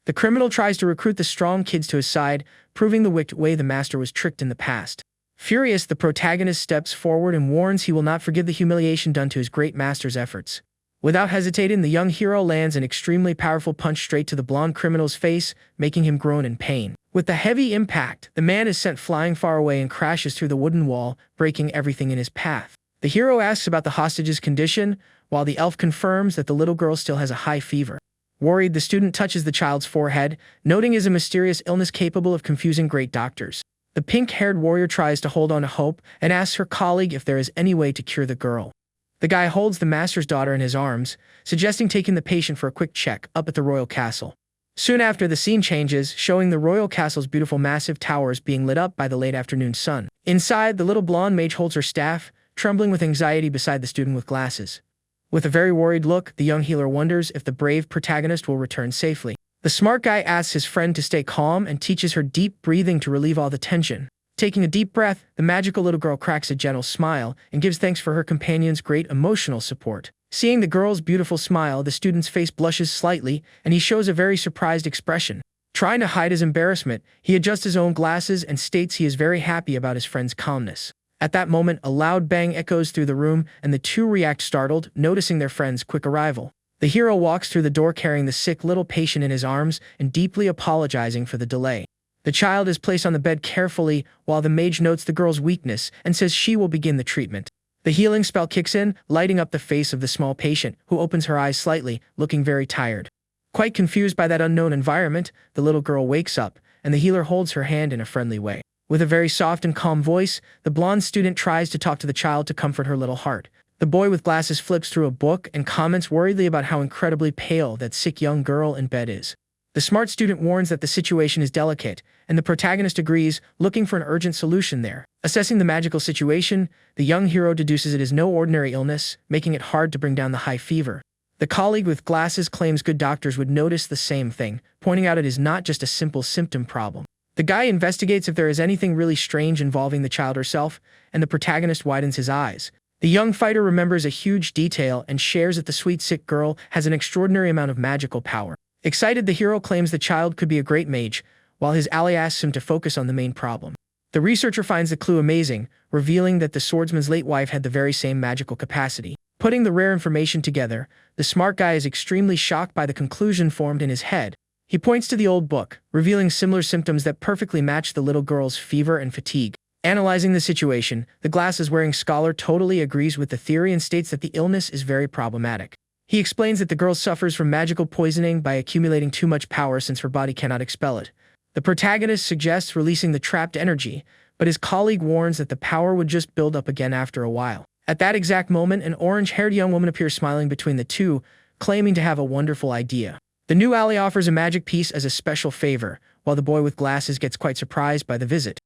S1: The criminal tries to recruit the strong kids to his side, proving the wicked way the master was tricked in the past. Furious, the protagonist steps forward and warns he will not forgive the humiliation done to his great master's efforts. Without hesitating, the young hero lands an extremely powerful punch straight to the blonde criminal's face, making him groan in pain. With the heavy impact, the man is sent flying far away and crashes through the wooden wall, breaking everything in his path. The hero asks about the hostage's condition, while the elf confirms that the little girl still has a high fever. Worried, the student touches the child's forehead, noting it is a mysterious illness capable of confusing great doctors. The pink-haired warrior tries to hold on to hope and asks her colleague if there is any way to cure the girl. The guy holds the master's daughter in his arms, suggesting taking the patient for a quick check up at the royal castle. Soon after, the scene changes, showing the royal castle's beautiful massive towers being lit up by the late afternoon sun. Inside, the little blonde mage holds her staff, trembling with anxiety beside the student with glasses. With a very worried look, the young healer wonders if the brave protagonist will return safely. The smart guy asks his friend to stay calm and teaches her deep breathing to relieve all the tension. Taking a deep breath, the magical little girl cracks a gentle smile and gives thanks for her companion's great emotional support. Seeing the girl's beautiful smile, the student's face blushes slightly, and he shows a very surprised expression. Trying to hide his embarrassment, he adjusts his own glasses and states he is very happy about his friend's calmness. At that moment, a loud bang echoes through the room, and the two react startled, noticing their friend's quick arrival. The hero walks through the door carrying the sick little patient in his arms and deeply apologizing for the delay. The child is placed on the bed carefully while the mage notes the girl's weakness and says she will begin the treatment. The healing spell kicks in, lighting up the face of the small patient, who opens her eyes slightly, looking very tired. Quite confused by that unknown environment, the little girl wakes up, and the healer holds her hand in a friendly way. With a very soft and calm voice, the blonde student tries to talk to the child to comfort her little heart. The boy with glasses flips through a book and comments worriedly about how incredibly pale that sick young girl in bed is. The smart student warns that the situation is delicate, and the protagonist agrees, looking for an urgent solution there. Assessing the magical situation, the young hero deduces it is no ordinary illness, making it hard to bring down the high fever. The colleague with glasses claims good doctors would notice the same thing, pointing out it is not just a simple symptom problem. The guy investigates if there is anything really strange involving the child herself, and the protagonist widens his eyes. The young fighter remembers a huge detail and shares that the sweet sick girl has an extraordinary amount of magical power. Excited, the hero claims the child could be a great mage, while his ally asks him to focus on the main problem. The researcher finds the clue amazing, revealing that the swordsman's late wife had the very same magical capacity. Putting the rare information together, the smart guy is extremely shocked by the conclusion formed in his head. He points to the old book, revealing similar symptoms that perfectly match the little girl's fever and fatigue. Analyzing the situation, the glasses-wearing scholar totally agrees with the theory and states that the illness is very problematic. He explains that the girl suffers from magical poisoning by accumulating too much power since her body cannot expel it. The protagonist suggests releasing the trapped energy, but his colleague warns that the power would just build up again after a while. At that exact moment, an orange-haired young woman appears smiling between the two, claiming to have a wonderful idea. The new ally offers a magic piece as a special favor, while the boy with glasses gets quite surprised by the visit.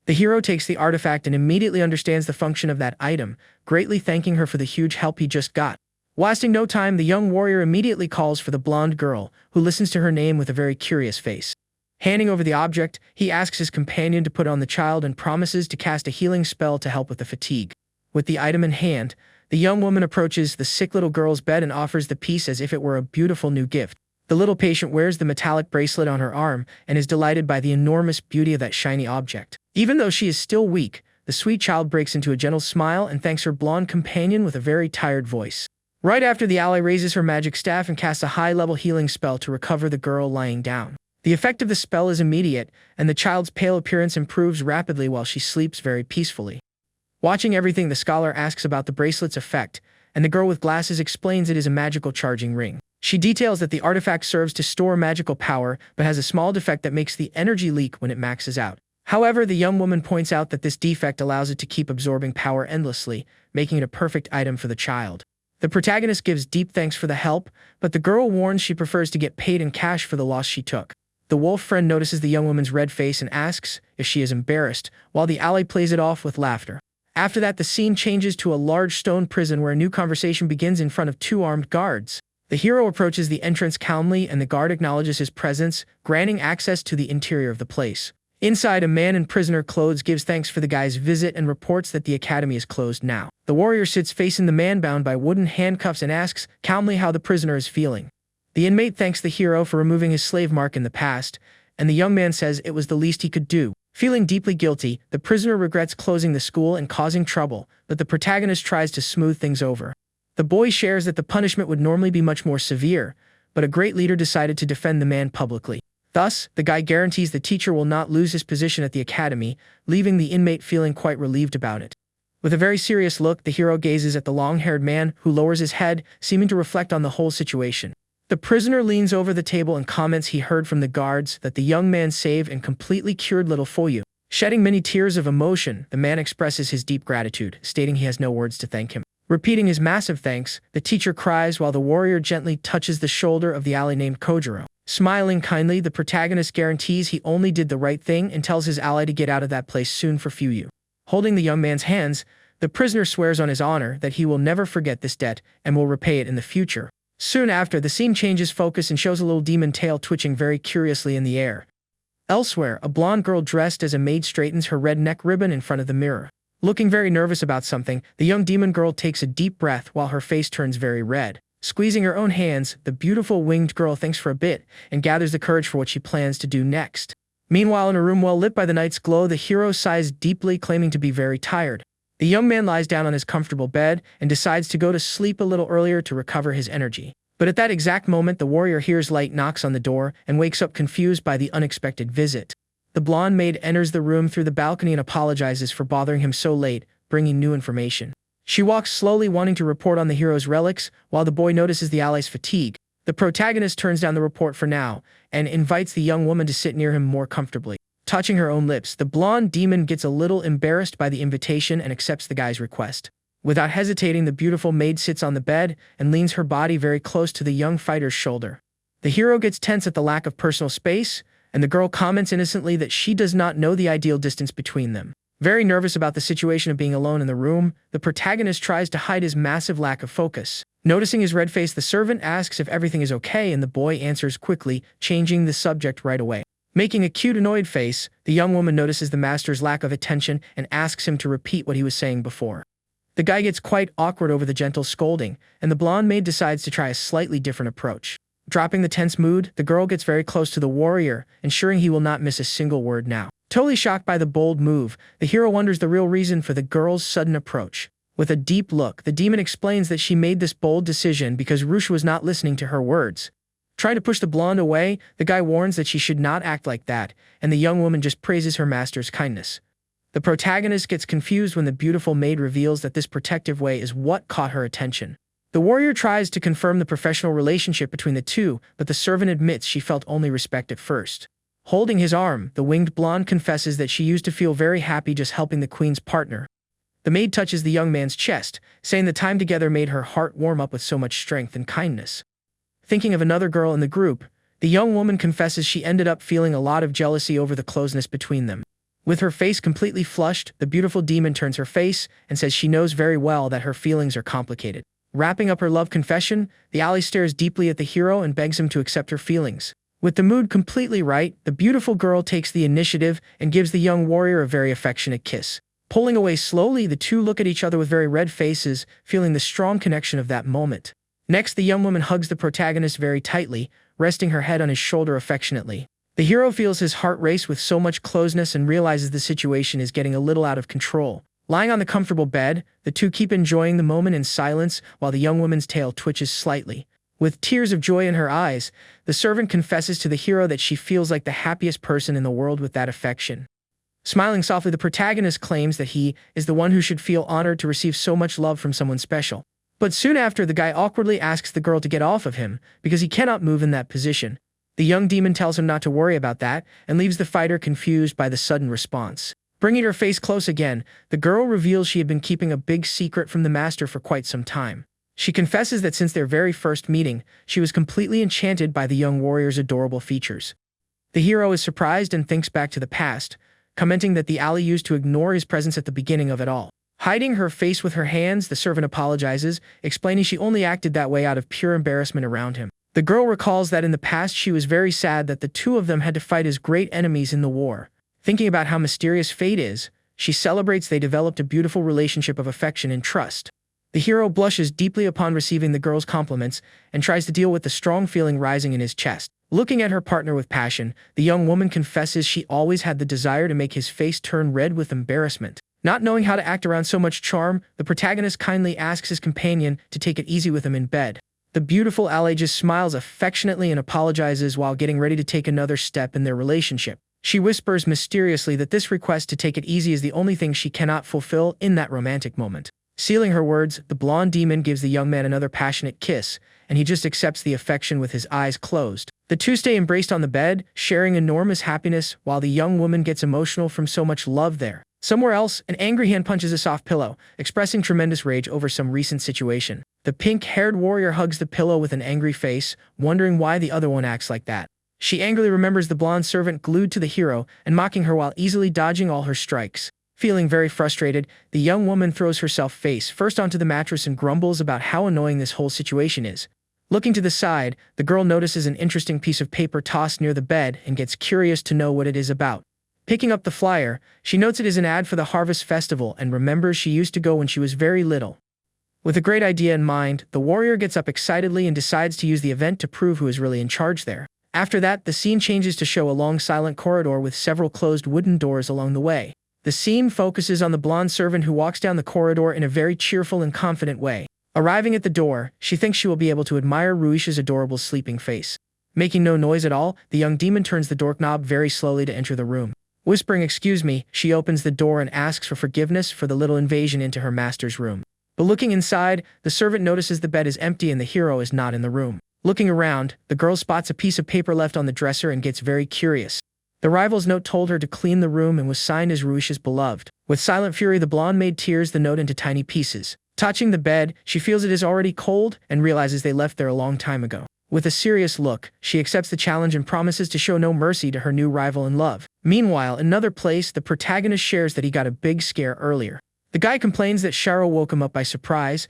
S1: The hero takes the artifact and immediately understands the function of that item, greatly thanking her for the huge help he just got. Wasting no time, the young warrior immediately calls for the blonde girl, who listens to her name with a very curious face. Handing over the object, he asks his companion to put on the child and promises to cast a healing spell to help with the fatigue. With the item in hand, the young woman approaches the sick little girl's bed and offers the piece as if it were a beautiful new gift. The little patient wears the metallic bracelet on her arm and is delighted by the enormous beauty of that shiny object. Even though she is still weak, the sweet child breaks into a gentle smile and thanks her blonde companion with a very tired voice. Right after, the ally raises her magic staff and casts a high-level healing spell to recover the girl lying down. The effect of the spell is immediate, and the child's pale appearance improves rapidly while she sleeps very peacefully. Watching everything, the scholar asks about the bracelet's effect, and the girl with glasses explains it is a magical charging ring. She details that the artifact serves to store magical power, but has a small defect that makes the energy leak when it maxes out. However, the young woman points out that this defect allows it to keep absorbing power endlessly, making it a perfect item for the child. The protagonist gives deep thanks for the help, but the girl warns she prefers to get paid in cash for the loss she took. The wolf friend notices the young woman's red face and asks if she is embarrassed, while the ally plays it off with laughter. After that, the scene changes to a large stone prison where a new conversation begins in front of two armed guards. The hero approaches the entrance calmly and the guard acknowledges his presence, granting access to the interior of the place. Inside, a man in prisoner clothes gives thanks for the guy's visit and reports that the academy is closed now. The warrior sits facing the man bound by wooden handcuffs and asks calmly how the prisoner is feeling. The inmate thanks the hero for removing his slave mark in the past, and the young man says it was the least he could do. Feeling deeply guilty, the prisoner regrets closing the school and causing trouble, but the protagonist tries to smooth things over. The boy shares that the punishment would normally be much more severe, but a great leader decided to defend the man publicly. Thus, the guy guarantees the teacher will not lose his position at the academy, leaving the inmate feeling quite relieved about it. With a very serious look, the hero gazes at the long-haired man, who lowers his head, seeming to reflect on the whole situation. The prisoner leans over the table and comments he heard from the guards that the young man saved and completely cured little Foyu. Shedding many tears of emotion, the man expresses his deep gratitude, stating he has no words to thank him. Repeating his massive thanks, the teacher cries while the warrior gently touches the shoulder of the ally named Kojiro. Smiling kindly, the protagonist guarantees he only did the right thing and tells his ally to get out of that place soon for Foyu. Holding the young man's hands, the prisoner swears on his honor that he will never forget this debt and will repay it in the future. Soon after, the scene changes focus and shows a little demon tail twitching very curiously in the air. Elsewhere, a blonde girl dressed as a maid straightens her red neck ribbon in front of the mirror. Looking very nervous about something, the young demon girl takes a deep breath while her face turns very red. Squeezing her own hands, the beautiful winged girl thinks for a bit and gathers the courage for what she plans to do next. Meanwhile, in a room well lit by the night's glow, the hero sighs deeply, claiming to be very tired. The young man lies down on his comfortable bed and decides to go to sleep a little earlier to recover his energy. But at that exact moment, the warrior hears light knocks on the door and wakes up confused by the unexpected visit. The blonde maid enters the room through the balcony and apologizes for bothering him so late, bringing new information. She walks slowly, wanting to report on the hero's relics, while the boy notices the ally's fatigue. The protagonist turns down the report for now and invites the young woman to sit near him more comfortably. Touching her own lips, the blonde demon gets a little embarrassed by the invitation and accepts the guy's request. Without hesitating, the beautiful maid sits on the bed and leans her body very close to the young fighter's shoulder. The hero gets tense at the lack of personal space, and the girl comments innocently that she does not know the ideal distance between them. Very nervous about the situation of being alone in the room, the protagonist tries to hide his massive lack of focus. Noticing his red face, the servant asks if everything is okay, and the boy answers quickly, changing the subject right away. Making a cute annoyed face, the young woman notices the master's lack of attention and asks him to repeat what he was saying before. The guy gets quite awkward over the gentle scolding, and the blonde maid decides to try a slightly different approach. Dropping the tense mood, the girl gets very close to the warrior, ensuring he will not miss a single word now. Totally shocked by the bold move, the hero wonders the real reason for the girl's sudden approach. With a deep look, the demon explains that she made this bold decision because Rui-sha was not listening to her words. Trying to push the blonde away, the guy warns that she should not act like that, and the young woman just praises her master's kindness. The protagonist gets confused when the beautiful maid reveals that this protective way is what caught her attention. The warrior tries to confirm the professional relationship between the two, but the servant admits she felt only respect at first. Holding his arm, the winged blonde confesses that she used to feel very happy just helping the queen's partner. The maid touches the young man's chest, saying the time together made her heart warm up with so much strength and kindness. Thinking of another girl in the group, the young woman confesses she ended up feeling a lot of jealousy over the closeness between them. With her face completely flushed, the beautiful demon turns her face and says she knows very well that her feelings are complicated. Wrapping up her love confession, the ally stares deeply at the hero and begs him to accept her feelings. With the mood completely right, the beautiful girl takes the initiative and gives the young warrior a very affectionate kiss. Pulling away slowly, the two look at each other with very red faces, feeling the strong connection of that moment. Next, the young woman hugs the protagonist very tightly, resting her head on his shoulder affectionately. The hero feels his heart race with so much closeness and realizes the situation is getting a little out of control. Lying on the comfortable bed, the two keep enjoying the moment in silence while the young woman's tail twitches slightly. With tears of joy in her eyes, the servant confesses to the hero that she feels like the happiest person in the world with that affection. Smiling softly, the protagonist claims that he is the one who should feel honored to receive so much love from someone special. But soon after, the guy awkwardly asks the girl to get off of him because he cannot move in that position. The young demon tells him not to worry about that and leaves the fighter confused by the sudden response. Bringing her face close again, the girl reveals she had been keeping a big secret from the master for quite some time. She confesses that since their very first meeting, she was completely enchanted by the young warrior's adorable features. The hero is surprised and thinks back to the past, commenting that the ally used to ignore his presence at the beginning of it all. Hiding her face with her hands, the servant apologizes, explaining she only acted that way out of pure embarrassment around him. The girl recalls that in the past she was very sad that the two of them had to fight as great enemies in the war. Thinking about how mysterious fate is, she celebrates they developed a beautiful relationship of affection and trust. The hero blushes deeply upon receiving the girl's compliments and tries to deal with the strong feeling rising in his chest. Looking at her partner with passion, the young woman confesses she always had the desire to make his face turn red with embarrassment. Not knowing how to act around so much charm, the protagonist kindly asks his companion to take it easy with him in bed. The beautiful ally just smiles affectionately and apologizes while getting ready to take another step in their relationship. She whispers mysteriously that this request to take it easy is the only thing she cannot fulfill in that romantic moment. Sealing her words, the blonde demon gives the young man another passionate kiss, and he just accepts the affection with his eyes closed. The two stay embraced on the bed, sharing enormous happiness while the young woman gets emotional from so much love there. Somewhere else, an angry hand punches a soft pillow, expressing tremendous rage over some recent situation. The pink-haired warrior hugs the pillow with an angry face, wondering why the other one acts like that. She angrily remembers the blonde servant glued to the hero and mocking her while easily dodging all her strikes. Feeling very frustrated, the young woman throws herself face first onto the mattress and grumbles about how annoying this whole situation is. Looking to the side, the girl notices an interesting piece of paper tossed near the bed and gets curious to know what it is about. Picking up the flyer, she notes it is an ad for the Harvest Festival and remembers she used to go when she was very little. With a great idea in mind, the warrior gets up excitedly and decides to use the event to prove who is really in charge there. After that, the scene changes to show a long silent corridor with several closed wooden doors along the way. The scene focuses on the blonde servant who walks down the corridor in a very cheerful and confident way. Arriving at the door, she thinks she will be able to admire Rui-sha's adorable sleeping face. Making no noise at all, the young demon turns the doorknob very slowly to enter the room. Whispering "excuse me," she opens the door and asks for forgiveness for the little invasion into her master's room. But looking inside, the servant notices the bed is empty and the hero is not in the room. Looking around, the girl spots a piece of paper left on the dresser and gets very curious. The rival's note told her to clean the room and was signed as Rui-sha's beloved. With silent fury, the blonde maid tears the note into tiny pieces. Touching the bed, she feels it is already cold and realizes they left there a long time ago. With a serious look, she accepts the challenge and promises to show no mercy to her new rival in love. Meanwhile, in another place, the protagonist shares that he got a big scare earlier. The guy complains that Sharo woke him up by surprise,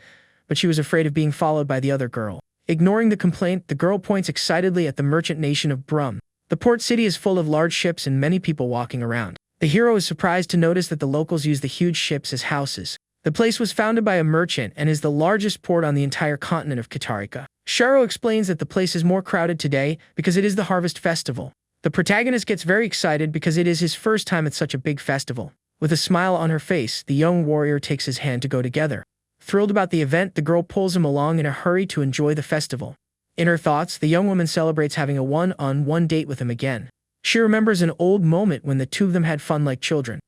S1: but she was afraid of being followed by the other girl. Ignoring the complaint, the girl points excitedly at the merchant nation of Brum. The port city is full of large ships and many people walking around. The hero is surprised to notice that the locals use the huge ships as houses. The place was founded by a merchant and is the largest port on the entire continent of Katarika. Sharo explains that the place is more crowded today because it is the harvest festival. The protagonist gets very excited because it is his first time at such a big festival. With a smile on her face, the young warrior takes his hand to go together. Thrilled about the event, the girl pulls him along in a hurry to enjoy the festival. In her thoughts, the young woman celebrates having a one-on-one date with him again. She remembers an old moment when the two of them had fun like children.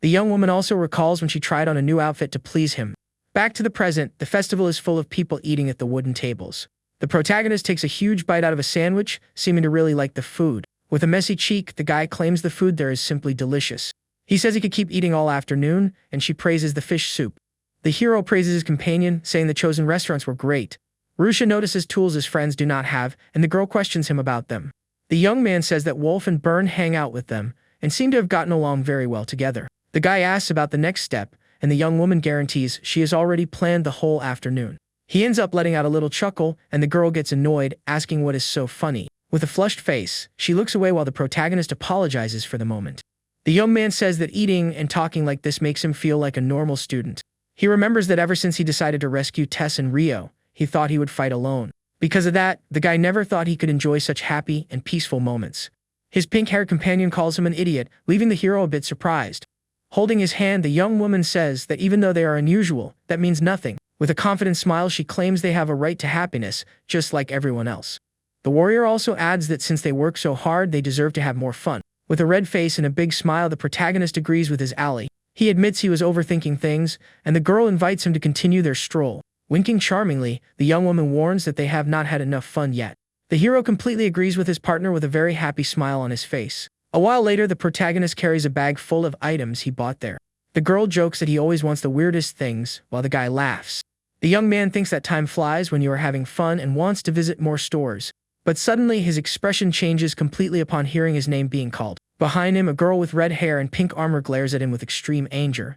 S1: The young woman also recalls when she tried on a new outfit to please him. Back to the present, the festival is full of people eating at the wooden tables. The protagonist takes a huge bite out of a sandwich, seeming to really like the food. With a messy cheek, the guy claims the food there is simply delicious. He says he could keep eating all afternoon, and she praises the fish soup. The hero praises his companion, saying the chosen restaurants were great. Rui-sha notices tools his friends do not have, and the girl questions him about them. The young man says that Wolf and Burn hang out with them, and seem to have gotten along very well together. The guy asks about the next step, and the young woman guarantees she has already planned the whole afternoon. He ends up letting out a little chuckle, and the girl gets annoyed, asking what is so funny. With a flushed face, she looks away while the protagonist apologizes for the moment. The young man says that eating and talking like this makes him feel like a normal student. He remembers that ever since he decided to rescue Tess and Rio, he thought he would fight alone. Because of that, the guy never thought he could enjoy such happy and peaceful moments. His pink-haired companion calls him an idiot, leaving the hero a bit surprised. Holding his hand, the young woman says that even though they are unusual, that means nothing. With a confident smile, she claims they have a right to happiness, just like everyone else. The warrior also adds that since they work so hard, they deserve to have more fun. With a red face and a big smile, the protagonist agrees with his ally. He admits he was overthinking things, and the girl invites him to continue their stroll. Winking charmingly, the young woman warns that they have not had enough fun yet. The hero completely agrees with his partner with a very happy smile on his face. A while later, the protagonist carries a bag full of items he bought there. The girl jokes that he always wants the weirdest things, while the guy laughs. The young man thinks that time flies when you are having fun and wants to visit more stores. But suddenly, his expression changes completely upon hearing his name being called. Behind him, a girl with red hair and pink armor glares at him with extreme anger.